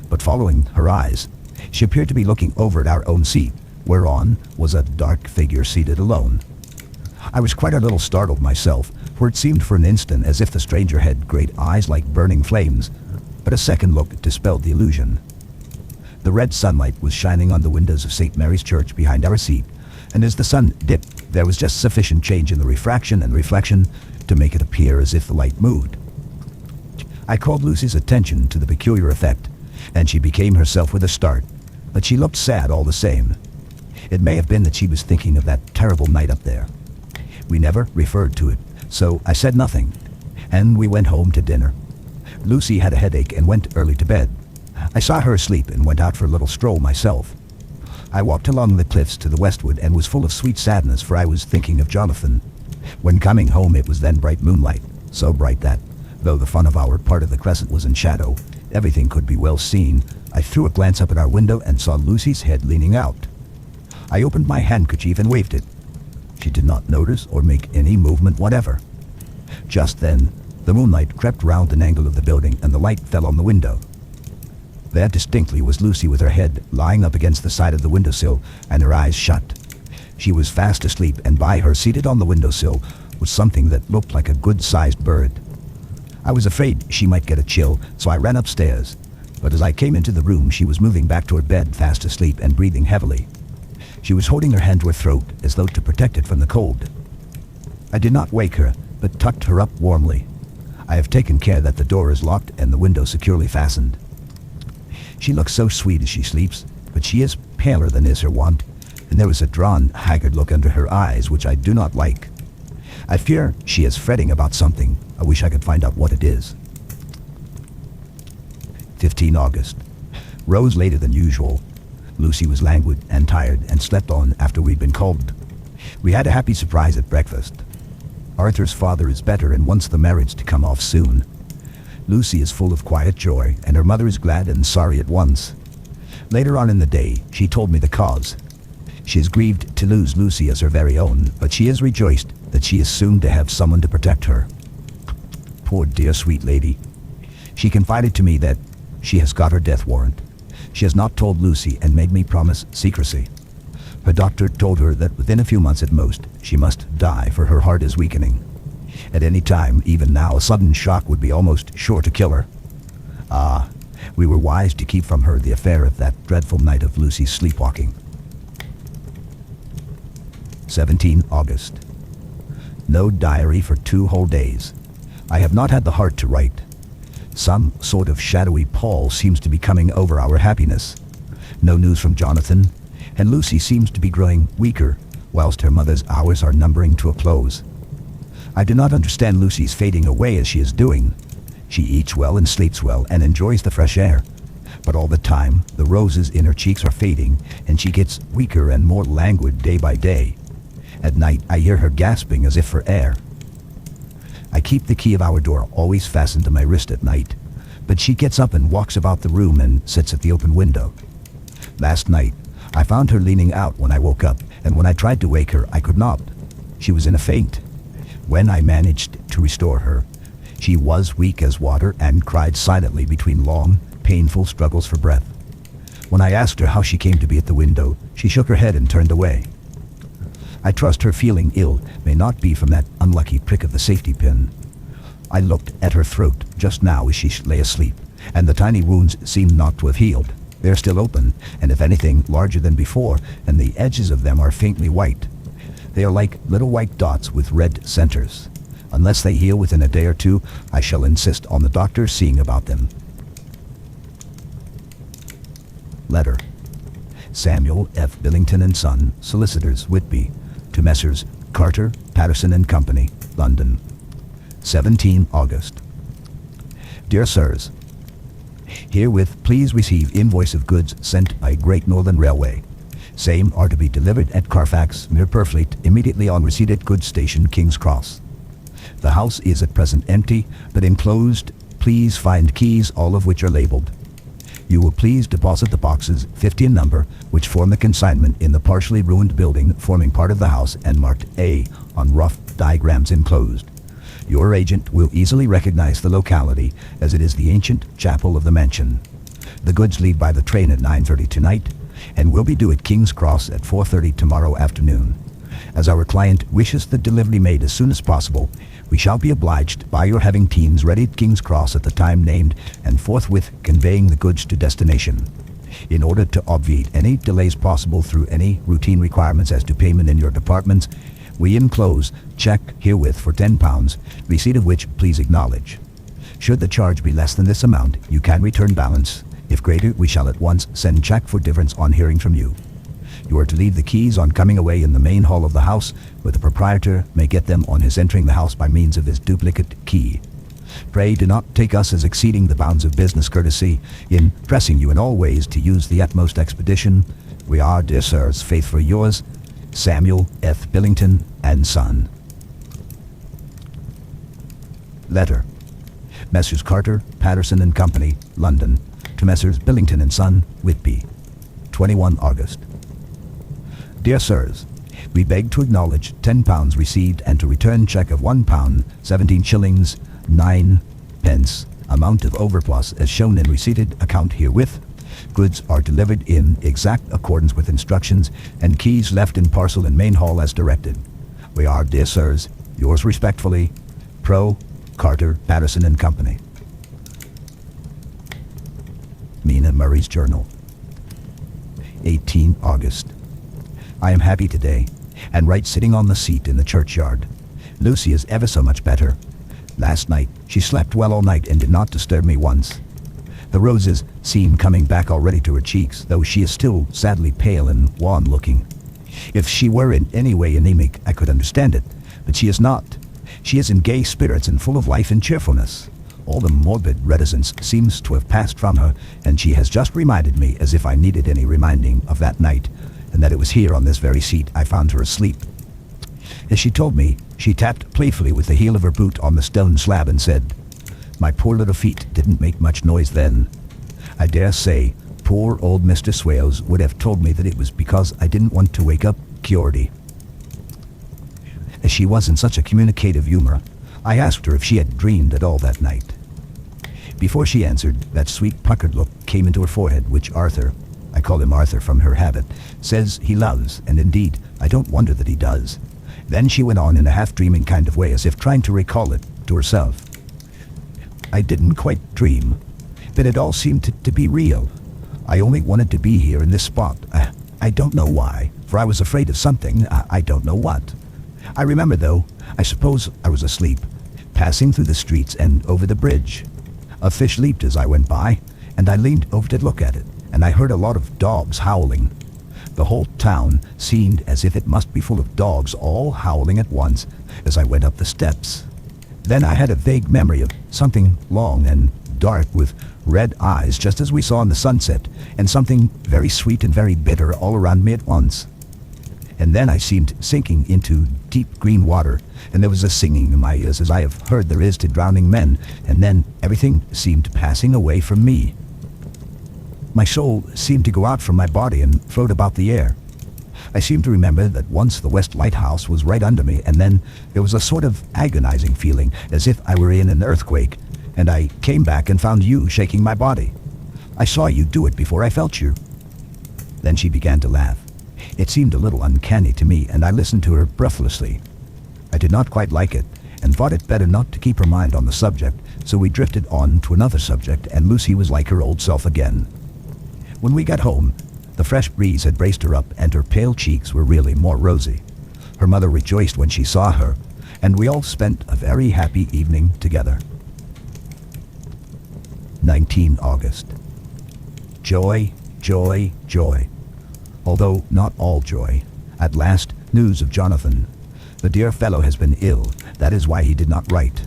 But following her eyes, she appeared to be looking over at our own seat, whereon was a dark figure seated alone. I was quite a little startled myself, for it seemed for an instant as if the stranger had great eyes like burning flames, but a second look dispelled the illusion. The red sunlight was shining on the windows of St. Mary's Church behind our seat, and as the sun dipped, there was just sufficient change in the refraction and reflection to make it appear as if the light moved. I called Lucy's attention to the peculiar effect, and she became herself with a start, but she looked sad all the same. It may have been that she was thinking of that terrible night up there. We never referred to it, so I said nothing, and we went home to dinner. Lucy had a headache and went early to bed. I saw her asleep and went out for a little stroll myself. I walked along the cliffs to the westward and was full of sweet sadness, for I was thinking of Jonathan. When coming home it was then bright moonlight, so bright that, though the front of our part of the crescent was in shadow, everything could be well seen. I threw a glance up at our window and saw Lucy's head leaning out. I opened my handkerchief and waved it. She did not notice or make any movement whatever. Just then, the moonlight crept round an angle of the building and the light fell on the window. There distinctly was Lucy with her head lying up against the side of the windowsill and her eyes shut. She was fast asleep, and by her, seated on the windowsill, was something that looked like a good-sized bird. I was afraid she might get a chill, so I ran upstairs, but as I came into the room she was moving back toward bed, fast asleep and breathing heavily. She was holding her hand to her throat as though to protect it from the cold. I did not wake her, but tucked her up warmly. I have taken care that the door is locked and the window securely fastened. She looks so sweet as she sleeps, but she is paler than is her wont, and there is a drawn, haggard look under her eyes which I do not like. I fear she is fretting about something. I wish I could find out what it is. 15 August. Rose later than usual. Lucy was languid and tired and slept on after we'd been called. We had a happy surprise at breakfast. Arthur's father is better and wants the marriage to come off soon. Lucy is full of quiet joy, and her mother is glad and sorry at once. Later on in the day, she told me the cause. She is grieved to lose Lucy as her very own, but she is rejoiced that she is soon to have someone to protect her. Poor dear sweet lady. She confided to me that she has got her death warrant. She has not told Lucy and made me promise secrecy. Her doctor told her that within a few months at most, she must die, for her heart is weakening. At any time, even now, a sudden shock would be almost sure to kill her. We were wise to keep from her the affair of that dreadful night of Lucy's sleepwalking. 17 August. No diary for 2 whole days. I have not had the heart to write. Some sort of shadowy pall seems to be coming over our happiness. No news from Jonathan, and Lucy seems to be growing weaker, whilst her mother's hours are numbering to a close. I do not understand Lucy's fading away as she is doing. She eats well and sleeps well and enjoys the fresh air. But all the time, the roses in her cheeks are fading, and she gets weaker and more languid day by day. At night, I hear her gasping as if for air. I keep the key of our door always fastened to my wrist at night, but she gets up and walks about the room and sits at the open window. Last night, I found her leaning out when I woke up, and when I tried to wake her, I could not. She was in a faint. When I managed to restore her, she was weak as water and cried silently between long, painful struggles for breath. When I asked her how she came to be at the window, she shook her head and turned away. I trust her feeling ill may not be from that unlucky prick of the safety pin. I looked at her throat just now as she lay asleep, and the tiny wounds seemed not to have healed. They are still open, and if anything, larger than before, and the edges of them are faintly white. They are like little white dots with red centers. Unless they heal within a day or two, I shall insist on the doctor seeing about them. Letter. Samuel F. Billington and Son, Solicitors, Whitby, to Messrs. Carter, Patterson and Company, London. 17 August. Dear Sirs, herewith please receive invoice of goods sent by Great Northern Railway. Same are to be delivered at Carfax, Mere Purfleet, immediately on receipt at goods station, King's Cross. The house is at present empty, but enclosed please find keys, all of which are labeled. You will please deposit the boxes 50 in number, which form the consignment, in the partially ruined building forming part of the house and marked A on rough diagrams enclosed. Your agent will easily recognize the locality, as it is the ancient chapel of the mansion. The goods leave by the train at 9:30 tonight, and will be due at King's Cross at 4:30 tomorrow afternoon. As our client wishes the delivery made as soon as possible, we shall be obliged by your having teams ready at King's Cross at the time named and forthwith conveying the goods to destination. In order to obviate any delays possible through any routine requirements as to payment in your departments, we enclose check herewith for £10, receipt of which please acknowledge. Should the charge be less than this amount, you can return balance. If greater, we shall at once send check for difference on hearing from you. You are to leave the keys on coming away in the main hall of the house, where the proprietor may get them on his entering the house by means of his duplicate key. Pray do not take us as exceeding the bounds of business courtesy in pressing you in all ways to use the utmost expedition. We are, dear sirs, faithfully yours, Samuel F. Billington and Son. Letter. Messrs. Carter, Patterson and Company, London, to Messrs. Billington and Son, Whitby. 21 August. Dear Sirs, we beg to acknowledge £10 received and to return check of £1, 17 shillings, 9 pence, amount of overplus as shown in receipted account herewith. Goods are delivered in exact accordance with instructions, and keys left in parcel in main hall as directed. We are, dear sirs, yours respectfully, Pro. Carter, Patterson and Company. Mina Murray's Journal. 18 August. I am happy today, and write sitting on the seat in the churchyard. Lucy is ever so much better. Last night she slept well all night and did not disturb me once. The roses seem coming back already to her cheeks, though she is still sadly pale and wan-looking. If she were in any way anemic, I could understand it, but she is not. She is in gay spirits and full of life and cheerfulness. All the morbid reticence seems to have passed from her, and she has just reminded me, as if I needed any reminding, of that night, and that it was here on this very seat I found her asleep. As she told me, she tapped playfully with the heel of her boot on the stone slab and said, "My poor little feet didn't make much noise then. I dare say poor old Mr. Swales would have told me that it was because I didn't want to wake up Geordie." As she was in such a communicative humor, I asked her if she had dreamed at all that night. Before she answered, that sweet puckered look came into her forehead, which Arthur, I call him Arthur from her habit, says he loves, and indeed, I don't wonder that he does. Then she went on in a half-dreaming kind of way, as if trying to recall it to herself. "I didn't quite dream, but it all seemed to be real. I only wanted to be here in this spot. I don't know why, for I was afraid of something, I don't know what. I remember, though, I suppose I was asleep, passing through the streets and over the bridge. A fish leaped as I went by, and I leaned over to look at it, and I heard a lot of dogs howling. The whole town seemed as if it must be full of dogs all howling at once as I went up the steps. Then I had a vague memory of something long and dark with red eyes, just as we saw in the sunset, and something very sweet and very bitter all around me at once. And then I seemed sinking into deep green water, and there was a singing in my ears as I have heard there is to drowning men, and then everything seemed passing away from me. My soul seemed to go out from my body and float about the air. I seem to remember that once the West Lighthouse was right under me, and then there was a sort of agonizing feeling as if I were in an earthquake, and I came back and found you shaking my body. I saw you do it before I felt you." Then she began to laugh. It seemed a little uncanny to me, and I listened to her breathlessly. I did not quite like it, and thought it better not to keep her mind on the subject, so we drifted on to another subject, and Lucy was like her old self again. When we got home, the fresh breeze had braced her up, and her pale cheeks were really more rosy. Her mother rejoiced when she saw her, and we all spent a very happy evening together. 19 August. Joy, joy, joy. Although not all joy. At last, news of Jonathan. The dear fellow has been ill. That is why he did not write.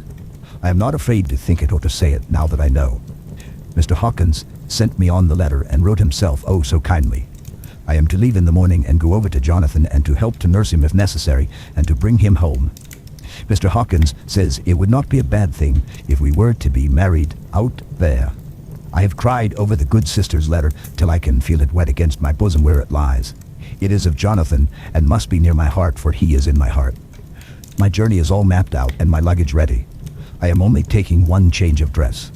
I am not afraid to think it or to say it now that I know. Mr. Hawkins sent me on the letter and wrote himself oh so kindly. I am to leave in the morning and go over to Jonathan and to help to nurse him if necessary and to bring him home. Mr. Hawkins says it would not be a bad thing if we were to be married out there. I have cried over the good sister's letter till I can feel it wet against my bosom where it lies. It is of Jonathan and must be near my heart, for he is in my heart. My journey is all mapped out and my luggage ready. I am only taking one change of dress.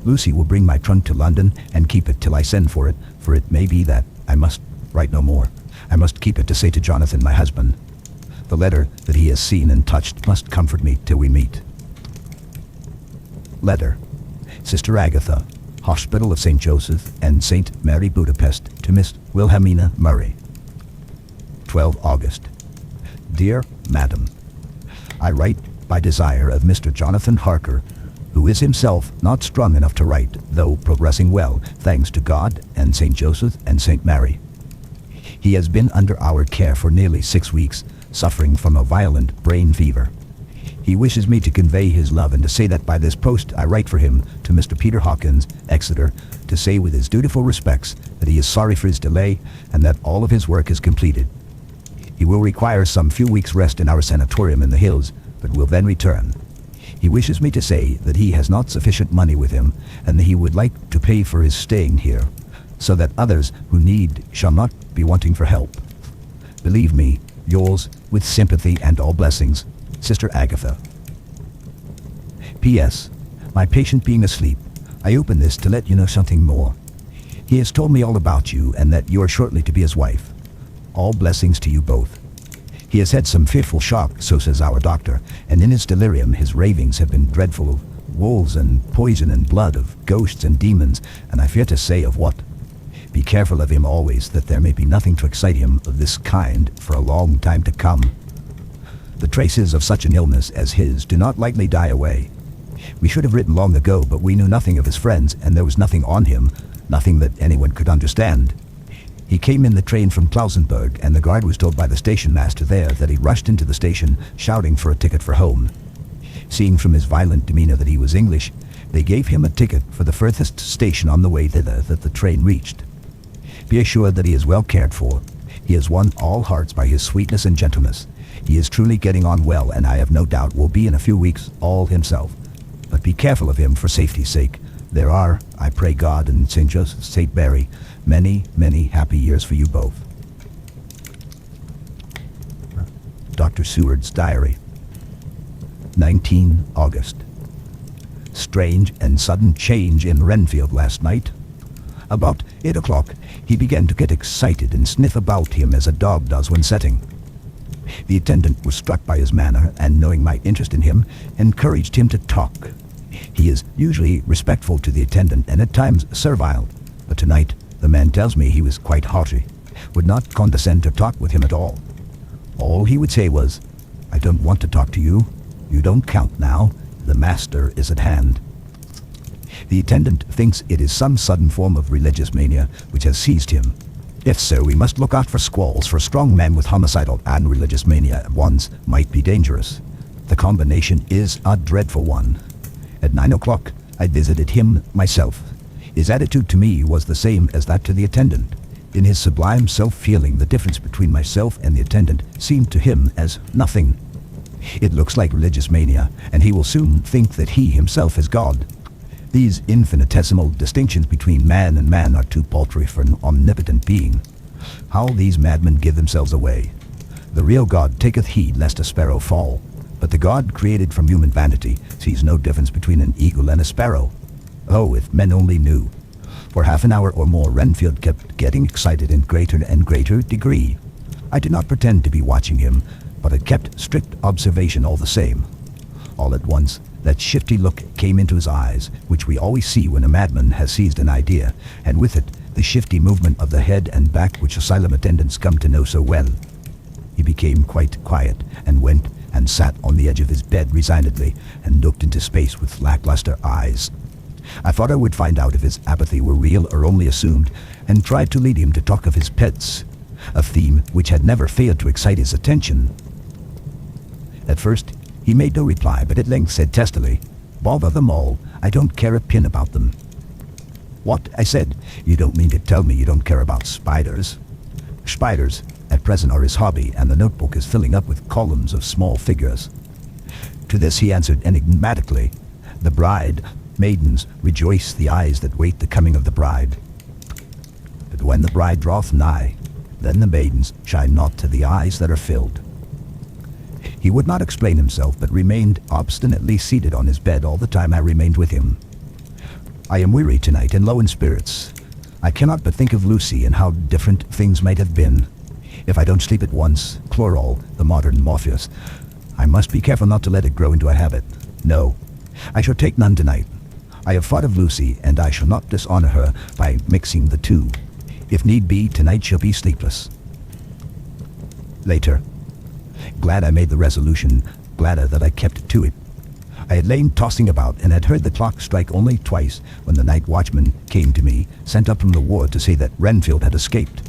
Lucy will bring my trunk to London and keep it till I send for it may be that I must write no more. I must keep it to say to Jonathan, my husband. The letter that he has seen and touched must comfort me till we meet. Letter. Sister Agatha, Hospital of St. Joseph and St. Mary, Budapest, to Miss Wilhelmina Murray. 12 August. Dear Madam, I write by desire of Mr. Jonathan Harker, who is himself not strong enough to write, though progressing well, thanks to God and St. Joseph and St. Mary. He has been under our care for nearly 6 weeks, suffering from a violent brain fever. He wishes me to convey his love and to say that by this post I write for him to Mr. Peter Hawkins, Exeter, to say with his dutiful respects that he is sorry for his delay and that all of his work is completed. He will require some few weeks' rest in our sanatorium in the hills, but will then return. He wishes me to say that he has not sufficient money with him and that he would like to pay for his staying here, so that others who need shall not be wanting for help. Believe me, yours, with sympathy and all blessings, Sister Agatha. P.S. My patient being asleep, I open this to let you know something more. He has told me all about you and that you are shortly to be his wife. All blessings to you both. He has had some fearful shock, so says our doctor, and in his delirium his ravings have been dreadful of wolves and poison and blood, of ghosts and demons, and I fear to say of what. Be careful of him always, that there may be nothing to excite him of this kind for a long time to come. The traces of such an illness as his do not lightly die away. We should have written long ago, but we knew nothing of his friends, and there was nothing on him, nothing that anyone could understand. He came in the train from Klausenburg, and the guard was told by the station master there that he rushed into the station, shouting for a ticket for home. Seeing from his violent demeanor that he was English, they gave him a ticket for the furthest station on the way thither that the train reached. Be assured that he is well cared for. He has won all hearts by his sweetness and gentleness. He is truly getting on well, and I have no doubt will be in a few weeks all himself. But be careful of him for safety's sake. There are, I pray God and St. Joseph, St. Mary, many, many happy years for you both. Dr. Seward's Diary. 19 August. Strange and sudden change in Renfield last night. About 8 o'clock, he began to get excited and sniff about him as a dog does when setting. The attendant was struck by his manner, and knowing my interest in him, encouraged him to talk. He is usually respectful to the attendant and at times servile, but tonight the man tells me he was quite haughty, would not condescend to talk with him at all. All he would say was, "I don't want to talk to you. You don't count now. The master is at hand." The attendant thinks it is some sudden form of religious mania which has seized him. If so, we must look out for squalls, for a strong man with homicidal and religious mania at once might be dangerous. The combination is a dreadful one. At 9 o'clock, I visited him myself. His attitude to me was the same as that to the attendant. In his sublime self-feeling, the difference between myself and the attendant seemed to him as nothing. It looks like religious mania, and he will soon think that he himself is God. These infinitesimal distinctions between man and man are too paltry for an omnipotent being. How these madmen give themselves away. The real God taketh heed lest a sparrow fall, but the God created from human vanity sees no difference between an eagle and a sparrow. Oh, if men only knew. For half an hour or more, Renfield kept getting excited in greater and greater degree. I did not pretend to be watching him, but I kept strict observation all the same. All at once, that shifty look came into his eyes, which we always see when a madman has seized an idea, and with it, the shifty movement of the head and back which asylum attendants come to know so well. He became quite quiet, and went and sat on the edge of his bed resignedly, and looked into space with lackluster eyes. I thought I would find out if his apathy were real or only assumed, and tried to lead him to talk of his pets, a theme which had never failed to excite his attention. At first, he made no reply, but at length said testily, "Bother them all, I don't care a pin about them." "What?" I said. "You don't mean to tell me you don't care about spiders?" Spiders, at present, are his hobby, and the notebook is filling up with columns of small figures. To this he answered enigmatically, "The bride, maidens, rejoice the eyes that wait the coming of the bride. But when the bride draweth nigh, then the maidens shine not to the eyes that are filled." He would not explain himself, but remained obstinately seated on his bed all the time I remained with him. I am weary tonight and low in spirits. I cannot but think of Lucy and how different things might have been. If I don't sleep at once, chloral, the modern Morpheus, I must be careful not to let it grow into a habit. No, I shall take none tonight. I have thought of Lucy, and I shall not dishonor her by mixing the two. If need be, tonight shall be sleepless. Later. Glad I made the resolution, gladder that I kept to it. I had lain tossing about and had heard the clock strike only twice when the night watchman came to me, sent up from the ward to say that Renfield had escaped.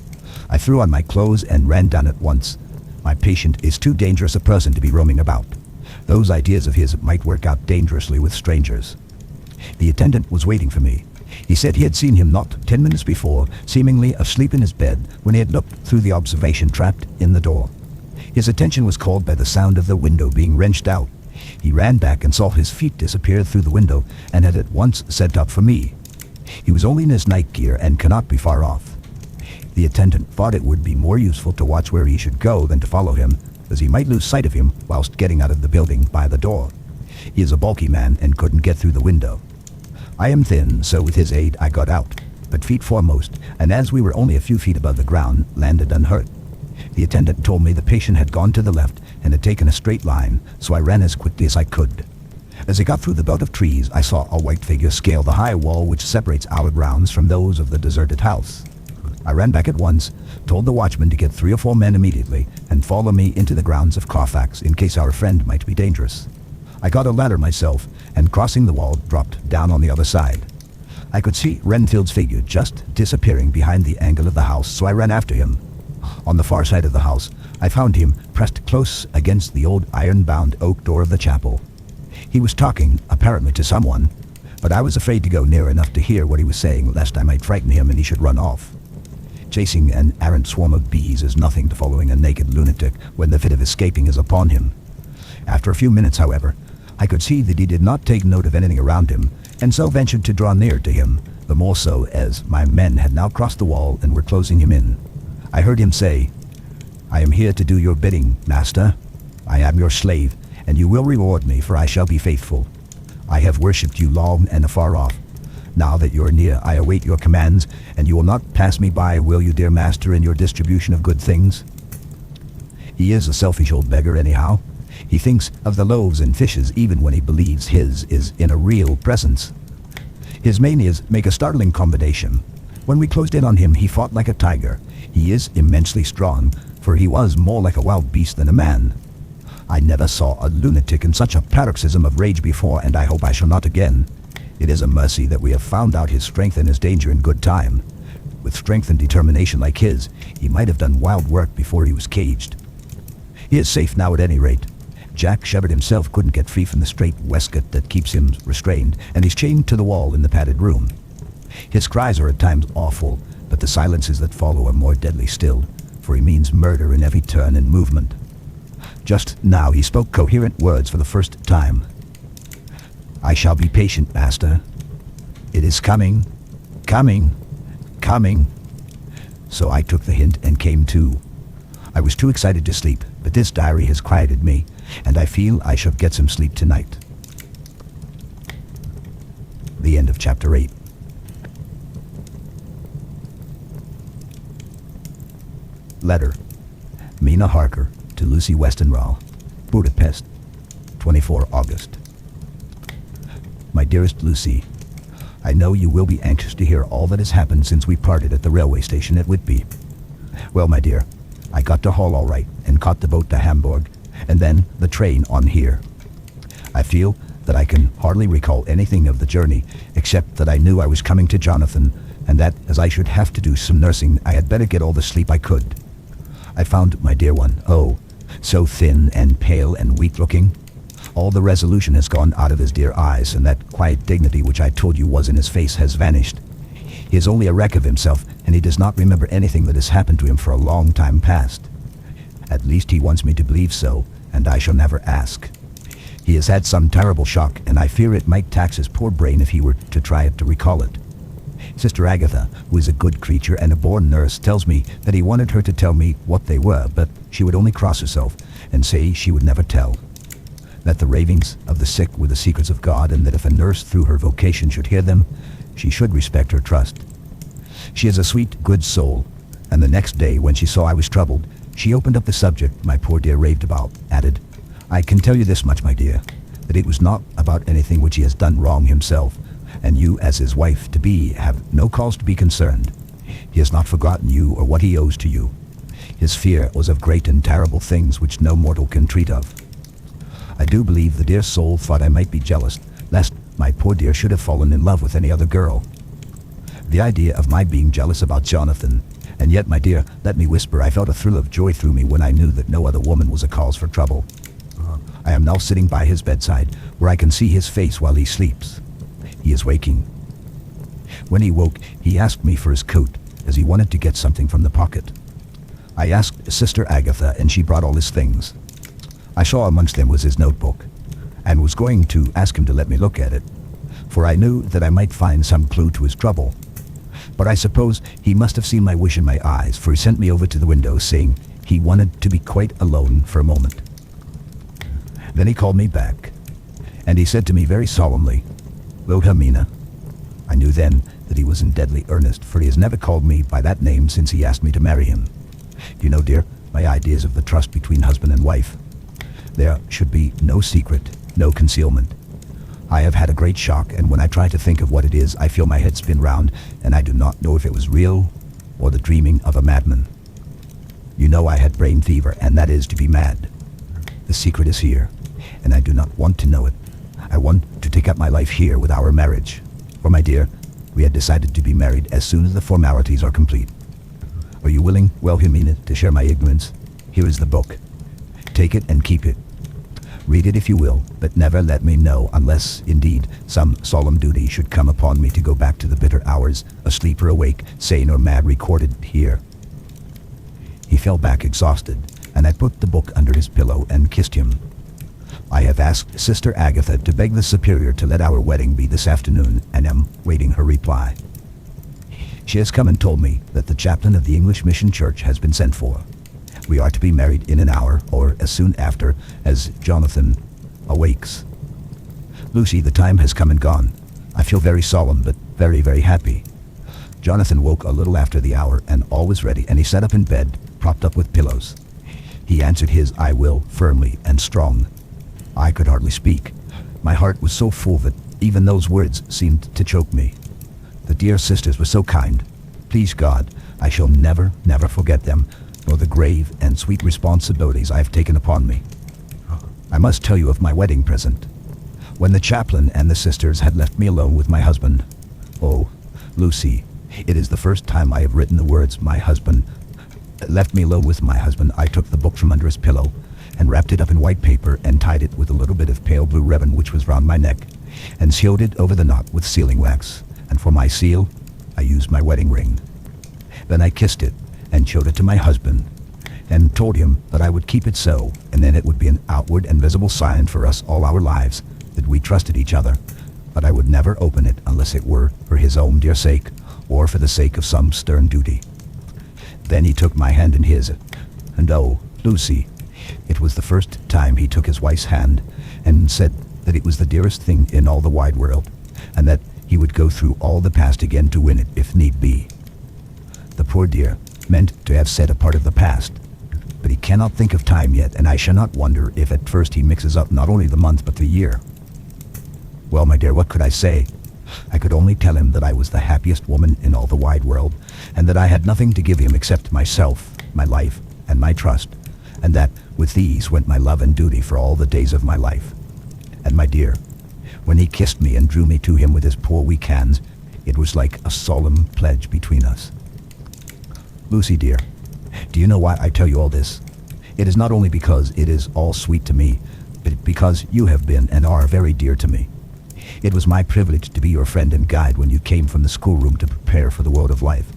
I threw on my clothes and ran down at once. My patient is too dangerous a person to be roaming about. Those ideas of his might work out dangerously with strangers. The attendant was waiting for me. He said he had seen him not 10 minutes before, seemingly asleep in his bed, when he had looked through the observation trap in the door. His attention was called by the sound of the window being wrenched out. He ran back and saw his feet disappear through the window, and had at once sent up for me. He was only in his night gear and cannot be far off. The attendant thought it would be more useful to watch where he should go than to follow him, as he might lose sight of him whilst getting out of the building by the door. He is a bulky man and couldn't get through the window. I am thin, so with his aid I got out, but feet foremost, and as we were only a few feet above the ground, landed unhurt. The attendant told me the patient had gone to the left and had taken a straight line, so I ran as quickly as I could. As I got through the belt of trees, I saw a white figure scale the high wall which separates our grounds from those of the deserted house. I ran back at once, told the watchman to get 3 or 4 men immediately, and follow me into the grounds of Carfax in case our friend might be dangerous. I got a ladder myself, and crossing the wall, dropped down on the other side. I could see Renfield's figure just disappearing behind the angle of the house, so I ran after him. On the far side of the house, I found him pressed close against the old iron-bound oak door of the chapel. He was talking, apparently to someone, but I was afraid to go near enough to hear what he was saying, lest I might frighten him and he should run off. Chasing an errant swarm of bees is nothing to following a naked lunatic when the fit of escaping is upon him. After a few minutes, however, I could see that he did not take note of anything around him, and so ventured to draw near to him, the more so as my men had now crossed the wall and were closing him in. I heard him say, "I am here to do your bidding, master. I am your slave, and you will reward me, for I shall be faithful. I have worshipped you long and afar off. Now that you are near, I await your commands, and you will not pass me by, will you, dear master, in your distribution of good things?" He is a selfish old beggar anyhow. He thinks of the loaves and fishes even when he believes his is in a real presence. His manias make a startling combination. When we closed in on him, he fought like a tiger. He is immensely strong, for he was more like a wild beast than a man. I never saw a lunatic in such a paroxysm of rage before, and I hope I shall not again. It is a mercy that we have found out his strength and his danger in good time. With strength and determination like his, he might have done wild work before he was caged. He is safe now at any rate. Jack Shepherd himself couldn't get free from the strait waistcoat that keeps him restrained, and he's chained to the wall in the padded room. His cries are at times awful, but the silences that follow are more deadly still, for he means murder in every turn and movement. Just now he spoke coherent words for the first time. "I shall be patient, master. It is coming, coming, coming." So I took the hint and came to. I was too excited to sleep, but this diary has quieted me, and I feel I shall get some sleep tonight. The end of chapter 8. Letter. Mina Harker to Lucy Westenral, Budapest, 24 August. My dearest Lucy, I know you will be anxious to hear all that has happened since we parted at the railway station at Whitby. Well, my dear, I got to Hull all right and caught the boat to Hamburg, and then the train on here. I feel that I can hardly recall anything of the journey, except that I knew I was coming to Jonathan, and that, as I should have to do some nursing, I had better get all the sleep I could. I found my dear one, oh, so thin and pale and weak-looking. All the resolution has gone out of his dear eyes, and that quiet dignity which I told you was in his face has vanished. He is only a wreck of himself, and he does not remember anything that has happened to him for a long time past. At least he wants me to believe so, and I shall never ask. He has had some terrible shock, and I fear it might tax his poor brain if he were to try to recall it. Sister Agatha, who is a good creature and a born nurse, tells me that he wanted her to tell me what they were, but she would only cross herself and say she would never tell. That the ravings of the sick were the secrets of God, and that if a nurse through her vocation should hear them, she should respect her trust. She is a sweet, good soul, and the next day, when she saw I was troubled, she opened up the subject my poor dear raved about, added, "I can tell you this much, my dear, that it was not about anything which he has done wrong himself, and you, as his wife-to-be, have no cause to be concerned. He has not forgotten you or what he owes to you. His fear was of great and terrible things which no mortal can treat of. I do believe the dear soul thought I might be jealous, lest my poor dear should have fallen in love with any other girl. The idea of my being jealous about Jonathan, and yet, my dear, let me whisper, I felt a thrill of joy through me when I knew that no other woman was a cause for trouble. I am now sitting by his bedside, where I can see his face while he sleeps. He is waking. When he woke, he asked me for his coat, as he wanted to get something from the pocket. I asked Sister Agatha, and she brought all his things. I saw amongst them was his notebook, and was going to ask him to let me look at it, for I knew that I might find some clue to his trouble. But I suppose he must have seen my wish in my eyes, for he sent me over to the window, saying he wanted to be quite alone for a moment. Then he called me back, and he said to me very solemnly, "Wilhelmina." I knew then that he was in deadly earnest, for he has never called me by that name since he asked me to marry him. You know, dear, my ideas of the trust between husband and wife. There should be no secret, no concealment. I have had a great shock, and when I try to think of what it is, I feel my head spin round, and I do not know if it was real or the dreaming of a madman. You know I had brain fever, and that is to be mad. The secret is here, and I do not want to know it. I want to take up my life here with our marriage. For, my dear, we had decided to be married as soon as the formalities are complete. Are you willing, Wilhelmina, to share my ignorance? Here is the book. Take it and keep it. Read it if you will, but never let me know unless, indeed, some solemn duty should come upon me to go back to the bitter hours, asleep or awake, sane or mad, recorded here." He fell back exhausted, and I put the book under his pillow and kissed him. "I have asked Sister Agatha to beg the Superior to let our wedding be this afternoon, and am waiting her reply. She has come and told me that the chaplain of the English Mission Church has been sent for. We are to be married in an hour, or as soon after as Jonathan awakes. Lucy, the time has come and gone. I feel very solemn, but very, very happy." Jonathan woke a little after the hour, and all was ready, and he sat up in bed, propped up with pillows. He answered his "I will" firmly and strong. I could hardly speak. My heart was so full that even those words seemed to choke me. The dear sisters were so kind. Please God, I shall never, never forget them, nor the grave and sweet responsibilities I have taken upon me. I must tell you of my wedding present. When the chaplain and the sisters had left me alone with my husband, oh, Lucy, it is the first time I have written the words "my husband." Left me alone with my husband, I took the book from under his pillow and wrapped it up in white paper and tied it with a little bit of pale blue ribbon which was round my neck, and sealed it over the knot with sealing wax, and for my seal I used my wedding ring. Then I kissed it and showed it to my husband, and told him that I would keep it so, and then it would be an outward and visible sign for us all our lives that we trusted each other, but I would never open it unless it were for his own dear sake, or for the sake of some stern duty. Then he took my hand in his, and oh, Lucy, it was the first time he took his wife's hand, and said that it was the dearest thing in all the wide world, and that he would go through all the past again to win it if need be. The poor dear meant to have said a part of the past, but he cannot think of time yet, and I shall not wonder if at first he mixes up not only the month but the year. Well, my dear, what could I say? I could only tell him that I was the happiest woman in all the wide world, and that I had nothing to give him except myself, my life, and my trust, and that with these went my love and duty for all the days of my life. And my dear, when he kissed me and drew me to him with his poor weak hands, it was like a solemn pledge between us. Lucy, dear, do you know why I tell you all this? It is not only because it is all sweet to me, but because you have been and are very dear to me. It was my privilege to be your friend and guide when you came from the schoolroom to prepare for the world of life.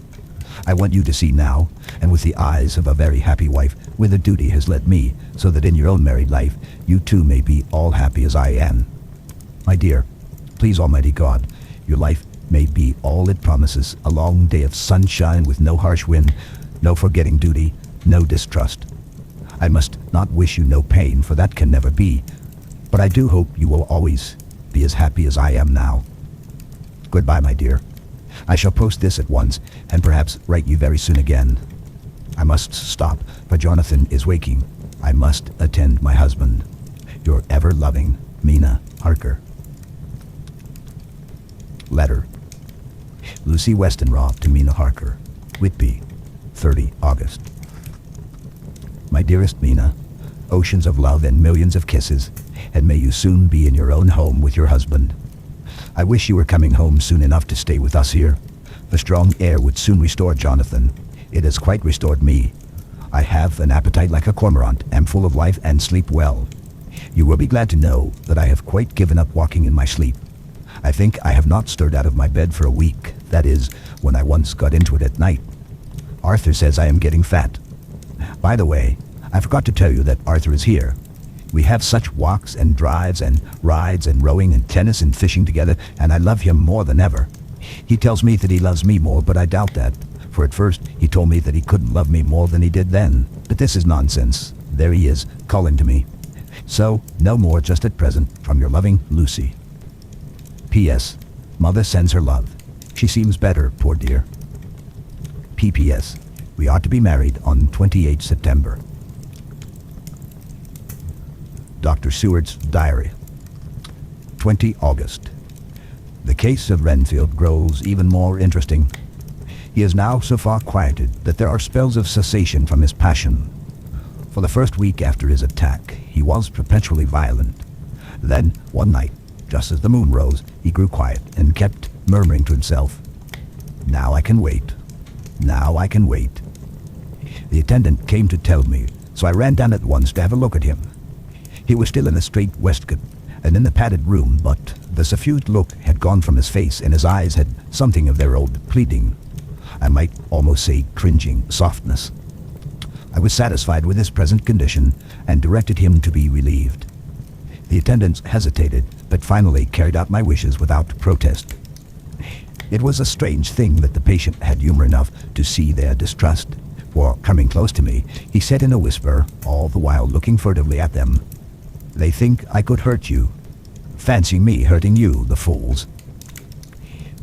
I want you to see now, and with the eyes of a very happy wife, whither duty has led me, so that in your own married life, you too may be all happy as I am. My dear, please Almighty God, your life may be all it promises, a long day of sunshine with no harsh wind, no forgetting duty, no distrust. I must not wish you no pain, for that can never be, but I do hope you will always be as happy as I am now. Goodbye, my dear. I shall post this at once, and perhaps write you very soon again. I must stop, for Jonathan is waking. I must attend my husband. Your ever-loving Mina Harker. Letter. Lucy Westenroth to Mina Harker. Whitby, 30 August. My dearest Mina, oceans of love and millions of kisses, and may you soon be in your own home with your husband. I wish you were coming home soon enough to stay with us here. The strong air would soon restore Jonathan. It has quite restored me. I have an appetite like a cormorant, am full of life, and sleep well. You will be glad to know that I have quite given up walking in my sleep. I think I have not stirred out of my bed for a week, that is, when I once got into it at night. Arthur says I am getting fat. By the way, I forgot to tell you that Arthur is here. We have such walks and drives and rides and rowing and tennis and fishing together, and I love him more than ever. He tells me that he loves me more, but I doubt that, for at first he told me that he couldn't love me more than he did then. But this is nonsense. There he is, calling to me. So, no more just at present, from your loving Lucy. P.S. Mother sends her love. She seems better, poor dear. P.P.S. We are to be married on 28 September. Dr. Seward's Diary. 20 August. The case of Renfield grows even more interesting. He is now so far quieted that there are spells of cessation from his passion. For the first week after his attack, he was perpetually violent. Then, one night, just as the moon rose, he grew quiet and kept murmuring to himself, "Now I can wait. Now I can wait." The attendant came to tell me, so I ran down at once to have a look at him. He was still in a straight waistcoat and in the padded room, but the suffused look had gone from his face and his eyes had something of their old pleading, I might almost say cringing, softness. I was satisfied with his present condition and directed him to be relieved. The attendants hesitated, but finally carried out my wishes without protest. It was a strange thing that the patient had humor enough to see their distrust, for coming close to me, he said in a whisper, all the while looking furtively at them, "They think I could hurt you. Fancy me hurting you, the fools."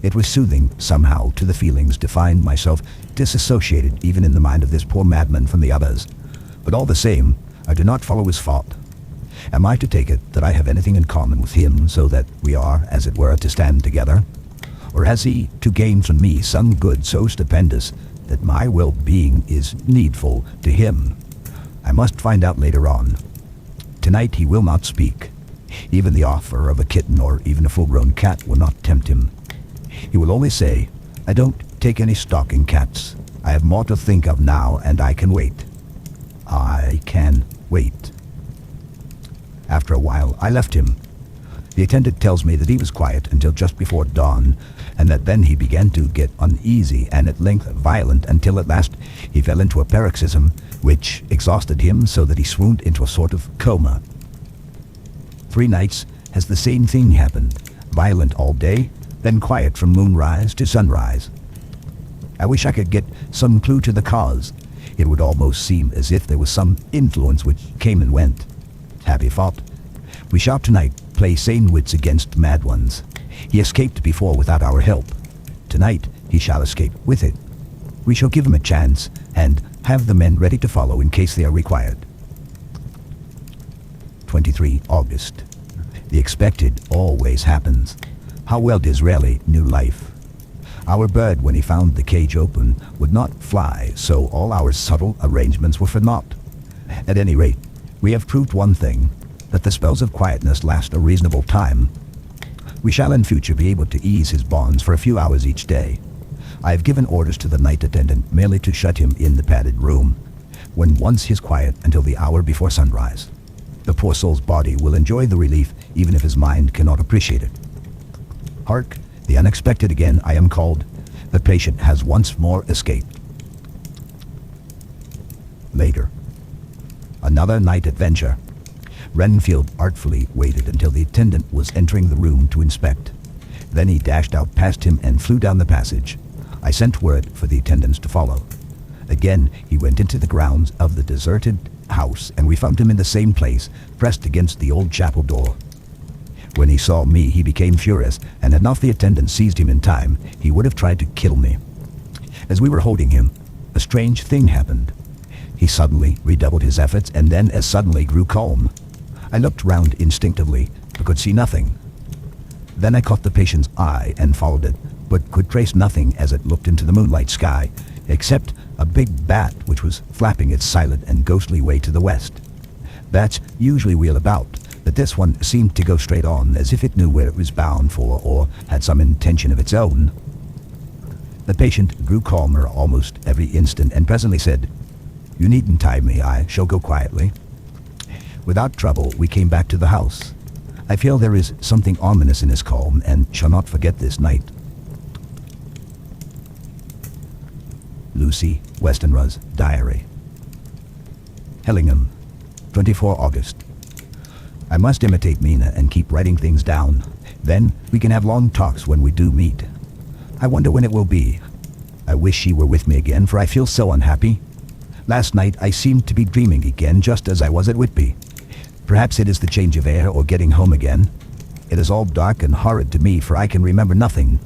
It was soothing, somehow, to the feelings to find myself disassociated even in the mind of this poor madman from the others. But all the same, I do not follow his thought. Am I to take it that I have anything in common with him so that we are, as it were, to stand together? Or has he to gain from me some good so stupendous that my well-being is needful to him? I must find out later on. Tonight he will not speak. Even the offer of a kitten or even a full-grown cat will not tempt him. He will only say, "I don't take any stock in cats. I have more to think of now, and I can wait. I can wait." After a while, I left him. The attendant tells me that he was quiet until just before dawn, and that then he began to get uneasy and at length violent until at last he fell into a paroxysm which exhausted him so that he swooned into a sort of coma. 3 nights has the same thing happened, violent all day, then quiet from moonrise to sunrise. I wish I could get some clue to the cause. It would almost seem as if there was some influence which came and went. Happy thought. We shall tonight play sane wits against mad ones. He escaped before without our help. Tonight he shall escape with it. We shall give him a chance and have the men ready to follow in case they are required. 23 August. The expected always happens. How well Disraeli knew life. Our bird, when he found the cage open, would not fly, so all our subtle arrangements were for naught. At any rate, we have proved one thing, that the spells of quietness last a reasonable time. We shall in future be able to ease his bonds for a few hours each day. I have given orders to the night attendant merely to shut him in the padded room, when once he is quiet until the hour before sunrise. The poor soul's body will enjoy the relief even if his mind cannot appreciate it. Hark, the unexpected again, I am called. The patient has once more escaped. Later. Another night adventure. Renfield artfully waited until the attendant was entering the room to inspect. Then he dashed out past him and flew down the passage. I sent word for the attendants to follow. Again, he went into the grounds of the deserted house, and we found him in the same place, pressed against the old chapel door. When he saw me, he became furious, and had not the attendant seized him in time, he would have tried to kill me. As we were holding him, a strange thing happened. He suddenly redoubled his efforts, and then as suddenly grew calm. I looked round instinctively, but could see nothing. Then I caught the patient's eye and followed it, but could trace nothing as it looked into the moonlight sky, except a big bat which was flapping its silent and ghostly way to the west. Bats usually wheel about, but this one seemed to go straight on, as if it knew where it was bound for or had some intention of its own. The patient grew calmer almost every instant and presently said, "You needn't tie me, I shall go quietly." Without trouble, we came back to the house. I feel there is something ominous in his calm and shall not forget this night. Lucy Westenra's diary. Hellingham, 24 August. I must imitate Mina and keep writing things down. Then we can have long talks when we do meet. I wonder when it will be. I wish she were with me again, for I feel so unhappy. Last night I seemed to be dreaming again, just as I was at Whitby. Perhaps it is the change of air or getting home again. It is all dark and horrid to me, for I can remember nothing.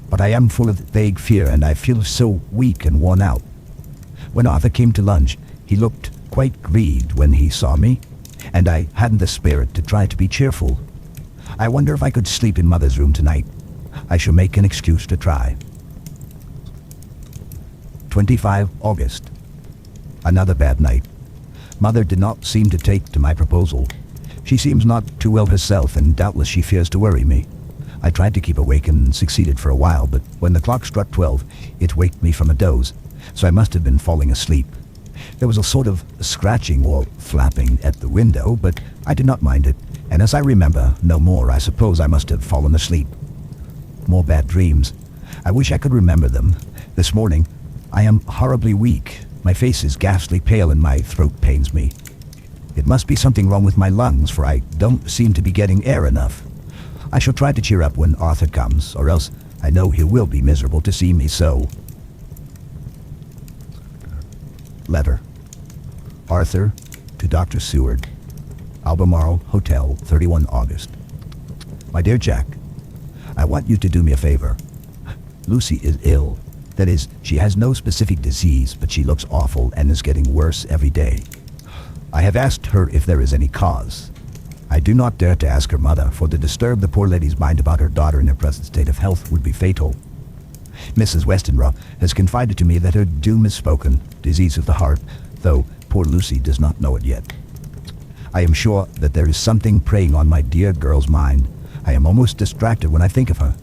But I am full of vague fear, and I feel so weak and worn out. When Arthur came to lunch, he looked quite grieved when he saw me, and I hadn't the spirit to try to be cheerful. I wonder if I could sleep in Mother's room tonight. I shall make an excuse to try. 25 August. Another bad night. Mother did not seem to take to my proposal. She seems not too well herself, and doubtless she fears to worry me. I tried to keep awake and succeeded for a while, but when the clock struck 12, it waked me from a doze, so I must have been falling asleep. There was a sort of scratching or flapping at the window, but I did not mind it, and as I remember no more, I suppose I must have fallen asleep. More bad dreams. I wish I could remember them. This morning, I am horribly weak. My face is ghastly pale and my throat pains me. It must be something wrong with my lungs, for I don't seem to be getting air enough. I shall try to cheer up when Arthur comes, or else I know he will be miserable to see me so. Letter. Arthur to Dr. Seward, Albemarle Hotel, 31 August. My dear Jack, I want you to do me a favor. Lucy is ill. That is, she has no specific disease, but she looks awful and is getting worse every day. I have asked her if there is any cause. I do not dare to ask her mother, for to disturb the poor lady's mind about her daughter in her present state of health would be fatal. Mrs. Westenra has confided to me that her doom is spoken, disease of the heart, though poor Lucy does not know it yet. I am sure that there is something preying on my dear girl's mind. I am almost distracted when I think of her.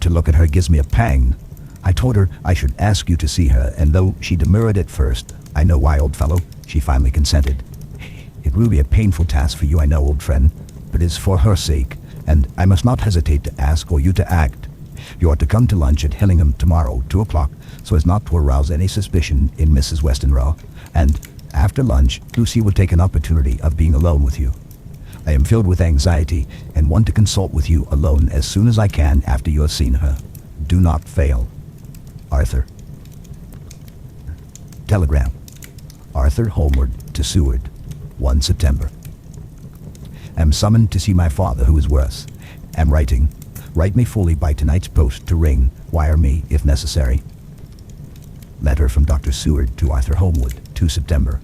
To look at her gives me a pang. I told her I should ask you to see her, and though she demurred at first, I know why, old fellow, she finally consented. It will be a painful task for you, I know, old friend, but it is for her sake, and I must not hesitate to ask or you to act. You are to come to lunch at Hillingham tomorrow, 2 o'clock, so as not to arouse any suspicion in Mrs. Westenra, and after lunch, Lucy will take an opportunity of being alone with you. I am filled with anxiety and want to consult with you alone as soon as I can after you have seen her. Do not fail. Arthur. Telegram. Arthur Homeward to Seward, 1 September. Am summoned to see my father, who is worse. Am writing. Write me fully by tonight's post to ring. Wire me if necessary. Letter from Dr. Seward to Arthur Homeward, 2 September.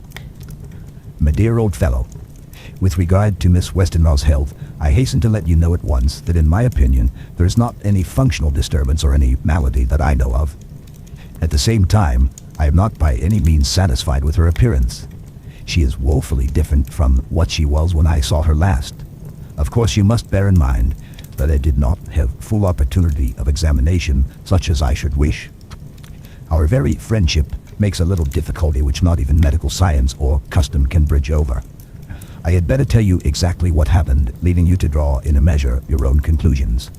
My dear old fellow, with regard to Miss Westenra's health, I hasten to let you know at once that in my opinion there is not any functional disturbance or any malady that I know of. At the same time, I am not by any means satisfied with her appearance. She is woefully different from what she was when I saw her last. Of course, you must bear in mind that I did not have full opportunity of examination such as I should wish. Our very friendship makes a little difficulty which not even medical science or custom can bridge over. I had better tell you exactly what happened, leaving you to draw in a measure your own conclusions.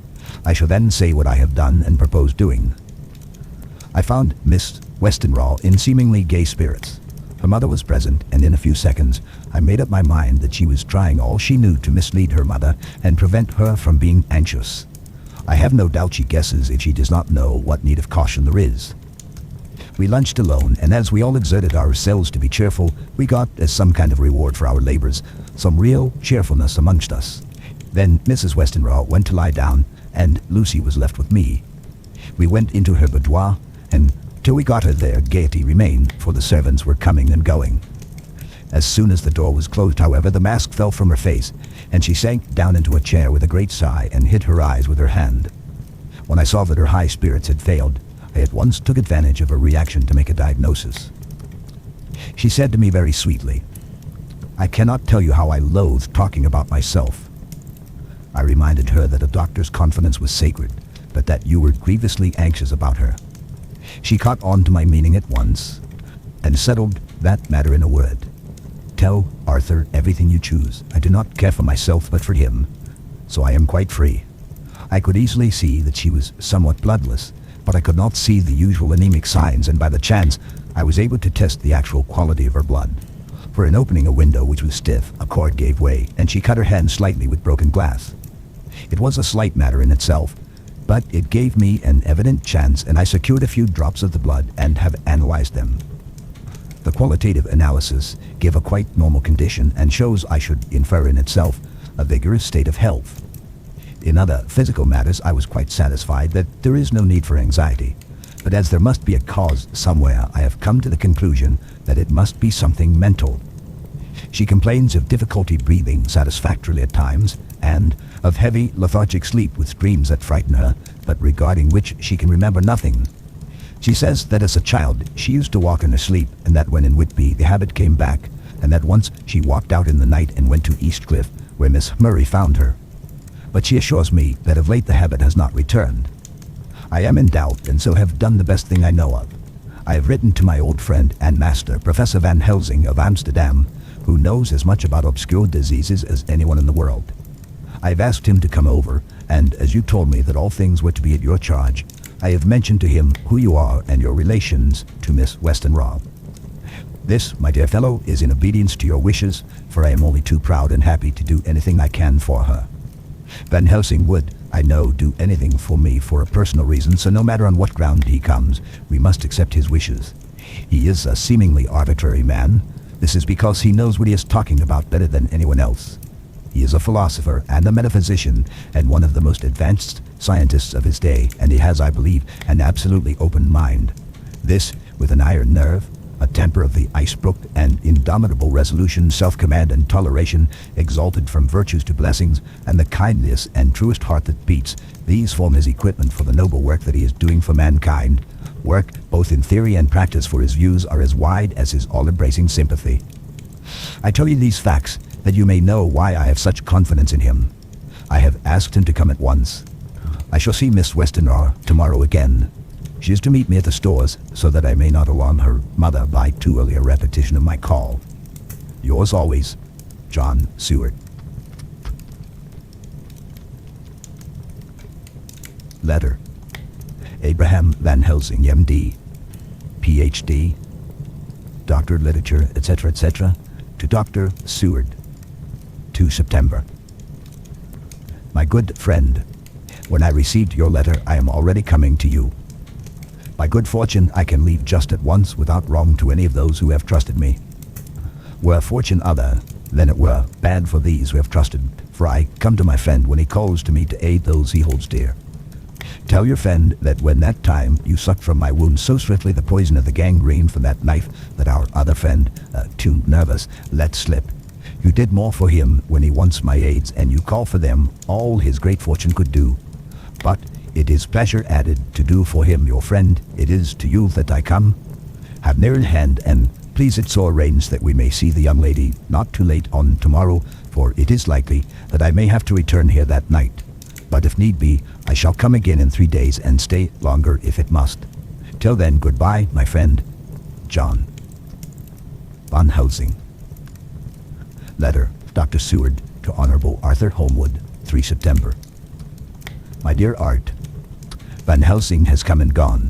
I shall then say what I have done and propose doing. I found Miss Westenra in seemingly gay spirits. Her mother was present, and in a few seconds I made up my mind that she was trying all she knew to mislead her mother and prevent her from being anxious. I have no doubt she guesses if she does not know what need of caution there is. We lunched alone, and as we all exerted ourselves to be cheerful, we got, as some kind of reward for our labors, some real cheerfulness amongst us. Then Mrs. Westenra went to lie down, and Lucy was left with me. We went into her boudoir, and till we got her there, gaiety remained, for the servants were coming and going. As soon as the door was closed, however, the mask fell from her face, and she sank down into a chair with a great sigh and hid her eyes with her hand. When I saw that her high spirits had failed, I at once took advantage of her reaction to make a diagnosis. She said to me very sweetly, "I cannot tell you how I loathe talking about myself." I reminded her that a doctor's confidence was sacred, but that you were grievously anxious about her. She caught on to my meaning at once, and settled that matter in a word. "Tell Arthur everything you choose. I do not care for myself, but for him, so I am quite free." I could easily see that she was somewhat bloodless, but I could not see the usual anemic signs, and by the chance, I was able to test the actual quality of her blood. For in opening a window which was stiff, a cord gave way, and she cut her hand slightly with broken glass. It was a slight matter in itself, but it gave me an evident chance, and I secured a few drops of the blood and have analyzed them. The qualitative analysis gave a quite normal condition and shows, I should infer in itself, a vigorous state of health. In other physical matters, I was quite satisfied that there is no need for anxiety, but as there must be a cause somewhere, I have come to the conclusion that it must be something mental. She complains of difficulty breathing satisfactorily at times, and of heavy, lethargic sleep with dreams that frighten her, but regarding which she can remember nothing. She says that as a child she used to walk in her sleep, and that when in Whitby the habit came back, and that once she walked out in the night and went to Eastcliff, where Miss Murray found her. But she assures me that of late the habit has not returned. I am in doubt, and so have done the best thing I know of. I have written to my old friend and master, Professor Van Helsing of Amsterdam, who knows as much about obscure diseases as anyone in the world. I have asked him to come over, and as you told me that all things were to be at your charge, I have mentioned to him who you are and your relations to Miss Westenra. This, my dear fellow, is in obedience to your wishes, for I am only too proud and happy to do anything I can for her. Van Helsing would, I know, do anything for me for a personal reason, so no matter on what ground he comes, we must accept his wishes. He is a seemingly arbitrary man. This is because he knows what he is talking about better than anyone else. He is a philosopher and a metaphysician, and one of the most advanced scientists of his day, and he has, I believe, an absolutely open mind. This, with an iron nerve, a temper of the ice-brook, and indomitable resolution, self-command, and toleration, exalted from virtues to blessings, and the kindliest and truest heart that beats, these form his equipment for the noble work that he is doing for mankind. Work, both in theory and practice, for his views are as wide as his all-embracing sympathy. I tell you these facts that you may know why I have such confidence in him. I have asked him to come at once. I shall see Miss Westenra tomorrow again. She is to meet me at the stores, so that I may not alarm her mother by too early a repetition of my call. Yours always, John Seward. Letter. Abraham Van Helsing, MD, PhD, Doctor of Literature, etc., etc., to Dr. Seward. 2 September. My good friend, when I received your letter, I am already coming to you. By good fortune, I can leave just at once without wrong to any of those who have trusted me. Were fortune other, then it were bad for these who have trusted, for I come to my friend when he calls to me to aid those he holds dear. Tell your friend that when that time you sucked from my wound so swiftly the poison of the gangrene from that knife that our other friend, too nervous, let slip. You did more for him when he wants my aids, and you call for them all his great fortune could do. But it is pleasure added to do for him, your friend. It is to you that I come. Have near at hand, and please it so arrange that we may see the young lady not too late on tomorrow, for it is likely that I may have to return here that night. But if need be, I shall come again in 3 days and stay longer if it must. Till then, goodbye, my friend, John Van Helsing. Letter, Dr. Seward to Honorable Arthur Holmwood, 3 September. My dear Art, Van Helsing has come and gone.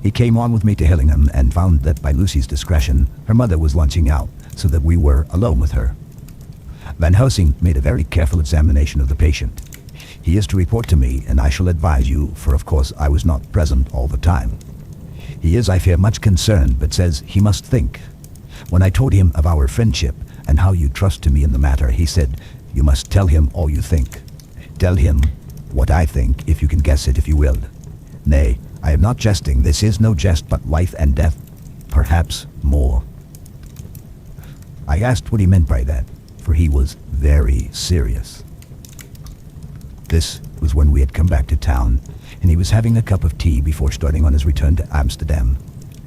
He came on with me to Hillingham and found that by Lucy's discretion, her mother was lunching out, so that we were alone with her. Van Helsing made a very careful examination of the patient. He is to report to me, and I shall advise you, for of course I was not present all the time. He is, I fear, much concerned, but says he must think. When I told him of our friendship and how you trust to me in the matter, he said, you must tell him all you think. Tell him what I think, if you can guess it, if you will. Nay, I am not jesting. This is no jest, but life and death, perhaps more. I asked what he meant by that, for he was very serious. This was when we had come back to town, and he was having a cup of tea before starting on his return to Amsterdam.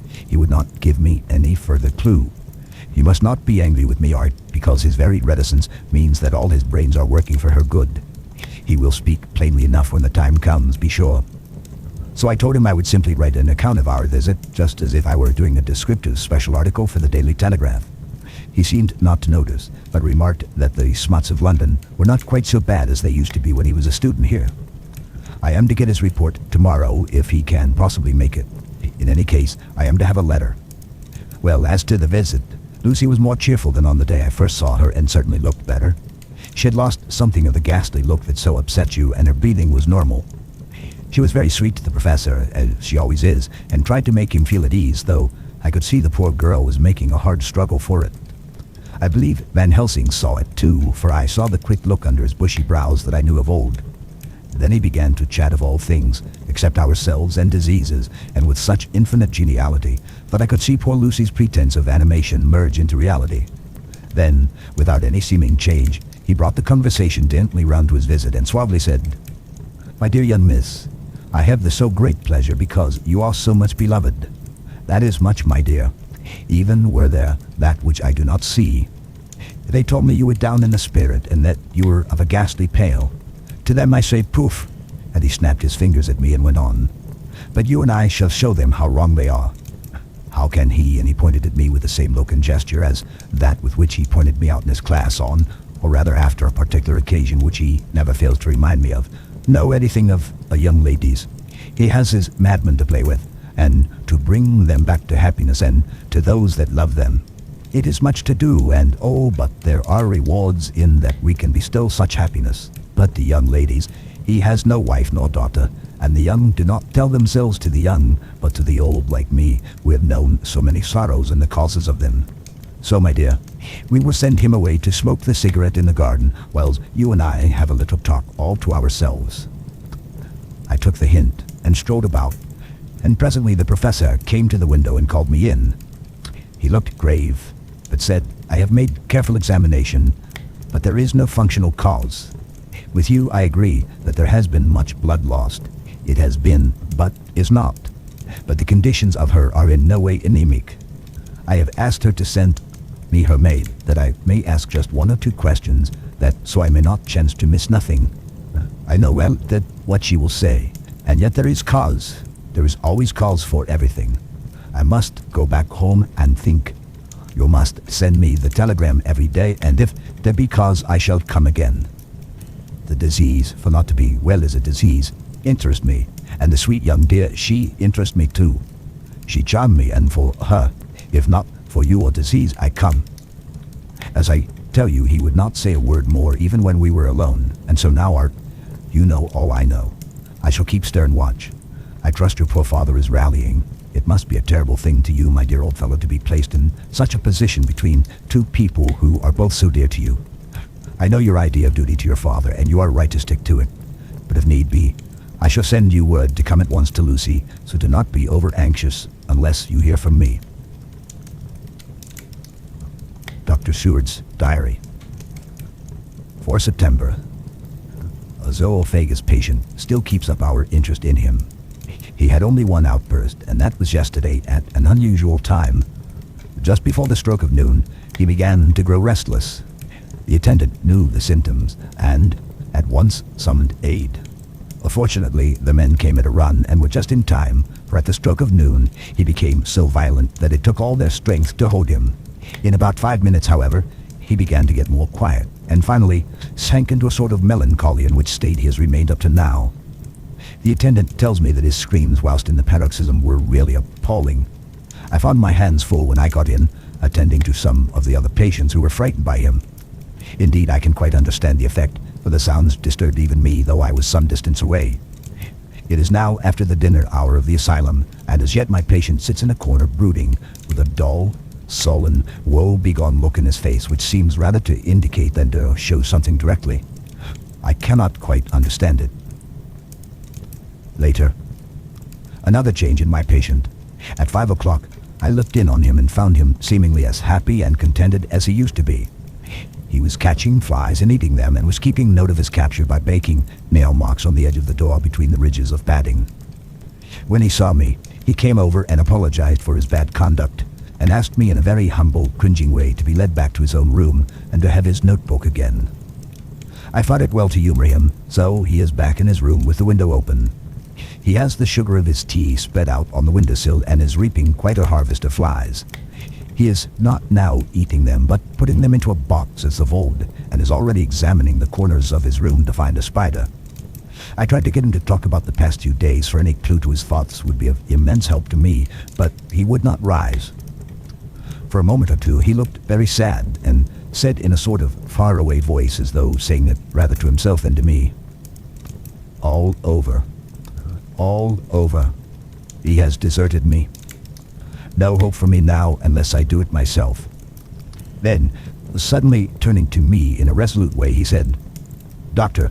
He would not give me any further clue. He must not be angry with me, Art, because his very reticence means that all his brains are working for her good. He will speak plainly enough when the time comes, be sure. So I told him I would simply write an account of our visit, just as if I were doing a descriptive special article for the Daily Telegraph. He seemed not to notice, but remarked that the smuts of London were not quite so bad as they used to be when he was a student here. I am to get his report tomorrow, if he can possibly make it. In any case, I am to have a letter. Well, as to the visit, Lucy was more cheerful than on the day I first saw her, and certainly looked better. She had lost something of the ghastly look that so upset you, and her breathing was normal. She was very sweet to the professor, as she always is, and tried to make him feel at ease, though I could see the poor girl was making a hard struggle for it. I believe Van Helsing saw it too, for I saw the quick look under his bushy brows that I knew of old. Then he began to chat of all things, except ourselves and diseases, and with such infinite geniality that I could see poor Lucy's pretense of animation merge into reality. Then, without any seeming change, he brought the conversation gently round to his visit and suavely said, "My dear young miss, I have the so great pleasure because you are so much beloved. That is much, my dear. Even were there that which I do not see. They told me you were down in the spirit and that you were of a ghastly pale. To them I say, poof," and he snapped his fingers at me and went on. "But you and I shall show them how wrong they are. How can he, and he pointed at me with the same look and gesture as that with which he pointed me out in his class on, or rather after a particular occasion which he never fails to remind me of, know anything of a young ladies. He has his madmen to play with, and to bring them back to happiness and to those that love them. It is much to do, and oh, but there are rewards in that we can bestow such happiness. But the young ladies, he has no wife nor daughter, and the young do not tell themselves to the young, but to the old like me, who have known so many sorrows and the causes of them. So, my dear, we will send him away to smoke the cigarette in the garden, whilst you and I have a little talk all to ourselves. I took the hint and strolled about, and presently the professor came to the window and called me in. He looked grave, but said, I have made careful examination, but there is no functional cause. With you I agree that there has been much blood lost. It has been, but is not. But the conditions of her are in no way anemic. I have asked her to send me her maid, that I may ask just one or two questions, that so I may not chance to miss nothing. I know well that what she will say, and yet there is cause. There is always cause for everything. I must go back home and think. You must send me the telegram every day, and if there be cause, I shall come again. The disease, for not to be well is a disease, interests me, and the sweet young dear, she interests me too. She charmed me, and for her, if not for you or disease, I come. As I tell you, he would not say a word more even when we were alone, and so now Art, you know all I know. I shall keep stern watch. I trust your poor father is rallying. It must be a terrible thing to you, my dear old fellow, to be placed in such a position between two people who are both so dear to you. I know your idea of duty to your father, and you are right to stick to it. But if need be, I shall send you word to come at once to Lucy, so do not be over-anxious unless you hear from me. Dr. Seward's Diary. 4 September. A zoophagus patient still keeps up our interest in him. He had only one outburst, and that was yesterday at an unusual time. Just before the stroke of noon, he began to grow restless. The attendant knew the symptoms, and at once summoned aid. Fortunately, the men came at a run and were just in time, for at the stroke of noon, he became so violent that it took all their strength to hold him. In about 5 minutes, however, he began to get more quiet, and finally sank into a sort of melancholy in which state he has remained up to now. The attendant tells me that his screams whilst in the paroxysm were really appalling. I found my hands full when I got in, attending to some of the other patients who were frightened by him. Indeed, I can quite understand the effect, for the sounds disturbed even me, though I was some distance away. It is now after the dinner hour of the asylum, and as yet my patient sits in a corner brooding, with a dull, sullen, woe-begone look in his face, which seems rather to indicate than to show something directly. I cannot quite understand it. Later, another change in my patient. At 5 o'clock, I looked in on him and found him seemingly as happy and contented as he used to be. He was catching flies and eating them, and was keeping note of his capture by making nail marks on the edge of the door between the ridges of padding. When he saw me, he came over and apologized for his bad conduct, and asked me in a very humble, cringing way to be led back to his own room and to have his notebook again. I thought it well to humor him, so he is back in his room with the window open. He has the sugar of his tea spread out on the windowsill and is reaping quite a harvest of flies. He is not now eating them, but putting them into a box as of old, and is already examining the corners of his room to find a spider. I tried to get him to talk about the past few days, for any clue to his thoughts would be of immense help to me, but he would not rise. For a moment or two he looked very sad, and said in a sort of far-away voice, as though saying it rather to himself than to me, "All over. All over. He has deserted me. No hope for me now unless I do it myself." Then, suddenly turning to me in a resolute way, he said, "Doctor,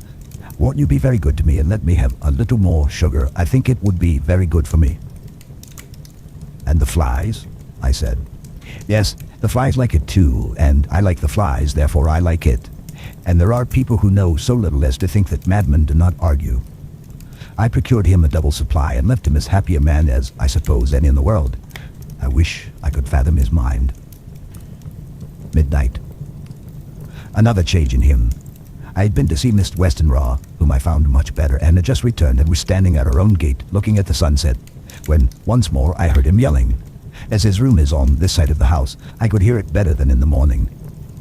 won't you be very good to me and let me have a little more sugar? I think it would be very good for me." "And the flies?" I said. "Yes, the flies like it too, and I like the flies, therefore I like it. And there are people who know so little as to think that madmen do not argue." I procured him a double supply and left him as happy a man as, I suppose, any in the world. I wish I could fathom his mind. Midnight. Another change in him. I had been to see Miss Westenra, whom I found much better, and had just returned and was standing at our own gate looking at the sunset, when once more I heard him yelling. As his room is on this side of the house, I could hear it better than in the morning.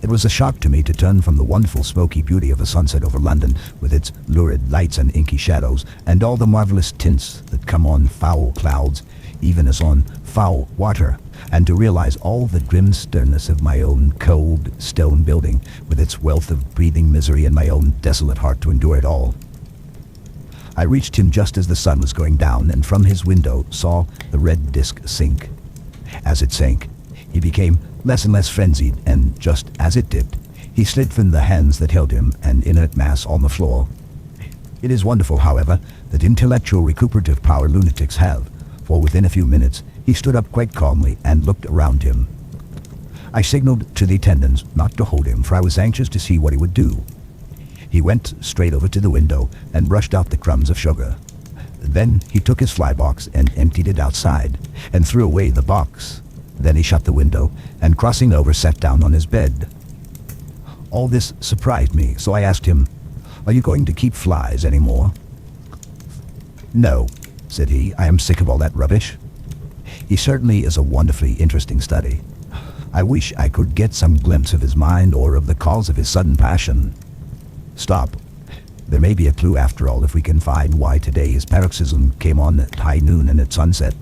It was a shock to me to turn from the wonderful smoky beauty of a sunset over London, with its lurid lights and inky shadows, and all the marvelous tints that come on foul clouds, even as on foul water, and to realize all the grim sternness of my own cold stone building, with its wealth of breathing misery, and my own desolate heart to endure it all. I reached him just as the sun was going down, and from his window saw the red disk sink. As it sank, he became less and less frenzied, and just as it dipped, he slid from the hands that held him, an inert mass on the floor. It is wonderful, however, that intellectual recuperative power lunatics have, for within a few minutes he stood up quite calmly and looked around him. I signaled to the attendants not to hold him, for I was anxious to see what he would do. He went straight over to the window and brushed out the crumbs of sugar. Then he took his fly box and emptied it outside, and threw away the box. Then he shut the window, and crossing over sat down on his bed. All this surprised me, so I asked him, "Are you going to keep flies any more?" "No," said he, "I am sick of all that rubbish." He certainly is a wonderfully interesting study. I wish I could get some glimpse of his mind, or of the cause of his sudden passion. Stop. There may be a clue after all if we can find why today his paroxysm came on at high noon and at sunset.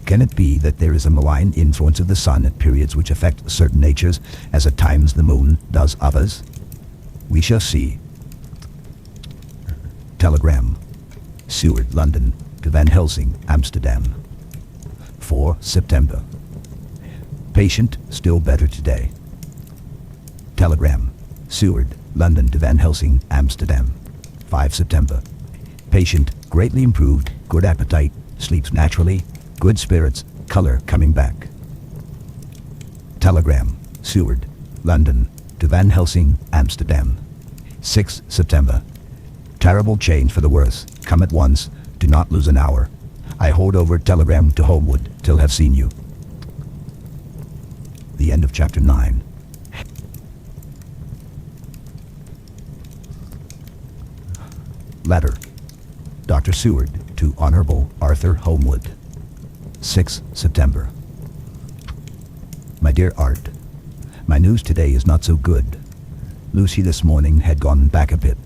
Can it be that there is a malign influence of the sun at periods which affect certain natures, as at times the moon does others? We shall see. Telegram. Seward, London, to Van Helsing, Amsterdam. 4 September. Patient still better today. Telegram. Seward, London to Van Helsing, Amsterdam. 5 September. Patient greatly improved, good appetite, sleeps naturally, good spirits, color coming back. Telegram. Seward, London to Van Helsing, Amsterdam. 6 September. Terrible change for the worse. Come at once. Do not lose an hour. I hold over telegram to Homewood till have seen you. The end of chapter 9. Letter. Dr. Seward to Honorable Arthur Homewood. 6 September. My dear Art, my news today is not so good. Lucy this morning had gone back a bit.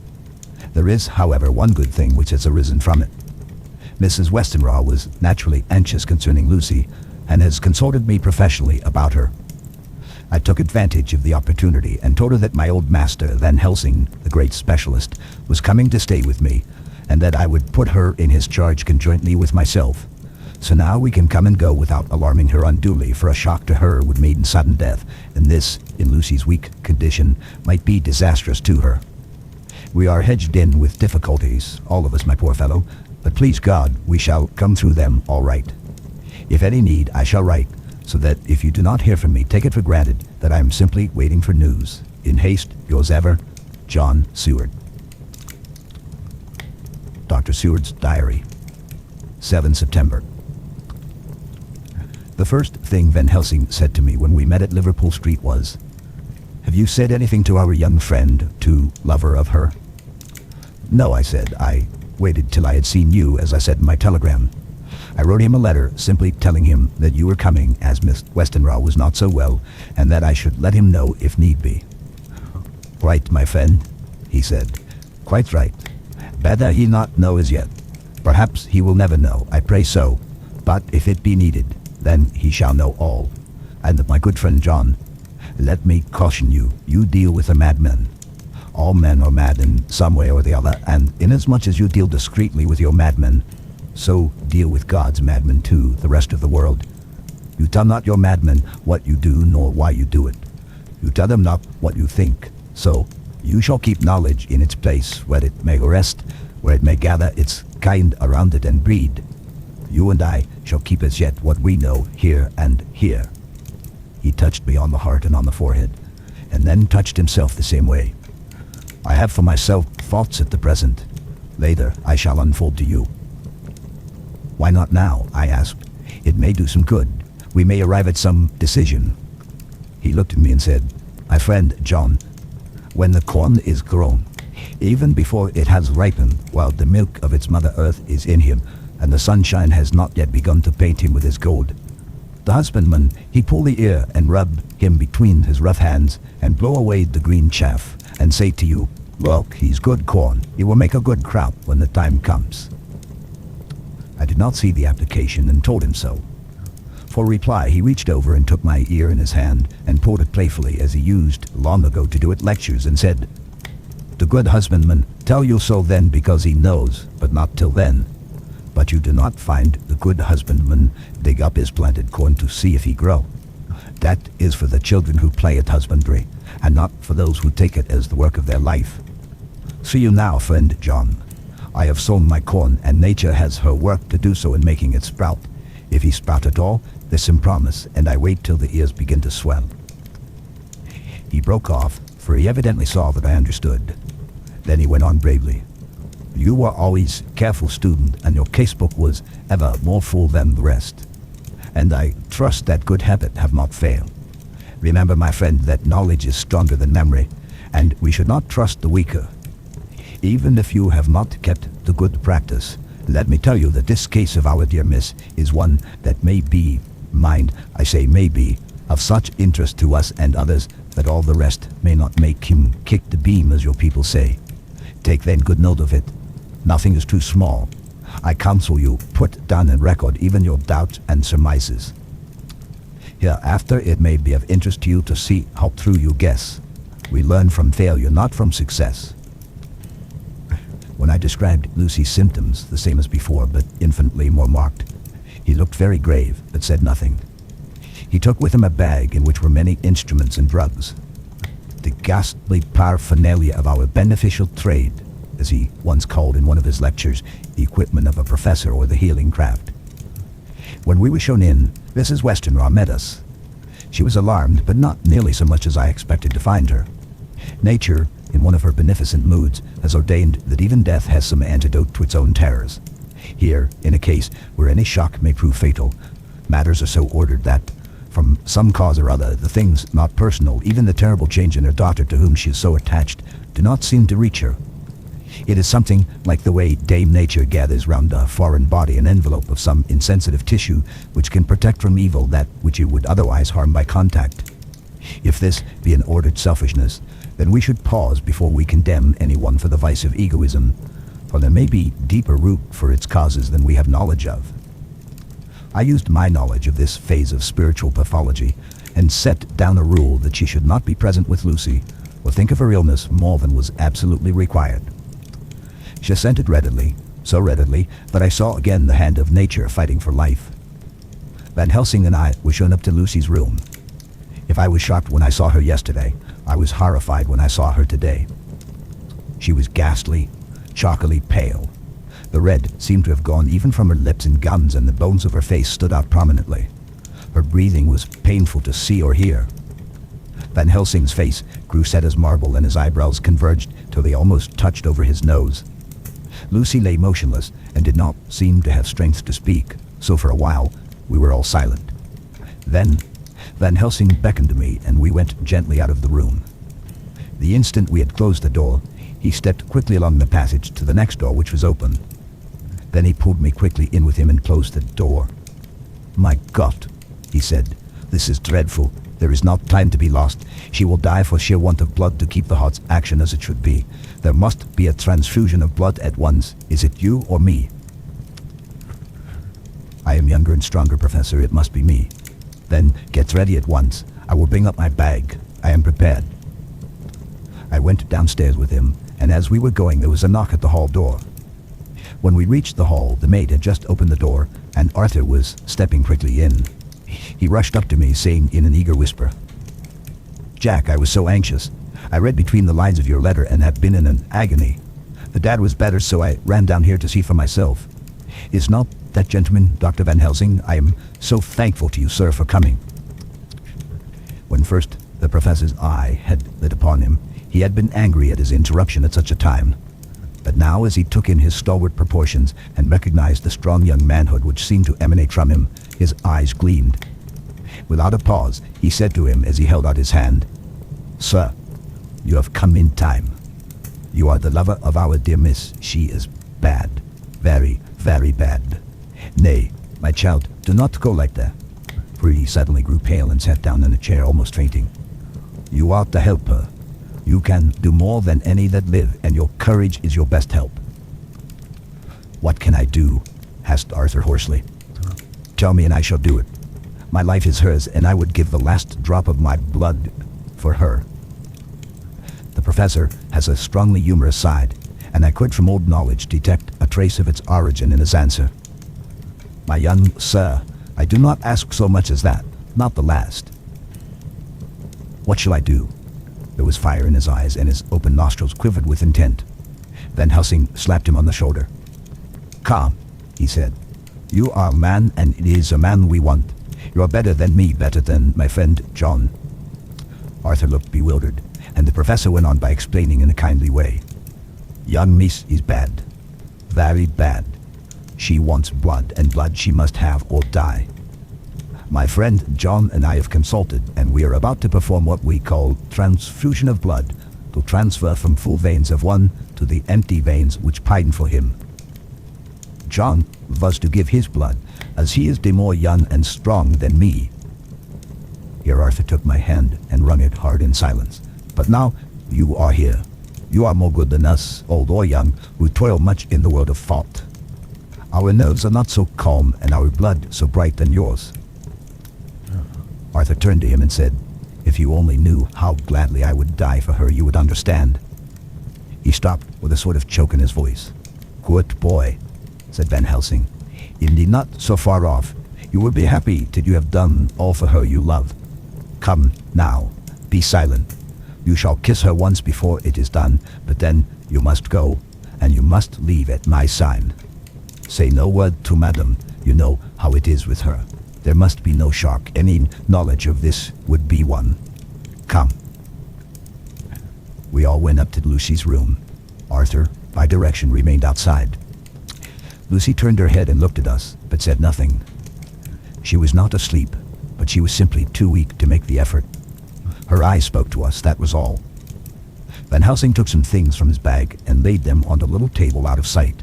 There is, however, one good thing which has arisen from it. Mrs. Westenra was naturally anxious concerning Lucy, and has consulted me professionally about her. I took advantage of the opportunity and told her that my old master, Van Helsing, the great specialist, was coming to stay with me, and that I would put her in his charge conjointly with myself. So now we can come and go without alarming her unduly, for a shock to her would mean sudden death, and this, in Lucy's weak condition, might be disastrous to her. We are hedged in with difficulties, all of us, my poor fellow, but please God, we shall come through them all right. If any need, I shall write, so that if you do not hear from me, take it for granted that I am simply waiting for news. In haste, yours ever, John Seward. Dr. Seward's Diary. 7 September. The first thing Van Helsing said to me when we met at Liverpool Street was, "Have you said anything to our young friend, to lover of her?" "No," I said. "I waited till I had seen you, as I said in my telegram. I wrote him a letter simply telling him that you were coming, as Miss Westenra was not so well, and that I should let him know if need be." "Right, my friend," he said. "Quite right. Better he not know as yet. Perhaps he will never know, I pray so. But if it be needed, then he shall know all. And my good friend John, let me caution you, you deal with a madman. All men are mad in some way or the other, and inasmuch as you deal discreetly with your madmen, so deal with God's madmen too, the rest of the world. You tell not your madmen what you do, nor why you do it. You tell them not what you think. So you shall keep knowledge in its place, where it may rest, where it may gather its kind around it and breed. You and I shall keep as yet what we know here and here." He touched me on the heart and on the forehead, and then touched himself the same way. "I have for myself thoughts at the present. Later I shall unfold to you." "Why not now?" I asked. "It may do some good. We may arrive at some decision." He looked at me and said, "My friend John, when the corn is grown, even before it has ripened, while the milk of its mother earth is in him, and the sunshine has not yet begun to paint him with his gold, The husbandman, he pull the ear and rub him between his rough hands and blow away the green chaff and say to you, look, he's good corn. He will make a good crop when the time comes. I did not see the application and told him so. For reply, he reached over and took my ear in his hand and pulled it playfully as he used long ago to do at lectures and said, the good husbandman tell you so then because he knows, but not till then. But you do not find the good husbandman dig up his planted corn to see if he grow. That is for the children who play at husbandry, and not for those who take it as the work of their life. See you now, friend John. I have sown my corn, and nature has her work to do so in making it sprout. If he sprout at all, this him promise, and I wait till the ears begin to swell. He broke off, for he evidently saw that I understood. Then he went on bravely. You were always careful student, and your casebook was ever more full than the rest. And I trust that good habit have not failed. Remember, my friend, that knowledge is stronger than memory, and we should not trust the weaker. Even if you have not kept the good practice, let me tell you that this case of our dear miss is one that may be, mind, I say may be, of such interest to us and others that all the rest may not make him kick the beam, as your people say. Take then good note of it. Nothing is too small. I counsel you put down in record even your doubts and surmises. Hereafter it may be of interest to you to see how true you guess. We learn from failure, not from success. When I described Lucy's symptoms, the same as before, but infinitely more marked, he looked very grave, but said nothing. He took with him a bag in which were many instruments and drugs. The ghastly paraphernalia of our beneficial trade, as he once called in one of his lectures, the equipment of a professor or the healing craft. When we were shown in, Mrs. Westenra met us. She was alarmed, but not nearly so much as I expected to find her. Nature, in one of her beneficent moods, has ordained that even death has some antidote to its own terrors. Here, in a case where any shock may prove fatal, matters are so ordered that, from some cause or other, the things not personal, even the terrible change in her daughter to whom she is so attached, do not seem to reach her. It is something like the way Dame Nature gathers round a foreign body an envelope of some insensitive tissue which can protect from evil that which it would otherwise harm by contact. If this be an ordered selfishness, then we should pause before we condemn anyone for the vice of egoism, for there may be deeper root for its causes than we have knowledge of. I used my knowledge of this phase of spiritual pathology and set down a rule that she should not be present with Lucy or think of her illness more than was absolutely required. She assented readily, so readily that I saw again the hand of nature fighting for life. Van Helsing and I were shown up to Lucy's room. If I was shocked when I saw her yesterday, I was horrified when I saw her today. She was ghastly, chalkily pale. The red seemed to have gone even from her lips and gums, and the bones of her face stood out prominently. Her breathing was painful to see or hear. Van Helsing's face grew set as marble, and his eyebrows converged till they almost touched over his nose. Lucy lay motionless and did not seem to have strength to speak, so for a while we were all silent. Then Van Helsing beckoned to me, and we went gently out of the room. The instant we had closed the door, he stepped quickly along the passage to the next door, which was open. Then he pulled me quickly in with him and closed the door. "My God," he said, "this is dreadful. There is not time to be lost. She will die for sheer want of blood to keep the heart's action as it should be. There must be a transfusion of blood at once. Is it you or me?" "I am younger and stronger, Professor. It must be me." "Then get ready at once. I will bring up my bag. I am prepared." I went downstairs with him, and as we were going there was a knock at the hall door. When we reached the hall, the maid had just opened the door, and Arthur was stepping quickly in. He rushed up to me, saying in an eager whisper, "Jack, I was so anxious. I read between the lines of your letter and have been in an agony. The dad was better, so I ran down here to see for myself. Is not that gentleman Dr. Van Helsing? I am so thankful to you, sir, for coming." When first the professor's eye had lit upon him, he had been angry at his interruption at such a time. But now, as he took in his stalwart proportions and recognized the strong young manhood which seemed to emanate from him, his eyes gleamed. Without a pause, he said to him as he held out his hand, "Sir, you have come in time. You are the lover of our dear miss. She is bad, very, very bad. Nay, my child, do not go like that. For However, he suddenly grew pale and sat down in a chair, almost fainting. "You ought to help her. You can do more than any that live, and your courage is your best help." "What can I do?" asked Arthur hoarsely. "Tell me and I shall do it. My life is hers, and I would give the last drop of my blood for her." The professor has a strongly humorous side, and I could from old knowledge detect a trace of its origin in his answer. "My young sir, I do not ask so much as that, not the last." "What shall I do?" There was fire in his eyes, and his open nostrils quivered with intent. Van Helsing slapped him on the shoulder. "Come," he said. "You are a man, and it is a man we want. You are better than me, better than my friend John." Arthur looked bewildered, and the professor went on by explaining in a kindly way. "Young miss is bad. Very bad. She wants blood, and blood she must have or die. My friend John and I have consulted, and we are about to perform what we call transfusion of blood, to transfer from full veins of one to the empty veins which pine for him. John was to give his blood, as he is more young and strong than me." Here Arthur took my hand and wrung it hard in silence. "But now you are here. You are more good than us, old or young, who toil much in the world of thought. Our nerves are not so calm, and our blood so bright than yours." Arthur turned to him and said, "If you only knew how gladly I would die for her, you would understand." He stopped with a sort of choke in his voice. "Good boy," said Van Helsing. "Indeed, not so far off. You will be happy till you have done all for her you love. Come, now, be silent. You shall kiss her once before it is done, but then you must go, and you must leave at my sign. Say no word to madam. You know how it is with her. There must be no shock. Any knowledge of this would be one. Come." We all went up to Lucy's room. Arthur, by direction, remained outside. Lucy turned her head and looked at us, but said nothing. She was not asleep, but she was simply too weak to make the effort. Her eyes spoke to us, that was all. Van Helsing took some things from his bag and laid them on the little table out of sight.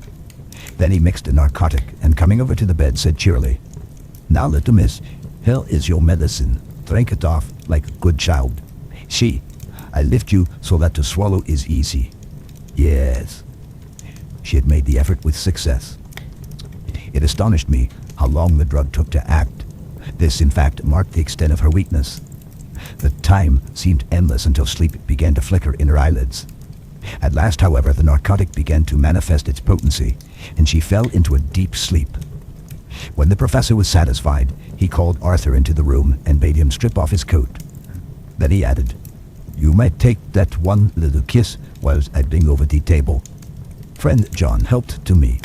Then he mixed a narcotic, and coming over to the bed, said cheerily, "Now, little miss, here is your medicine. Drink it off like a good child. See, I lift you so that to swallow is easy. Yes." She had made the effort with success. It astonished me how long the drug took to act. This, in fact, marked the extent of her weakness. The time seemed endless until sleep began to flicker in her eyelids. At last, however, the narcotic began to manifest its potency, and she fell into a deep sleep. When the professor was satisfied, he called Arthur into the room and bade him strip off his coat. Then he added, "You might take that one little kiss whilst I bring over the table." Friend John helped to me.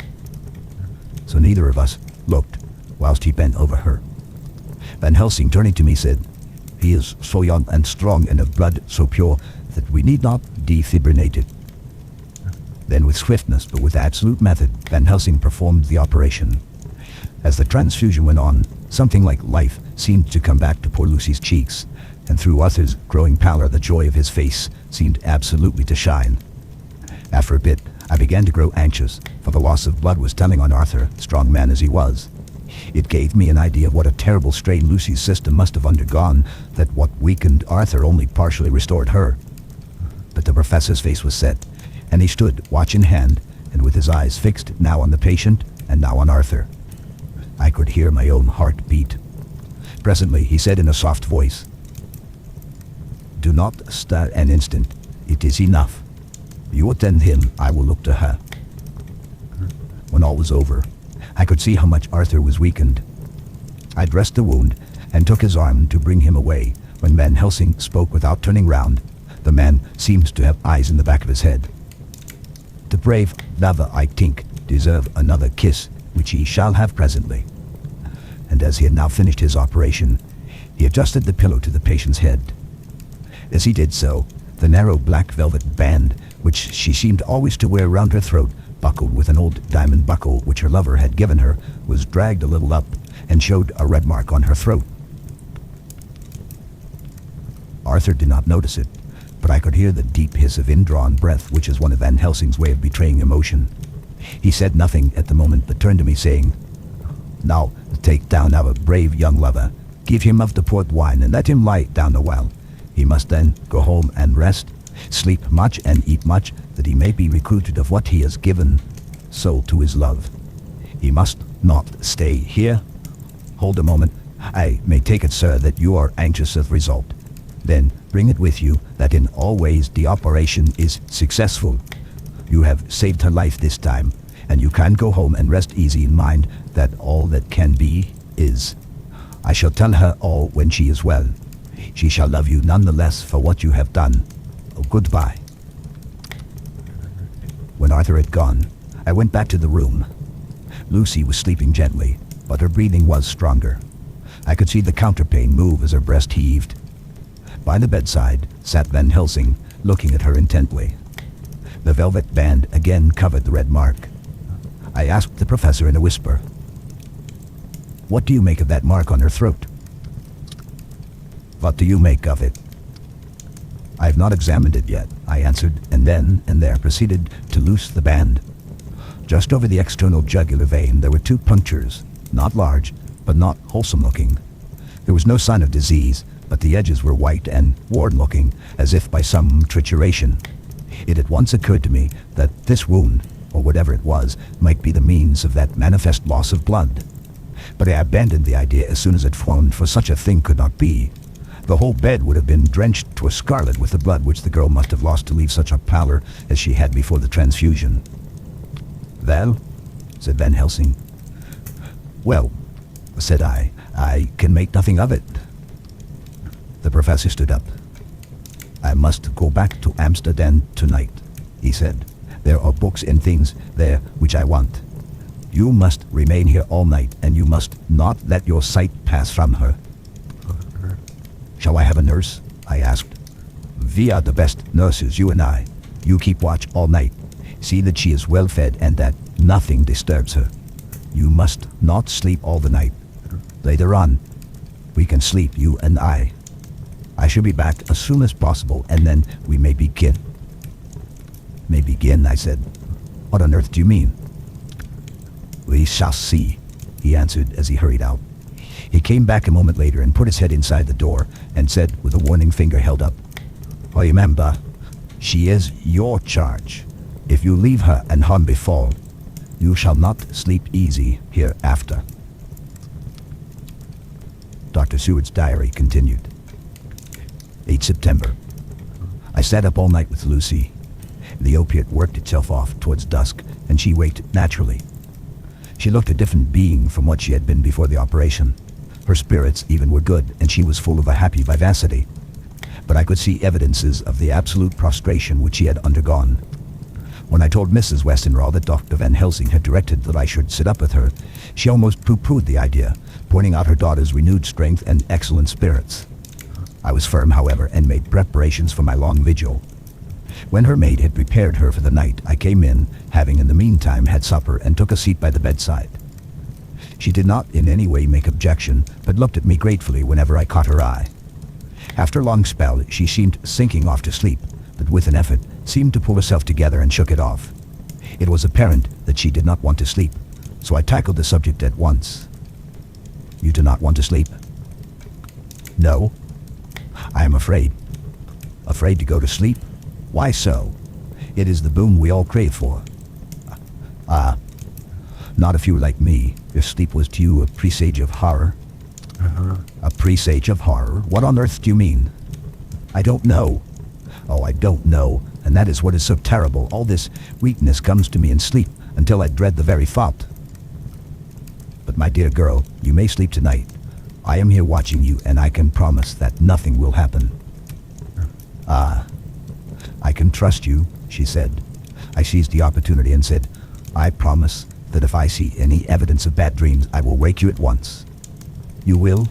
So neither of us looked whilst he bent over her. Van Helsing, turning to me, said, "He is so young and strong, and of blood so pure that we need not defibrillate it." Then with swiftness, but with absolute method, Van Helsing performed the operation. As the transfusion went on, something like life seemed to come back to poor Lucy's cheeks, and through Arthur's growing pallor the joy of his face seemed absolutely to shine. After a bit, I began to grow anxious, for the loss of blood was telling on Arthur, strong man as he was. It gave me an idea of what a terrible strain Lucy's system must have undergone, that what weakened Arthur only partially restored her. But the professor's face was set, and he stood, watch in hand, and with his eyes fixed now on the patient and now on Arthur. I could hear my own heart beat. Presently he said in a soft voice, "Do not stir an instant. It is enough. You attend him, I will look to her." When all was over, I could see how much Arthur was weakened. I dressed the wound and took his arm to bring him away, when Van Helsing spoke without turning round. The man seems to have eyes in the back of his head. "The brave lover, I think, deserve another kiss, which he shall have presently." And as he had now finished his operation, he adjusted the pillow to the patient's head. As he did so, the narrow black velvet band, which she seemed always to wear round her throat, buckled with an old diamond buckle which her lover had given her, was dragged a little up and showed a red mark on her throat. Arthur did not notice it, but I could hear the deep hiss of indrawn breath, which is one of Van Helsing's way of betraying emotion. He said nothing at the moment, but turned to me saying, "Now take down our brave young lover. Give him of the port wine and let him lie down a while. He must then go home and rest, sleep much and eat much, that he may be recruited of what he has given soul to his love. He must not stay here. Hold a moment. I may take it, sir, that you are anxious of result. Then bring it with you that in all ways the operation is successful. You have saved her life this time, and you can go home and rest easy in mind that all that can be is. I shall tell her all when she is well. She shall love you none the less for what you have done. Oh, goodbye. When Arthur had gone, I went back to the room. Lucy was sleeping gently, but her breathing was stronger. I could see the counterpane move as her breast heaved. By the bedside sat Van Helsing, looking at her intently. The velvet band again covered the red mark. I asked the professor in a whisper, "What do you make of that mark on her throat?" "What do you make of it?" "I have not examined it yet," I answered, and then and there proceeded to loose the band. Just over the external jugular vein there were 2 punctures, not large, but not wholesome looking. There was no sign of disease, but the edges were white and worn looking, as if by some trituration. It at once occurred to me that this wound, or whatever it was, might be the means of that manifest loss of blood. But I abandoned the idea as soon as it formed, for such a thing could not be. The whole bed would have been drenched to a scarlet with the blood which the girl must have lost to leave such a pallor as she had before the transfusion. "Well," said Van Helsing. "Well," said I can make nothing of it." The professor stood up. "I must go back to Amsterdam tonight," he said. "There are books and things there which I want. You must remain here all night, and you must not let your sight pass from her." "Shall I have a nurse?" I asked. "We are the best nurses, you and I. You keep watch all night. See that she is well fed and that nothing disturbs her. You must not sleep all the night. Later on, we can sleep, you and I. I shall be back as soon as possible, and then we may begin." "May begin," I said. "What on earth do you mean?" "We shall see," he answered as he hurried out. He came back a moment later and put his head inside the door and said, with a warning finger held up, "Remember, she is your charge. If you leave her and harm befall, you shall not sleep easy hereafter." Dr. Seward's diary continued. 8 September. I sat up all night with Lucy. The opiate worked itself off towards dusk, and she waked naturally. She looked a different being from what she had been before the operation. Her spirits even were good, and she was full of a happy vivacity. But I could see evidences of the absolute prostration which she had undergone. When I told Mrs. Westenra that Dr. Van Helsing had directed that I should sit up with her, she almost pooh-poohed the idea, pointing out her daughter's renewed strength and excellent spirits. I was firm, however, and made preparations for my long vigil. When her maid had prepared her for the night, I came in, having in the meantime had supper, and took a seat by the bedside. She did not in any way make objection, but looked at me gratefully whenever I caught her eye. After a long spell, she seemed sinking off to sleep, but with an effort seemed to pull herself together and shook it off. It was apparent that she did not want to sleep, so I tackled the subject at once. "You do not want to sleep?" "No. I am afraid." "Afraid to go to sleep? Why so? It is the boon we all crave for." "Ah, not if you were like me. If sleep was to you a presage of horror." "A presage of horror? What on earth do you mean?" "I don't know. Oh, I don't know, and that is what is so terrible. All this weakness comes to me in sleep until I dread the very thought." "But my dear girl, you may sleep tonight. I am here watching you, and I can promise that nothing will happen." "Ah, I can trust you," she said. I seized the opportunity and said, "I promise that if I see any evidence of bad dreams, I will wake you at once." "You will?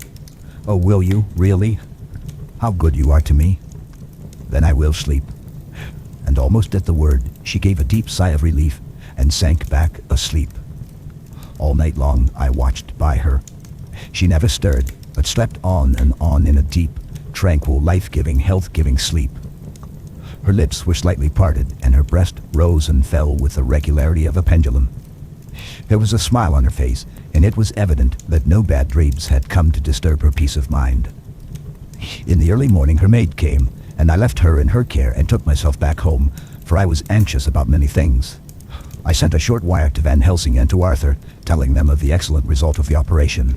Oh, will you, really? How good you are to me. Then I will sleep." And almost at the word, she gave a deep sigh of relief and sank back asleep. All night long I watched by her. She never stirred, but slept on and on in a deep, tranquil, life-giving, health-giving sleep. Her lips were slightly parted, and her breast rose and fell with the regularity of a pendulum. There was a smile on her face, and it was evident that no bad dreams had come to disturb her peace of mind. In the early morning her maid came, and I left her in her care and took myself back home, for I was anxious about many things. I sent a short wire to Van Helsing and to Arthur, telling them of the excellent result of the operation.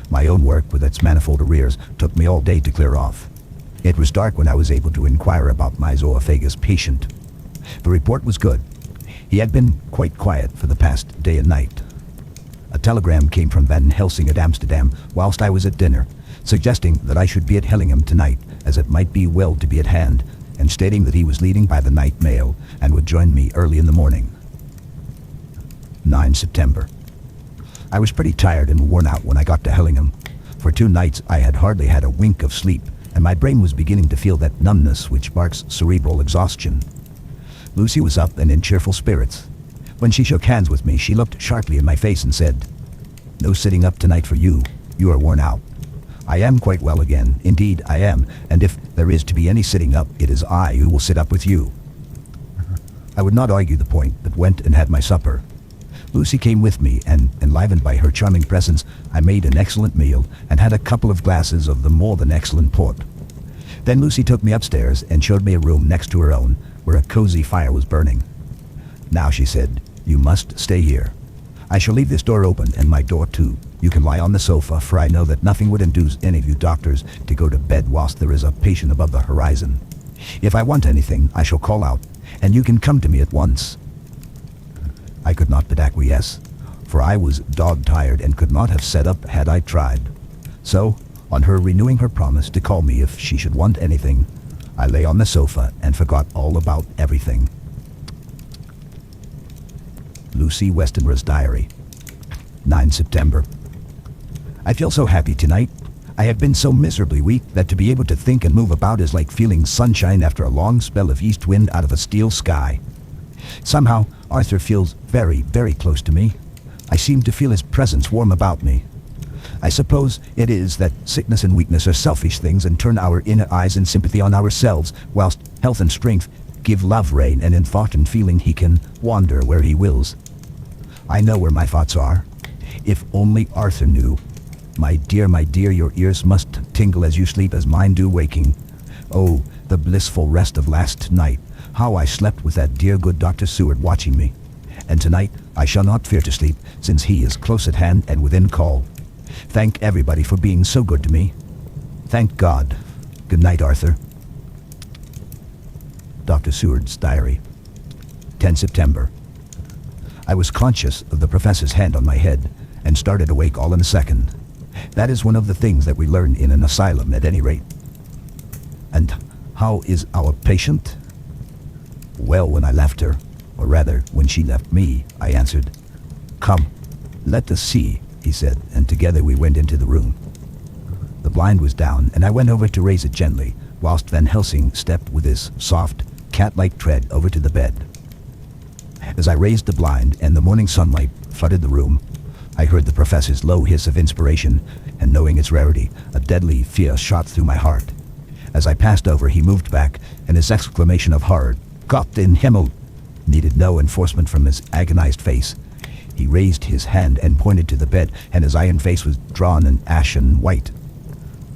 My own work, with its manifold arrears, took me all day to clear off. It was dark when I was able to inquire about my zoophagus patient. The report was good. He had been quite quiet for the past day and night. A telegram came from Van Helsing at Amsterdam whilst I was at dinner, suggesting that I should be at Hellingham tonight, as it might be well to be at hand, and stating that he was leaving by the night mail and would join me early in the morning. 9 September. I was pretty tired and worn out when I got to Hellingham. For 2 nights I had hardly had a wink of sleep, and my brain was beginning to feel that numbness which marks cerebral exhaustion. Lucy was up and in cheerful spirits. When she shook hands with me, she looked sharply in my face and said, "No sitting up tonight for you. You are worn out." I am quite well again. Indeed, I am, and if there is to be any sitting up, it is I who will sit up with you. I would not argue the point, but went and had my supper. Lucy came with me, and, enlivened by her charming presence, I made an excellent meal and had a couple of glasses of the more than excellent port. Then Lucy took me upstairs and showed me a room next to her own, where a cozy fire was burning. "Now," she said, "you must stay here. I shall leave this door open, and my door too. You can lie on the sofa, for I know that nothing would induce any of you doctors to go to bed whilst there is a patient above the horizon. If I want anything, I shall call out, and you can come to me at once." I could not but acquiesce, for I was dog-tired and could not have sat up had I tried. So, on her renewing her promise to call me if she should want anything, I lay on the sofa and forgot all about everything. Lucy Westenra's diary. 9 September. I feel so happy tonight. I have been so miserably weak that to be able to think and move about is like feeling sunshine after a long spell of east wind out of a steel sky. Somehow, Arthur feels very, very close to me. I seem to feel his presence warm about me. I suppose it is that sickness and weakness are selfish things and turn our inner eyes in sympathy on ourselves, whilst health and strength give love rein, and in thought and feeling he can wander where he wills. I know where my thoughts are. If only Arthur knew. My dear, your ears must tingle as you sleep as mine do waking. Oh, the blissful rest of last night. How I slept with that dear good Dr. Seward watching me. And tonight I shall not fear to sleep, since he is close at hand and within call. Thank everybody for being so good to me. Thank God. Good night, Arthur. Dr. Seward's diary. 10 September. I was conscious of the professor's hand on my head and started awake all in a second. That is one of the things that we learn in an asylum, at any rate. "And how is our patient?" "Well, when I left her, or rather, when she left me," I answered. "Come, let us see," he said, and together we went into the room. The blind was down, and I went over to raise it gently, whilst Van Helsing stepped with his soft, cat-like tread over to the bed. As I raised the blind and the morning sunlight flooded the room, I heard the professor's low hiss of inspiration, and knowing its rarity, a deadly fear shot through my heart. As I passed over, he moved back, and his exclamation of horror, "Gott in Himmel," needed no enforcement from his agonized face. He raised his hand and pointed to the bed, and his iron face was drawn and ashen white.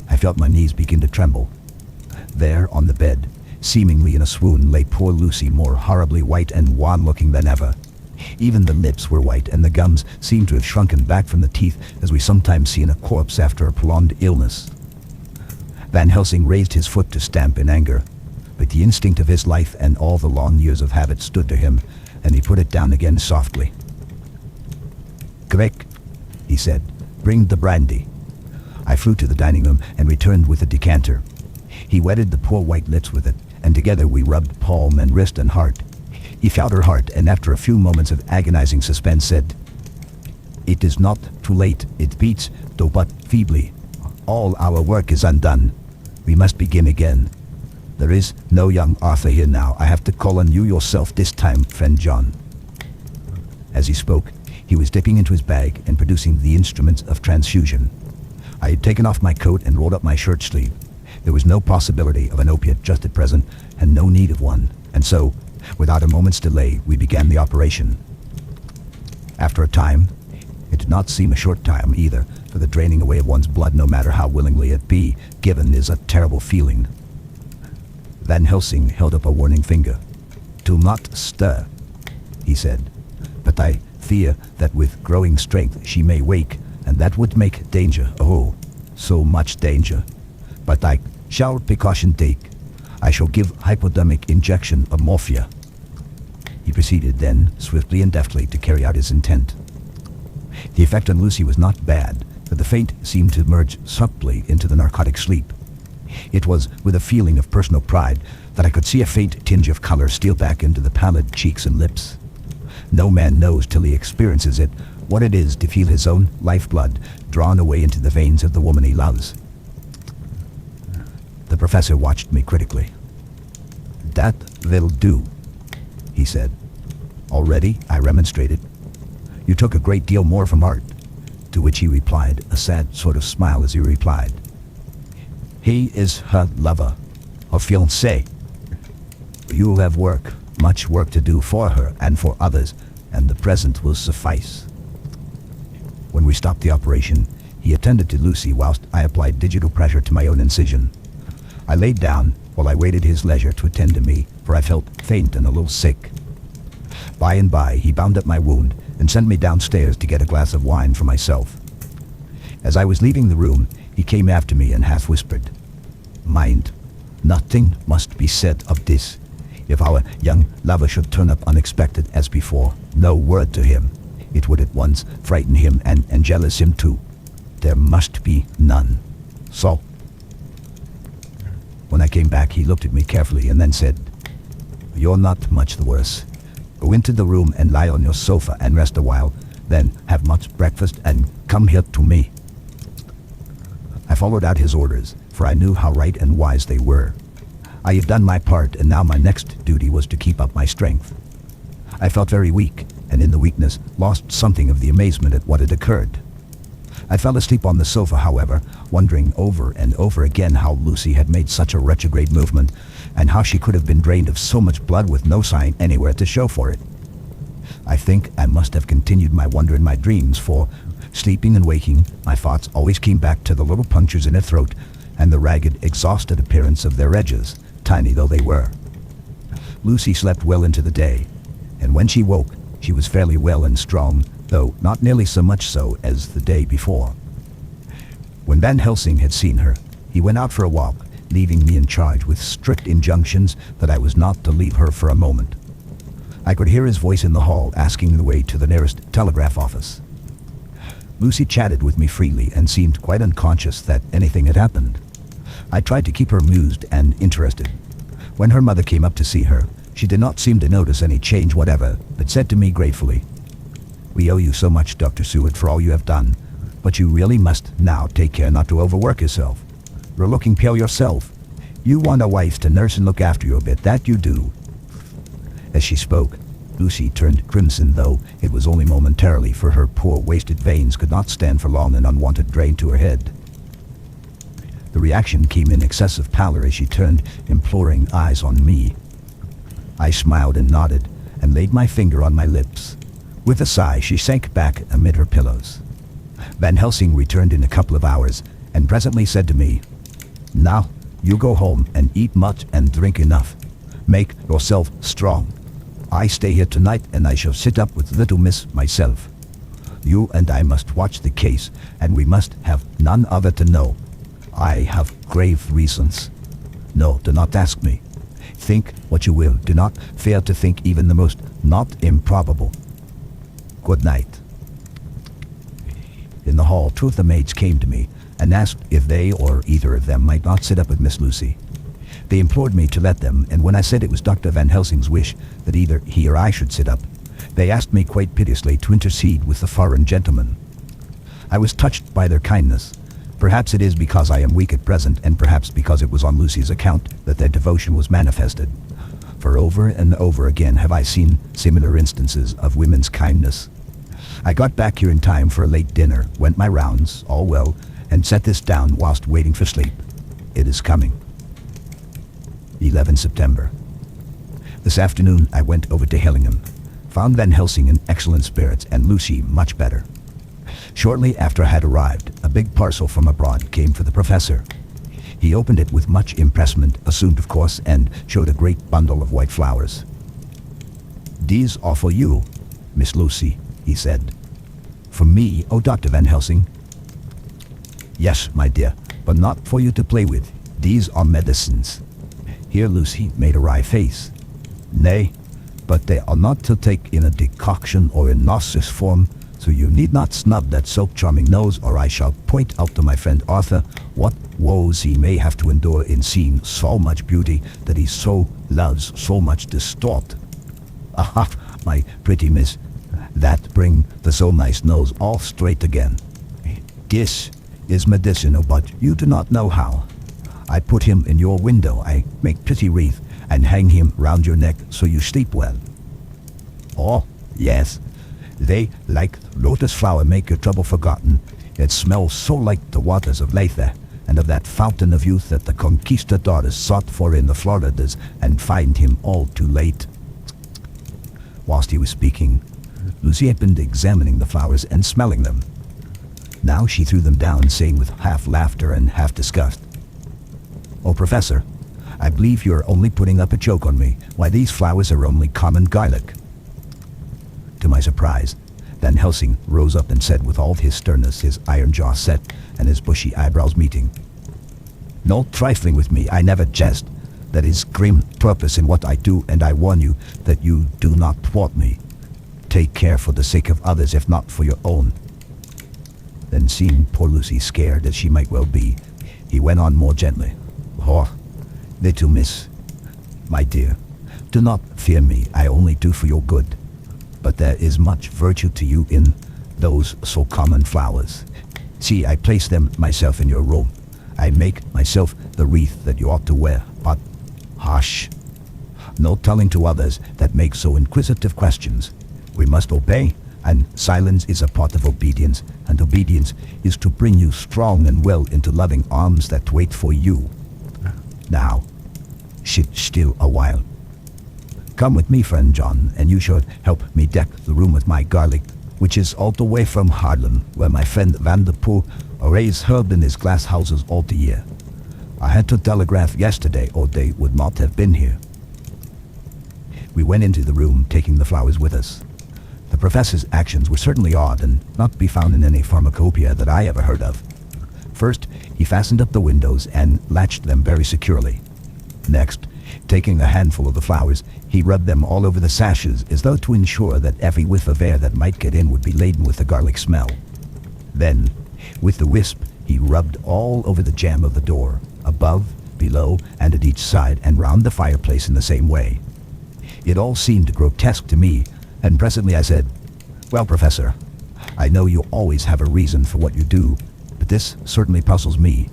I felt my knees begin to tremble. There, on the bed, seemingly in a swoon, lay poor Lucy, more horribly white and wan-looking than ever. Even the lips were white, and the gums seemed to have shrunken back from the teeth, as we sometimes see in a corpse after a prolonged illness. Van Helsing raised his foot to stamp in anger, but the instinct of his life and all the long years of habit stood to him, and he put it down again softly. "Quick," he said, "bring the brandy." I flew to the dining room and returned with a decanter. He wetted the poor white lips with it, and together we rubbed palm and wrist and heart. He felt her heart, and after a few moments of agonizing suspense said, "It is not too late. It beats, though but feebly. All our work is undone. We must begin again. There is no young Arthur here now. I have to call on you yourself this time, friend John." As he spoke, he was dipping into his bag and producing the instruments of transfusion. I had taken off my coat and rolled up my shirt sleeve. There was no possibility of an opiate just at present, and no need of one, and so, without a moment's delay, we began the operation. After a time, it did not seem a short time either, for the draining away of one's blood, no matter how willingly it be given, is a terrible feeling. Van Helsing held up a warning finger. "Do not stir," he said. "But I fear that with growing strength she may wake, and that would make danger, oh, so much danger. But I shall precaution take. I shall give hypodermic injection of morphia." He proceeded then, swiftly and deftly, to carry out his intent. The effect on Lucy was not bad, for the faint seemed to merge subtly into the narcotic sleep. It was with a feeling of personal pride that I could see a faint tinge of color steal back into the pallid cheeks and lips. No man knows till he experiences it what it is to feel his own lifeblood drawn away into the veins of the woman he loves. The professor watched me critically. "That will do," he said. "Already," I remonstrated. "You took a great deal more from art." To which he replied, a sad sort of smile as he replied, "He is her lover, her fiancé. You'll have work, much work to do for her and for others, and the present will suffice." When we stopped the operation, he attended to Lucy whilst I applied digital pressure to my own incision. I laid down while I waited his leisure to attend to me, for I felt faint and a little sick. By and by, he bound up my wound and sent me downstairs to get a glass of wine for myself. As I was leaving the room, he came after me and half whispered, "Mind, nothing must be said of this. If our young lover should turn up unexpected as before, no word to him. It would at once frighten him and jealous him too. There must be none. So." When I came back, he looked at me carefully and then said, "You're not much the worse. Go into the room and lie on your sofa and rest a while, then have much breakfast and come here to me." I followed out his orders, for I knew how right and wise they were. I had done my part, and now my next duty was to keep up my strength. I felt very weak, and in the weakness lost something of the amazement at what had occurred. I fell asleep on the sofa, however, wondering over and over again how Lucy had made such a retrograde movement, and how she could have been drained of so much blood with no sign anywhere to show for it. I think I must have continued my wonder in my dreams, for, sleeping and waking, my thoughts always came back to the little punctures in her throat and the ragged, exhausted appearance of their edges, tiny though they were. Lucy slept well into the day, and when she woke, she was fairly well and strong, though not nearly so much so as the day before. When Van Helsing had seen her, he went out for a walk, leaving me in charge with strict injunctions that I was not to leave her for a moment. I could hear his voice in the hall asking the way to the nearest telegraph office. Lucy chatted with me freely and seemed quite unconscious that anything had happened. I tried to keep her amused and interested. When her mother came up to see her, she did not seem to notice any change whatever, but said to me gratefully, "We owe you so much, Dr. Seward, for all you have done, but you really must now take care not to overwork yourself. You're looking pale yourself. You want a wife to nurse and look after you a bit, that you do." As she spoke, Lucy turned crimson, though it was only momentarily, for her poor wasted veins could not stand for long an unwanted drain to her head. The reaction came in excessive pallor as she turned imploring eyes on me. I smiled and nodded, and laid my finger on my lips. With a sigh, she sank back amid her pillows. Van Helsing returned in a couple of hours, and presently said to me, "Now, you go home and eat much and drink enough. Make yourself strong. I stay here tonight, and I shall sit up with little miss myself. You and I must watch the case, and we must have none other to know. I have grave reasons. No, do not ask me. Think what you will. Do not fear to think even the most not improbable. Good night." In the hall, two of the maids came to me and asked if they or either of them might not sit up with Miss Lucy. They implored me to let them, and when I said it was Dr. Van Helsing's wish that either he or I should sit up, they asked me quite piteously to intercede with the foreign gentleman. I was touched by their kindness. Perhaps it is because I am weak at present, and perhaps because it was on Lucy's account that their devotion was manifested. For over and over again have I seen similar instances of women's kindness. I got back here in time for a late dinner, went my rounds, all well, and set this down whilst waiting for sleep. It is coming. 11 September. This afternoon I went over to Hillingham, found Van Helsing in excellent spirits and Lucy much better. Shortly after I had arrived, a big parcel from abroad came for the professor. He opened it with much impressment, assumed of course, and showed a great bundle of white flowers. "These are for you, Miss Lucy," he said. "For me, oh Dr. Van Helsing?" "Yes, my dear, but not for you to play with. These are medicines." Here Lucy made a wry face. "Nay, but they are not to take in a decoction or in nauseous form, so you need not snub that so charming nose, or I shall point out to my friend Arthur what woes he may have to endure in seeing so much beauty that he so loves so much distort. Aha, my pretty miss, that bring the so nice nose all straight again. This is medicinal, but you do not know how. I put him in your window, I make pretty wreath, and hang him round your neck so you sleep well. Oh, yes, they, like lotus flower, make your trouble forgotten. It smells so like the waters of Lethe, and of that fountain of youth that the conquistadores sought for in the Floridas, and find him all too late." Whilst he was speaking, Lucy had been examining the flowers and smelling them. Now she threw them down, saying with half laughter and half disgust, "Oh, Professor, I believe you're only putting up a joke on me. Why, these flowers are only common garlic." To my surprise, Van Helsing rose up and said with all his sternness, his iron jaw set and his bushy eyebrows meeting, "No trifling with me, I never jest. There is grim purpose in what I do, and I warn you that you do not thwart me. Take care for the sake of others, if not for your own." Then, seeing poor Lucy scared as she might well be, he went on more gently. "Oh, little miss, my dear, do not fear me, I only do for your good. But there is much virtue to you in those so common flowers. See, I place them myself in your room. I make myself the wreath that you ought to wear, but hush, no telling to others that make so inquisitive questions. We must obey, and silence is a part of obedience, and obedience is to bring you strong and well into loving arms that wait for you. Now, sit still a while. Come with me, friend John, and you shall help me deck the room with my garlic, which is all the way from Haarlem, where my friend Van der Poel arrays herb in his glass houses all the year. I had to telegraph yesterday, or they would not have been here." We went into the room, taking the flowers with us. The professor's actions were certainly odd, and not to be found in any pharmacopoeia that I ever heard of. First, he fastened up the windows and latched them very securely. Next, taking a handful of the flowers, he rubbed them all over the sashes, as though to ensure that every whiff of air that might get in would be laden with the garlic smell. Then, with the wisp, he rubbed all over the jamb of the door, above, below, and at each side, and round the fireplace in the same way. It all seemed grotesque to me, and presently I said, "Well, Professor, I know you always have a reason for what you do, but this certainly puzzles me.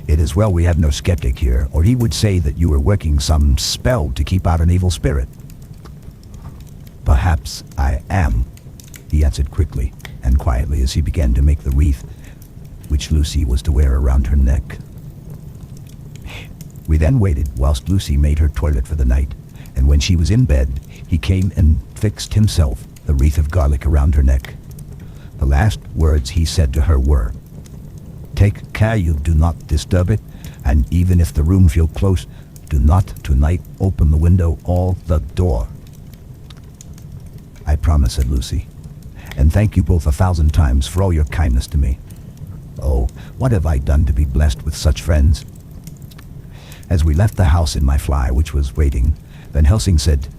It is well we have no skeptic here, or he would say that you were working some spell to keep out an evil spirit." "Perhaps I am," he answered quickly and quietly as he began to make the wreath which Lucy was to wear around her neck. We then waited whilst Lucy made her toilet for the night, and when she was in bed, he came and fixed himself the wreath of garlic around her neck. The last words he said to her were, "Take care you do not disturb it, and even if the room feel close, do not tonight open the window or the door." "I promise," said Lucy, "and thank you both 1,000 times for all your kindness to me. Oh, what have I done to be blessed with such friends?" As we left the house in my fly, which was waiting, Van Helsing said,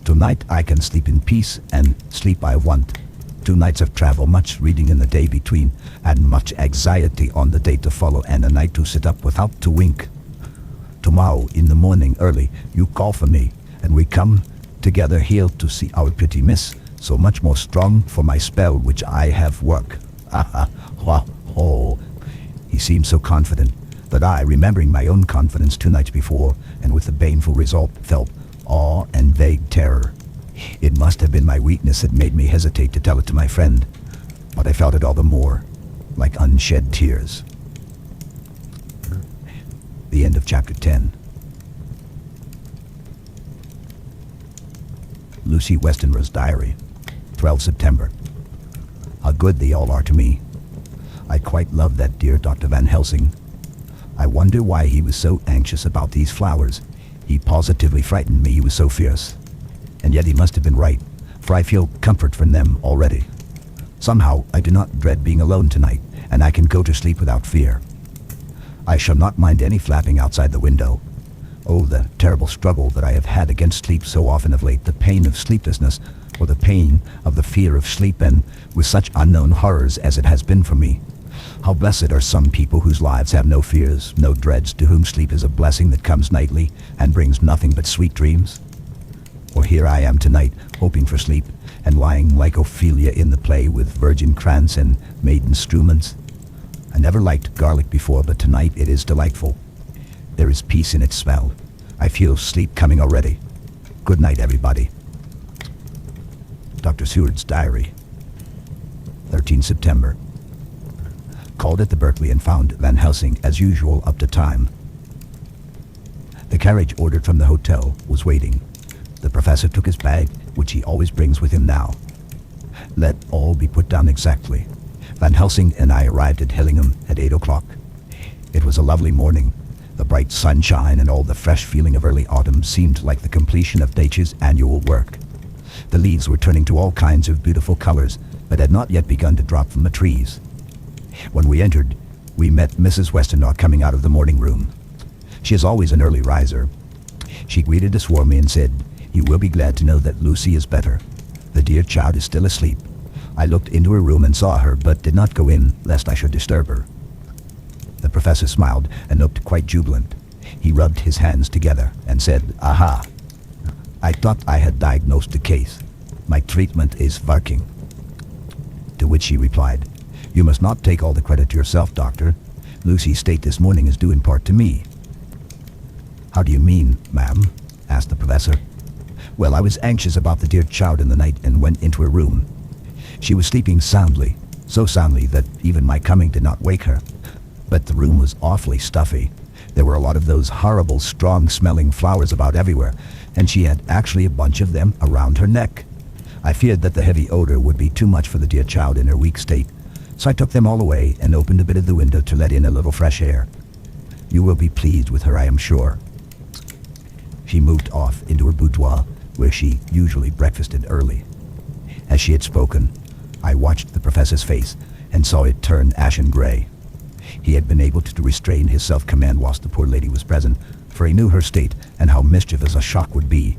"Tonight I can sleep in peace, and sleep I want. 2 nights of travel, much reading in the day between, and much anxiety on the day to follow, and a night to sit up without to wink. Tomorrow in the morning early you call for me, and we come together here to see our pretty miss, so much more strong for my spell which I have work. Ha ha, ho." He seemed so confident that I, remembering my own confidence 2 nights before, and with the baneful result, felt awe and vague terror. It must have been my weakness that made me hesitate to tell it to my friend, but I felt it all the more, like unshed tears. The end of chapter 10. Lucy Westenra's diary, 12 September. How good they all are to me. I quite love that dear Dr. Van Helsing. I wonder why he was so anxious about these flowers. He positively frightened me, he was so fierce. And yet he must have been right, for I feel comfort from them already. Somehow I do not dread being alone tonight, and I can go to sleep without fear. I shall not mind any flapping outside the window. Oh, the terrible struggle that I have had against sleep so often of late, the pain of sleeplessness, or the pain of the fear of sleep, and with such unknown horrors as it has been for me. How blessed are some people whose lives have no fears, no dreads, to whom sleep is a blessing that comes nightly and brings nothing but sweet dreams. Or here I am tonight, hoping for sleep, and lying like Ophelia in the play with virgin krantz and maiden struments. I never liked garlic before, but tonight it is delightful. There is peace in its smell. I feel sleep coming already. Good night, everybody. Dr. Seward's diary. 13 September. Called at the Berkeley and found Van Helsing, as usual, up to time. The carriage ordered from the hotel was waiting. The professor took his bag, which he always brings with him now. Let all be put down exactly. Van Helsing and I arrived at Hillingham at 8 o'clock. It was a lovely morning. The bright sunshine and all the fresh feeling of early autumn seemed like the completion of nature's annual work. The leaves were turning to all kinds of beautiful colors, but had not yet begun to drop from the trees. When we entered, we met Mrs. Westernaw coming out of the morning room. She is always an early riser. She greeted us warmly and said, "You will be glad to know that Lucy is better. The dear child is still asleep." I looked into her room and saw her, but did not go in, lest I should disturb her. The professor smiled and looked quite jubilant. He rubbed his hands together and said, "Aha! I thought I had diagnosed the case. My treatment is working." To which she replied, "You must not take all the credit to yourself, doctor. Lucy's state this morning is due in part to me." "How do you mean, ma'am?" asked the professor. "Well, I was anxious about the dear child in the night and went into her room. She was sleeping soundly, so soundly that even my coming did not wake her. But the room was awfully stuffy. There were a lot of those horrible, strong-smelling flowers about everywhere, and she had actually a bunch of them around her neck. I feared that the heavy odor would be too much for the dear child in her weak state, so I took them all away and opened a bit of the window to let in a little fresh air. You will be pleased with her, I am sure." She moved off into her boudoir, where she usually breakfasted early. As she had spoken, I watched the professor's face and saw it turn ashen gray. He had been able to restrain his self-command whilst the poor lady was present, for he knew her state and how mischievous a shock would be.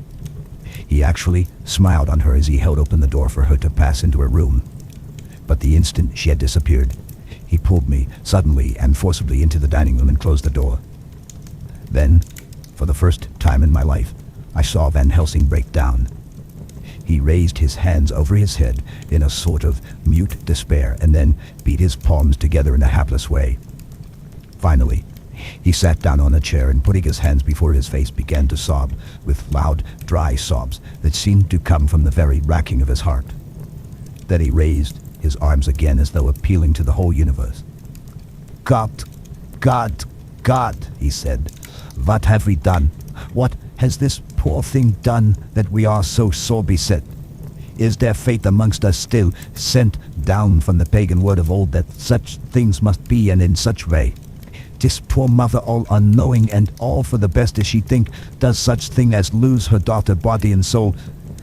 He actually smiled on her as he held open the door for her to pass into her room. But the instant she had disappeared, he pulled me suddenly and forcibly into the dining room and closed the door. Then, for the first time in my life, I saw Van Helsing break down. He raised his hands over his head in a sort of mute despair and then beat his palms together in a hapless way. Finally, he sat down on a chair and putting his hands before his face began to sob with loud, dry sobs that seemed to come from the very racking of his heart. Then he raised his arms again as though appealing to the whole universe. God, God, God, he said, what have we done? What has this poor thing done that we are so sore beset? Is there fate amongst us still, sent down from the pagan word of old that such things must be and in such way? 'Tis poor mother, all unknowing and all for the best as she think, does such thing as lose her daughter body and soul,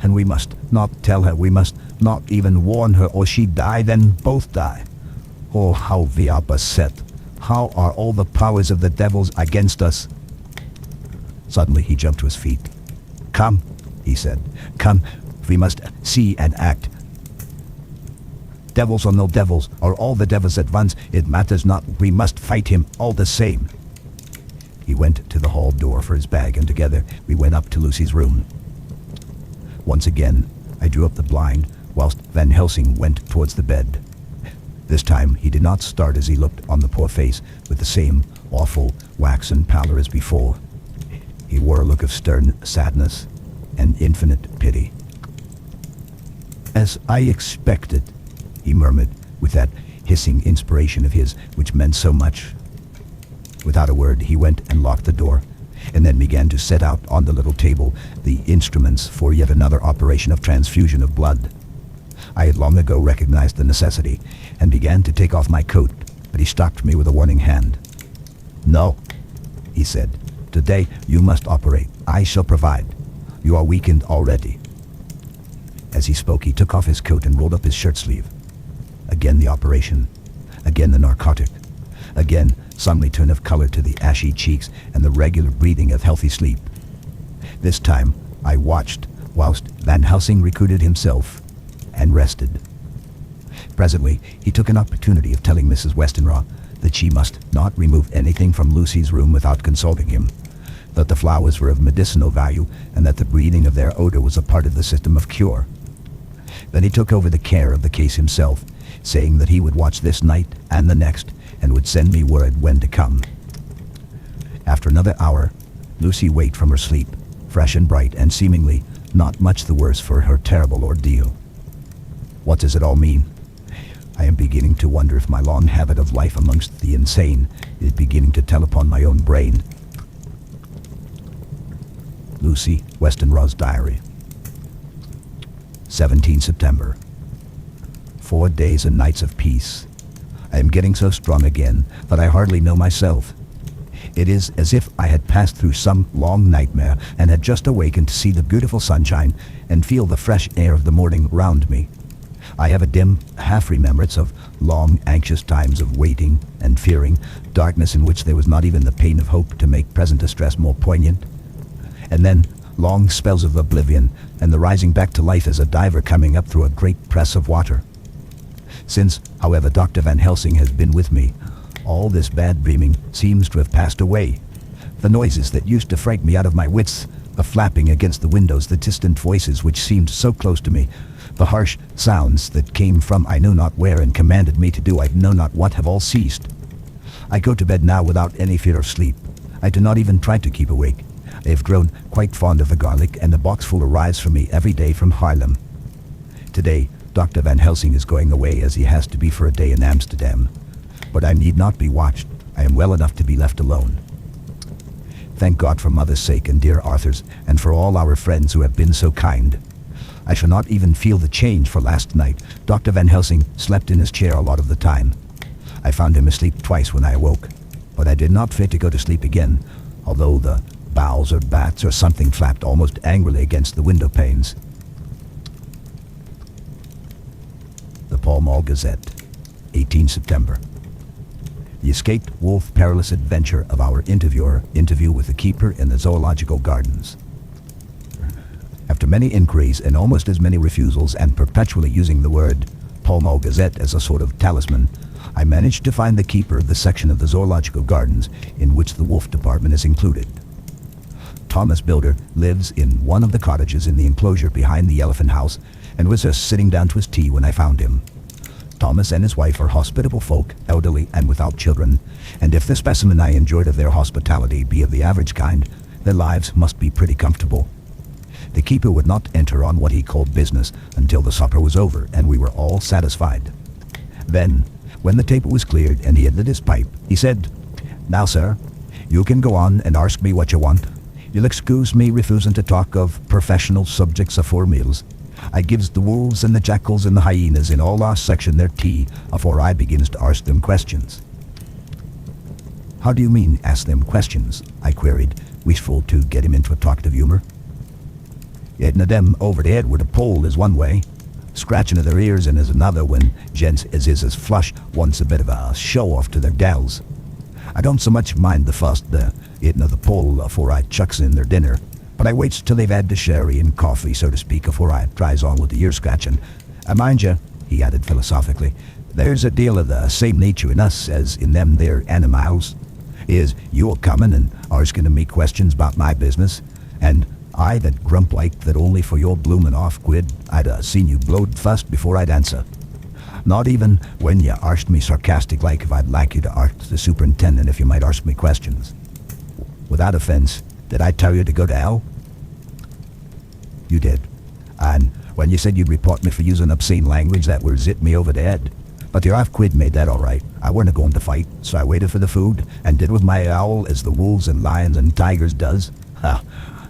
and we must not tell her, we must not even warn her, or she die, then both die. Oh, how we are beset! How are all the powers of the devils against us? Suddenly he jumped to his feet. Come, he said, come, we must see and act. Devils or no devils, or all the devils at once, it matters not, we must fight him all the same. He went to the hall door for his bag, and together we went up to Lucy's room. Once again, I drew up the blind, whilst Van Helsing went towards the bed. This time he did not start as he looked on the poor face with the same awful waxen pallor as before. He wore a look of stern sadness and infinite pity. "As I expected," he murmured with that hissing inspiration of his which meant so much. Without a word he went and locked the door, and then began to set out on the little table the instruments for yet another operation of transfusion of blood. I had long ago recognized the necessity, and began to take off my coat, but he stopped me with a warning hand. "No," he said. "Today you must operate. I shall provide. You are weakened already." As he spoke, he took off his coat and rolled up his shirt sleeve. Again the operation. Again the narcotic. Again some return of color to the ashy cheeks and the regular breathing of healthy sleep. This time I watched whilst Van Helsing recruited himself and rested. Presently he took an opportunity of telling Mrs. Westenra that she must not remove anything from Lucy's room without consulting him, that the flowers were of medicinal value, and that the breathing of their odor was a part of the system of cure. Then he took over the care of the case himself, saying that he would watch this night and the next, and would send me word when to come. After another hour, Lucy waked from her sleep, fresh and bright, and seemingly not much the worse for her terrible ordeal. What does it all mean? I am beginning to wonder if my long habit of life amongst the insane is beginning to tell upon my own brain. Lucy Westenra's diary. 17 September. 4 days and nights of peace. I am getting so strong again that I hardly know myself. It is as if I had passed through some long nightmare and had just awakened to see the beautiful sunshine and feel the fresh air of the morning round me. I have a dim half-remembrance of long, anxious times of waiting and fearing, darkness in which there was not even the pain of hope to make present distress more poignant. And then long spells of oblivion and the rising back to life as a diver coming up through a great press of water. Since, however, Dr. Van Helsing has been with me, all this bad dreaming seems to have passed away. The noises that used to frighten me out of my wits, the flapping against the windows, the distant voices which seemed so close to me, the harsh sounds that came from I know not where and commanded me to do I know not what, have all ceased. I go to bed now without any fear of sleep. I do not even try to keep awake. I have grown quite fond of the garlic, and a boxful arrives for me every day from Haarlem. Today, Dr. Van Helsing is going away as he has to be for a day in Amsterdam. But I need not be watched. I am well enough to be left alone. Thank God for Mother's sake and dear Arthur's, and for all our friends who have been so kind. I shall not even feel the change, for last night Dr. Van Helsing slept in his chair a lot of the time. I found him asleep twice when I awoke, but I did not fear to go to sleep again, although the bowls or bats or something flapped almost angrily against the window panes. The Pall Mall Gazette, 18 September. The escaped wolf perilous adventure of our interview with the keeper in the zoological gardens. After many inquiries and almost as many refusals, and perpetually using the word Pall Mall Gazette as a sort of talisman, I managed to find the keeper of the section of the zoological gardens in which the wolf department is included. Thomas Builder lives in one of the cottages in the enclosure behind the elephant house, and was just sitting down to his tea when I found him. Thomas and his wife are hospitable folk, elderly and without children, and if the specimen I enjoyed of their hospitality be of the average kind, their lives must be pretty comfortable. The keeper would not enter on what he called business until the supper was over, and we were all satisfied. Then, when the table was cleared and he had lit his pipe, he said, "Now, sir, you can go on and ask me what you want. You'll excuse me refusing to talk of professional subjects afore meals. I gives the wolves and the jackals and the hyenas in all our section their tea afore I begins to ask them questions." "How do you mean, ask them questions?" I queried, wishful to get him into a talkative humor. "Hitting them over the head with a pole is one way. Scratching of their ears and is another, when gents as flush wants a bit of a show-off to their gals. I don't so much mind the fuss, the hitting of the pole afore I chucks in their dinner, but I waits till they've had the sherry and coffee, so to speak, afore I tries on with the ear scratching. Mind you," he added philosophically, "there's a deal of the same nature in us as in them there animals. Is you a comin' and arsking of me questions about my business, and I that grump like that only for your bloomin' off quid I'd seen you blowed fust before I'd answer. Not even when you arst me sarcastic like if I'd like you to arst the superintendent if you might arst me questions. Without offense, did I tell you to go to hell?" "You did. And when you said you'd report me for using obscene language, that were zit me over the head. But your half quid made that all right. I weren't a going to fight, so I waited for the food and did with my owl as the wolves and lions and tigers does. Ha!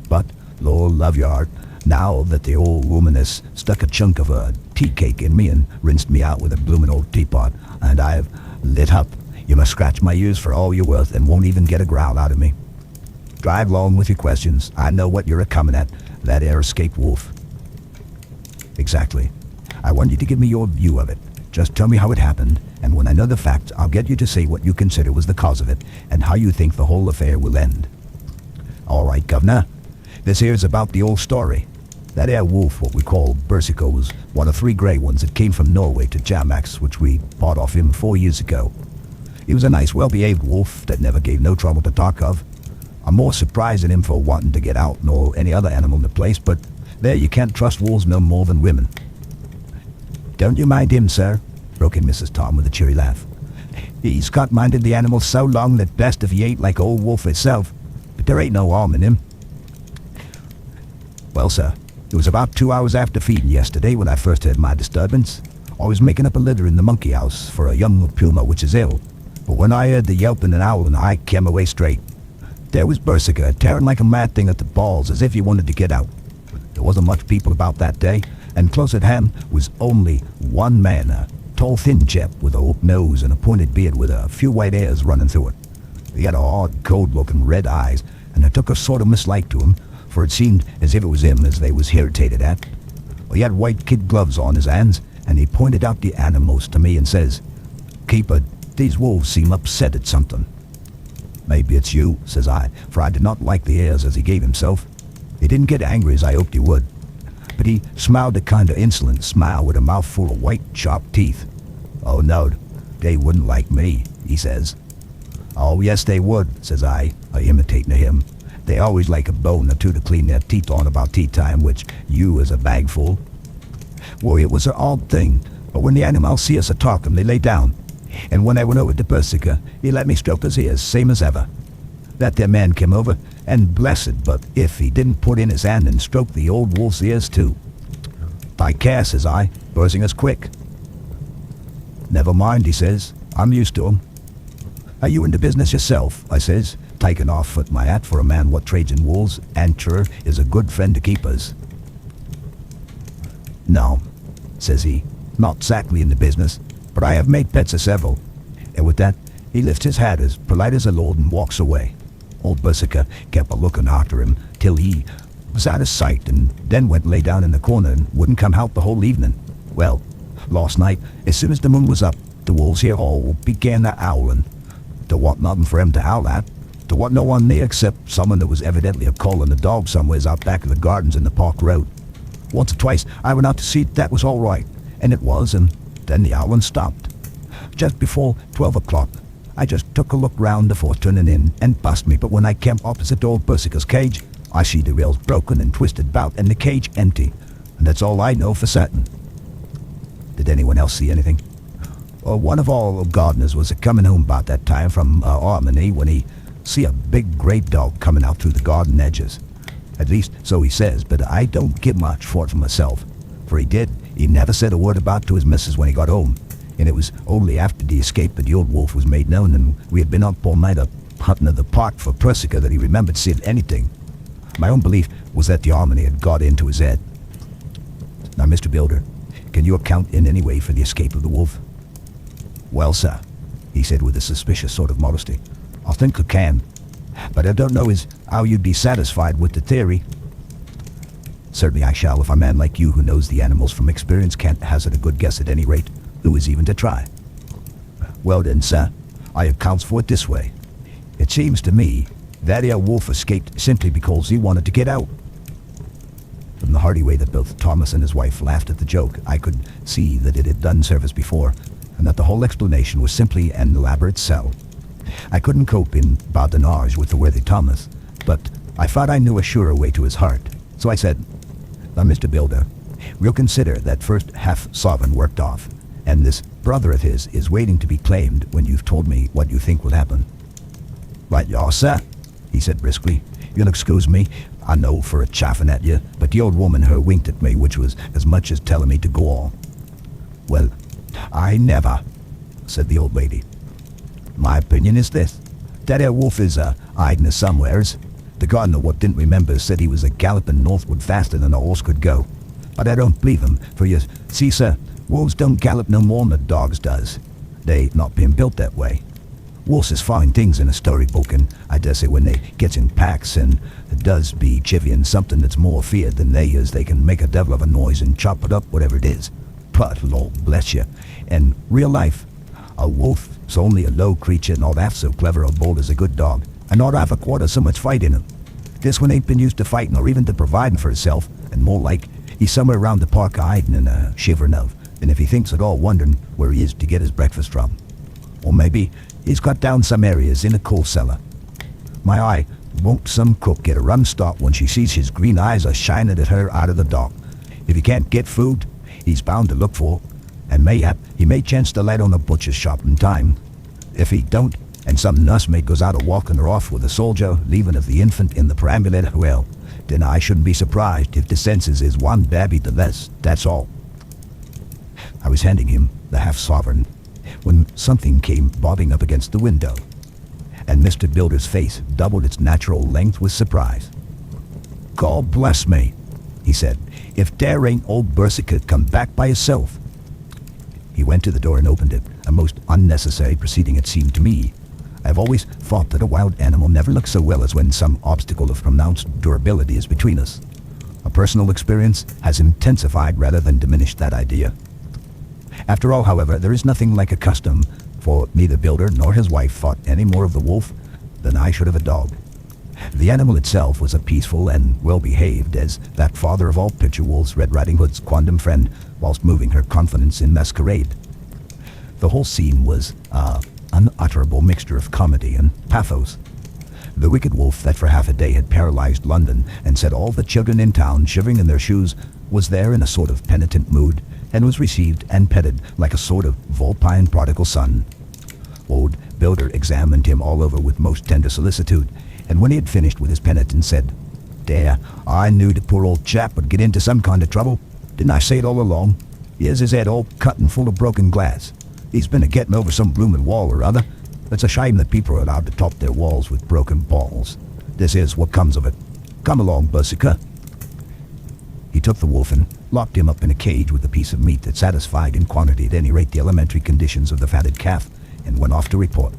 But, Lord love your heart, now that the old woman has stuck a chunk of a tea cake in me and rinsed me out with a bloomin' old teapot, and I've lit up You must scratch my ears for all you're worth and won't even get a growl out of me. Drive along with your questions. I know what you're a-coming at. That air escaped wolf. Exactly. I want you to give me your view of it. Just tell me how it happened, and when I know the facts, I'll get you to say what you consider was the cause of it, and how you think the whole affair will end. All right, Governor. This here's about the old story. That air wolf, what we call Bersico, was one of 3 grey ones that came from Norway to Jamax, which we bought off him 4 years ago. He was a nice, well-behaved wolf that never gave no trouble to talk of. I'm more surprised at him for wanting to get out nor any other animal in the place, but there, you can't trust wolves no more than women. Don't you mind him, sir? Broke in Mrs. Tom with a cheery laugh. He's got minded the animal so long that best if he ain't like old wolf itself, but there ain't no harm in him. Well, sir, it was about 2 hours after feeding yesterday when I first heard my disturbance. I was making up a litter in the monkey house for a young puma which is ill, but when I heard the yelping and howling, I came away straight. There was Bersica, tearing like a mad thing at the balls as if he wanted to get out. There wasn't much people about that day, and close at hand was only one man, a tall thin chap with a hooked nose and a pointed beard with a few white hairs running through it. He had a hard, cold-looking red eyes, and I took a sort of mislike to him, for it seemed as if it was him as they was irritated at. Well, he had white kid gloves on his hands, and he pointed out the animals to me and says, "Keeper, these wolves seem upset at something." "Maybe it's you," says I, for I did not like the airs as he gave himself. He didn't get angry as I hoped he would, but he smiled a kind of insolent smile with a mouthful of white, sharp teeth. "Oh no, they wouldn't like me," he says. "Oh yes they would," says I, imitating him. "They always like a bone or two to clean their teeth on about tea time, which you is a bagful." Well, it was an odd thing, but when the animals see us a-talking, they lay down, and when I went over to Bersica, he let me stroke his ears, same as ever. That there man came over, and blessed, but if he didn't put in his hand and stroke the old wolf's ears too. "By care," says I, bursting us quick. "Never mind," he says, "I'm used to 'em." "Are you in the business yourself?" I says, taking off at my hat for a man what trades in wolves, and sure is a good friend to keep us. "No," says he, "not exactly in the business, but I have made pets of several." And with that, he lifts his hat as polite as a lord and walks away. Old Bersica kept a-looking after him till he was out of sight, and then went lay down in the corner and wouldn't come out the whole evening. Well, last night, as soon as the moon was up, the wolves here all began a-howling. There wasn't nothing for him to howl at. There wasn't no one near except someone that was evidently a-calling the dog somewheres out back of the gardens in the park road. Once or twice I went out to see if that was all right, and it was, and then the howling stopped. Just before 12 o'clock, I just took a look round before turning in, and bust me, but when I came opposite old Bersica's cage, I see the rails broken and twisted about, and the cage empty, and that's all I know for certain. Did anyone else see anything? One of our gardeners was a-coming home about that time from Harmony when he see a big grey dog coming out through the garden edges. At least, so he says, but I don't give much for it for myself, for he never said a word about it to his missus when he got home. And it was only after the escape that the old wolf was made known, and we had been up all night hunting in the park for Bersica, that he remembered seeing anything. My own belief was that the harmony had got into his head. Now, Mr. Builder, can you account in any way for the escape of the wolf? "Well, sir," he said with a suspicious sort of modesty, "I think I can, but I don't know as how you'd be satisfied with the theory." "Certainly I shall, if a man like you who knows the animals from experience can't hazard a good guess at any rate. Who is even to try?" "Well then, sir, I accounts for it this way. It seems to me that here wolf escaped simply because he wanted to get out." From the hearty way that both Thomas and his wife laughed at the joke, I could see that it had done service before, and that the whole explanation was simply an elaborate sell. I couldn't cope in badinage with the worthy Thomas, but I thought I knew a surer way to his heart, so I said, "Now, Mr. Builder, we'll consider that first half-sovereign worked off, and this brother of his is waiting to be claimed when you've told me what you think will happen." "Right you are, sir," he said briskly. "You'll excuse me, I know, for a chaffing at you, but the old woman her winked at me, which was as much as telling me to go on." "Well, I never," said the old lady. "My opinion is this, that there wolf is hiding us somewheres. The gardener what didn't remember said he was a-galloping northward faster than a horse could go. But I don't believe him, for you see, sir, wolves don't gallop no more than the dogs does. They not being built that way. Wolves is fine things in a storybook, and I dare say when they gets in packs and does be chivying something that's more feared than they is, they can make a devil of a noise and chop it up, whatever it is. But, Lord bless you, in real life, a wolf is only a low creature, not half so clever or bold as a good dog, and not half a quarter so much fight in him. This one ain't been used to fighting or even to providing for himself, and more like he's somewhere around the park hiding and shivering out, and if he thinks at all wondering where he is to get his breakfast from. Or maybe he's got down some areas in a coal cellar. My eye, won't some cook get a run start when she sees his green eyes are shining at her out of the dark? If he can't get food, he's bound to look for, and mayhap he may chance to light on a butcher's shop in time. If he don't, and some nursemaid goes out a-walking her off with a soldier, leaving of the infant in the perambulator, well, then I shouldn't be surprised if the census is one babby the less, that's all. I was handing him the half-sovereign when something came bobbing up against the window, and Mr. Builder's face doubled its natural length with surprise. "God bless me," he said, "if there ain't old Bersica come back by herself." He went to the door and opened it, a most unnecessary proceeding it seemed to me. I've always thought that a wild animal never looks so well as when some obstacle of pronounced durability is between us. A personal experience has intensified rather than diminished that idea. After all, however, there is nothing like a custom, for neither Builder nor his wife thought any more of the wolf than I should of a dog. The animal itself was as peaceful and well-behaved as that father of all picture wolves, Red Riding Hood's quondam friend, whilst moving her confidence in masquerade. The whole scene was an unutterable mixture of comedy and pathos. The wicked wolf that for half a day had paralyzed London and set all the children in town shivering in their shoes was there in a sort of penitent mood, and was received and petted like a sort of vulpine prodigal son. Old Builder examined him all over with most tender solicitude, and when he had finished with his penitence said, "There, I knew the poor old chap would get into some kind of trouble. Didn't I say it all along? Here's his head all cut and full of broken glass. He's been a-getting over some bloomin' wall or other. It's a shame that people are allowed to top their walls with broken balls. This is what comes of it. Come along, Bersica." He took the wolf and locked him up in a cage with a piece of meat that satisfied in quantity at any rate the elementary conditions of the fatted calf, and went off to report.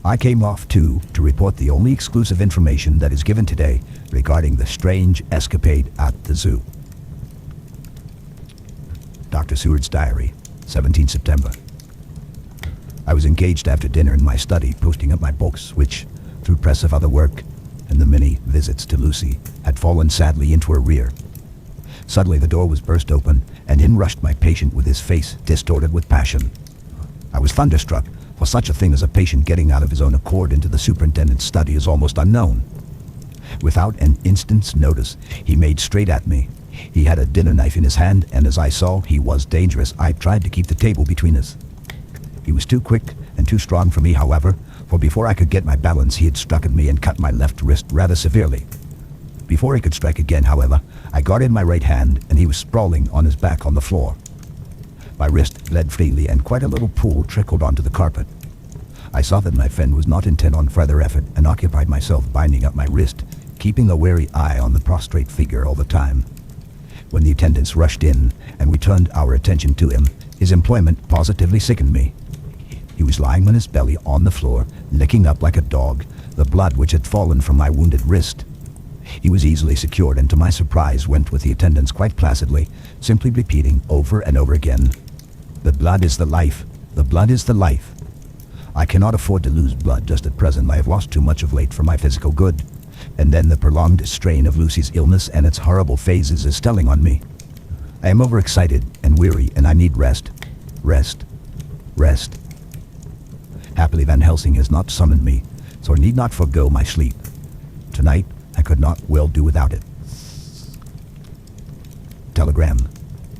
I came off too to report the only exclusive information that is given today regarding the strange escapade at the zoo. Dr. Seward's Diary, 17 September. I was engaged after dinner in my study posting up my books, which, through press of other work and the many visits to Lucy, had fallen sadly into arrear. Suddenly the door was burst open, and in rushed my patient with his face distorted with passion. I was thunderstruck, for such a thing as a patient getting out of his own accord into the superintendent's study is almost unknown. Without an instant's notice, he made straight at me. He had a dinner knife in his hand, and as I saw he was dangerous, I tried to keep the table between us. He was too quick and too strong for me, however, for before I could get my balance he had struck at me and cut my left wrist rather severely. Before he could strike again, however, I guarded my right hand, and he was sprawling on his back on the floor. My wrist bled freely, and quite a little pool trickled onto the carpet. I saw that my friend was not intent on further effort, and occupied myself binding up my wrist, keeping a wary eye on the prostrate figure all the time. When the attendants rushed in, and we turned our attention to him, his employment positively sickened me. He was lying on his belly on the floor, licking up like a dog the blood which had fallen from my wounded wrist. He was easily secured, and to my surprise went with the attendants quite placidly, simply repeating over and over again, "The blood is the life. The blood is the life." I cannot afford to lose blood just at present. I have lost too much of late for my physical good. And then the prolonged strain of Lucy's illness and its horrible phases is telling on me. I am overexcited and weary, and I need rest. Rest. Rest. Happily Van Helsing has not summoned me, so I need not forego my sleep. Tonight I could not well do without it. Telegram.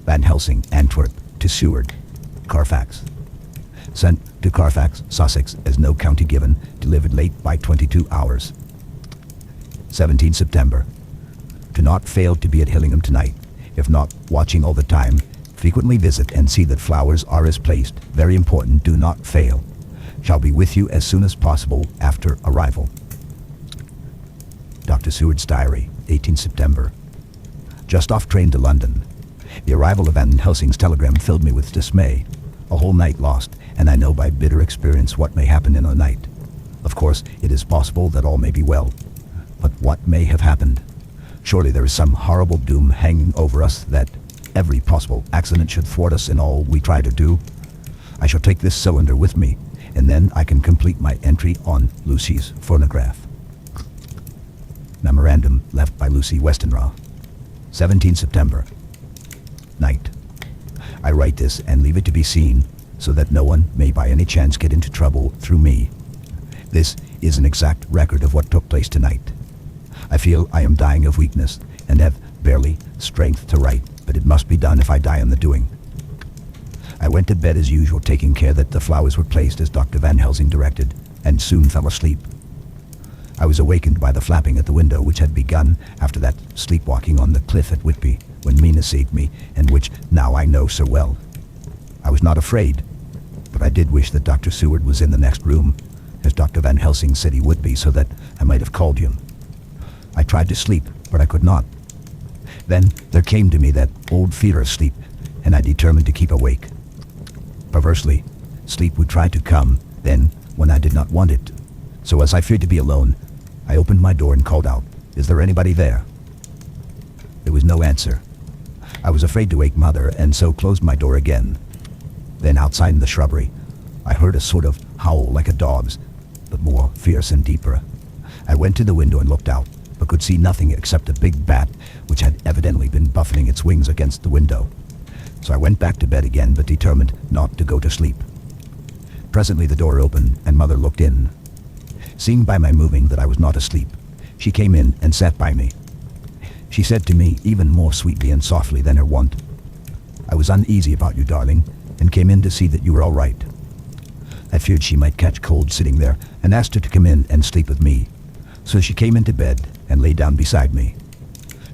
Van Helsing, Antwerp, to Seward, Carfax. Sent to Carfax, Sussex, as no county given, delivered late by 22 hours. 17 September. Do not fail to be at Hillingham tonight. If not watching all the time, frequently visit and see that flowers are as placed. Very important, do not fail. Shall be with you as soon as possible after arrival. Dr. Seward's Diary, 18 September. Just off train to London. The arrival of Van Helsing's telegram filled me with dismay. A whole night lost, and I know by bitter experience what may happen in a night. Of course, it is possible that all may be well, but what may have happened? Surely there is some horrible doom hanging over us that every possible accident should thwart us in all we try to do. I shall take this cylinder with me, and then I can complete my entry on Lucy's phonograph. Memorandum left by Lucy Westenra. 17 September. Night. I write this and leave it to be seen, so that no one may by any chance get into trouble through me. This is an exact record of what took place tonight. I feel I am dying of weakness, and have barely strength to write, but it must be done if I die in the doing. I went to bed as usual, taking care that the flowers were placed as Dr. Van Helsing directed, and soon fell asleep. I was awakened by the flapping at the window, which had begun after that sleepwalking on the cliff at Whitby, when Mina saved me, and which now I know so well. I was not afraid, but I did wish that Dr. Seward was in the next room, as Dr. Van Helsing said he would be, so that I might have called him. I tried to sleep, but I could not. Then there came to me that old fear of sleep, and I determined to keep awake. Perversely, sleep would try to come then when I did not want it. So as I feared to be alone, I opened my door and called out, "Is there anybody there?" There was no answer. I was afraid to wake Mother, and so closed my door again. Then outside in the shrubbery, I heard a sort of howl like a dog's, but more fierce and deeper. I went to the window and looked out, but could see nothing except a big bat, which had evidently been buffeting its wings against the window. So I went back to bed again, but determined not to go to sleep. Presently the door opened, and Mother looked in. Seeing by my moving that I was not asleep, she came in and sat by me. She said to me even more sweetly and softly than her wont, "I was uneasy about you, darling, and came in to see that you were all right." I feared she might catch cold sitting there, and asked her to come in and sleep with me. So she came into bed and lay down beside me.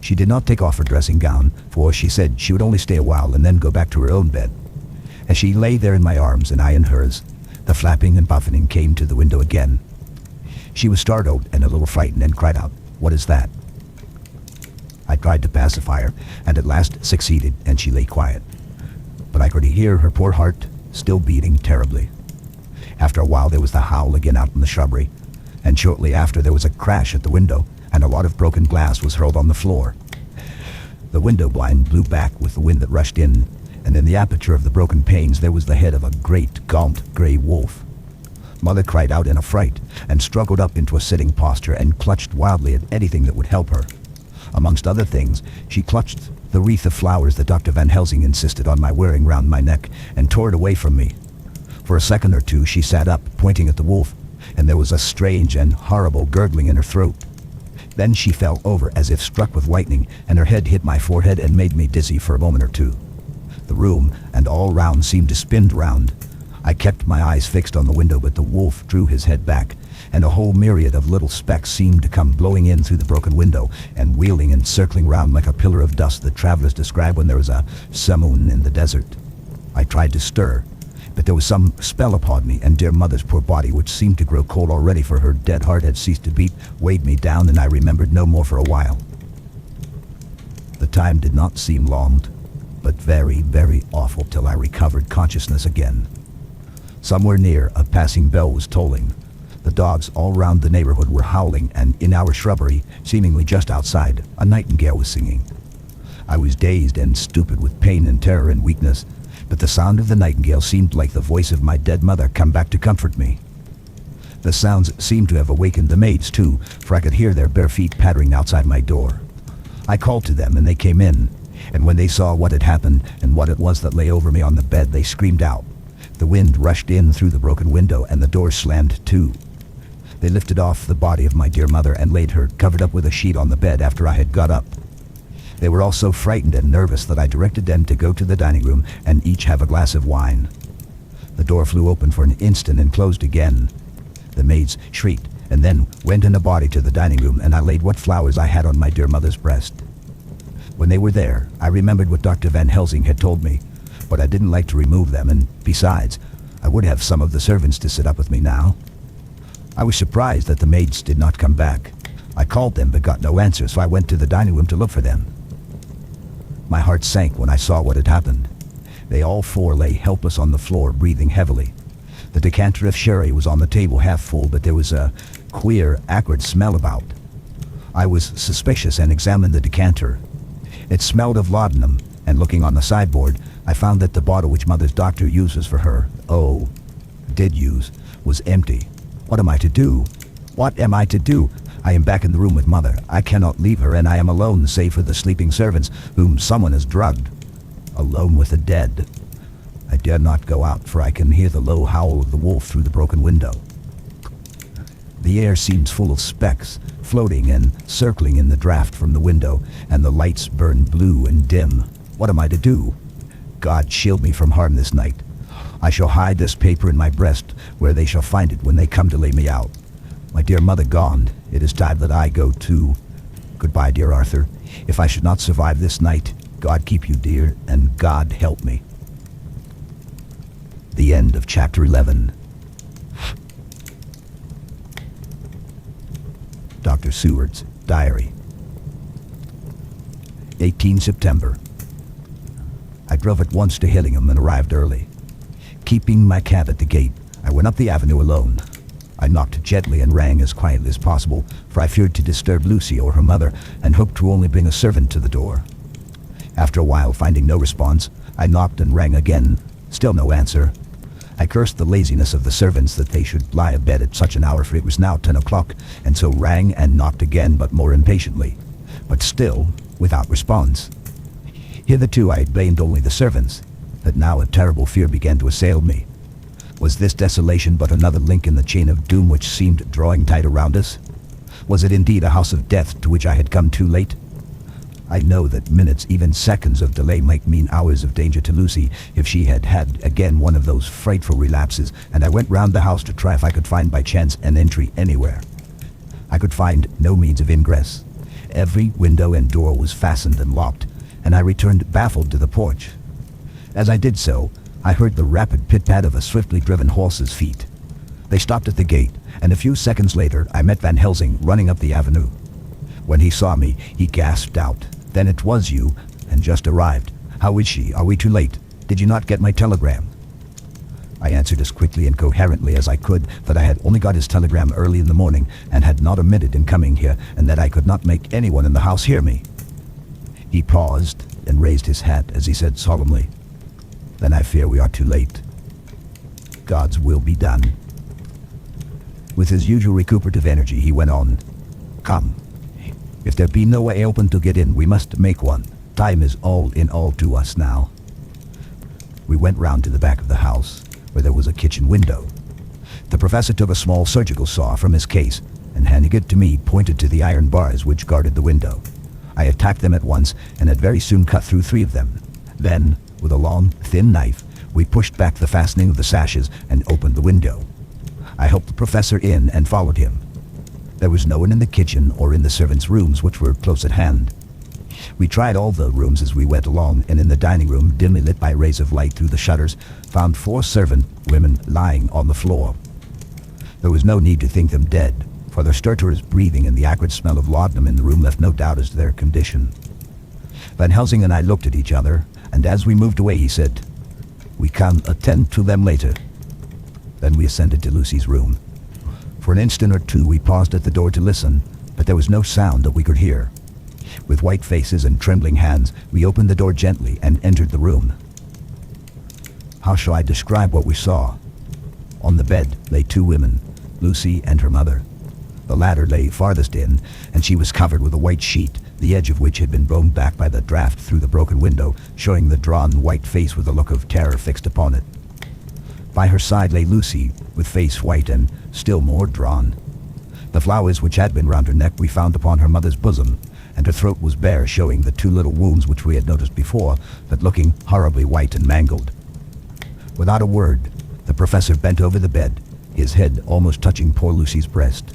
She did not take off her dressing gown, for she said she would only stay a while and then go back to her own bed. As she lay there in my arms and I in hers, the flapping and buffeting came to the window again. She was startled and a little frightened and cried out, "What is that?" I tried to pacify her, and at last succeeded, and she lay quiet. But I could hear her poor heart still beating terribly. After a while there was the howl again out in the shrubbery, and shortly after there was a crash at the window, and a lot of broken glass was hurled on the floor. The window blind blew back with the wind that rushed in, and in the aperture of the broken panes there was the head of a great gaunt grey wolf. Mother cried out in a fright, and struggled up into a sitting posture and clutched wildly at anything that would help her. Amongst other things, she clutched the wreath of flowers that Dr. Van Helsing insisted on my wearing round my neck, and tore it away from me. For a second or two she sat up, pointing at the wolf, and there was a strange and horrible gurgling in her throat. Then she fell over as if struck with lightning, and her head hit my forehead and made me dizzy for a moment or two. The room and all round seemed to spin round. I kept my eyes fixed on the window, but the wolf drew his head back, and a whole myriad of little specks seemed to come blowing in through the broken window, and wheeling and circling round like a pillar of dust that travelers describe when there is a simoon in the desert. I tried to stir, but there was some spell upon me, and dear Mother's poor body, which seemed to grow cold already, for her dead heart had ceased to beat, weighed me down, and I remembered no more for a while. The time did not seem long, but very, very awful, till I recovered consciousness again. Somewhere near, a passing bell was tolling. The dogs all round the neighborhood were howling, and in our shrubbery, seemingly just outside, a nightingale was singing. I was dazed and stupid with pain and terror and weakness, but the sound of the nightingale seemed like the voice of my dead mother come back to comfort me. The sounds seemed to have awakened the maids too, for I could hear their bare feet pattering outside my door. I called to them, and they came in, and when they saw what had happened and what it was that lay over me on the bed, they screamed out. The wind rushed in through the broken window, and the door slammed to. They lifted off the body of my dear mother and laid her covered up with a sheet on the bed after I had got up. They were all so frightened and nervous that I directed them to go to the dining room and each have a glass of wine. The door flew open for an instant and closed again. The maids shrieked and then went in a body to the dining room, and I laid what flowers I had on my dear mother's breast. When they were there, I remembered what Dr. Van Helsing had told me, but I didn't like to remove them, and besides, I would have some of the servants to sit up with me now. I was surprised that the maids did not come back. I called them but got no answer, so I went to the dining room to look for them. My heart sank when I saw what had happened. They all four lay helpless on the floor, breathing heavily. The decanter of sherry was on the table half full, but there was a queer, acrid smell about. I was suspicious and examined the decanter. It smelled of laudanum, and looking on the sideboard, I found that the bottle which Mother's doctor uses for her, did use, was empty. What am I to do? What am I to do? I am back in the room with Mother. I cannot leave her, and I am alone save for the sleeping servants, whom someone has drugged. Alone with the dead. I dare not go out, for I can hear the low howl of the wolf through the broken window. The air seems full of specks, floating and circling in the draft from the window, and the lights burn blue and dim. What am I to do? God shield me from harm this night. I shall hide this paper in my breast, where they shall find it when they come to lay me out. My dear mother gone, it is time that I go too. Goodbye, dear Arthur. If I should not survive this night, God keep you, dear, and God help me. The end of chapter 11. Dr. Seward's Diary. 18 September. I drove at once to Hillingham and arrived early. Keeping my cab at the gate, I went up the avenue alone. I knocked gently and rang as quietly as possible, for I feared to disturb Lucy or her mother, and hoped to only bring a servant to the door. After a while, finding no response, I knocked and rang again. Still no answer. I cursed the laziness of the servants that they should lie abed at such an hour, for it was now 10 o'clock, and so rang and knocked again, but more impatiently. But still, without response. Hitherto I had blamed only the servants, but now a terrible fear began to assail me. Was this desolation but another link in the chain of doom which seemed drawing tight around us? Was it indeed a house of death to which I had come too late? I know that minutes, even seconds of delay might mean hours of danger to Lucy if she had had again one of those frightful relapses, and I went round the house to try if I could find by chance an entry anywhere. I could find no means of ingress. Every window and door was fastened and locked, and I returned baffled to the porch. As I did so, I heard the rapid pit-pat of a swiftly driven horse's feet. They stopped at the gate, and a few seconds later I met Van Helsing running up the avenue. When he saw me, he gasped out, "Then it was you, and just arrived. How is she? Are we too late? Did you not get my telegram?" I answered as quickly and coherently as I could that I had only got his telegram early in the morning, and had not omitted in coming here, and that I could not make anyone in the house hear me. He paused and raised his hat as he said solemnly, "Then I fear we are too late. God's will be done." With his usual recuperative energy, he went on, "Come. If there be no way open to get in, we must make one. Time is all in all to us now." We went round to the back of the house, where there was a kitchen window. The professor took a small surgical saw from his case, and handing it to me, pointed to the iron bars which guarded the window. I attacked them at once, and had very soon cut through 3 of them. Then, with a long, thin knife, we pushed back the fastening of the sashes and opened the window. I helped the professor in and followed him. There was no one in the kitchen or in the servants' rooms, which were close at hand. We tried all the rooms as we went along, and in the dining room, dimly lit by rays of light through the shutters, found 4 servant women lying on the floor. There was no need to think them dead, for their stertorous breathing and the acrid smell of laudanum in the room left no doubt as to their condition. Van Helsing and I looked at each other, and as we moved away he said, "We can attend to them later." Then we ascended to Lucy's room. For an instant or two we paused at the door to listen, but there was no sound that we could hear. With white faces and trembling hands, we opened the door gently and entered the room. How shall I describe what we saw? On the bed lay 2 women, Lucy and her mother. The latter lay farthest in, and she was covered with a white sheet, the edge of which had been blown back by the draught through the broken window, showing the drawn white face with a look of terror fixed upon it. By her side lay Lucy, with face white and still more drawn. The flowers which had been round her neck we found upon her mother's bosom, and her throat was bare, showing the 2 little wounds which we had noticed before, but looking horribly white and mangled. Without a word, the professor bent over the bed, his head almost touching poor Lucy's breast.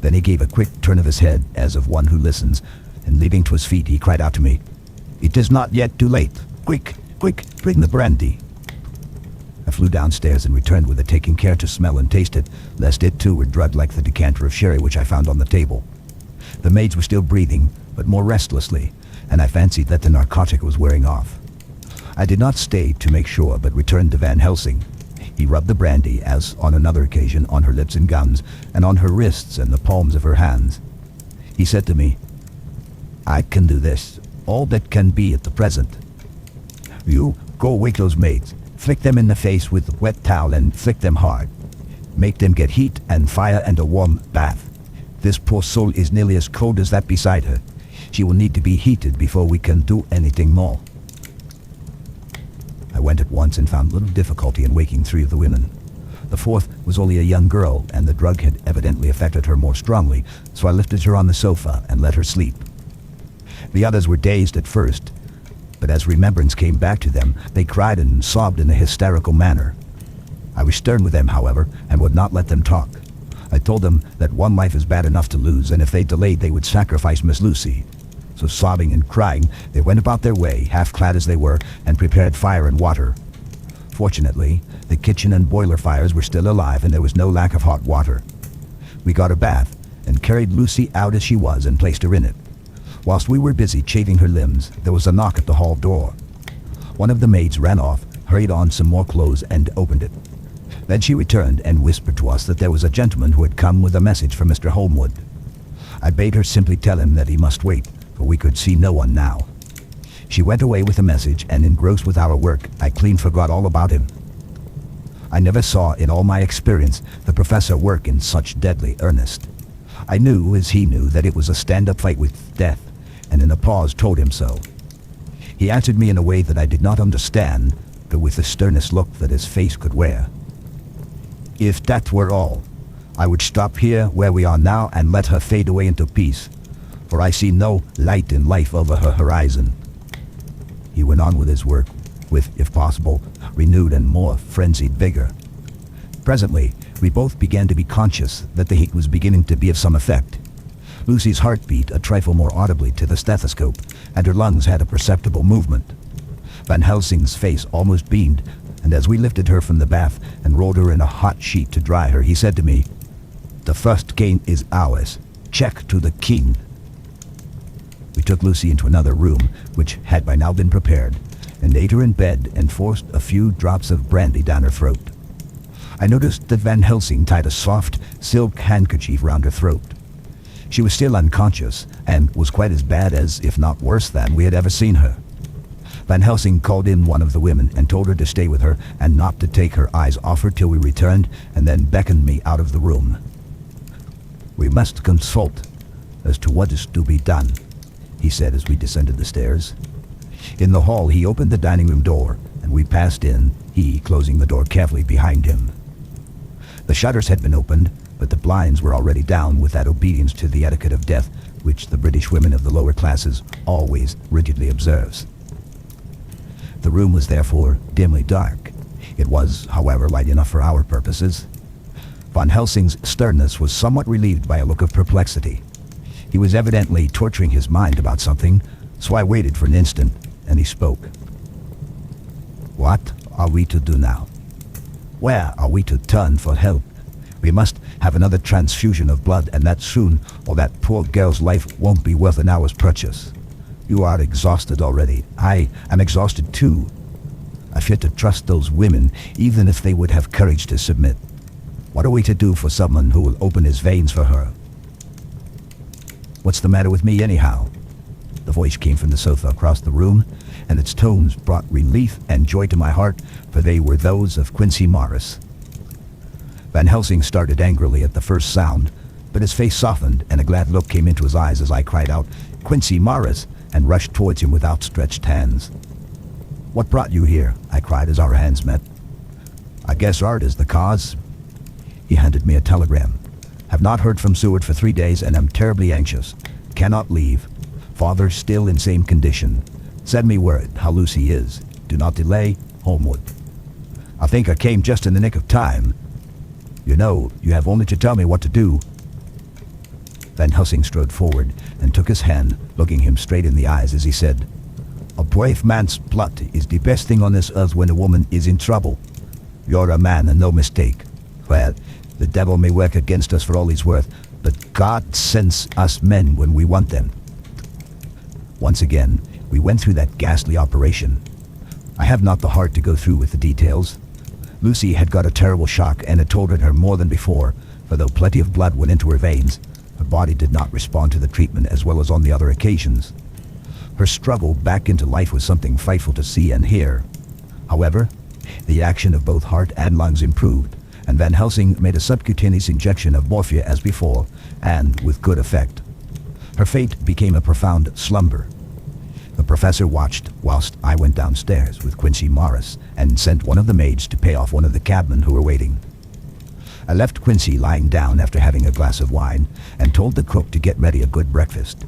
Then he gave a quick turn of his head, as of one who listens, and leaping to his feet, he cried out to me, "It is not yet too late. Quick, quick, bring the brandy." I flew downstairs and returned with it, taking care to smell and taste it, lest it too were drugged like the decanter of sherry which I found on the table. The maids were still breathing, but more restlessly, and I fancied that the narcotic was wearing off. I did not stay to make sure, but returned to Van Helsing. He rubbed the brandy, as on another occasion, on her lips and gums, and on her wrists and the palms of her hands. He said to me, "I can do this, all that can be at the present. You go wake those maids, flick them in the face with a wet towel and flick them hard. Make them get heat and fire and a warm bath. This poor soul is nearly as cold as that beside her. She will need to be heated before we can do anything more." I went at once and found little difficulty in waking 3 of the women. The 4th was only a young girl, and the drug had evidently affected her more strongly, so I lifted her on the sofa and let her sleep. The others were dazed at first, but as remembrance came back to them, they cried and sobbed in a hysterical manner. I was stern with them, however, and would not let them talk. I told them that one life is bad enough to lose, and if they delayed, they would sacrifice Miss Lucy. So sobbing and crying, they went about their way, half-clad as they were, and prepared fire and water. Fortunately, the kitchen and boiler fires were still alive, and there was no lack of hot water. We got a bath, and carried Lucy out as she was and placed her in it. Whilst we were busy chafing her limbs, there was a knock at the hall door. One of the maids ran off, hurried on some more clothes, and opened it. Then she returned and whispered to us that there was a gentleman who had come with a message for Mr. Holmwood. I bade her simply tell him that he must wait, for we could see no one now. She went away with the message, and engrossed with our work, I clean forgot all about him. I never saw in all my experience the professor work in such deadly earnest. I knew, as he knew, that it was a stand-up fight with death, and in a pause told him so. He answered me in a way that I did not understand, but with the sternest look that his face could wear. If that were all, I would stop here where we are now and let her fade away into peace, for I see no light in life over her horizon. He went on with his work, with, if possible, renewed and more frenzied vigor. Presently, we both began to be conscious that the heat was beginning to be of some effect. Lucy's heart beat a trifle more audibly to the stethoscope, and her lungs had a perceptible movement. Van Helsing's face almost beamed, and as we lifted her from the bath and rolled her in a hot sheet to dry her, he said to me, "The first gain is ours. Check to the king." We took Lucy into another room, which had by now been prepared, and laid her in bed and forced a few drops of brandy down her throat. I noticed that Van Helsing tied a soft silk handkerchief round her throat. She was still unconscious, and was quite as bad as, if not worse than, we had ever seen her. Van Helsing called in one of the women and told her to stay with her and not to take her eyes off her till we returned, and then beckoned me out of the room. "We must consult as to what is to be done," he said as we descended the stairs. In the hall he opened the dining room door, and we passed in, he closing the door carefully behind him. The shutters had been opened, but the blinds were already down with that obedience to the etiquette of death which the British women of the lower classes always rigidly observes. The room was therefore dimly dark. It was, however, light enough for our purposes. Van Helsing's sternness was somewhat relieved by a look of perplexity. He was evidently torturing his mind about something, so I waited for an instant, and he spoke. "What are we to do now? Where are we to turn for help? We must have another transfusion of blood, and that soon, or that poor girl's life won't be worth an hour's purchase. You are exhausted already. I am exhausted too. I fear to trust those women, even if they would have courage to submit. What are we to do for someone who will open his veins for her?" "What's the matter with me, anyhow?" The voice came from the sofa across the room, and its tones brought relief and joy to my heart, for they were those of Quincy Morris. Van Helsing started angrily at the first sound, but his face softened and a glad look came into his eyes as I cried out, "Quincy Morris!" and rushed towards him with outstretched hands. "What brought you here?" I cried as our hands met. "I guess art is the cause." He handed me a telegram. "Have not heard from Seward for 3 days and am terribly anxious. Cannot leave. Father still in same condition. Send me word how Lucy is. Do not delay. Holmwood." "I think I came just in the nick of time. You know, you have only to tell me what to do." Van Helsing strode forward and took his hand, looking him straight in the eyes as he said, "A brave man's blood is the best thing on this earth when a woman is in trouble. You're a man and no mistake. Well, the devil may work against us for all he's worth, but God sends us men when we want them." Once again, we went through that ghastly operation. I have not the heart to go through with the details. Lucy had got a terrible shock and it told on her more than before, for though plenty of blood went into her veins, her body did not respond to the treatment as well as on the other occasions. Her struggle back into life was something frightful to see and hear. However, the action of both heart and lungs improved, and Van Helsing made a subcutaneous injection of morphia as before, and with good effect. Her fate became a profound slumber. The professor watched whilst I went downstairs with Quincy Morris and sent one of the maids to pay off one of the cabmen who were waiting. I left Quincy lying down after having a glass of wine and told the cook to get ready a good breakfast.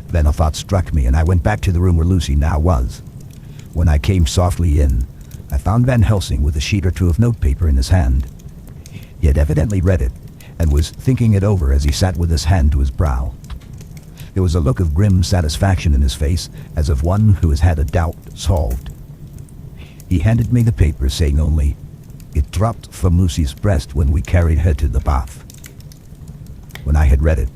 Then a thought struck me and I went back to the room where Lucy now was. When I came softly in, I found Van Helsing with a sheet or two of notepaper in his hand. He had evidently read it and was thinking it over as he sat with his hand to his brow. There was a look of grim satisfaction in his face, as of one who has had a doubt solved. He handed me the paper, saying only, "It dropped from Lucy's breast when we carried her to the bath." When I had read it,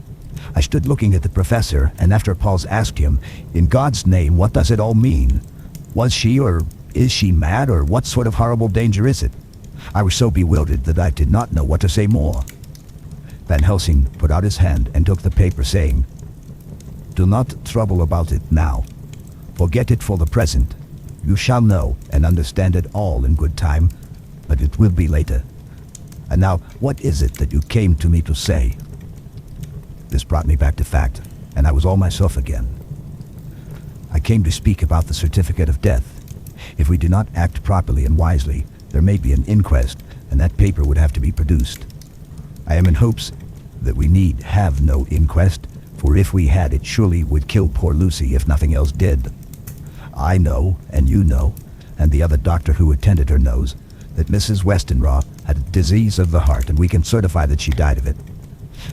I stood looking at the professor, and after a pause asked him, "In God's name, what does it all mean? Was she or is she mad, or what sort of horrible danger is it?" I was so bewildered that I did not know what to say more. Van Helsing put out his hand and took the paper, saying, "Do not trouble about it now. Forget it for the present. You shall know and understand it all in good time, but it will be later. And now, what is it that you came to me to say?" This brought me back to fact, and I was all myself again. "I came to speak about the certificate of death. If we do not act properly and wisely, there may be an inquest, and that paper would have to be produced. I am in hopes that we need have no inquest, for if we had, it surely would kill poor Lucy if nothing else did. I know, and you know, and the other doctor who attended her knows, that Mrs. Westenra had a disease of the heart, and we can certify that she died of it.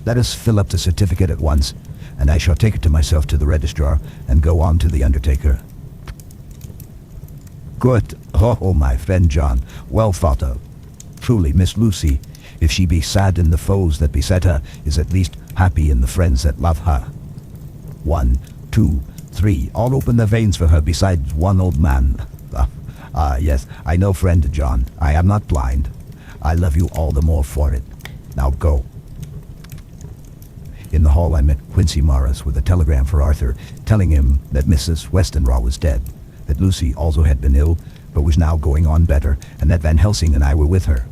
Let us fill up the certificate at once, and I shall take it to myself to the registrar and go on to the undertaker." "Good. Oh, my friend John, well thought of. Truly, Miss Lucy, if she be sad in the foes that beset her, is at least happy in the friends that love her. 1, 2, 3, all open their veins for her besides one old man. Yes, I know, friend John, I am not blind. I love you all the more for it. Now go." In the hall I met Quincy Morris with a telegram for Arthur, telling him that Mrs. Westenra was dead, that Lucy also had been ill, but was now going on better, and that Van Helsing and I were with her.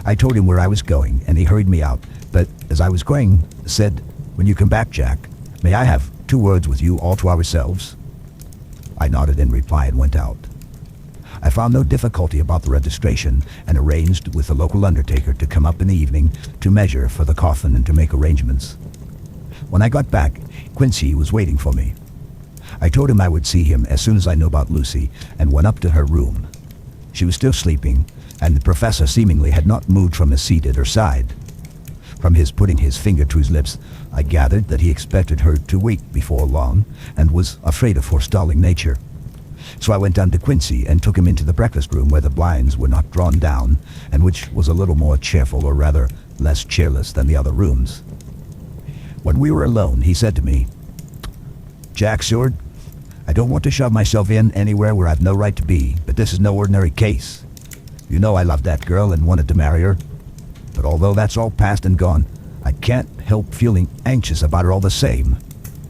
I told him where I was going, and he hurried me out, but as I was going, said, "When you come back, Jack, may I have 2 words with you all to ourselves?" I nodded in reply and went out. I found no difficulty about the registration, and arranged with the local undertaker to come up in the evening to measure for the coffin and to make arrangements. When I got back, Quincy was waiting for me. I told him I would see him as soon as I knew about Lucy, and went up to her room. She was still sleeping, and the professor seemingly had not moved from his seat at her side. From his putting his finger to his lips, I gathered that he expected her to wake before long, and was afraid of forestalling nature. So I went down to Quincy and took him into the breakfast room where the blinds were not drawn down, and which was a little more cheerful, or rather less cheerless than the other rooms. When we were alone, he said to me, "Jack Seward, I don't want to shove myself in anywhere where I've no right to be, but this is no ordinary case. You know I loved that girl and wanted to marry her. But although that's all past and gone, I can't help feeling anxious about her all the same.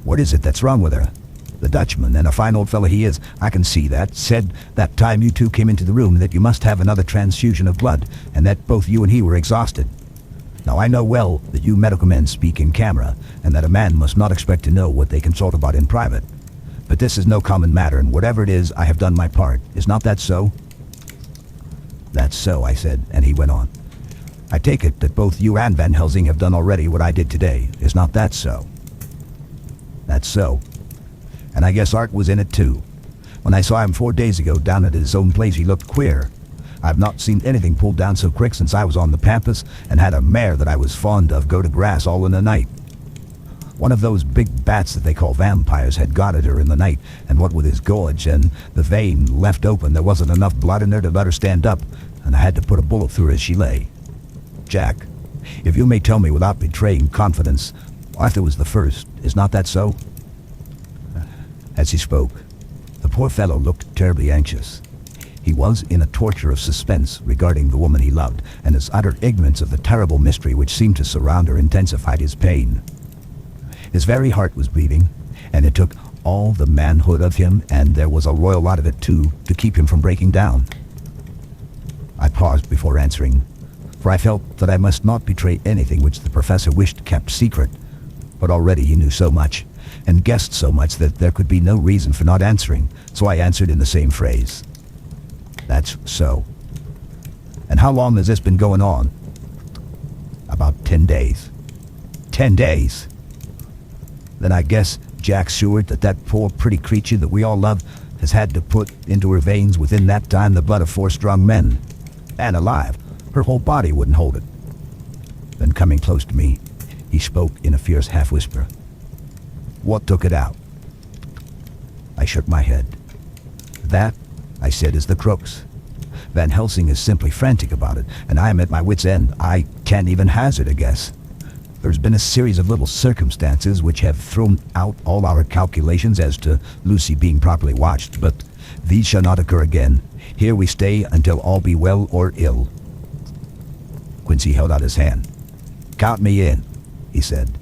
What is it that's wrong with her? The Dutchman, and a fine old fellow he is, I can see that, said that time you two came into the room that you must have another transfusion of blood, and that both you and he were exhausted. Now I know well that you medical men speak in camera, and that a man must not expect to know what they consult about in private. But this is no common matter, and whatever it is, I have done my part. Is not that so?" "That's so," I said, and he went on. "I take it that both you and Van Helsing have done already what I did today. Is not that so?" "That's so. And I guess Art was in it too. When I saw him 4 days ago down at his own place, he looked queer. I've not seen anything pulled down so quick since I was on the pampas and had a mare that I was fond of go to grass all in the night. One of those big bats that they call vampires had got at her in the night, and what with his gorge and the vein left open, there wasn't enough blood in her to let her stand up, and I had to put a bullet through her as she lay. Jack, if you may tell me without betraying confidence, Arthur was the first. Is not that so?" As he spoke, the poor fellow looked terribly anxious. He was in a torture of suspense regarding the woman he loved, and his utter ignorance of the terrible mystery which seemed to surround her intensified his pain. His very heart was beating, and it took all the manhood of him, and there was a royal lot of it too, to keep him from breaking down. I paused before answering, for I felt that I must not betray anything which the professor wished kept secret, but already he knew so much, and guessed so much that there could be no reason for not answering, so I answered in the same phrase. That's so. And how long has this been going on? About 10 days. 10 days? Then I guess Jack's sure that poor pretty creature that we all love has had to put into her veins within that time the blood of 4 strong men. And alive, her whole body wouldn't hold it. Then coming close to me, he spoke in a fierce half-whisper. What took it out? I shook my head. That, I said, is the crux. Van Helsing is simply frantic about it, and I am at my wit's end. I can't even hazard a guess. There's been a series of little circumstances which have thrown out all our calculations as to Lucy being properly watched, but these shall not occur again. Here we stay until all be well or ill. Quincy held out his hand. Count me in, he said.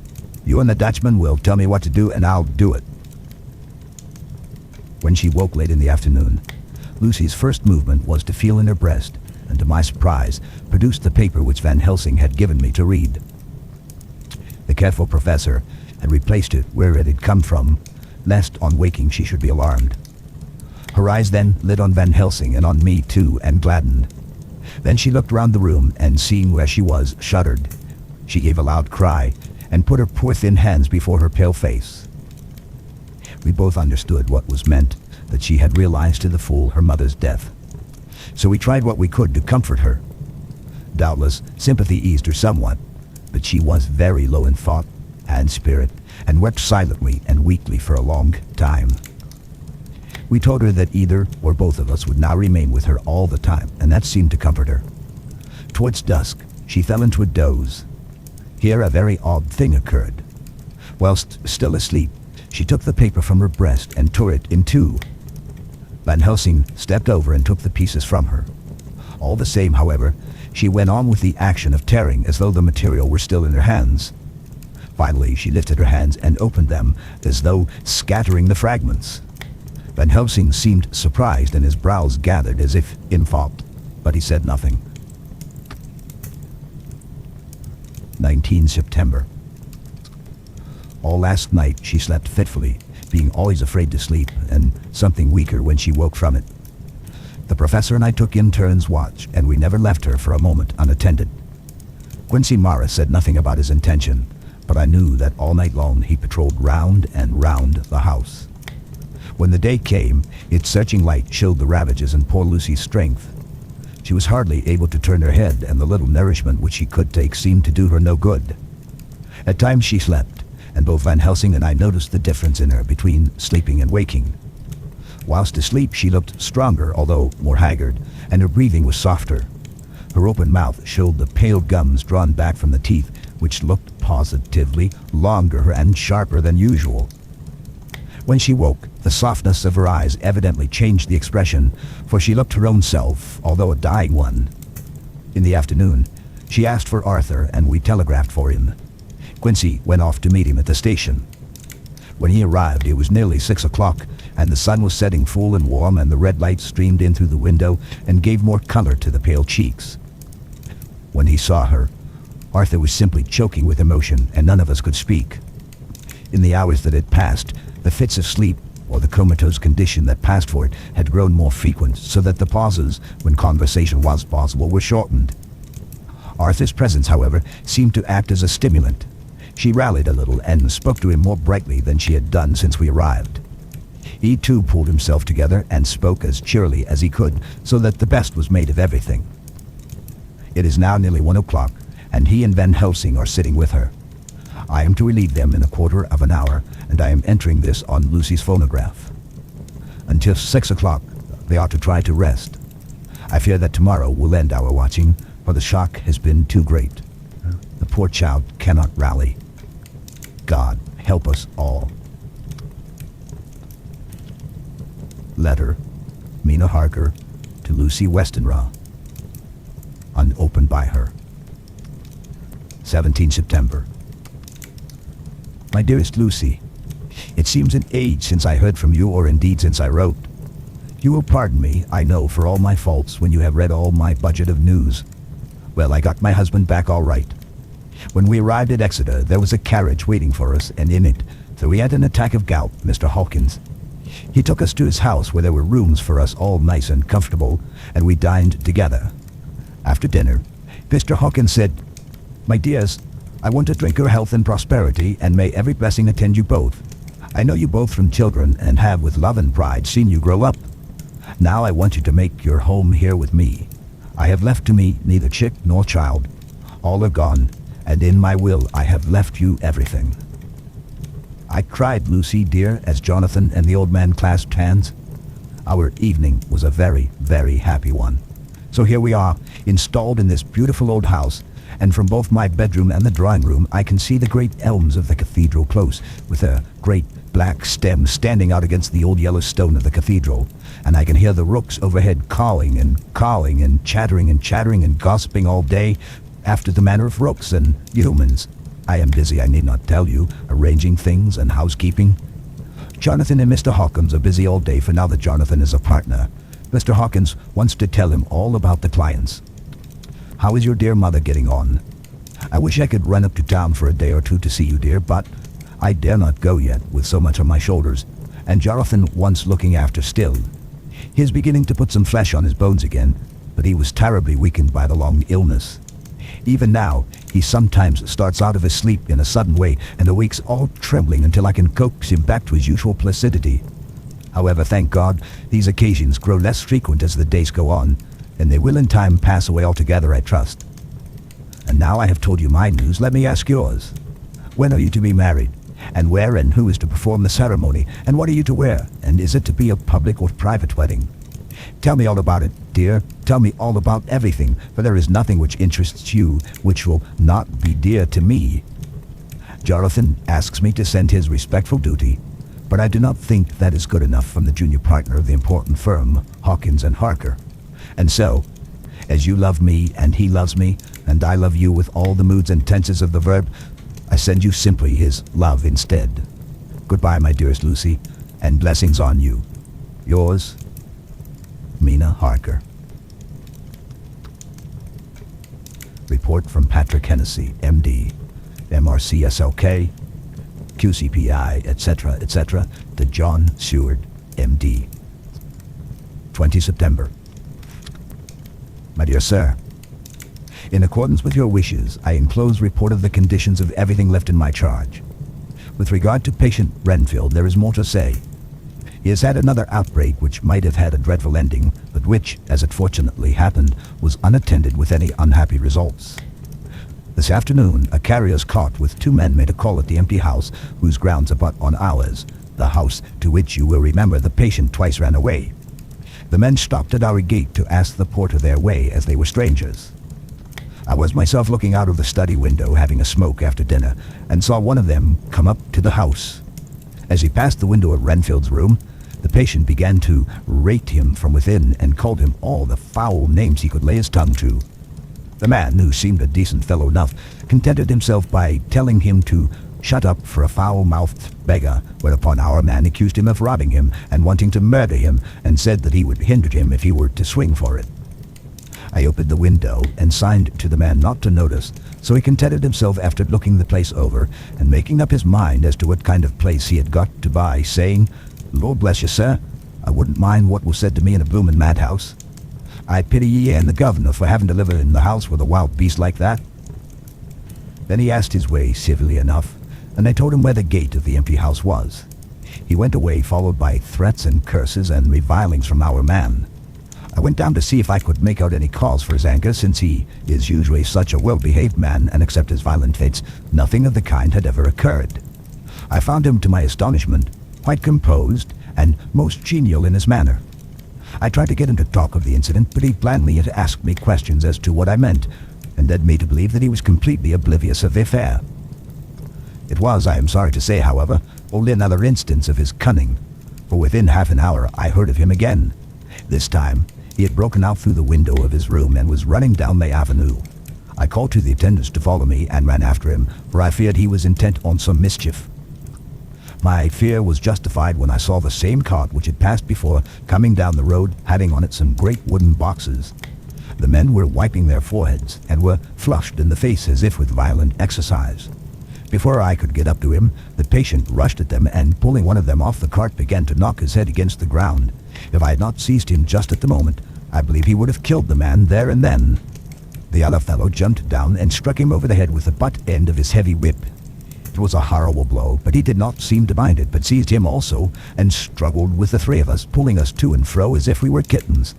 You and the Dutchman will tell me what to do, and I'll do it. When she woke late in the afternoon, Lucy's first movement was to feel in her breast, and to my surprise, produced the paper which Van Helsing had given me to read. The careful professor had replaced it where it had come from, lest on waking she should be alarmed. Her eyes then lit on Van Helsing and on me too, and gladdened. Then she looked round the room, and seeing where she was, shuddered. She gave a loud cry, and put her poor thin hands before her pale face. We both understood what was meant, that she had realized to the full her mother's death. So we tried what we could to comfort her. Doubtless, sympathy eased her somewhat, but she was very low in thought and spirit, and wept silently and weakly for a long time. We told her that either or both of us would now remain with her all the time, and that seemed to comfort her. Towards dusk, she fell into a doze. Here a very odd thing occurred. Whilst still asleep, she took the paper from her breast and tore it in two. Van Helsing stepped over and took the pieces from her. All the same, however, she went on with the action of tearing as though the material were still in her hands. Finally, she lifted her hands and opened them as though scattering the fragments. Van Helsing seemed surprised, and his brows gathered as if in thought, but he said nothing. 19 September. All last night she slept fitfully, being always afraid to sleep, and something weaker when she woke from it. The professor and I took in turns watch, and we never left her for a moment unattended. Quincy Morris said nothing about his intention, but I knew that all night long he patrolled round and round the house. When the day came, its searching light showed the ravages in poor Lucy's strength. She was hardly able to turn her head, and the little nourishment which she could take seemed to do her no good. At times she slept, and both Van Helsing and I noticed the difference in her between sleeping and waking. Whilst asleep she looked stronger, although more haggard, and her breathing was softer. Her open mouth showed the pale gums drawn back from the teeth, which looked positively longer and sharper than usual. When she woke, the softness of her eyes evidently changed the expression, for she looked her own self, although a dying one. In the afternoon, she asked for Arthur, and we telegraphed for him. Quincy went off to meet him at the station. When he arrived, it was nearly 6 o'clock, and the sun was setting full and warm, and the red light streamed in through the window and gave more color to the pale cheeks. When he saw her, Arthur was simply choking with emotion, and none of us could speak. In the hours that had passed, the fits of sleep, or the comatose condition that passed for it, had grown more frequent, so that the pauses, when conversation was possible, were shortened. Arthur's presence, however, seemed to act as a stimulant. She rallied a little and spoke to him more brightly than she had done since we arrived. He too pulled himself together and spoke as cheerily as he could, so that the best was made of everything. It is now nearly 1 o'clock, and he and Van Helsing are sitting with her. I am to relieve them in a quarter of an hour, and I am entering this on Lucy's phonograph. Until 6 o'clock, they ought to try to rest. I fear that tomorrow will end our watching, for the shock has been too great. The poor child cannot rally. God help us all. Letter, Mina Harker, to Lucy Westenra, unopened by her. 17 September. My dearest Lucy, it seems an age since I heard from you, or indeed since I wrote. You will pardon me, I know, for all my faults when you have read all my budget of news. Well, I got my husband back all right. When we arrived at Exeter, there was a carriage waiting for us, and in it, though he had an attack of gout, Mr. Hawkins. He took us to his house where there were rooms for us all nice and comfortable, and we dined together. After dinner, Mr. Hawkins said, "My dears, I want to drink your health and prosperity, and may every blessing attend you both. I know you both from children, and have with love and pride seen you grow up. Now I want you to make your home here with me. I have left to me neither chick nor child. All are gone, and in my will I have left you everything." I cried, Lucy, dear, as Jonathan and the old man clasped hands. Our evening was a very, very happy one. So here we are, installed in this beautiful old house, and from both my bedroom and the drawing room I can see the great elms of the cathedral close, with their great black stems standing out against the old yellow stone of the cathedral, and I can hear the rooks overhead cawing and chattering and gossiping all day, after the manner of rooks and humans. I am busy, I need not tell you, arranging things and housekeeping. Jonathan and Mr. Hawkins are busy all day, for now that Jonathan is a partner, Mr. Hawkins wants to tell him all about the clients. How is your dear mother getting on? I wish I could run up to town for a day or two to see you, dear, but I dare not go yet with so much on my shoulders, and Jonathan wants looking after still. He is beginning to put some flesh on his bones again, but he was terribly weakened by the long illness. Even now, he sometimes starts out of his sleep in a sudden way and awakes all trembling until I can coax him back to his usual placidity. However, thank God, these occasions grow less frequent as the days go on, and they will in time pass away altogether, I trust. And now I have told you my news, let me ask yours. When are you to be married? And where and who is to perform the ceremony? And what are you to wear? And is it to be a public or private wedding? Tell me all about it, dear. Tell me all about everything, for there is nothing which interests you which will not be dear to me. Jonathan asks me to send his respectful duty, but I do not think that is good enough from the junior partner of the important firm, Hawkins and Harker. And so, as you love me and he loves me, and I love you with all the moods and tenses of the verb, I send you simply his love instead. Goodbye, my dearest Lucy, and blessings on you. Yours, Mina Harker. Report from Patrick Hennessy, MD, MRCSLK, QCPI, etc., to John Seward, MD. 20 September. My dear sir, in accordance with your wishes, I enclose report of the conditions of everything left in my charge. With regard to patient Renfield, there is more to say. He has had another outbreak which might have had a dreadful ending, but which, as it fortunately happened, was unattended with any unhappy results. This afternoon, a carrier's cart with 2 men made a call at the empty house, whose grounds abut on ours, the house to which you will remember the patient twice ran away. The men stopped at our gate to ask the porter their way, as they were strangers. I was myself looking out of the study window, having a smoke after dinner, and saw one of them come up to the house. As he passed the window of Renfield's room, the patient began to rate him from within and called him all the foul names he could lay his tongue to. The man, who seemed a decent fellow enough, contented himself by telling him to shut up for a foul-mouthed beggar, whereupon our man accused him of robbing him and wanting to murder him, and said that he would hinder him if he were to swing for it. I opened the window and signed to the man not to notice, so he contented himself after looking the place over and making up his mind as to what kind of place he had got to buy, saying, "Lord bless you, sir, I wouldn't mind what was said to me in a bloomin' madhouse. I pity ye and the governor for having to live in the house with a wild beast like that." Then he asked his way civilly enough, and I told him where the gate of the empty house was. He went away, followed by threats and curses and revilings from our man. I went down to see if I could make out any cause for his anger, since he is usually such a well-behaved man, and except his violent fits, nothing of the kind had ever occurred. I found him, to my astonishment, quite composed and most genial in his manner. I tried to get him to talk of the incident, but he blandly asked me questions as to what I meant, and led me to believe that he was completely oblivious of the affair. It was, I am sorry to say, however, only another instance of his cunning, for within half an hour I heard of him again. This time He had broken out through the window of his room and was running down the avenue. I called to the attendants to follow me and ran after him, for I feared he was intent on some mischief. My fear was justified when I saw the same cart which had passed before coming down the road, having on it some great wooden boxes. The men were wiping their foreheads and were flushed in the face as if with violent exercise. Before I could get up to him, the patient rushed at them and, pulling one of them off the cart, began to knock his head against the ground. If I had not seized him just at the moment, I believe he would have killed the man there and then. The other fellow jumped down and struck him over the head with the butt end of his heavy whip. It was a horrible blow, but he did not seem to mind it, but seized him also and struggled with the three of us, pulling us to and fro as if we were kittens.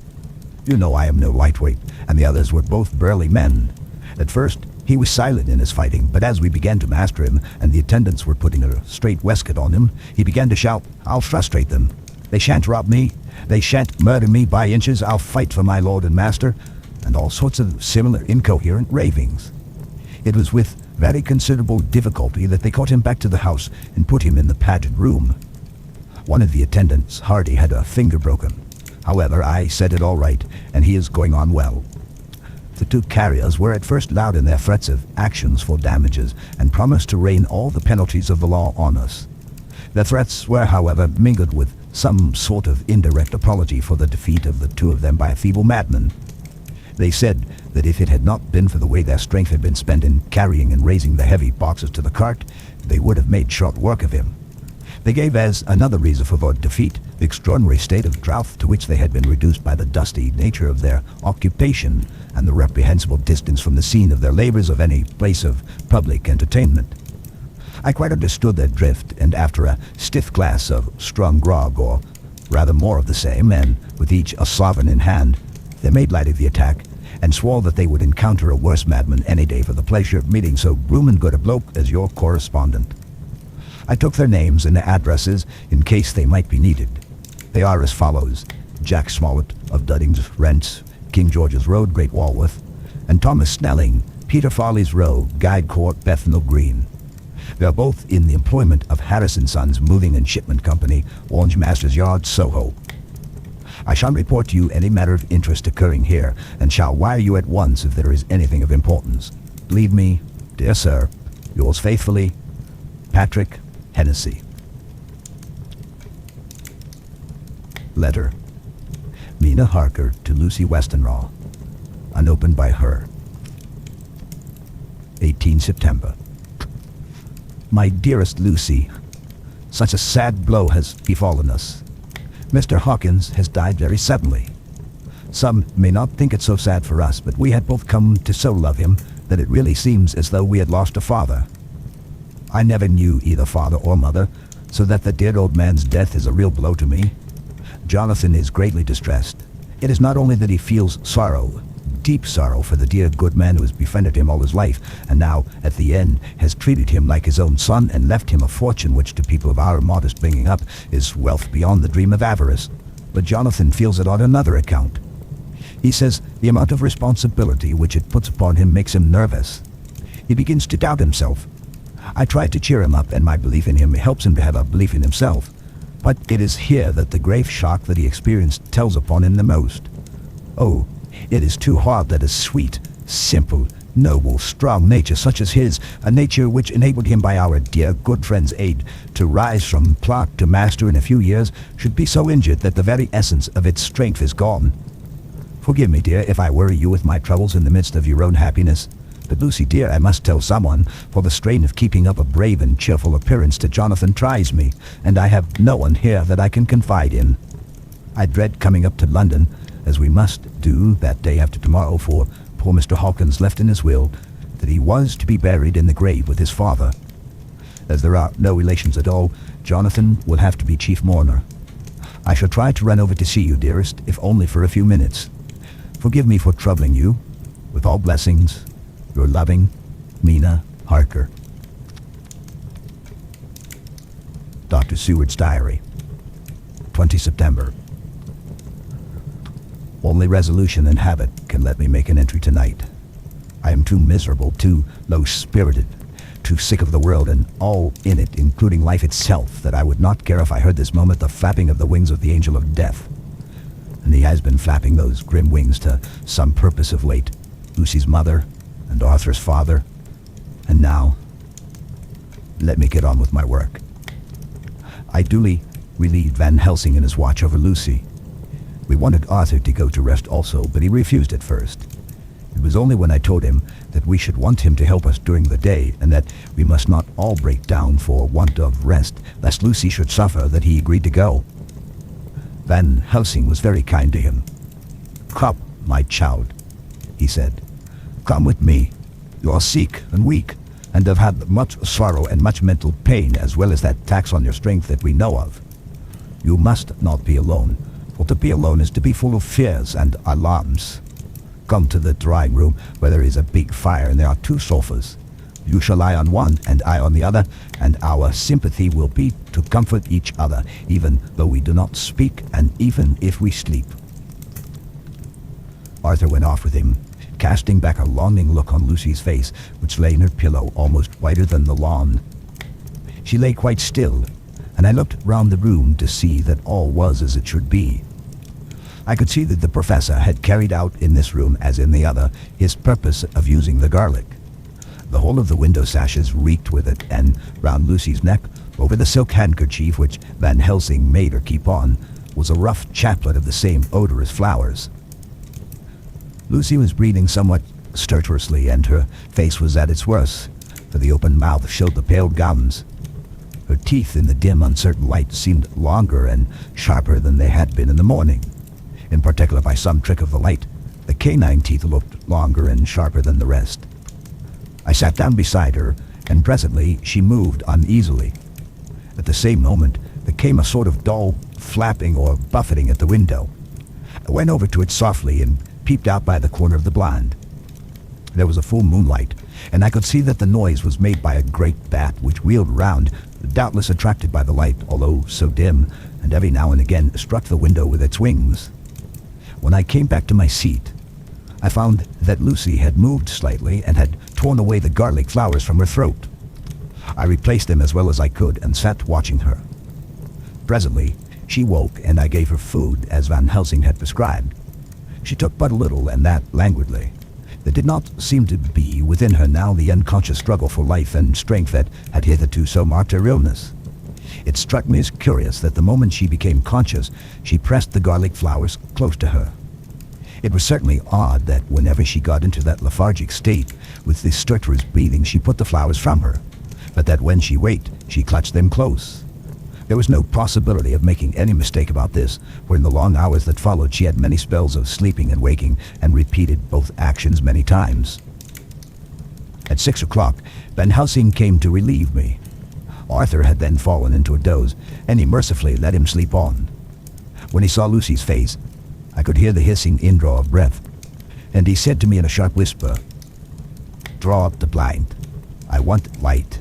You know I am no lightweight, and the others were both burly men. At first, he was silent in his fighting, but as we began to master him, and the attendants were putting a straight waistcoat on him, he began to shout, "I'll frustrate them. They shan't rob me. They shan't murder me by inches. I'll fight for my lord and master," and all sorts of similar incoherent ravings. It was with very considerable difficulty that they caught him back to the house and put him in the padded room. One of the attendants, Hardy, had a finger broken. However, I set it all right, and he is going on well. The two carriers were at first loud in their threats of actions for damages, and promised to rain all the penalties of the law on us. Their threats were, however, mingled with some sort of indirect apology for the defeat of the two of them by a feeble madman. They said that if it had not been for the way their strength had been spent in carrying and raising the heavy boxes to the cart, they would have made short work of him. They gave as another reason for their defeat the extraordinary state of drought to which they had been reduced by the dusty nature of their occupation and the reprehensible distance from the scene of their labors of any place of public entertainment. I quite understood their drift, and after a stiff glass of strong grog, or rather more of the same, and with each a sovereign in hand, they made light of the attack, and swore that they would encounter a worse madman any day for the pleasure of meeting so bloom and good a bloke as your correspondent. I took their names and their addresses in case they might be needed. They are as follows: Jack Smollett of Dudding's Rents, King George's Road, Great Walworth, and Thomas Snelling, Peter Farley's Row, Guide Court, Bethnal Green. They are both in the employment of Harrison Sons Moving and Shipment Company, Orange Masters Yard, Soho. I shall report to you any matter of interest occurring here, and shall wire you at once if there is anything of importance. Believe me, dear sir, yours faithfully, Patrick Hennessy. Letter. Mina Harker to Lucy Westenraw. Unopened by her. 18 September. My dearest Lucy, such a sad blow has befallen us. Mr. Hawkins has died very suddenly. Some may not think it so sad for us, but we had both come to so love him that it really seems as though we had lost a father. I never knew either father or mother, so that the dear old man's death is a real blow to me. Jonathan is greatly distressed. It is not only that he feels sorrow, deep sorrow for the dear good man who has befriended him all his life, and now, at the end, has treated him like his own son and left him a fortune which to people of our modest bringing up is wealth beyond the dream of avarice. But Jonathan feels it on another account. He says the amount of responsibility which it puts upon him makes him nervous. He begins to doubt himself. I try to cheer him up, and my belief in him helps him to have a belief in himself. But it is here that the grave shock that he experienced tells upon him the most. Oh, it is too hard that a sweet, simple, noble, strong nature such as his, a nature which enabled him by our dear good friend's aid to rise from clerk to master in a few years, should be so injured that the very essence of its strength is gone. Forgive me, dear, if I worry you with my troubles in the midst of your own happiness. But Lucy, dear, I must tell someone, for the strain of keeping up a brave and cheerful appearance to Jonathan tries me, and I have no one here that I can confide in. I dread coming up to London, as we must do that day after tomorrow, for poor Mr. Hawkins left in his will that he was to be buried in the grave with his father. As there are no relations at all, Jonathan will have to be chief mourner. I shall try to run over to see you, dearest, if only for a few minutes. Forgive me for troubling you. With all blessings, your loving, Mina Harker. Dr. Seward's Diary. 20 September. Only resolution and habit can let me make an entry tonight. I am too miserable, too low-spirited, too sick of the world and all in it, including life itself, that I would not care if I heard this moment the flapping of the wings of the angel of death. and he has been flapping those grim wings to some purpose of late. Lucy's mother, and Arthur's father, and now, let me get on with my work. I duly relieved Van Helsing in his watch over Lucy. We wanted Arthur to go to rest also, but he refused at first. It was only when I told him that we should want him to help us during the day, and that we must not all break down for want of rest, lest Lucy should suffer, that he agreed to go. Van Helsing was very kind to him. "Come, my child," he said. "Come with me. You are sick and weak, and have had much sorrow and much mental pain, as well as that tax on your strength that we know of. You must not be alone, for to be alone is to be full of fears and alarms. Come to the drawing room, where there is a big fire and there are 2 sofas. You shall lie on one and I on the other, and our sympathy will be to comfort each other, even though we do not speak and even if we sleep." Arthur went off with him, casting back a longing look on Lucy's face, which lay in her pillow almost whiter than the lawn. She lay quite still, and I looked round the room to see that all was as it should be. I could see that the professor had carried out in this room, as in the other, his purpose of using the garlic. The whole of the window sashes reeked with it, and round Lucy's neck, over the silk handkerchief which Van Helsing made her keep on, was a rough chaplet of the same odorous flowers. Lucy was breathing somewhat stertorously, and her face was at its worst, for the open mouth showed the pale gums. Her teeth in the dim, uncertain light seemed longer and sharper than they had been in the morning. In particular, by some trick of the light, the canine teeth looked longer and sharper than the rest. I sat down beside her, and presently she moved uneasily. At the same moment, there came a sort of dull flapping or buffeting at the window. I went over to it softly and peeped out by the corner of the blind. There was a full moonlight, and I could see that the noise was made by a great bat which wheeled round, doubtless attracted by the light, although so dim, and every now and again struck the window with its wings. When I came back to my seat, I found that Lucy had moved slightly and had torn away the garlic flowers from her throat. I replaced them as well as I could and sat watching her. Presently, she woke, and I gave her food as Van Helsing had prescribed. She took but a little, and that languidly. There did not seem to be within her now the unconscious struggle for life and strength that had hitherto so marked her illness. It struck me as curious that the moment she became conscious, she pressed the garlic flowers close to her. It was certainly odd that whenever she got into that lethargic state, with the stertorous breathing, she put the flowers from her, but that when she waked, she clutched them close. There was no possibility of making any mistake about this, for in the long hours that followed she had many spells of sleeping and waking, and repeated both actions many times. At 6 o'clock, Van Helsing came to relieve me. Arthur had then fallen into a doze, and he mercifully let him sleep on. When he saw Lucy's face, I could hear the hissing indraw of breath, and he said to me in a sharp whisper, "Draw up the blind. I want light."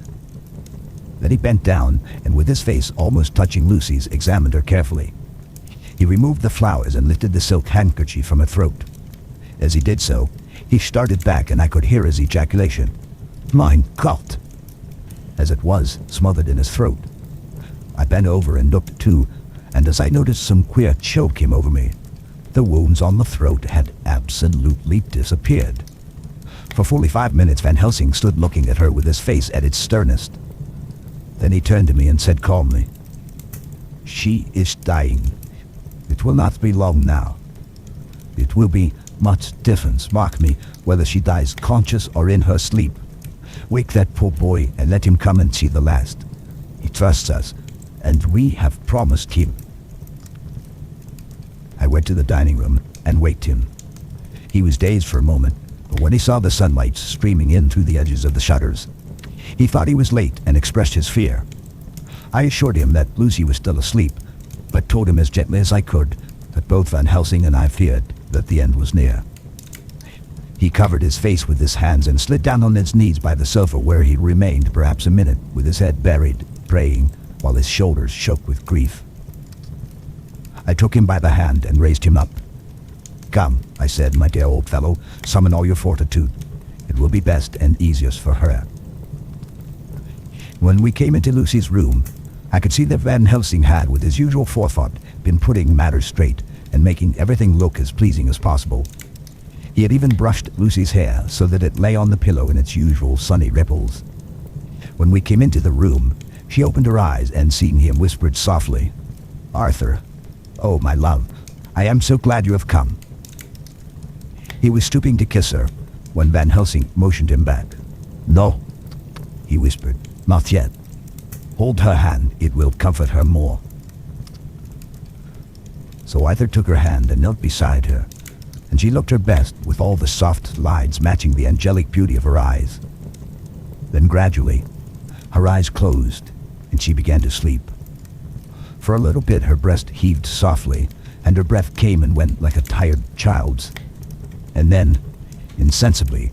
Then he bent down, and with his face almost touching Lucy's, examined her carefully. He removed the flowers and lifted the silk handkerchief from her throat. As he did so, he started back, and I could hear his ejaculation, "Mein Gott!" as it was smothered in his throat. I bent over and looked too, and as I noticed some queer chill came over me. The wounds on the throat had absolutely disappeared. For fully 5 minutes Van Helsing stood looking at her with his face at its sternest. Then he turned to me and said calmly, "She is dying. It will not be long now. It will be much difference, mark me, whether she dies conscious or in her sleep. Wake that poor boy and let him come and see the last. He trusts us, and we have promised him." I went to the dining room and waked him. He was dazed for a moment, but when he saw the sunlight streaming in through the edges of the shutters, he thought he was late and expressed his fear. I assured him that Lucy was still asleep, but told him as gently as I could that both Van Helsing and I feared that the end was near. He covered his face with his hands and slid down on his knees by the sofa, where he remained perhaps a minute with his head buried, praying, while his shoulders shook with grief. I took him by the hand and raised him up. "Come," I said, "my dear old fellow, summon all your fortitude. It will be best and easiest for her." When we came into Lucy's room, I could see that Van Helsing had, with his usual forethought, been putting matters straight, and making everything look as pleasing as possible. He had even brushed Lucy's hair so that it lay on the pillow in its usual sunny ripples. When we came into the room, she opened her eyes and, seeing him, whispered softly, "Arthur, oh my love, I am so glad you have come." He was stooping to kiss her when Van Helsing motioned him back. "No," he whispered, "not yet. Hold her hand, it will comfort her more." So Arthur took her hand and knelt beside her, and she looked her best with all the soft lines matching the angelic beauty of her eyes. Then gradually, her eyes closed and she began to sleep. For a little bit her breast heaved softly, and her breath came and went like a tired child's. And then, insensibly,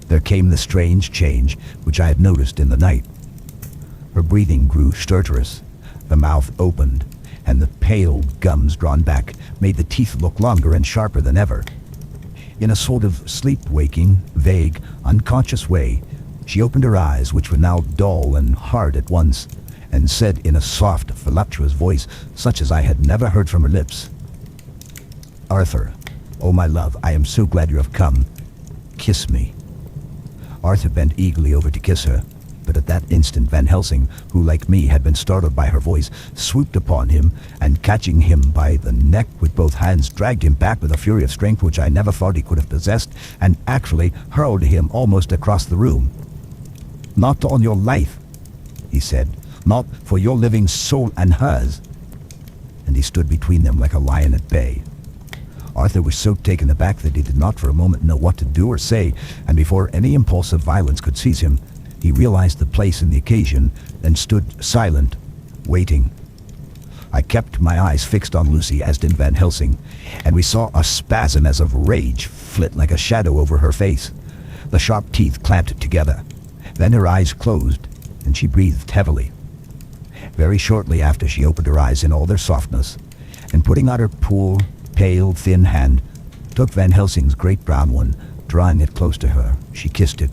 there came the strange change which I had noticed in the night. Her breathing grew stertorous, the mouth opened, and the pale gums drawn back made the teeth look longer and sharper than ever. In a sort of sleep-waking, vague, unconscious way, she opened her eyes, which were now dull and hard at once, and said in a soft, voluptuous voice, such as I had never heard from her lips, "Arthur, oh my love, I am so glad you have come. Kiss me." Arthur bent eagerly over to kiss her, but at that instant Van Helsing, who like me had been startled by her voice, swooped upon him, and catching him by the neck with both hands, dragged him back with a fury of strength which I never thought he could have possessed, and actually hurled him almost across the room. "Not on your life," he said, "not for your living soul and hers." And he stood between them like a lion at bay. Arthur was so taken aback that he did not for a moment know what to do or say, and before any impulse of violence could seize him, he realized the place and the occasion, and stood silent, waiting. I kept my eyes fixed on Lucy, as did Van Helsing, and we saw a spasm as of rage flit like a shadow over her face. The sharp teeth clamped together. Then her eyes closed, and she breathed heavily. Very shortly after, she opened her eyes in all their softness, and putting out her poor, pale, thin hand, took Van Helsing's great brown one, drawing it close to her. She kissed it.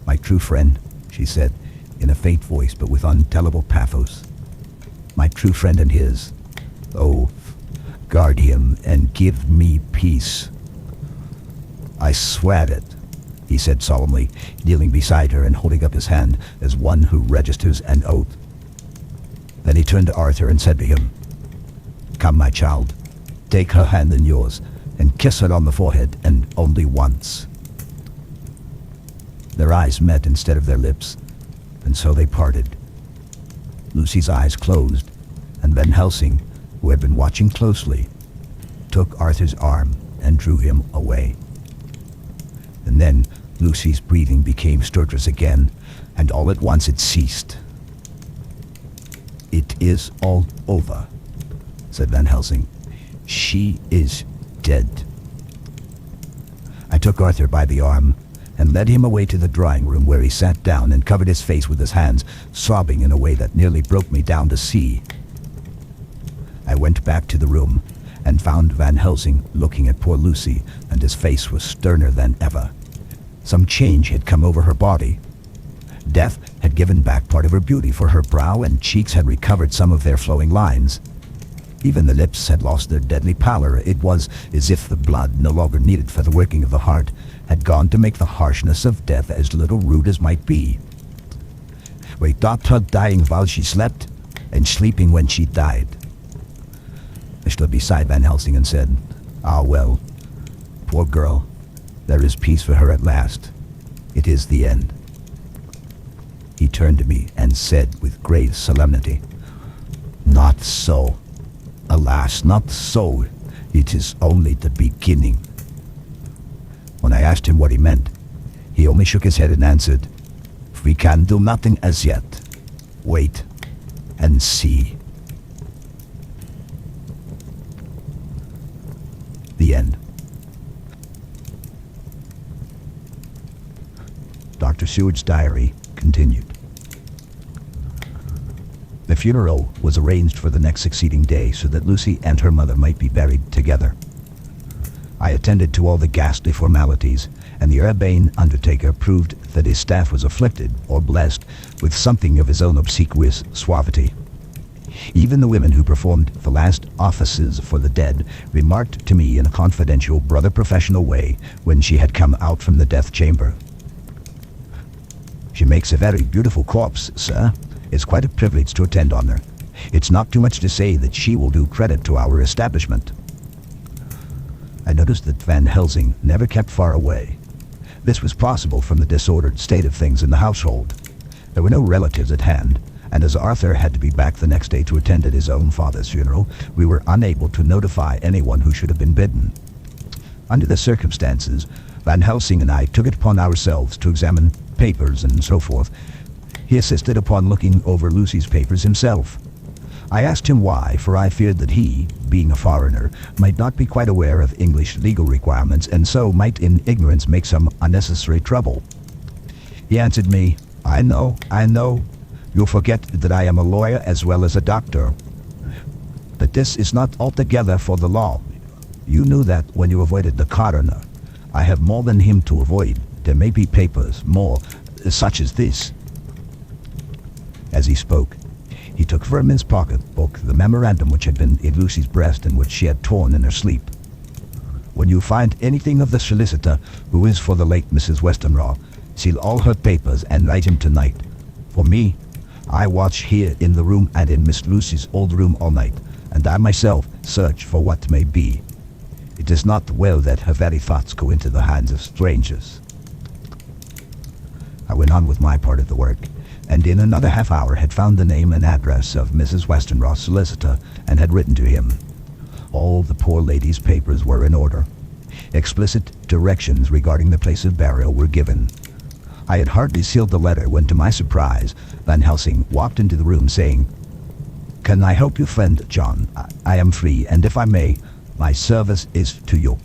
"My true friend," she said, in a faint voice but with untellable pathos. "My true friend and his. Oh, guard him and give me peace." "I swear it," he said solemnly, kneeling beside her and holding up his hand as one who registers an oath. Then he turned to Arthur and said to him, "Come, my child, take her hand in yours and kiss her on the forehead, and only once." Their eyes met instead of their lips, and so they parted. Lucy's eyes closed, and Van Helsing, who had been watching closely, took Arthur's arm and drew him away. And then Lucy's breathing became stertorous again, and all at once it ceased. "It is all over," said Van Helsing. "She is dead." I took Arthur by the arm and led him away to the drawing room, where he sat down and covered his face with his hands, sobbing in a way that nearly broke me down to see. I went back to the room and found Van Helsing looking at poor Lucy, and his face was sterner than ever. Some change had come over her body. Death had given back part of her beauty, for her brow and cheeks had recovered some of their flowing lines. Even the lips had lost their deadly pallor. It was as if the blood, no longer needed for the working of the heart, had gone to make the harshness of death as little rude as might be. We thought her dying while she slept, and sleeping when she died. I stood beside Van Helsing and said, "Ah, well, poor girl, there is peace for her at last. It is the end." He turned to me and said with grave solemnity, "Not so. Alas, not so. It is only the beginning." When I asked him what he meant, he only shook his head and answered, "We can do nothing as yet. Wait and see." The end. Dr. Seward's diary continued. The funeral was arranged for the next succeeding day so that Lucy and her mother might be buried together. I attended to all the ghastly formalities, and the urbane undertaker proved that his staff was afflicted or blessed with something of his own obsequious suavity. Even the women who performed the last offices for the dead remarked to me in a confidential, brother-professional way when she had come out from the death chamber. "She makes a very beautiful corpse, sir. It's quite a privilege to attend on her. It's not too much to say that she will do credit to our establishment." I noticed that Van Helsing never kept far away. This was possible from the disordered state of things in the household. There were no relatives at hand, and as Arthur had to be back the next day to attend at his own father's funeral, we were unable to notify anyone who should have been bidden. Under the circumstances, Van Helsing and I took it upon ourselves to examine papers and so forth. He insisted upon looking over Lucy's papers himself. I asked him why, for I feared that he, being a foreigner, might not be quite aware of English legal requirements and so might in ignorance make some unnecessary trouble. He answered me, I know. You forget that I am a lawyer as well as a doctor. But this is not altogether for the law. You knew that when you avoided the coroner. I have more than him to avoid. There may be papers, more, such as this." As he spoke, he took from his pocketbook the memorandum which had been in Lucy's breast and which she had torn in her sleep. "When you find anything of the solicitor who is for the late Mrs. Westenra, seal all her papers and write him tonight. For me, I watch here in the room and in Miss Lucy's old room all night, and I myself search for what may be. It is not well that her very thoughts go into the hands of strangers." I went on with my part of the work, and in another half hour had found the name and address of Mrs. Westenra's solicitor and had written to him. All the poor lady's papers were in order. Explicit directions regarding the place of burial were given. I had hardly sealed the letter when, to my surprise, Van Helsing walked into the room saying, "Can I help you, friend John? I am free, and if I may, my service is to you."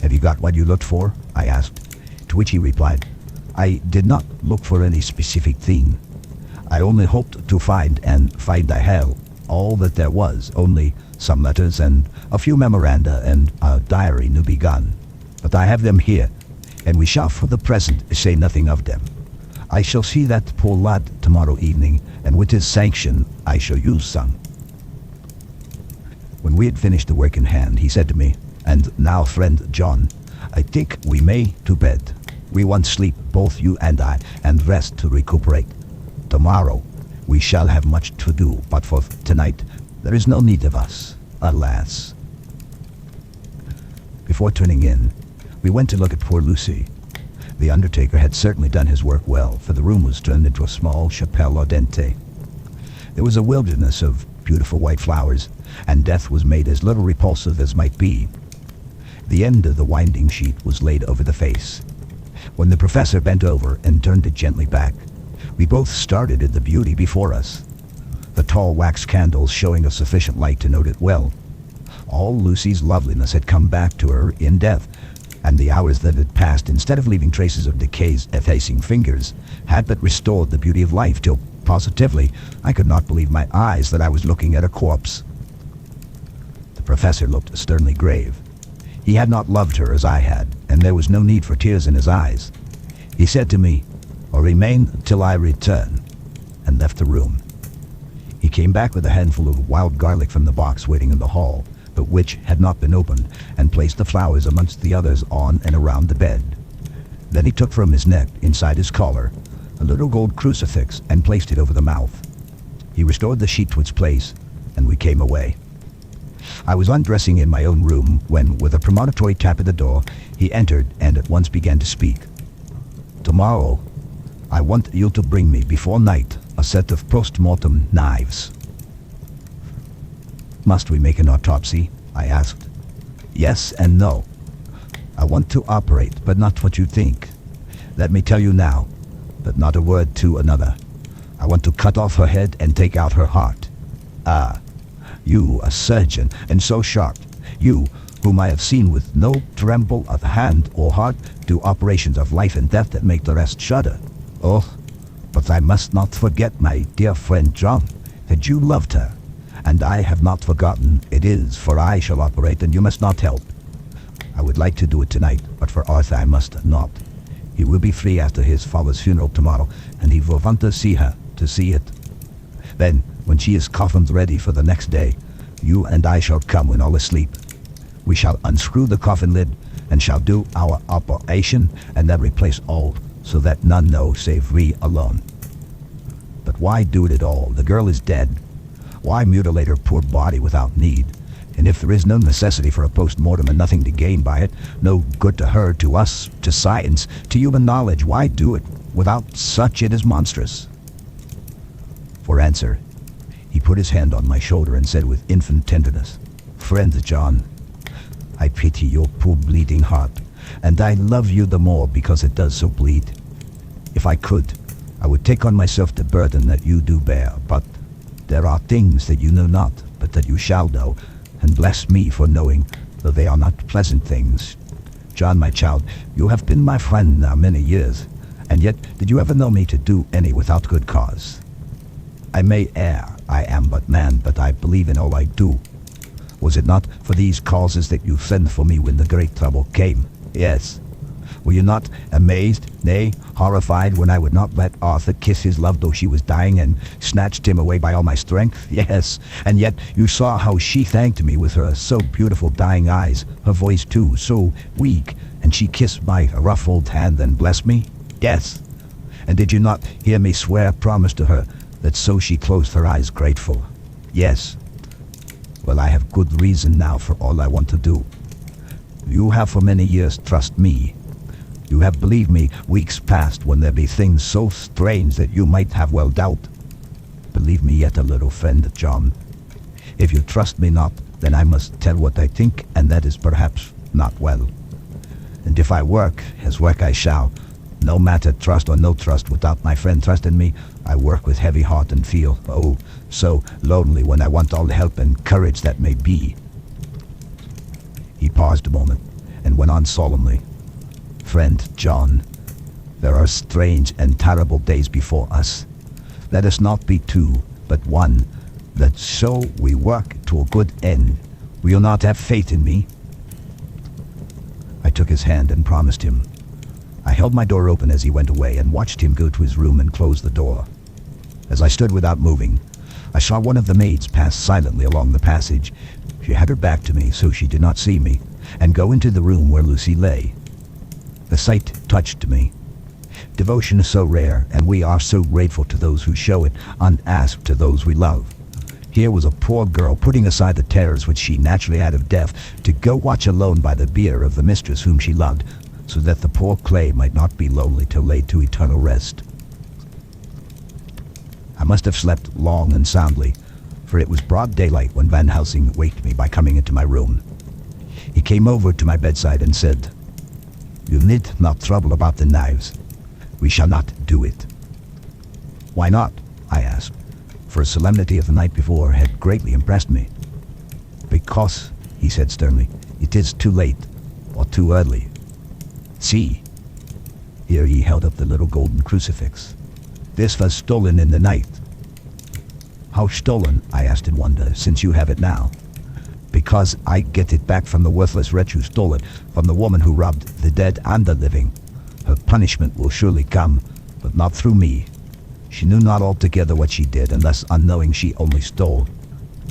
"Have you got what you looked for?" I asked, to which he replied, "I did not look for any specific thing. I only hoped to find, and find I have, all that there was, only some letters and a few memoranda and a diary new begun. But I have them here, and we shall for the present say nothing of them. I shall see that poor lad tomorrow evening, and with his sanction I shall use some." When we had finished the work in hand, he said to me, "And now, friend John, I think we may to bed. We want sleep, both you and I, and rest to recuperate. Tomorrow we shall have much to do, but for tonight there is no need of us, alas." Before turning in, we went to look at poor Lucy. The undertaker had certainly done his work well, for the room was turned into a small chapelle ardente. There was a wilderness of beautiful white flowers, and death was made as little repulsive as might be. The end of the winding sheet was laid over the face. When the professor bent over and turned it gently back, we both started at the beauty before us, the tall wax candles showing us sufficient light to note it well. All Lucy's loveliness had come back to her in death, and the hours that had passed, instead of leaving traces of decay's effacing fingers, had but restored the beauty of life till, positively, I could not believe my eyes that I was looking at a corpse. The professor looked sternly grave. He had not loved her as I had, and there was no need for tears in his eyes. He said to me, "Remain till I return," and left the room. He came back with a handful of wild garlic from the box waiting in the hall, but which had not been opened, and placed the flowers amongst the others on and around the bed. Then he took from his neck, inside his collar, a little gold crucifix and placed it over the mouth. He restored the sheet to its place, and we came away. I was undressing in my own room when, with a premonitory tap at the door, he entered and at once began to speak. "Tomorrow, I want you to bring me before night a set of post-mortem knives." "Must we make an autopsy?" I asked. "Yes and no. I want to operate, but not what you think. Let me tell you now, but not a word to another. I want to cut off her head and take out her heart. Ah, you, a surgeon, and so sharp, you, whom I have seen with no tremble of hand or heart, do operations of life and death that make the rest shudder. Oh, but I must not forget, my dear friend John, that you loved her, and I have not forgotten it is, for I shall operate and you must not help. I would like to do it tonight, but for Arthur I must not. He will be free after his father's funeral tomorrow, and he will want to see her, to see it. Then When she is coffined ready for the next day, you and I shall come when all is asleep. We shall unscrew the coffin lid, and shall do our operation, and then replace all, so that none know save we alone. But why do it at all? The girl is dead. Why mutilate her poor body without need? And if there is no necessity for a post-mortem and nothing to gain by it, no good to her, to us, to science, to human knowledge, why do it? Without such it is monstrous. For answer, he put his hand on my shoulder and said with infinite tenderness, "Friend John, I pity your poor bleeding heart, and I love you the more because it does so bleed. If I could, I would take on myself the burden that you do bear, but there are things that you know not, but that you shall know, and bless me for knowing, though they are not pleasant things. John, my child, you have been my friend now many years, and yet did you ever know me to do any without good cause? I may err, I am but man, but I believe in all I do. Was it not for these causes that you sent for me when the great trouble came? Yes. Were you not amazed, nay, horrified, when I would not let Arthur kiss his love though she was dying, and snatched him away by all my strength? Yes. And yet you saw how she thanked me with her so beautiful dying eyes, her voice too, so weak, and she kissed my rough old hand and blessed me? Yes. And did you not hear me swear promise to her that so she closed her eyes grateful? Yes. Well, I have good reason now for all I want to do. You have for many years trust me. You have believed me weeks past when there be things so strange that you might have well doubt. Believe me yet a little, friend John. If you trust me not, then I must tell what I think, and that is perhaps not well. And if I work, as work I shall, no matter trust or no trust, without my friend trusting me, I work with heavy heart and feel, oh, so lonely when I want all the help and courage that may be. He paused a moment and went on solemnly. Friend John, there are strange and terrible days before us. Let us not be two, but one, that so we work to a good end. Will you not have faith in me? I took his hand and promised him. I held my door open as he went away and watched him go to his room and close the door. As I stood without moving, I saw one of the maids pass silently along the passage. She had her back to me so she did not see me, and go into the room where Lucy lay. The sight touched me. Devotion is so rare, and we are so grateful to those who show it, unasked to those we love. Here was a poor girl putting aside the terrors which she naturally had of death, to go watch alone by the bier of the mistress whom she loved, so that the poor clay might not be lonely till laid to eternal rest. I must have slept long and soundly, for it was broad daylight when Van Helsing waked me by coming into my room. He came over to my bedside and said, "You need not trouble about the knives. We shall not do it." "Why not?" I asked, for a solemnity of the night before had greatly impressed me. "Because," he said sternly, "it is too late, or too early. See." Here he held up the little golden crucifix. "This was stolen in the night." "How stolen?" I asked in wonder, "since you have it now." "Because I get it back from the worthless wretch who stole it, from the woman who robbed the dead and the living. Her punishment will surely come, but not through me. She knew not altogether what she did, and thus unknowing she only stole.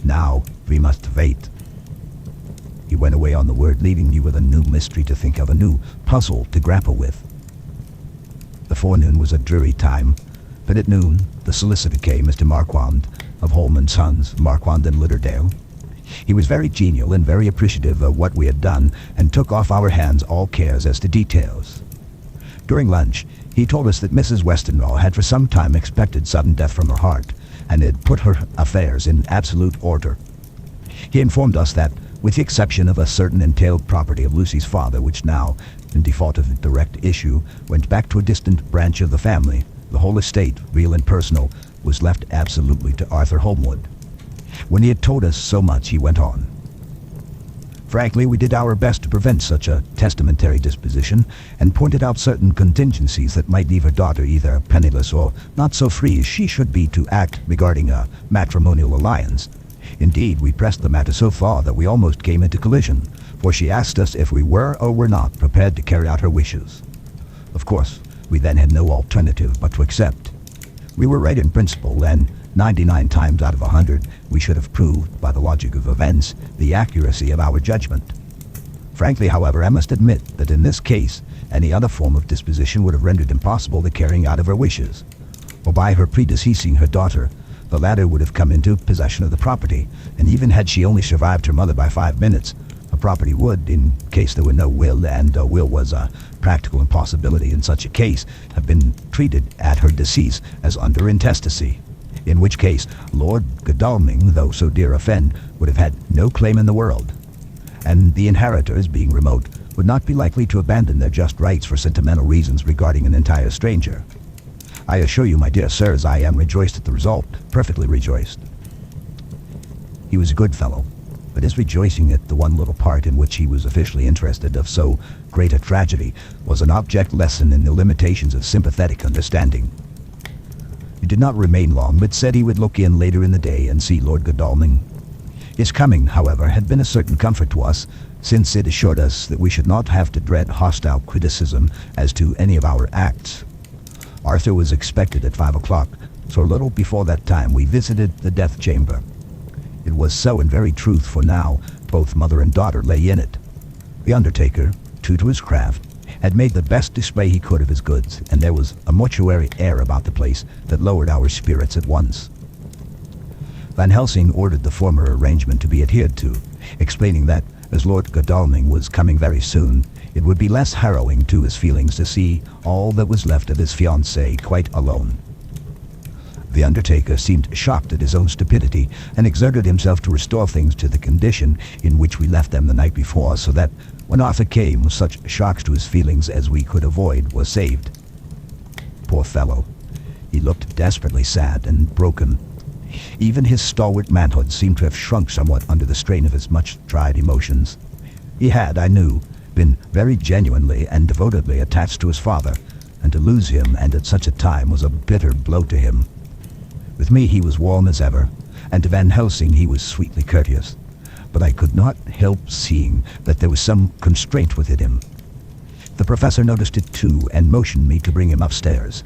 Now we must wait." He went away on the word, leaving me with a new mystery to think of, a new puzzle to grapple with. The forenoon was a dreary time, but at noon the solicitor came, Mr. Marquand, of Holman Sons, Marquand and Litterdale. He was very genial and very appreciative of what we had done, and took off our hands all cares as to details. During lunch, he told us that Mrs. Westenra had for some time expected sudden death from her heart, and had put her affairs in absolute order. He informed us that, with the exception of a certain entailed property of Lucy's father, which now, in default of direct issue, went back to a distant branch of the family, the whole estate, real and personal, was left absolutely to Arthur Holmwood. When he had told us so much, he went on. Frankly, we did our best to prevent such a testamentary disposition, and pointed out certain contingencies that might leave her daughter either penniless or not so free as she should be to act regarding a matrimonial alliance. Indeed, we pressed the matter so far that we almost came into collision, for she asked us if we were or were not prepared to carry out her wishes. Of course, we then had no alternative but to accept. We were right in principle, and 99 times out of 100, we should have proved, by the logic of events, the accuracy of our judgment. Frankly, however, I must admit that in this case, any other form of disposition would have rendered impossible the carrying out of her wishes. For by her predeceasing her daughter, the latter would have come into possession of the property, and even had she only survived her mother by 5 minutes, the property would, in case there were no will, and a will was a practical impossibility in such a case, have been treated at her decease as under intestacy, in which case Lord Godalming, though so dear a friend, would have had no claim in the world, and the inheritors, being remote, would not be likely to abandon their just rights for sentimental reasons regarding an entire stranger. I assure you, my dear sirs, I am rejoiced at the result, perfectly rejoiced. He was a good fellow, but his rejoicing at the one little part in which he was officially interested of so great a tragedy was an object lesson in the limitations of sympathetic understanding. He did not remain long, but said he would look in later in the day and see Lord Godalming. His coming, however, had been a certain comfort to us, since it assured us that we should not have to dread hostile criticism as to any of our acts. Arthur was expected at 5 o'clock, so a little before that time we visited the death chamber. It was so in very truth, for now both mother and daughter lay in it. The undertaker, true to his craft, had made the best display he could of his goods, and there was a mortuary air about the place that lowered our spirits at once. Van Helsing ordered the former arrangement to be adhered to, explaining that, as Lord Godalming was coming very soon, it would be less harrowing to his feelings to see all that was left of his fiancée quite alone. The undertaker seemed shocked at his own stupidity, and exerted himself to restore things to the condition in which we left them the night before, so that, when Arthur came, such shocks to his feelings as we could avoid were saved. Poor fellow, he looked desperately sad and broken. Even his stalwart manhood seemed to have shrunk somewhat under the strain of his much-tried emotions. He had, I knew, been very genuinely and devotedly attached to his father, and to lose him, and at such a time, was a bitter blow to him. With me he was warm as ever, and to Van Helsing he was sweetly courteous, but I could not help seeing that there was some constraint within him. The professor noticed it too, and motioned me to bring him upstairs.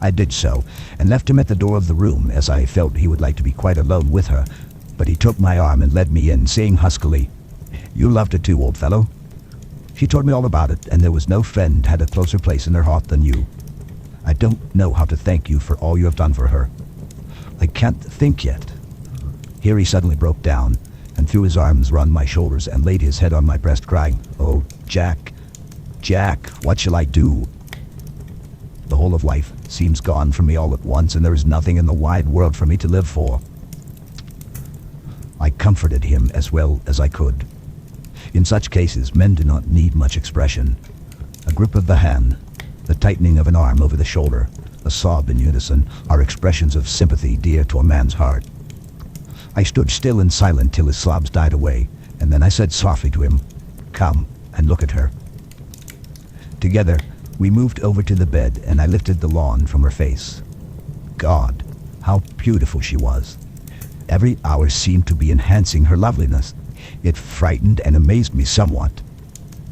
I did so, and left him at the door of the room, as I felt he would like to be quite alone with her, but he took my arm and led me in, saying huskily, "You loved her too, old fellow. She told me all about it, and there was no friend had a closer place in her heart than you. I don't know how to thank you for all you have done for her. I can't think yet." Here he suddenly broke down, and threw his arms round my shoulders and laid his head on my breast, crying, "Oh, Jack, Jack, what shall I do? The whole of life seems gone from me all at once, and there is nothing in the wide world for me to live for." I comforted him as well as I could. In such cases, men do not need much expression. A grip of the hand, the tightening of an arm over the shoulder, a sob in unison, are expressions of sympathy dear to a man's heart. I stood still and silent till his sobs died away, and then I said softly to him, "Come and look at her." Together, we moved over to the bed, and I lifted the lawn from her face. God, how beautiful she was! Every hour seemed to be enhancing her loveliness. It frightened and amazed me somewhat.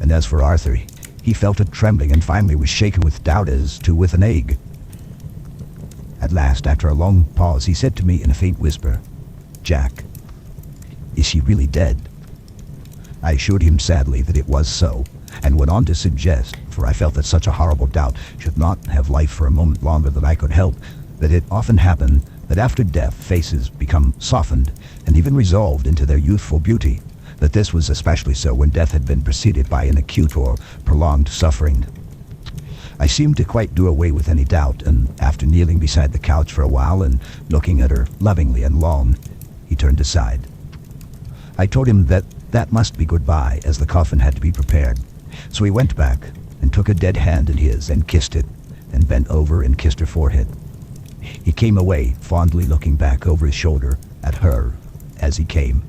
And as for Arthur, he felt a trembling, and finally was shaken with doubt as to with an ague. At last, after a long pause, he said to me in a faint whisper, "Jack, is she really dead?" I assured him sadly that it was so, and went on to suggest, for I felt that such a horrible doubt should not have life for a moment longer than I could help, that it often happened that after death faces become softened and even resolved into their youthful beauty, that this was especially so when death had been preceded by an acute or prolonged suffering. I seemed to quite do away with any doubt, and after kneeling beside the couch for a while and looking at her lovingly and long, he turned aside. I told him that that must be goodbye, as the coffin had to be prepared, so he went back and took a dead hand in his and kissed it, and bent over and kissed her forehead. He came away, fondly looking back over his shoulder at her as he came.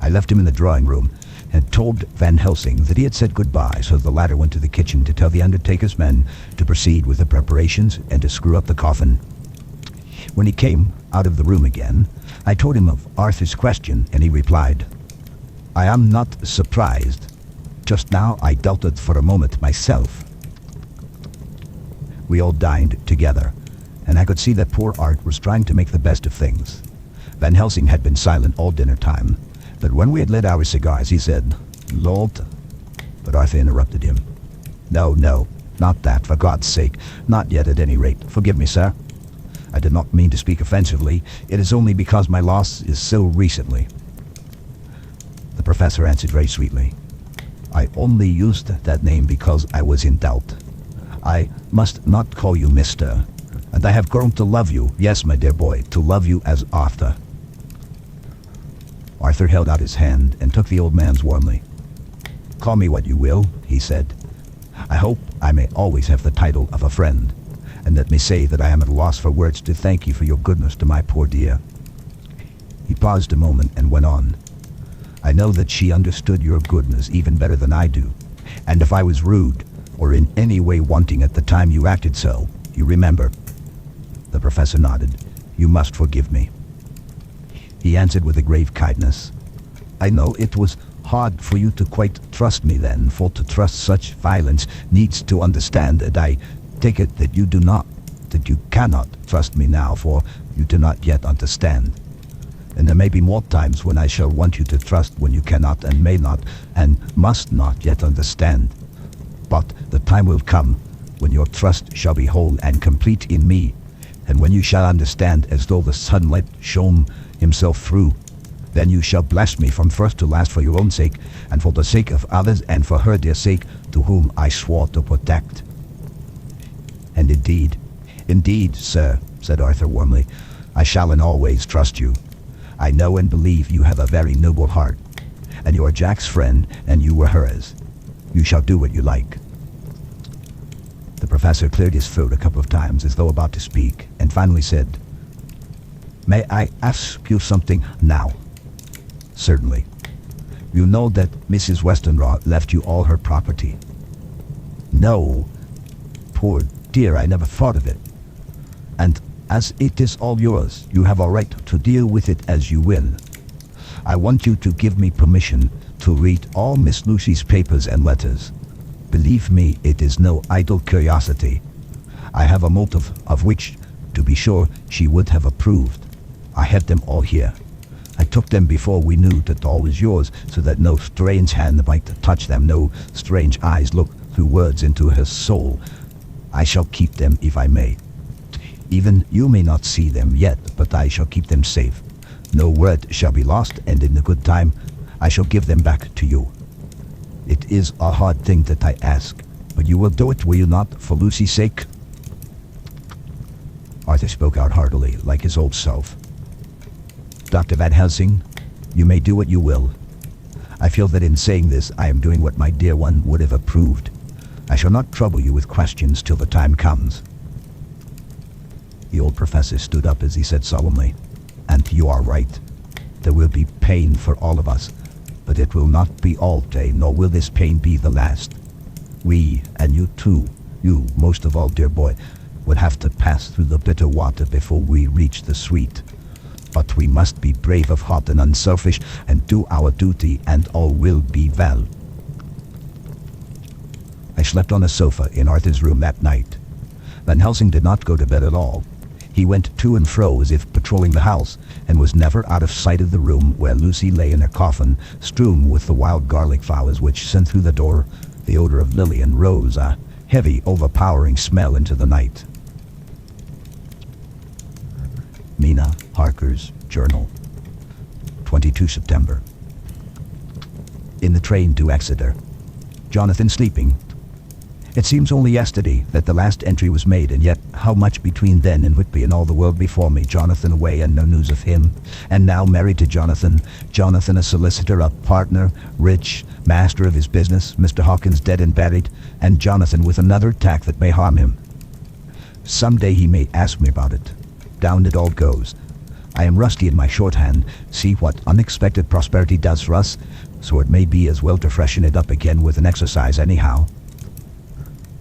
I left him in the drawing room, and told Van Helsing that he had said goodbye, so the latter went to the kitchen to tell the undertaker's men to proceed with the preparations and to screw up the coffin. When he came out of the room again, I told him of Arthur's question, and he replied, "I am not surprised. Just now I doubted for a moment myself." We all dined together, and I could see that poor Art was trying to make the best of things. Van Helsing had been silent all dinner time, but when we had lit our cigars, he said, "Lord," but Arthur interrupted him. No, not that, for God's sake. Not yet, at any rate. Forgive me, sir. I did not mean to speak offensively. It is only because my loss is so recently. The professor answered very sweetly. I only used that name because I was in doubt. I must not call you Mr., and I have grown to love you, yes, my dear boy, to love you as Arthur. Arthur held out his hand and took the old man's warmly. Call me what you will, he said. I hope I may always have the title of a friend, and let me say that I am at a loss for words to thank you for your goodness to my poor dear. He paused a moment and went on. I know that she understood your goodness even better than I do, and if I was rude, or in any way wanting at the time you acted so, you remember. The professor nodded. You must forgive me. He answered with a grave kindness. I know it was hard for you to quite trust me then, for to trust such violence needs to understand that I take it that you do not, that you cannot trust me now, for you do not yet understand. And there may be more times when I shall want you to trust when you cannot and may not and must not yet understand. But the time will come when your trust shall be whole and complete in me, and when you shall understand as though the sunlight shone himself through. Then you shall bless me from first to last for your own sake, and for the sake of others, and for her dear sake, to whom I swore to protect. And indeed, sir, said Arthur warmly, I shall and always trust you. I know and believe you have a very noble heart, and you are Jack's friend, and you were hers. You shall do what you like. The professor cleared his throat a couple of times as though about to speak, and finally said, May I ask you something now? Certainly. You know that Mrs. Westenra left you all her property? No. Poor dear, I never thought of it. And as it is all yours, you have a right to deal with it as you will. I want you to give me permission to read all Miss Lucy's papers and letters. Believe me, it is no idle curiosity. I have a motive of which, to be sure, she would have approved. I have them all here. I took them before we knew that all was yours, so that no strange hand might touch them, no strange eyes look through words into her soul. I shall keep them if I may. Even you may not see them yet, but I shall keep them safe. No word shall be lost, and in the good time, I shall give them back to you. It is a hard thing that I ask, but you will do it, will you not, for Lucy's sake? Arthur spoke out heartily, like his old self. Dr. Van Helsing, you may do what you will. I feel that in saying this, I am doing what my dear one would have approved. I shall not trouble you with questions till the time comes. The old professor stood up as he said solemnly, And you are right. There will be pain for all of us, but it will not be all day, nor will this pain be the last. We, and you too, you most of all, dear boy, would have to pass through the bitter water before we reach the sweet. But we must be brave of heart and unselfish, and do our duty, and all will be well. I slept on a sofa in Arthur's room that night. Van Helsing did not go to bed at all. He went to and fro as if patrolling the house, and was never out of sight of the room where Lucy lay in her coffin, strewn with the wild garlic flowers which sent through the door the odor of lily and rose, a heavy, overpowering smell into the night. Mina Harker's Journal, 22 September. In the train to Exeter. Jonathan sleeping. It seems only yesterday that the last entry was made, and yet how much between then and Whitby and all the world before me. Jonathan away and no news of him, and now married to Jonathan. Jonathan a solicitor, a partner, rich, master of his business, Mr. Hawkins dead and buried, and Jonathan with another attack that may harm him. Some day he may ask me about it. Down it all goes. I am rusty in my shorthand. See what unexpected prosperity does for us, so it may be as well to freshen it up again with an exercise anyhow.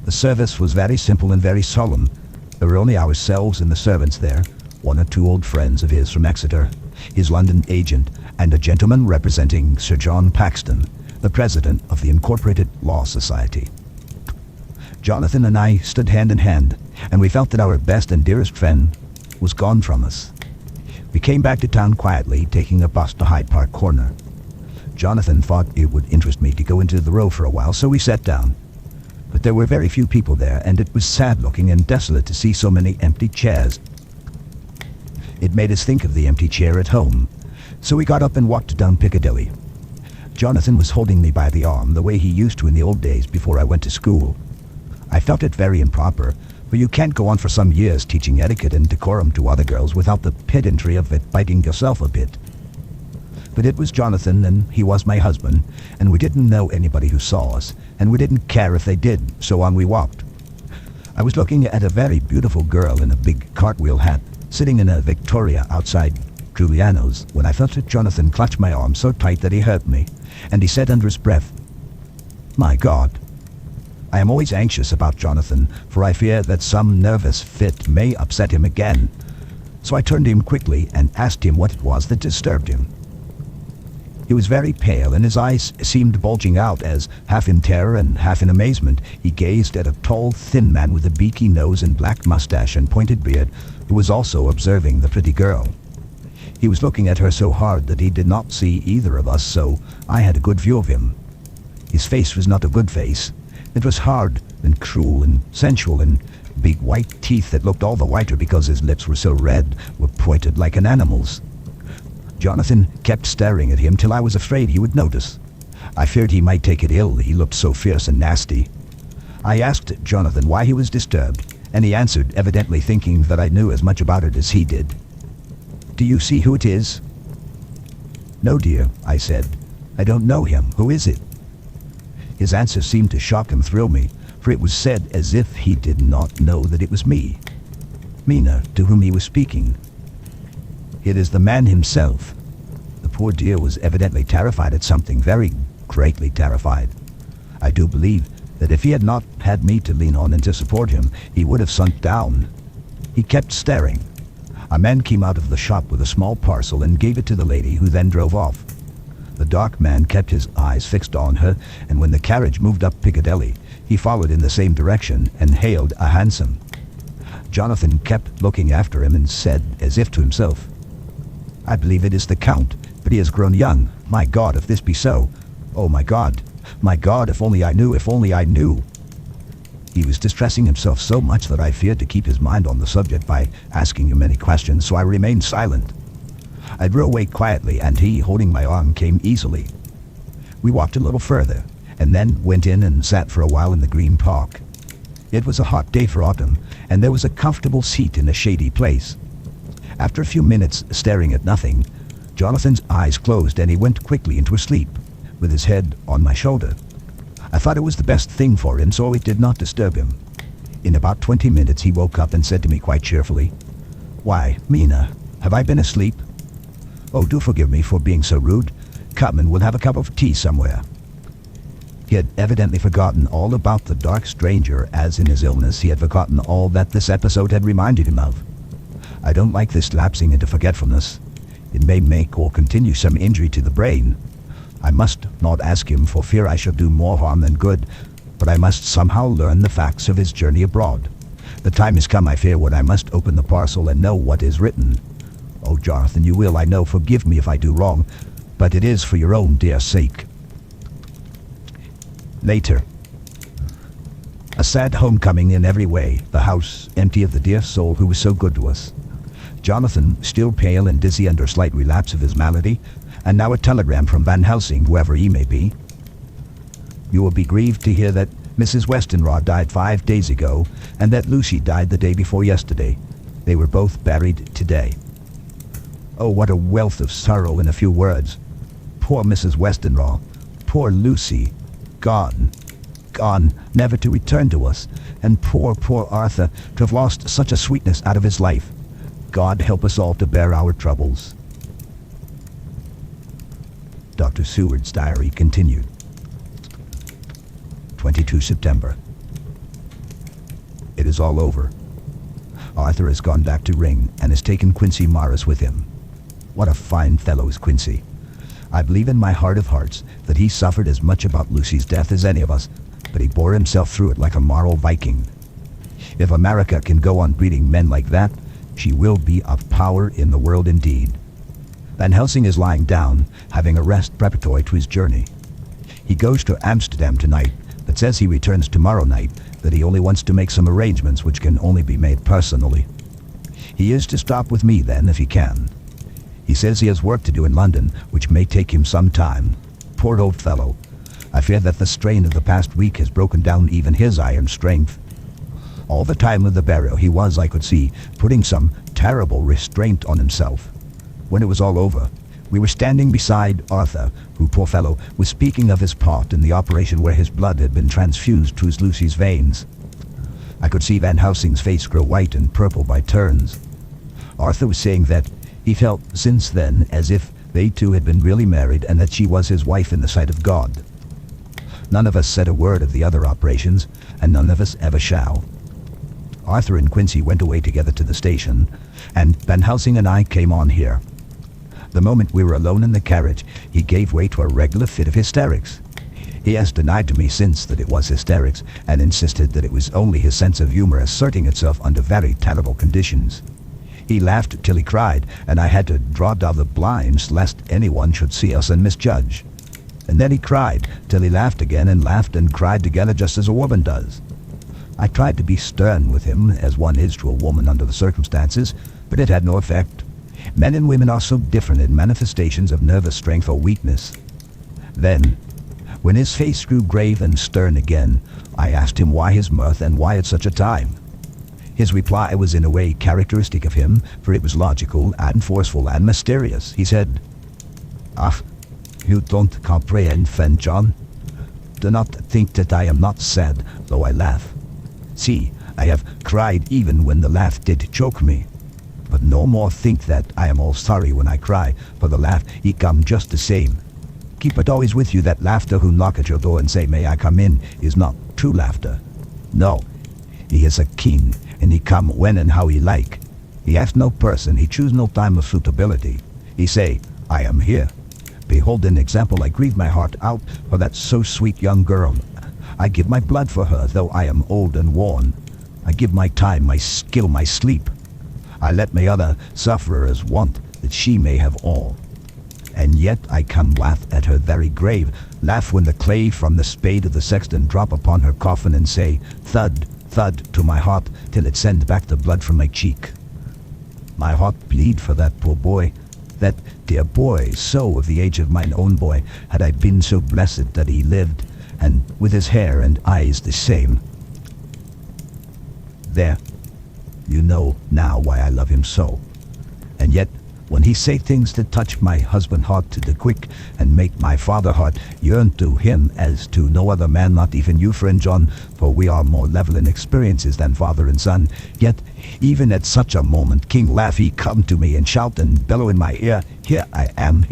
The service was very simple and very solemn. There were only ourselves and the servants there, one or two old friends of his from Exeter, his London agent, and a gentleman representing Sir John Paxton, the president of the Incorporated Law Society. Jonathan and I stood hand in hand, and we felt that our best and dearest friend was gone from us. We came back to town quietly, taking a bus to Hyde Park Corner. Jonathan thought it would interest me to go into the Row for a while, so we sat down. But there were very few people there, and it was sad-looking and desolate to see so many empty chairs. It made us think of the empty chair at home, so we got up and walked down Piccadilly. Jonathan was holding me by the arm the way he used to in the old days before I went to school. I felt it very improper, for you can't go on for some years teaching etiquette and decorum to other girls without the pedantry of it biting yourself a bit. But it was Jonathan, and he was my husband, and we didn't know anybody who saw us, and we didn't care if they did, so on we walked. I was looking at a very beautiful girl in a big cartwheel hat, sitting in a Victoria outside Giuliano's, when I felt that Jonathan clutch my arm so tight that he hurt me, and he said under his breath, "My God." I am always anxious about Jonathan, for I fear that some nervous fit may upset him again. So I turned to him quickly and asked him what it was that disturbed him. He was very pale, and his eyes seemed bulging out as, half in terror and half in amazement, he gazed at a tall, thin man with a beaky nose and black mustache and pointed beard, who was also observing the pretty girl. He was looking at her so hard that he did not see either of us, so I had a good view of him. His face was not a good face. It was hard and cruel and sensual, and big white teeth that looked all the whiter because his lips were so red were pointed like an animal's. Jonathan kept staring at him till I was afraid he would notice. I feared he might take it ill, he looked so fierce and nasty. I asked Jonathan why he was disturbed, and he answered, evidently thinking that I knew as much about it as he did. "Do you see who it is?" "No, dear," I said. "I don't know him. Who is it?" His answer seemed to shock and thrill me, for it was said as if he did not know that it was me, Mina, to whom he was speaking. "It is the man himself." The poor dear was evidently terrified at something, very greatly terrified. I do believe that if he had not had me to lean on and to support him, he would have sunk down. He kept staring. A man came out of the shop with a small parcel and gave it to the lady, who then drove off. The dark man kept his eyes fixed on her, and when the carriage moved up Piccadilly, he followed in the same direction and hailed a hansom. Jonathan kept looking after him and said, as if to himself, "I believe it is the Count, but he has grown young. My God, if this be so. Oh, my God, if only I knew, if only I knew." He was distressing himself so much that I feared to keep his mind on the subject by asking him any questions, so I remained silent. I drew away quietly, and he, holding my arm, came easily. We walked a little further, and then went in and sat for a while in the Green Park. It was a hot day for autumn, and there was a comfortable seat in a shady place. After a few minutes staring at nothing, Jonathan's eyes closed and he went quickly into a sleep, with his head on my shoulder. I thought it was the best thing for him, so it did not disturb him. In about 20 minutes he woke up and said to me quite cheerfully, "Why, Mina, have I been asleep?" "Oh, do forgive me for being so rude. Come and we'll have a cup of tea somewhere." He had evidently forgotten all about the dark stranger, as in his illness he had forgotten all that this episode had reminded him of. I don't like this lapsing into forgetfulness. It may make or continue some injury to the brain. I must not ask him for fear I shall do more harm than good, but I must somehow learn the facts of his journey abroad. The time has come, I fear, when I must open the parcel and know what is written. Oh, Jonathan, you will, I know, forgive me if I do wrong, but it is for your own dear sake. Later. A sad homecoming in every way, the house empty of the dear soul who was so good to us. Jonathan, still pale and dizzy under a slight relapse of his malady, and now a telegram from Van Helsing, whoever he may be. "You will be grieved to hear that Mrs. Westenra died 5 days ago, and that Lucy died the day before yesterday. They were both buried today." Oh, what a wealth of sorrow in a few words. Poor Mrs. Westenra, poor Lucy, gone, never to return to us, and poor Arthur, to have lost such a sweetness out of his life. God help us all to bear our troubles. Dr. Seward's diary continued. 22 September. It is all over. Arthur has gone back to Ring and has taken Quincy Morris with him. What a fine fellow is Quincy. I believe in my heart of hearts that he suffered as much about Lucy's death as any of us, but he bore himself through it like a moral Viking. If America can go on breeding men like that, she will be a power in the world indeed. Van Helsing is lying down, having a rest preparatory to his journey. He goes to Amsterdam tonight, but says he returns tomorrow night, that he only wants to make some arrangements which can only be made personally. He is to stop with me then, if he can. He says he has work to do in London, which may take him some time. Poor old fellow. I fear that the strain of the past week has broken down even his iron strength. All the time of the burial he was, I could see, putting some terrible restraint on himself. When it was all over, we were standing beside Arthur, who, poor fellow, was speaking of his part in the operation where his blood had been transfused to his Lucy's veins. I could see Van Helsing's face grow white and purple by turns. Arthur was saying that he felt since then as if they two had been really married and that she was his wife in the sight of God. None of us said a word of the other operations, and none of us ever shall. Arthur and Quincy went away together to the station, and Van Helsing and I came on here. The moment we were alone in the carriage, he gave way to a regular fit of hysterics. He has denied to me since that it was hysterics, and insisted that it was only his sense of humor asserting itself under very terrible conditions. He laughed till he cried, and I had to draw down the blinds lest anyone should see us and misjudge. And then he cried till he laughed again and cried together just as a woman does. I tried to be stern with him, as one is to a woman under the circumstances, but it had no effect. Men and women are so different in manifestations of nervous strength or weakness. Then, when his face grew grave and stern again, I asked him why his mirth and why at such a time. His reply was in a way characteristic of him, for it was logical and forceful and mysterious. He said, "Ah, you don't comprehend, friend John. Do not think that I am not sad, though I laugh. See, I have cried even when the laugh did choke me. But no more think that I am all sorry when I cry, for the laugh it come just the same. Keep it always with you that laughter who knock at your door and say, 'May I come in?' is not true laughter. No, he is a king, and he come when and how he like. He hath no person, he choose no time of suitability. He say, 'I am here. Behold an example, I grieve my heart out for that so sweet young girl. I give my blood for her, though I am old and worn. I give my time, my skill, my sleep. I let my other sufferers want, that she may have all. And yet I can laugh at her very grave, laugh when the clay from the spade of the sexton drop upon her coffin and say, thud, thud, to my heart, till it send back the blood from my cheek. My heart bleed for that poor boy, that dear boy, so of the age of mine own boy, had I been so blessed that he lived, and with his hair and eyes the same. There, you know now why I love him so. And yet, when he say things that touch my husband heart to the quick, and make my father heart yearn to him as to no other man, not even you, friend John, for we are more level in experiences than father and son, yet, even at such a moment, King Laugh he come to me and shout and bellow in my ear, here I am,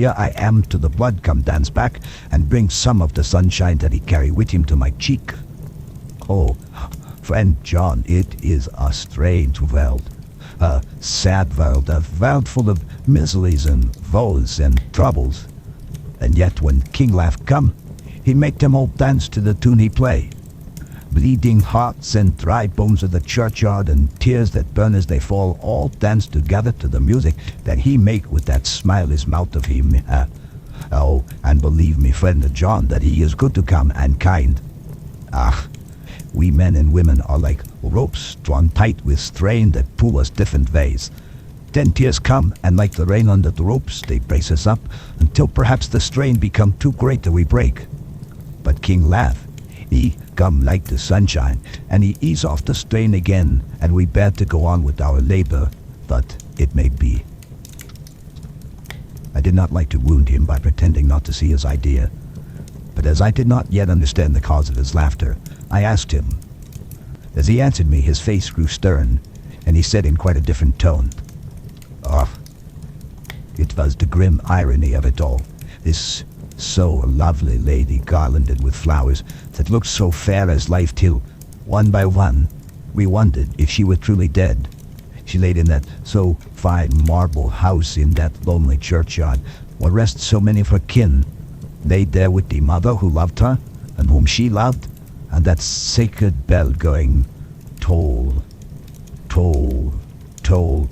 till the blood come dance back, and bring some of the sunshine that he carry with him to my cheek. Oh, friend John, it is a strange world, a sad world, a world full of miseries and woes and troubles. And yet when King Laugh come, he make them all dance to the tune he play. Bleeding hearts and dry bones of the churchyard and tears that burn as they fall all dance together to the music that he make with that smile his mouth of him. Oh, and believe me, friend John, that he is good to come and kind. Ah, we men and women are like ropes drawn tight with strain that pull us different ways. Then tears come, and like the rain under the ropes, they brace us up, until perhaps the strain become too great that we break. But King Laugh, he come like the sunshine, and he ease off the strain again, and we bear to go on with our labor, but it may be. I did not like to wound him by pretending not to see his idea, but as I did not yet understand the cause of his laughter, I asked him. As he answered me, his face grew stern, and he said in quite a different tone, "Oh, it was the grim irony of it all, this so lovely lady garlanded with flowers that looked so fair as life till, one by one, we wondered if she were truly dead. She laid in that so fine marble house in that lonely churchyard, where rest so many of her kin, laid there with the mother who loved her, and whom she loved, and that sacred bell going toll, toll, toll,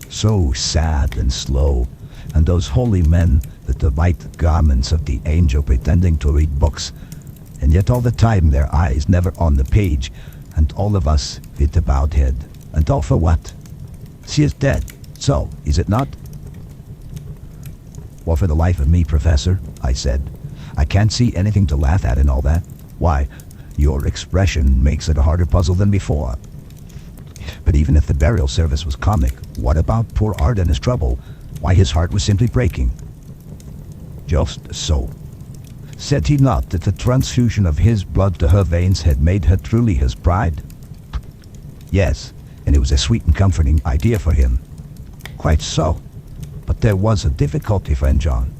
so sad and slow, and those holy men with the white garments of the angel pretending to read books, and yet all the time their eyes never on the page, and all of us with the bowed head, and all for what? She is dead, so, is it not? Well, for the life of me, Professor, I said, I can't see anything to laugh at in all that. Why, your expression makes it a harder puzzle than before. But even if the burial service was comic, what about poor Art and his trouble? Why, his heart was simply breaking. Just so. Said he not that the transfusion of his blood to her veins had made her truly his bride? Yes, and it was a sweet and comforting idea for him. Quite so. But there was a difficulty, friend John.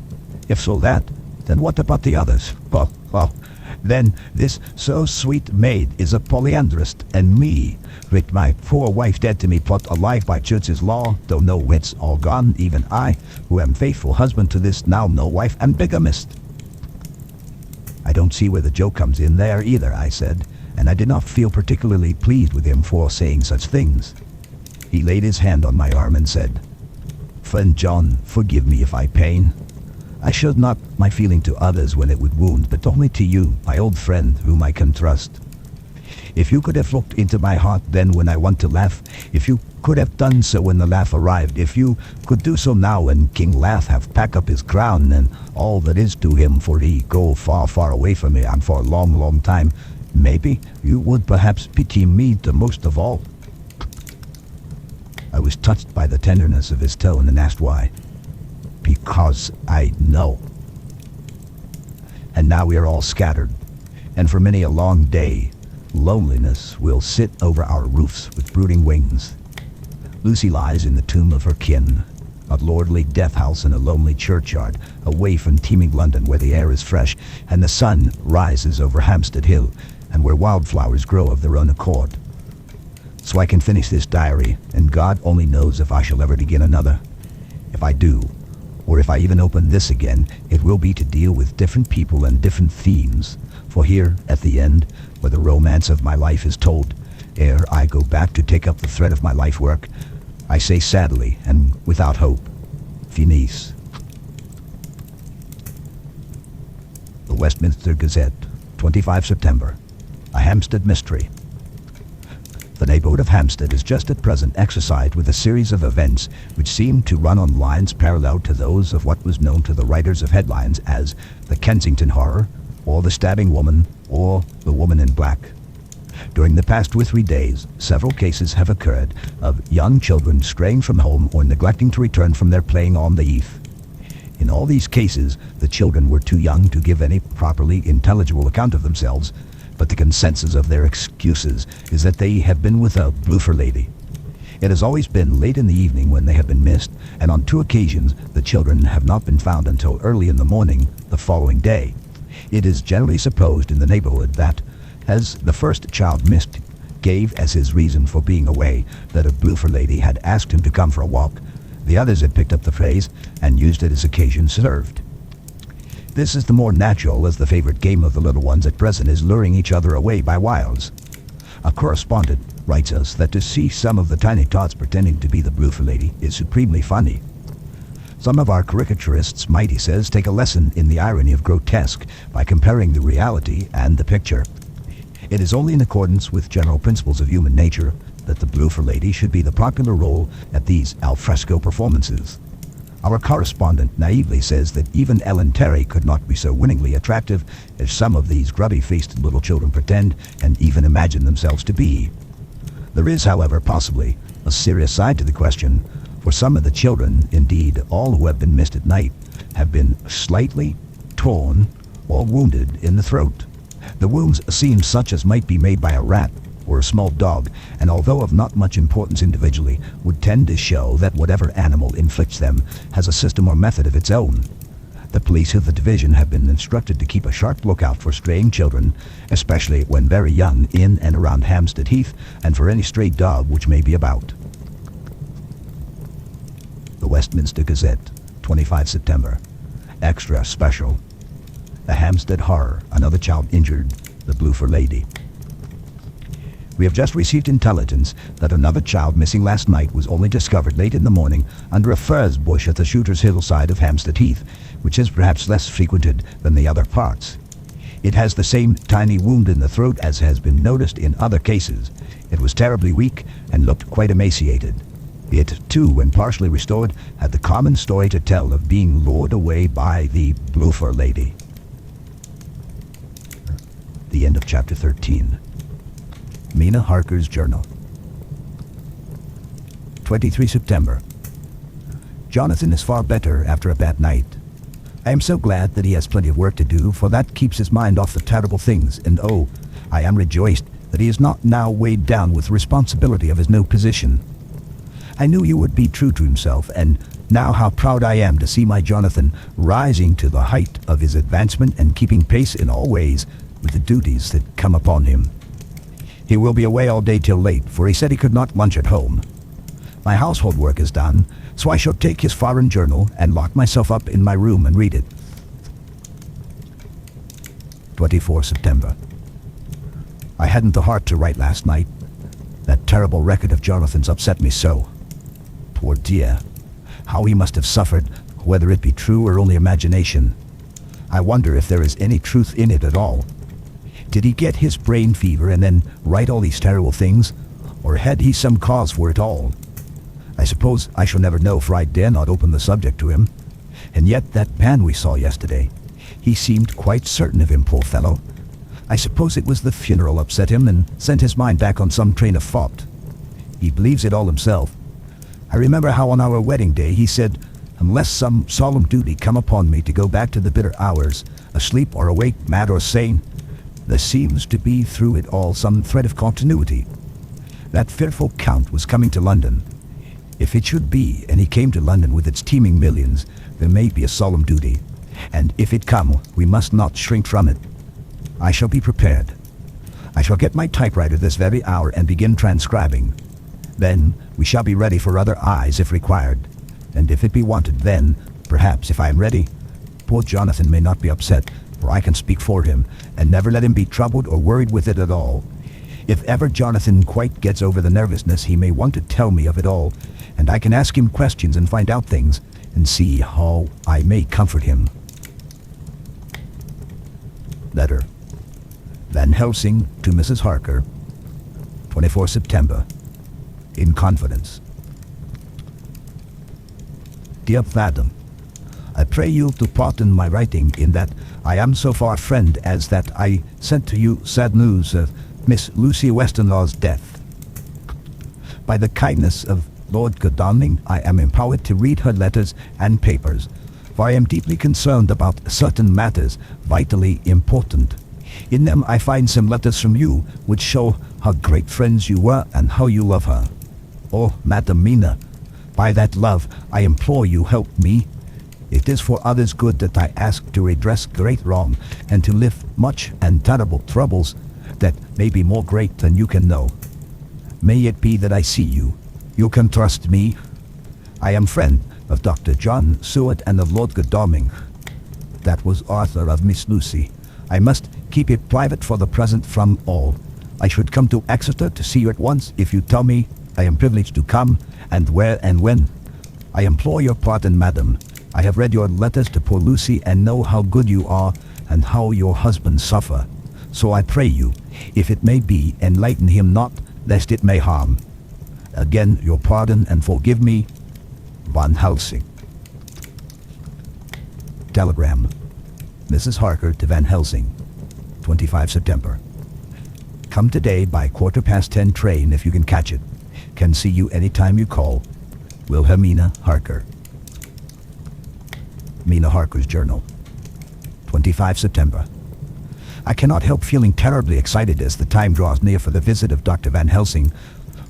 If so that, then what about the others? Well, then this so sweet maid is a polyandrist, and me, with my poor wife dead to me, put alive by church's law, though no wits all gone, even I, who am faithful husband to this now no wife, am bigamist. I don't see where the joke comes in there either, I said, and I did not feel particularly pleased with him for saying such things. He laid his hand on my arm and said, Friend John, forgive me if I pain. I showed not my feeling to others when it would wound, but only to you, my old friend, whom I can trust. If you could have looked into my heart then when I want to laugh, if you could have done so when the laugh arrived, if you could do so now when King Laugh have pack up his crown and all that is to him, for he go far, far away from me and for a long, long time, maybe you would perhaps pity me the most of all. I was touched by the tenderness of his tone and asked why. Because I know. And now we are all scattered, and for many a long day, loneliness will sit over our roofs with brooding wings. Lucy lies in the tomb of her kin, a lordly death house in a lonely churchyard, away from teeming London where the air is fresh, and the sun rises over Hampstead Hill, and where wildflowers grow of their own accord. So I can finish this diary, and God only knows if I shall ever begin another. If I do, or if I even open this again, it will be to deal with different people and different themes. For here, at the end, where the romance of my life is told, ere I go back to take up the thread of my life work, I say sadly and without hope, finis. The Westminster Gazette, 25 September. A Hampstead Mystery. The neighborhood of Hampstead is just at present exercised with a series of events which seem to run on lines parallel to those of what was known to the writers of headlines as the Kensington Horror, or the Stabbing Woman, or the Woman in Black. During the past 2 or 3 days, several cases have occurred of young children straying from home or neglecting to return from their playing on the heath. In all these cases, the children were too young to give any properly intelligible account of themselves, but the consensus of their excuses is that they have been with a bloofer lady. It has always been late in the evening when they have been missed, and on 2 occasions the children have not been found until early in the morning the following day. It is generally supposed in the neighborhood that, as the first child missed gave as his reason for being away that a bloofer lady had asked him to come for a walk, the others had picked up the phrase and used it as occasion served. This is the more natural, as the favorite game of the little ones at present is luring each other away by wiles. A correspondent writes us that to see some of the tiny tots pretending to be the bloofer lady is supremely funny. Some of our caricaturists might, he says, take a lesson in the irony of grotesque by comparing the reality and the picture. It is only in accordance with general principles of human nature that the bloofer lady should be the popular role at these al fresco performances. Our correspondent naively says that even Ellen Terry could not be so winningly attractive as some of these grubby-faced little children pretend and even imagine themselves to be. There is, however, possibly a serious side to the question, for some of the children, indeed all who have been missed at night, have been slightly torn or wounded in the throat. The wounds seem such as might be made by a rat or a small dog, and although of not much importance individually, would tend to show that whatever animal inflicts them has a system or method of its own. The police of the division have been instructed to keep a sharp lookout for straying children, especially when very young, in and around Hampstead Heath, and for any stray dog which may be about. The Westminster Gazette, 25 September. Extra special. The Hampstead Horror, another child injured, the bloofer lady. We have just received intelligence that another child missing last night was only discovered late in the morning under a furze bush at the Shooter's Hill side of Hampstead Heath, which is perhaps less frequented than the other parts. It has the same tiny wound in the throat as has been noticed in other cases. It was terribly weak and looked quite emaciated. It, too, when partially restored, had the common story to tell of being lured away by the Bloofer lady. The end of chapter 13. Mina Harker's journal. 23 September. Jonathan is far better after a bad night. I am so glad that he has plenty of work to do, for that keeps his mind off the terrible things, and oh, I am rejoiced that he is not now weighed down with the responsibility of his new position. I knew he would be true to himself, and now how proud I am to see my Jonathan rising to the height of his advancement and keeping pace in all ways with the duties that come upon him. He will be away all day till late, for he said he could not lunch at home. My household work is done, so I shall take his foreign journal and lock myself up in my room and read it. 24 September. I hadn't the heart to write last night. That terrible record of Jonathan's upset me so. Poor dear, how he must have suffered, whether it be true or only imagination. I wonder if there is any truth in it at all. Did he get his brain fever and then write all these terrible things, or had he some cause for it all? I suppose I shall never know, for I dare not open the subject to him. And yet that man we saw yesterday, he seemed quite certain of him, poor fellow. I suppose it was the funeral upset him and sent his mind back on some train of thought. He believes it all himself. I remember how on our wedding day he said, unless some solemn duty come upon me to go back to the bitter hours, asleep or awake, mad or sane, there seems to be through it all some thread of continuity. That fearful Count was coming to London. If it should be, and he came to London with its teeming millions, there may be a solemn duty. And if it come, we must not shrink from it. I shall be prepared. I shall get my typewriter this very hour and begin transcribing. Then we shall be ready for other eyes if required. And if it be wanted, then, perhaps, if I am ready, poor Jonathan may not be upset, for I can speak for him, and never let him be troubled or worried with it at all. If ever Jonathan quite gets over the nervousness, he may want to tell me of it all, and I can ask him questions and find out things, and see how I may comfort him. Letter. Van Helsing to Mrs. Harker. 24 September. In confidence. Dear Madam, I pray you to pardon my writing, in that I am so far friend as that I sent to you sad news of Miss Lucy Westenlaw's death. By the kindness of Lord Godalming, I am empowered to read her letters and papers, for I am deeply concerned about certain matters vitally important. In them I find some letters from you, which show how great friends you were and how you love her. Oh, Madam Mina, by that love I implore you help me. It is for others' good that I ask to redress great wrong, and to lift much and terrible troubles that may be more great than you can know. May it be that I see you. You can trust me. I am friend of Dr. John Seward and of Lord Godalming. That was author of Miss Lucy. I must keep it private for the present from all. I should come to Exeter to see you at once if you tell me I am privileged to come, and where and when. I implore your pardon, madam. I have read your letters to poor Lucy and know how good you are and how your husband suffer. So I pray you, if it may be, enlighten him not, lest it may harm. Again, your pardon and forgive me. Van Helsing. Telegram. Mrs. Harker to Van Helsing. 25 September. Come today by 10:15 train if you can catch it. Can see you any time you call. Wilhelmina Harker. Mina Harker's journal. 25 September. I cannot help feeling terribly excited as the time draws near for the visit of Dr. Van Helsing,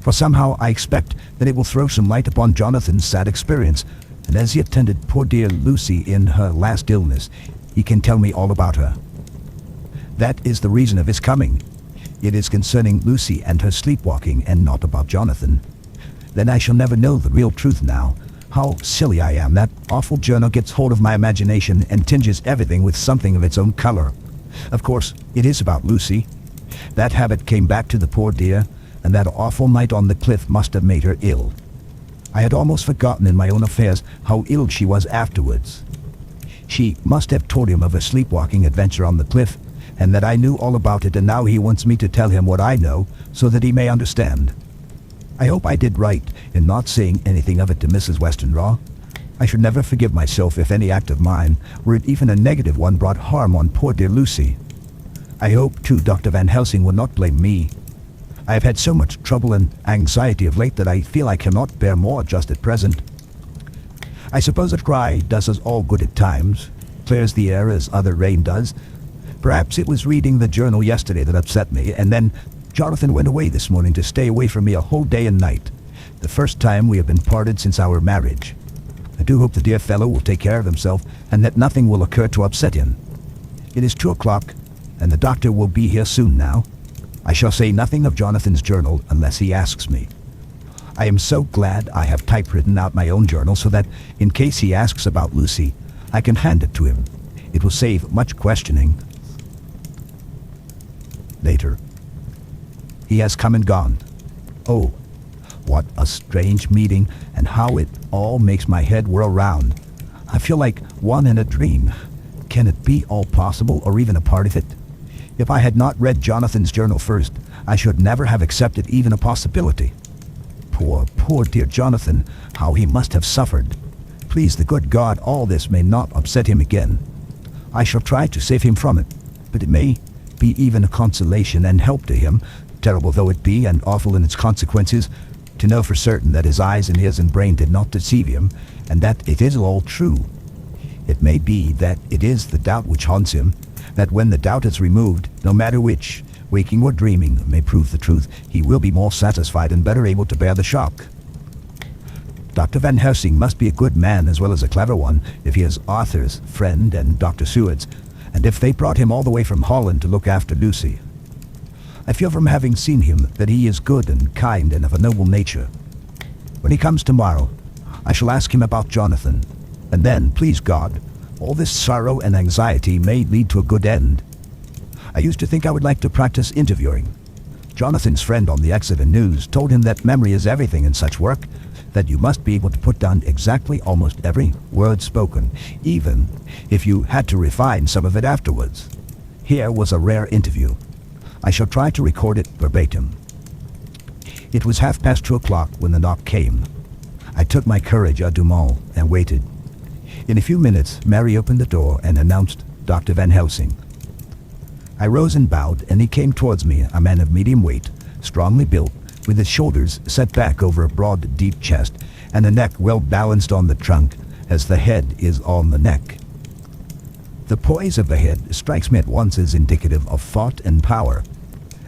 for somehow I expect that it will throw some light upon Jonathan's sad experience, and as he attended poor dear Lucy in her last illness, he can tell me all about her. That is the reason of his coming. It is concerning Lucy and her sleepwalking, and not about Jonathan. Then I shall never know the real truth now. How silly I am. That awful journal gets hold of my imagination and tinges everything with something of its own color. Of course, it is about Lucy. That habit came back to the poor dear, and that awful night on the cliff must have made her ill. I had almost forgotten in my own affairs how ill she was afterwards. She must have told him of a sleepwalking adventure on the cliff, and that I knew all about it, and now he wants me to tell him what I know so that he may understand. I hope I did right in not saying anything of it to Mrs. Westenra. I should never forgive myself if any act of mine, were it even a negative one, brought harm on poor dear Lucy. I hope, too, Dr. Van Helsing will not blame me. I have had so much trouble and anxiety of late that I feel I cannot bear more just at present. I suppose a cry does us all good at times, clears the air as other rain does. Perhaps it was reading the journal yesterday that upset me, and then Jonathan went away this morning to stay away from me a whole day and night, the first time we have been parted since our marriage. I do hope the dear fellow will take care of himself, and that nothing will occur to upset him. It is 2 o'clock, and the doctor will be here soon now. I shall say nothing of Jonathan's journal unless he asks me. I am so glad I have typewritten out my own journal so that, in case he asks about Lucy, I can hand it to him. It will save much questioning. Later. He has come and gone. Oh, what a strange meeting, and how it all makes my head whirl round. I feel like one in a dream. Can it be all possible, or even a part of it? If I had not read Jonathan's journal first, I should never have accepted even a possibility. Poor dear Jonathan, how he must have suffered. Please the good God, all this may not upset him again. I shall try to save him from it, but it may be even a consolation and help to him, terrible though it be and awful in its consequences, to know for certain that his eyes and ears and brain did not deceive him, and that it is all true. It may be that it is the doubt which haunts him, that when the doubt is removed, no matter which, waking or dreaming, may prove the truth, he will be more satisfied and better able to bear the shock. Dr. Van Helsing must be a good man as well as a clever one, if he is Arthur's friend and Dr. Seward's, and if they brought him all the way from Holland to look after Lucy. I feel from having seen him that he is good and kind and of a noble nature. When he comes tomorrow, I shall ask him about Jonathan, and then, please God, all this sorrow and anxiety may lead to a good end. I used to think I would like to practice interviewing. Jonathan's friend on the Exeter News told him that memory is everything in such work, that you must be able to put down exactly almost every word spoken, even if you had to refine some of it afterwards. Here was a rare interview. I shall try to record it verbatim. It was 2:30 when the knock came. I took my courage à deux mains and waited. In a few minutes, Mary opened the door and announced Dr. Van Helsing. I rose and bowed, and he came towards me, a man of medium weight, strongly built, with his shoulders set back over a broad, deep chest, and a neck well balanced on the trunk, as the head is on the neck. The poise of the head strikes me at once as indicative of thought and power.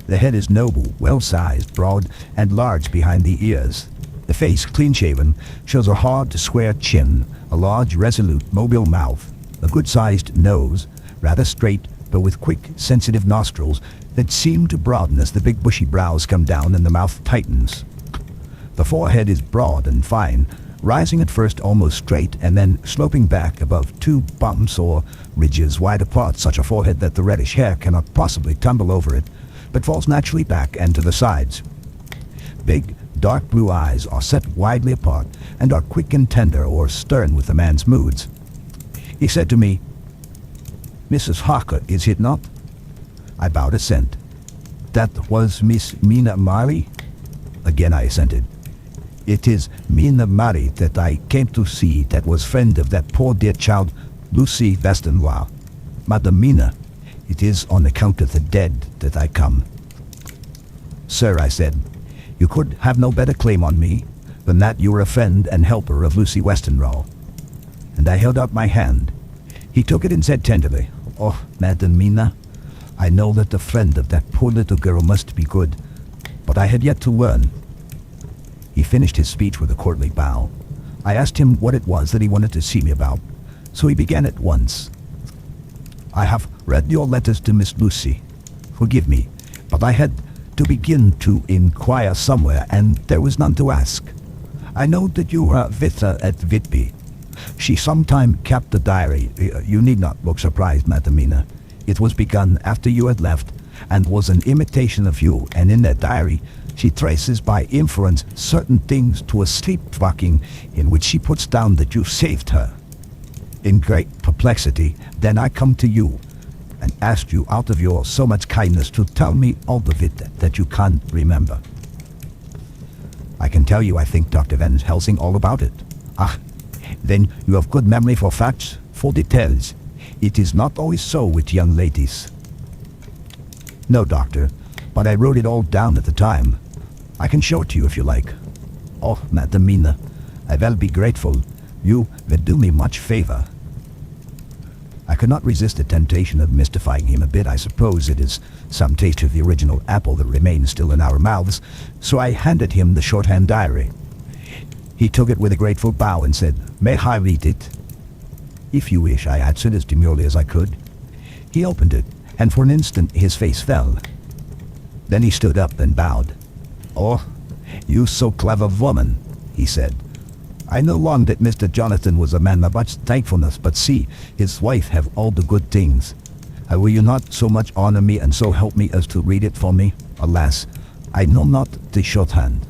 The head is noble, well-sized, broad, and large behind the ears. The face, clean-shaven, shows a hard, square chin, a large, resolute, mobile mouth, a good-sized nose, rather straight, but with quick, sensitive nostrils that seem to broaden as the big bushy brows come down and the mouth tightens. The forehead is broad and fine, rising at first almost straight and then sloping back above 2 bumps or ridges wide apart, such a forehead that the reddish hair cannot possibly tumble over it, but falls naturally back and to the sides. Big, dark blue eyes are set widely apart and are quick and tender or stern with the man's moods. He said to me, "Mrs. Harker, is it not?" I bowed assent. "That was Miss Mina Mari?" Again I assented. "It is Mina Mari that I came to see, that was friend of that poor dear child, Lucy Westenra. Madam Mina, it is on account of the dead that I come." "Sir," I said, "you could have no better claim on me than that you were a friend and helper of Lucy Westenra." And I held out my hand. He took it and said tenderly, "Oh, Madam Mina, I know that the friend of that poor little girl must be good, but I had yet to learn." He finished his speech with a courtly bow. I asked him what it was that he wanted to see me about, so he began at once. "I have read your letters to Miss Lucy. Forgive me, but I had to begin to inquire somewhere, and there was none to ask. I know that you were with her at Whitby. She sometime kept a diary. You need not look surprised, Madam Mina. It was begun after you had left, and was an imitation of you, and in that diary She traces by inference certain things to a sleepwalking in which she puts down that you saved her. In great perplexity, then I come to you and ask you out of your so much kindness to tell me all of it that you can't remember. I can tell you I think Dr. Van Helsing all about it. Ah, then you have good memory for facts, for details. It is not always so with young ladies. No, doctor, but I wrote it all down at the time. I can show it to you if you like. Oh, Madam Mina, I will be grateful. You will do me much favor. I could not resist the temptation of mystifying him a bit. I suppose it is some taste of the original apple that remains still in our mouths, so I handed him the shorthand diary. He took it with a grateful bow and said, "May I read it?" "If you wish," I answered as demurely as I could. He opened it, and for an instant his face fell. Then he stood up and bowed. "Oh, you so clever woman," he said. "I know long that Mr. Jonathan was a man of much thankfulness, but see, his wife have all the good things. Will you not so much honor me and so help me as to read it for me? Alas, I know not the shorthand."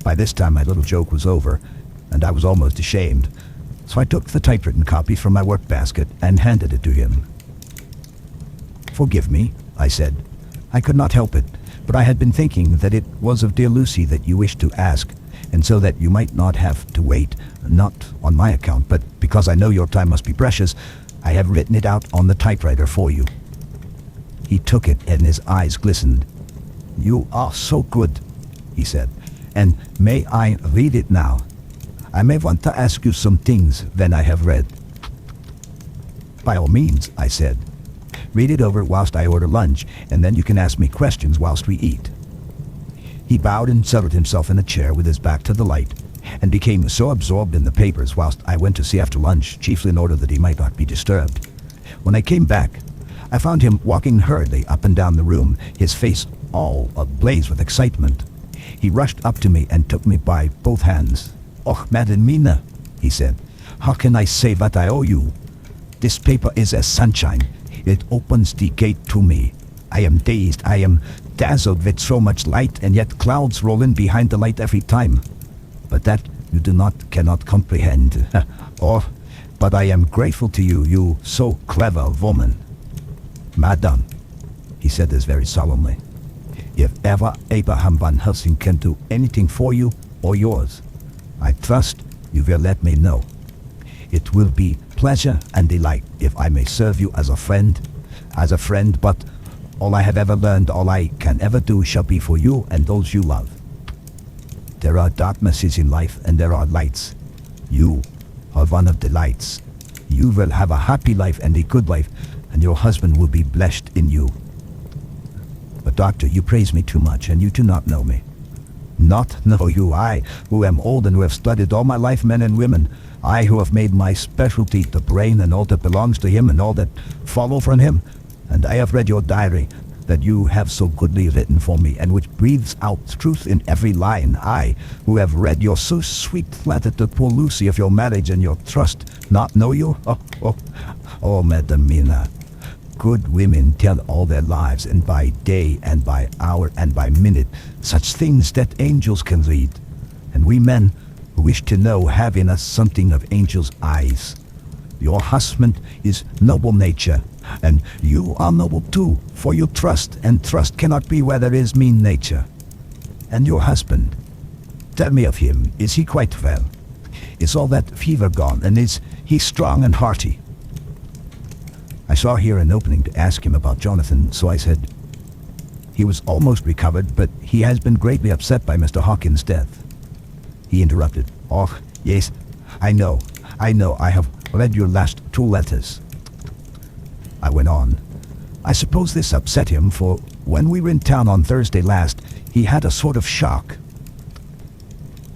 By this time my little joke was over, and I was almost ashamed, so I took the typewritten copy from my work basket and handed it to him. "Forgive me," I said. "I could not help it, but I had been thinking that it was of dear Lucy that you wished to ask, and so that you might not have to wait, not on my account, but because I know your time must be precious, I have written it out on the typewriter for you." He took it and his eyes glistened. "You are so good," he said, "and may I read it now? I may want to ask you some things when I have read." "By all means," I said. "Read it over whilst I order lunch, and then you can ask me questions whilst we eat." He bowed and settled himself in a chair with his back to the light, and became so absorbed in the papers whilst I went to see after lunch, chiefly in order that he might not be disturbed. When I came back, I found him walking hurriedly up and down the room, his face all ablaze with excitement. He rushed up to me and took me by both hands. "Oh, Madam Mina," he said, "how can I say what I owe you? This paper is as sunshine. It opens the gate to me. I am dazed, I am dazzled with so much light, and yet clouds roll in behind the light every time. But that you cannot comprehend. Oh, but I am grateful to you, you so clever woman. Madam," he said this very solemnly, "if ever Abraham Van Helsing can do anything for you or yours, I trust you will let me know. It will be pleasure and delight if I may serve you as a friend, but all I have ever learned, all I can ever do shall be for you and those you love. There are darknesses in life and there are lights. You are one of the lights. You will have a happy life and a good life, and your husband will be blessed in you. But doctor, you praise me too much, and you do not know me." "Not know you, I, who am old and who have studied all my life men and women, I who have made my specialty the brain and all that belongs to him and all that follow from him, and I have read your diary that you have so goodly written for me, and which breathes out truth in every line. I, who have read your so sweet letter to poor Lucy of your marriage and your trust, not know you? Oh, Madam Mina, good women tell all their lives, and by day and by hour and by minute, such things that angels can read, and we men who wish to know have in us something of angels' eyes. Your husband is noble nature, and you are noble too, for you trust, and trust cannot be where there is mean nature. And your husband, tell me of him, is he quite well? Is all that fever gone, and is he strong and hearty?" I saw here an opening to ask him about Jonathan, so I said, "He was almost recovered, but he has been greatly upset by Mr. Hawkins' death." He interrupted. "Oh, yes, I know, I have read your last 2 letters. I went on. "I suppose this upset him, for when we were in town on Thursday last, he had a sort of shock.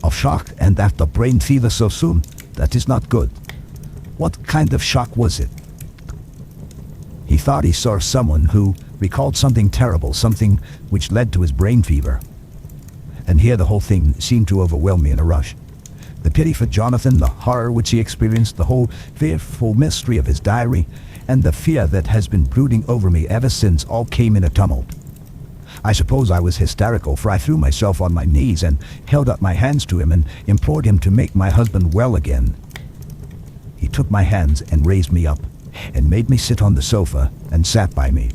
A shock, and after brain fever so soon? That is not good. What kind of shock was it?" "He thought he saw someone who recalled something terrible, something which led to his brain fever." And here the whole thing seemed to overwhelm me in a rush. The pity for Jonathan, the horror which he experienced, the whole fearful mystery of his diary, and the fear that has been brooding over me ever since all came in a tumult. I suppose I was hysterical, for I threw myself on my knees and held up my hands to him and implored him to make my husband well again. He took my hands and raised me up and made me sit on the sofa and sat by me.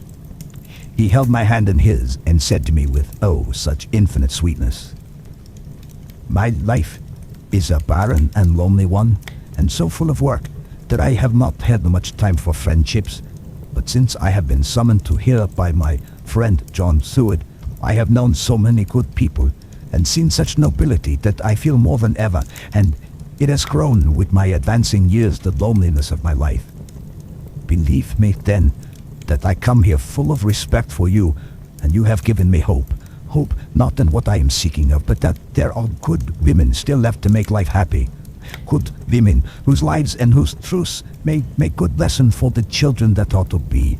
He held my hand in his and said to me with, oh, such infinite sweetness, "My life is a barren and lonely one, and so full of work that I have not had much time for friendships. But since I have been summoned to here by my friend John Seward, I have known so many good people and seen such nobility that I feel more than ever, and it has grown with my advancing years the loneliness of my life. Believe me, then, that I come here full of respect for you, and you have given me hope. Hope not in what I am seeking of, but that there are good women still left to make life happy. Good women whose lives and whose truths may make good lesson for the children that ought to be.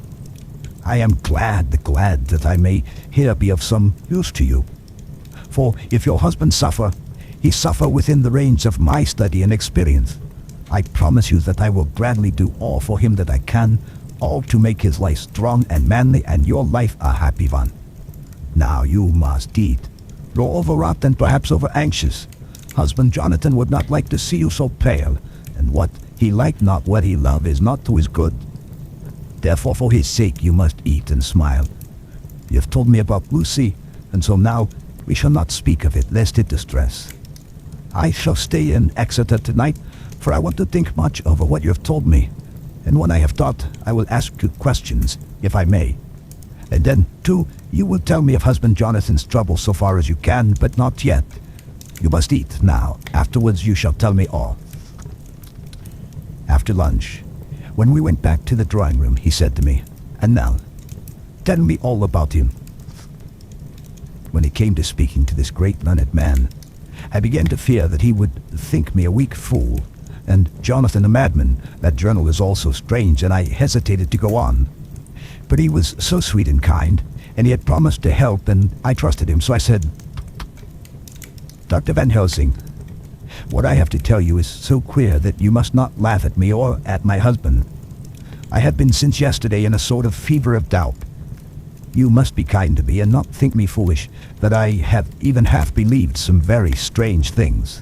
I am glad that I may here be of some use to you. For if your husband suffer, he suffer within the range of my study and experience. I promise you that I will gladly do all for him that I can, all to make his life strong and manly and your life a happy one. Now you must eat. You're overwrought and perhaps over anxious. Husband Jonathan would not like to see you so pale, and what he like not what he love is not to his good. Therefore for his sake you must eat and smile. You have told me about Lucy, and so now we shall not speak of it, lest it distress. I shall stay in Exeter tonight, for I want to think much over what you have told me, and when I have thought, I will ask you questions, if I may. And then, too, you will tell me of husband Jonathan's trouble so far as you can, but not yet. You must eat now. Afterwards you shall tell me all. After lunch, when we went back to the drawing room, he said to me, "And now, tell me all about him." When it came to speaking to this great learned man, I began to fear that he would think me a weak fool, and Jonathan a madman. That journal is also strange, and I hesitated to go on. But he was so sweet and kind, and he had promised to help, and I trusted him, so I said, "Dr. Van Helsing, what I have to tell you is so queer that you must not laugh at me or at my husband. I have been since yesterday in a sort of fever of doubt. You must be kind to me and not think me foolish, that I have even half believed some very strange things."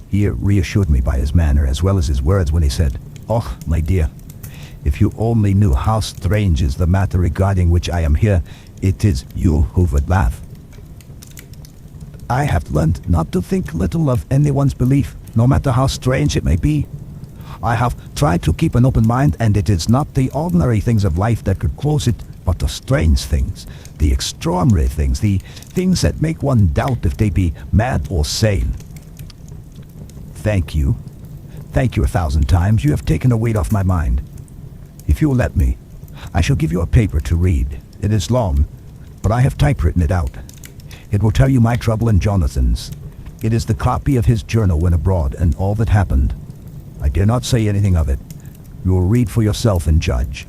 He reassured me by his manner as well as his words when he said, "Oh, my dear, if you only knew how strange is the matter regarding which I am here, it is you who would laugh. I have learned not to think little of anyone's belief, no matter how strange it may be. I have tried to keep an open mind, and it is not the ordinary things of life that could close it, but the strange things, the extraordinary things, the things that make one doubt if they be mad or sane." Thank you 1,000 times. You have taken a weight off my mind. If you will let me, I shall give you a paper to read. It is long, but I have typewritten it out. It will tell you my trouble and Jonathan's. It is the copy of his journal when abroad and all that happened. I dare not say anything of it. You will read for yourself and judge.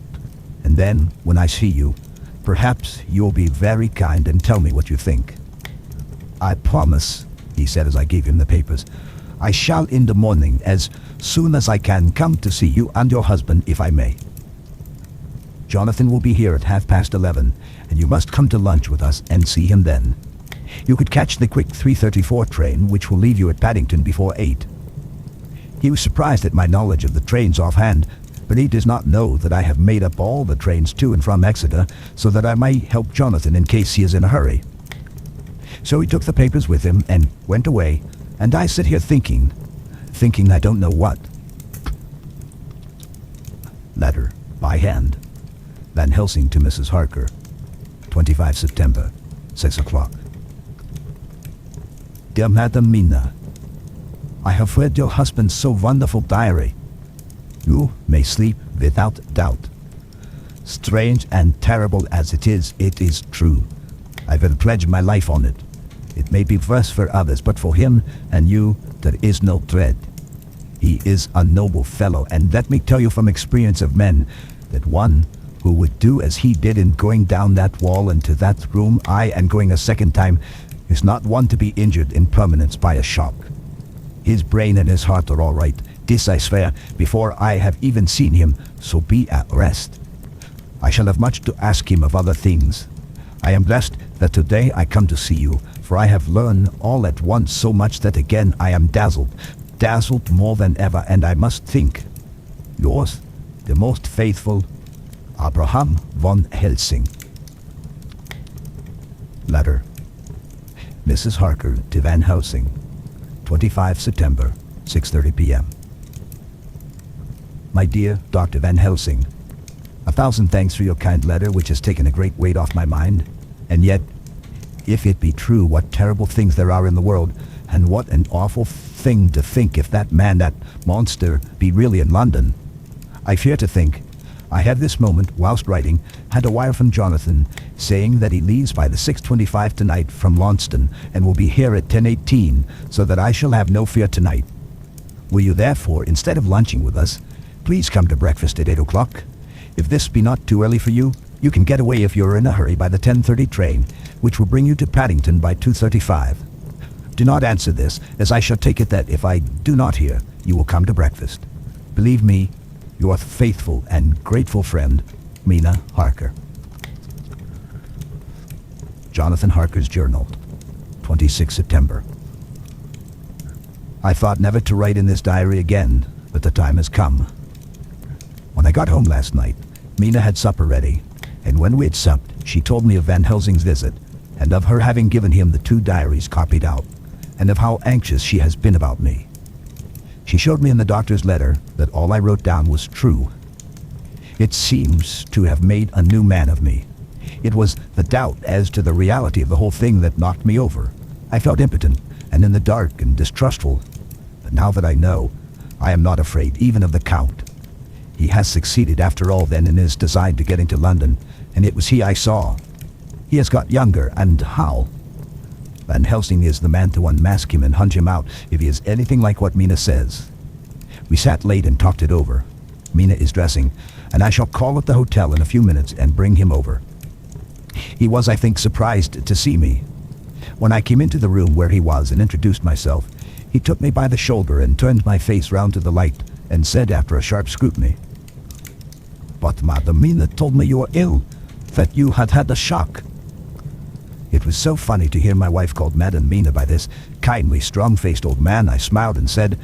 And then, when I see you, perhaps you will be very kind and tell me what you think. I promise, he said as I gave him the papers, I shall in the morning, as soon as I can, come to see you and your husband if I may. Jonathan will be here at 11:30, and you must come to lunch with us and see him then. You could catch the quick 3:34 train, which will leave you at Paddington before 8. He was surprised at my knowledge of the trains offhand, but he does not know that I have made up all the trains to and from Exeter, so that I might help Jonathan in case he is in a hurry. So he took the papers with him and went away, and I sit here thinking I don't know what. Letter, by hand. Van Helsing to Mrs. Harker, 25 September, 6 o'clock. Dear Madam Mina, I have read your husband's so wonderful diary. You may sleep without doubt. Strange and terrible as it is true. I will pledge my life on it. It may be worse for others, but for him and you there is no dread. He is a noble fellow, and let me tell you from experience of men that one who would do as he did in going down that wall into that room, aye, and going a second time, is not one to be injured in permanence by a shock. His brain and his heart are all right, this I swear, before I have even seen him, so be at rest. I shall have much to ask him of other things. I am blessed that today I come to see you, for I have learned all at once so much that again I am dazzled more than ever, and I must think. Yours, the most faithful, Abraham von Helsing. Letter. Mrs. Harker to Van Helsing, 25 September, 6:30 p.m. My dear Dr. Van Helsing, 1,000 thanks for your kind letter, which has taken a great weight off my mind. And yet, if it be true, what terrible things there are in the world, and what an awful thing to think if that man, that monster, be really in London. I fear to think, I have this moment, whilst writing, had a wire from Jonathan, saying that he leaves by the 6:25 tonight from Launceston, and will be here at 10:18, so that I shall have no fear tonight. Will you therefore, instead of lunching with us, please come to breakfast at 8 o'clock? If this be not too early for you, you can get away if you're in a hurry by the 10:30 train, which will bring you to Paddington by 2:35. Do not answer this, as I shall take it that if I do not hear, you will come to breakfast. Believe me, your faithful and grateful friend, Mina Harker. Jonathan Harker's Journal, 26 September. I thought never to write in this diary again, but the time has come. When I got home last night, Mina had supper ready, and when we had supped, she told me of Van Helsing's visit, and of her having given him the 2 diaries copied out, and of how anxious she has been about me. She showed me in the doctor's letter that all I wrote down was true. It seems to have made a new man of me. It was the doubt as to the reality of the whole thing that knocked me over. I felt impotent and in the dark and distrustful. But now that I know, I am not afraid even of the Count. He has succeeded after all then in his design to getting to London, and it was he I saw. He has got younger, and how? Van Helsing is the man to unmask him and hunt him out if he is anything like what Mina says. We sat late and talked it over. Mina is dressing, and I shall call at the hotel in a few minutes and bring him over. He was, I think, surprised to see me. When I came into the room where he was and introduced myself, he took me by the shoulder and turned my face round to the light and said after a sharp scrutiny, "But Madam Mina told me you were ill, that you had had a shock." It was so funny to hear my wife called Madam Mina by this kindly, strong-faced old man. I smiled and said,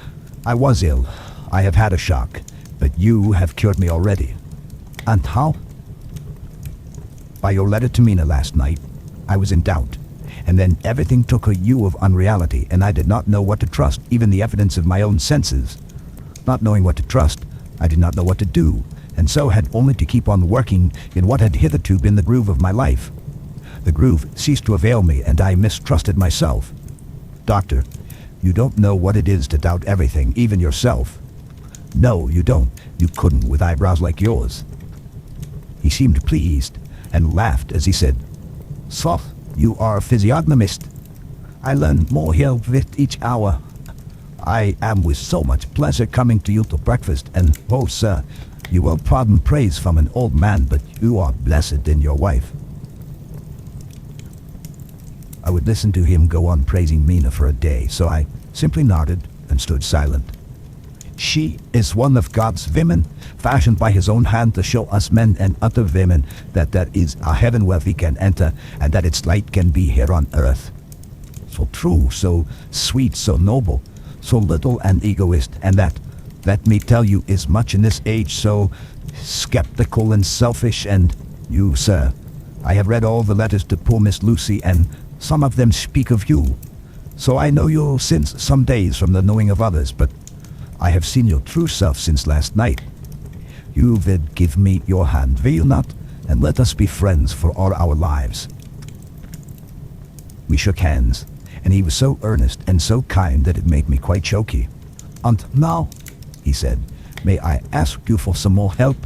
"I was ill. I have had a shock, but you have cured me already." "And how?" "By your letter to Mina last night, I was in doubt, and then everything took a hue of unreality, and I did not know what to trust, even the evidence of my own senses. Not knowing what to trust, I did not know what to do, and so had only to keep on working in what had hitherto been the groove of my life. The groove ceased to avail me, and I mistrusted myself. Doctor, you don't know what it is to doubt everything, even yourself. No, you don't. You couldn't with eyebrows like yours." He seemed pleased, and laughed as he said, "So, you are a physiognomist. I learn more here with each hour. I am with so much pleasure coming to you to breakfast, and, oh, sir, you will pardon praise from an old man, but you are blessed in your wife." I would listen to him go on praising Mina for a day, so I simply nodded and stood silent. "She is one of God's women, fashioned by his own hand to show us men and other women that there is a heaven where we can enter, and that its light can be here on earth. So true, so sweet, so noble, so little an egoist, and that, let me tell you, is much in this age so skeptical and selfish, and you, sir, I have read all the letters to poor Miss Lucy, and some of them speak of you. So I know you since some days from the knowing of others, but I have seen your true self since last night. You will give me your hand, will you not, and let us be friends for all our lives." We shook hands, and he was so earnest and so kind that it made me quite choky. "And now," he said, "may I ask you for some more help?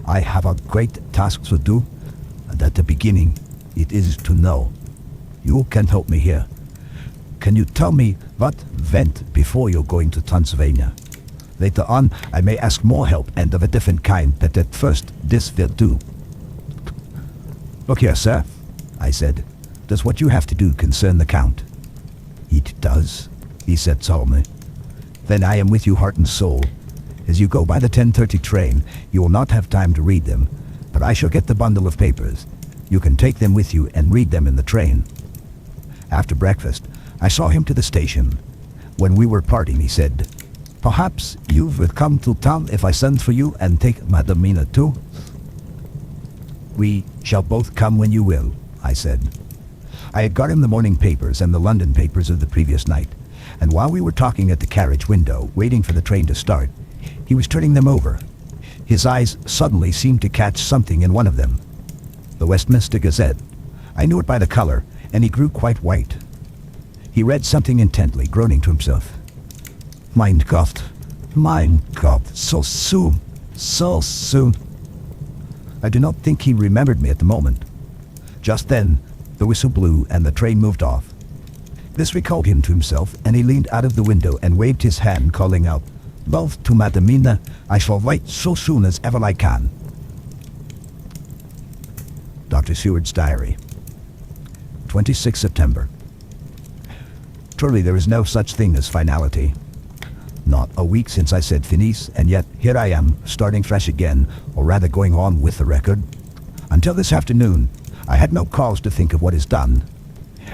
I have a great task to do, and at the beginning it is to know. You can help me here. Can you tell me what went before you're going to Transylvania? Later on, I may ask more help and of a different kind, but at first, this will do." "Look here, sir," I said. "Does what you have to do concern the Count?" "It does," he said solemnly. "Then I am with you heart and soul. As you go by the 10:30 train, you will not have time to read them, but I shall get the bundle of papers. You can take them with you and read them in the train. After breakfast, I saw him to the station. When we were parting, he said, "Perhaps you will come to town if I send for you and take Madam Mina too?" "We shall both come when you will," I said. I had got him the morning papers and the London papers of the previous night, and while we were talking at the carriage window, waiting for the train to start, he was turning them over. His eyes suddenly seemed to catch something in one of them. The Westminster Gazette. I knew it by the color, and he grew quite white. He read something intently, groaning to himself. Mein Gott, so soon, so soon. I do not think he remembered me at the moment. Just then, the whistle blew and the train moved off. This recalled him to himself, and he leaned out of the window and waved his hand, calling out, "Love to Madam Mina, I shall write so soon as ever I can." Dr. Seward's Diary. 26 September. Truly there is no such thing as finality. Not a week since I said finis, and yet here I am, starting fresh again, or rather going on with the record. Until this afternoon, I had no cause to think of what is done.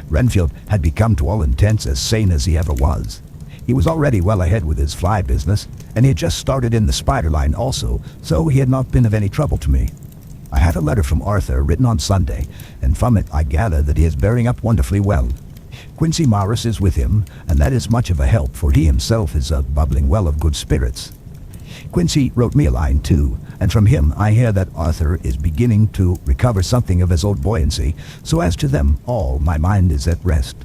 Renfield had become to all intents as sane as he ever was. He was already well ahead with his fly business, and he had just started in the spider line also, so he had not been of any trouble to me. I had a letter from Arthur written on Sunday, and from it I gather that he is bearing up wonderfully well. Quincy Morris is with him, and that is much of a help, for he himself is a bubbling well of good spirits. Quincy wrote me a line too, and from him I hear that Arthur is beginning to recover something of his old buoyancy, so as to them all my mind is at rest.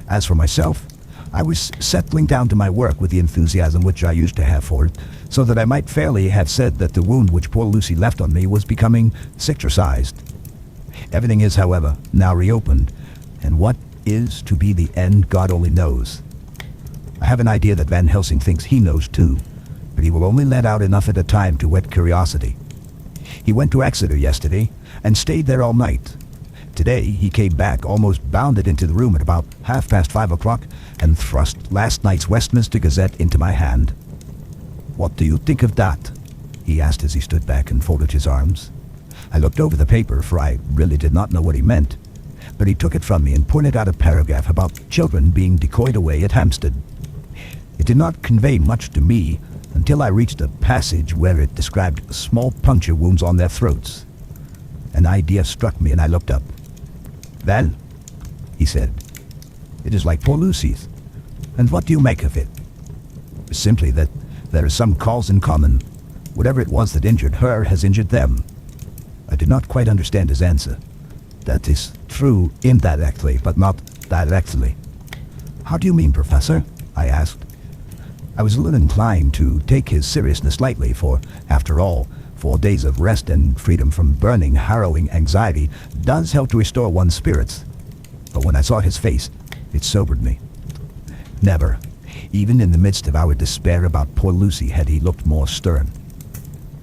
As for myself, I was settling down to my work with the enthusiasm which I used to have for it, so that I might fairly have said that the wound which poor Lucy left on me was becoming cicatrized. Everything is, however, now reopened, and what is to be the end God only knows. I have an idea that Van Helsing thinks he knows too, but he will only let out enough at a time to whet curiosity. He went to Exeter yesterday and stayed there all night. Today he came back, almost bounded into the room at about 5:30 and thrust last night's Westminster Gazette into my hand. "What do you think of that?" he asked as he stood back and folded his arms. I looked over the paper, for I really did not know what he meant, but he took it from me and pointed out a paragraph about children being decoyed away at Hampstead. It did not convey much to me until I reached a passage where it described small puncture wounds on their throats. An idea struck me and I looked up. "Well," he said, "it is like poor Lucy's. And what do you make of it?" "Simply that there is some cause in common. Whatever it was that injured her has injured them." I did not quite understand his answer. "That is true indirectly, but not directly." "How do you mean, Professor?" I asked. I was a little inclined to take his seriousness lightly, for, after all, 4 days of rest and freedom from burning, harrowing anxiety does help to restore one's spirits. But when I saw his face, it sobered me. Never, even in the midst of our despair about poor Lucy, had he looked more stern.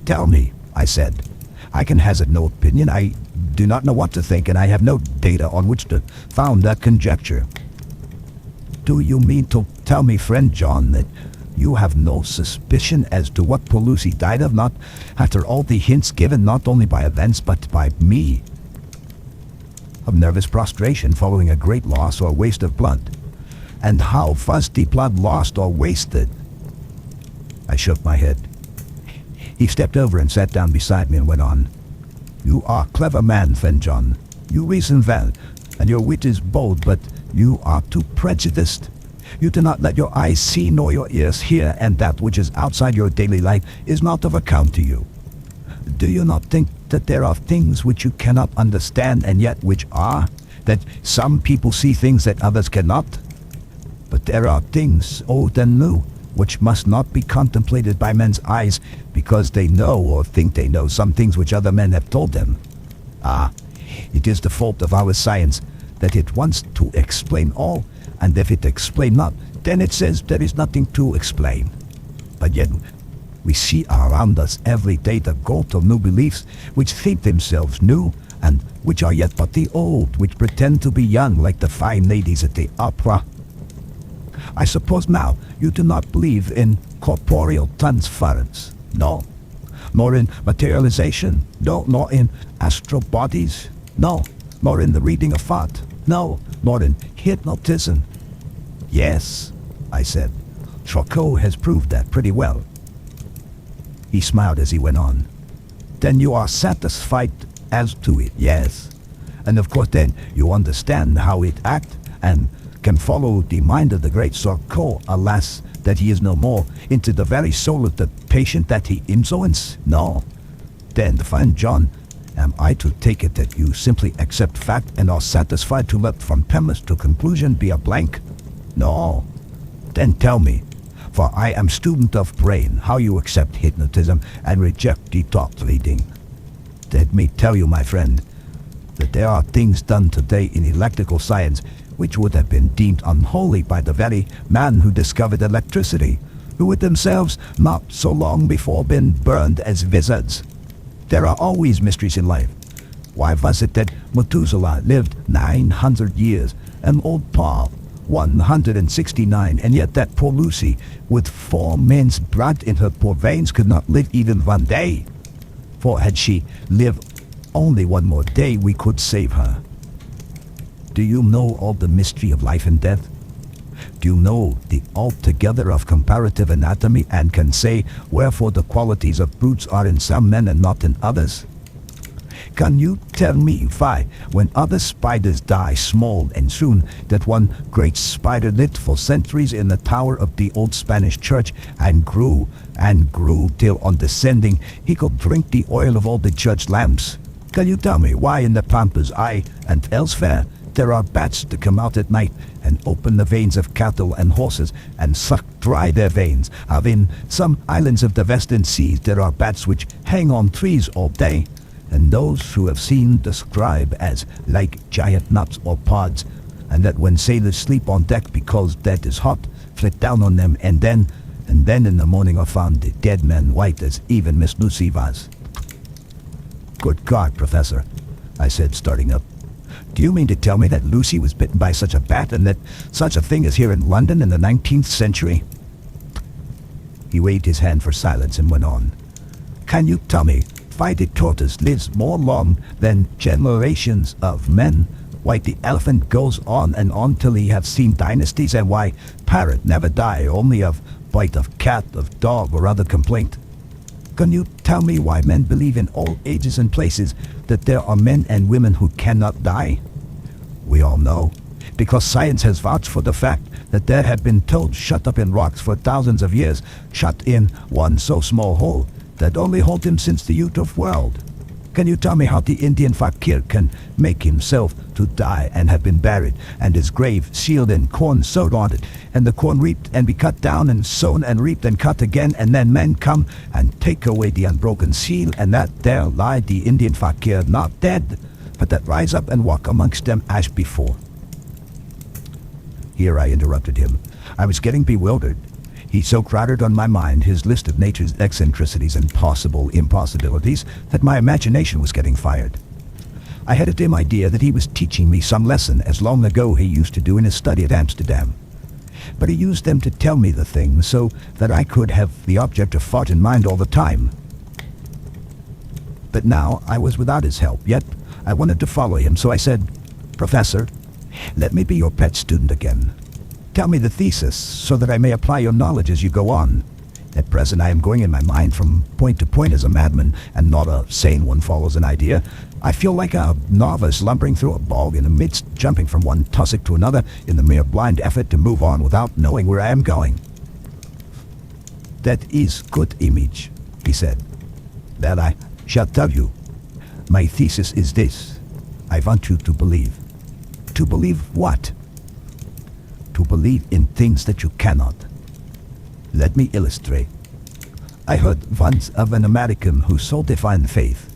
"Tell me," I said. "I can hazard no opinion. I do not know what to think, and I have no data on which to found that conjecture." "Do you mean to tell me, friend John, that you have no suspicion as to what poor Lucy died of, not after all the hints given not only by events but by me?" "Of nervous prostration following a great loss or waste of blood." "And how was the blood lost or wasted?" I shook my head. He stepped over and sat down beside me and went on. "You are a clever man, friend John. You reason well, and your wit is bold, but you are too prejudiced. You do not let your eyes see nor your ears hear, and that which is outside your daily life is not of account to you. Do you not think that there are things which you cannot understand and yet which are? That some people see things that others cannot? But there are things, old and new, which must not be contemplated by men's eyes because they know or think they know some things which other men have told them. Ah, it is the fault of our science that it wants to explain all, and if it explain not, then it says there is nothing to explain. But yet we see around us every day the growth of new beliefs which think themselves new, and which are yet but the old, which pretend to be young like the fine ladies at the opera. I suppose now you do not believe in corporeal transference, no? Nor in materialization, no, nor in astral bodies, No, nor in the reading of thought. No, nor in hypnotism. Yes, I said. Dracula has proved that pretty well. He smiled as he went on. Then you are satisfied as to it, yes. And of course then you understand how it acts and can follow the mind of the great Dracula, alas, that he is no more, into the very soul of the patient that he influences? No. Then, friend John, am I to take it that you simply accept fact and are satisfied to let from premise to conclusion be a blank? No. Then tell me, for I am student of brain, how you accept hypnotism and reject the thought reading. Let me tell you, my friend, that there are things done today in electrical science which would have been deemed unholy by the very man who discovered electricity, who would themselves not so long before been burned as wizards. There are always mysteries in life. Why was it that Methuselah lived 900 years and old Paul 169, and yet that poor Lucy, with 4 men's blood in her poor veins, could not live even 1 day? For had she lived only 1 more day, we could save her. Do you know all the mystery of life and death? Do you know the altogether of comparative anatomy, and can say wherefore the qualities of brutes are in some men and not in others? Can you tell me why, when other spiders die small and soon, that one great spider lived for centuries in the tower of the old Spanish church and grew till on descending he could drink the oil of all the church lamps? Can you tell me why in the pampas, aye, and elsewhere, there are bats that come out at night and open the veins of cattle and horses and suck dry their veins? How in some islands of the western seas there are bats which hang on trees all day, and those who have seen describe as like giant nuts or pods, and that when sailors sleep on deck because that is hot, flit down on them, and then in the morning are found the dead men white as even Miss Lucy was. Good God, Professor, I said, starting up. Do you mean to tell me that Lucy was bitten by such a bat, and that such a thing is here in London in the 19th century? He waved his hand for silence and went on. Can you tell me why the tortoise lives more long than generations of men? Why the elephant goes on and on till he have seen dynasties, and why parrot never die only of bite of cat, of dog, or other complaint? Can you tell me why men believe in all ages and places that there are men and women who cannot die? We all know, because science has vouched for the fact that there have been toads shut up in rocks for thousands of years, shut in one so small hole that only hold him since the youth of world. Can you tell me how the Indian fakir can make himself to die and have been buried, and his grave sealed and corn sowed on it, and the corn reaped and be cut down and sown and reaped and cut again, and then men come and take away the unbroken seal, and that there lie the Indian fakir not dead, but that rise up and walk amongst them as before? Here I interrupted him. I was getting bewildered. He so crowded on my mind his list of nature's eccentricities and possible impossibilities that my imagination was getting fired. I had a dim idea that he was teaching me some lesson, as long ago he used to do in his study at Amsterdam. But he used them to tell me the thing so that I could have the object of thought in mind all the time. But now I was without his help, yet I wanted to follow him, so I said, Professor, let me be your pet student again. Tell me the thesis, so that I may apply your knowledge as you go on. At present I am going in my mind from point to point as a madman, and not a sane one follows an idea. I feel like a novice lumbering through a bog in the midst, jumping from one tussock to another in the mere blind effort to move on without knowing where I am going. That is good image, he said. That I shall tell you. My thesis is this. I want you to believe. To believe what? To believe in things that you cannot. Let me illustrate. I heard once of an American who so defined faith,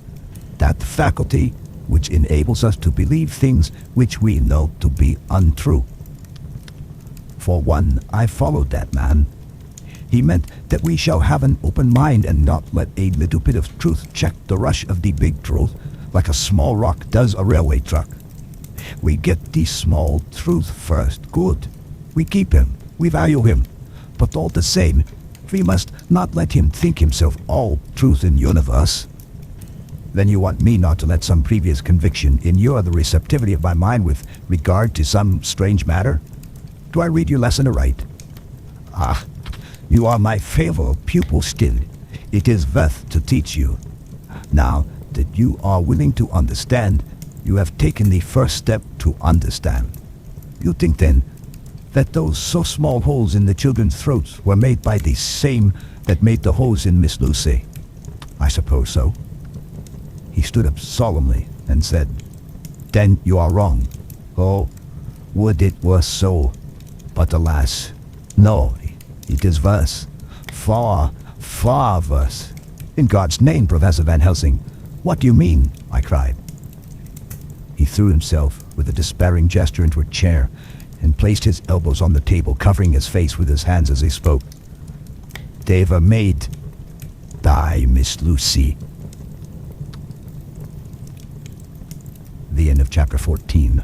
that faculty which enables us to believe things which we know to be untrue. For one, I followed that man. He meant that we shall have an open mind and not let a little bit of truth check the rush of the big truth, like a small rock does a railway truck. We get the small truth first, good. We keep him, we value him, but all the same, we must not let him think himself all truth in universe. Then you want me not to let some previous conviction inure the receptivity of my mind with regard to some strange matter? Do I read your lesson aright? Ah, you are my favorite pupil still. It is worth to teach you. Now that you are willing to understand, you have taken the first step to understand. You think then that those so small holes in the children's throats were made by the same that made the holes in Miss Lucy? I suppose so. He stood up solemnly and said, Then you are wrong. Oh, would it were so. But alas, no, it is worse. Far, far worse. In God's name, Professor Van Helsing, what do you mean? I cried. He threw himself with a despairing gesture into a chair and placed his elbows on the table, covering his face with his hands as he spoke. They were made by Miss Lucy. The end of chapter 14.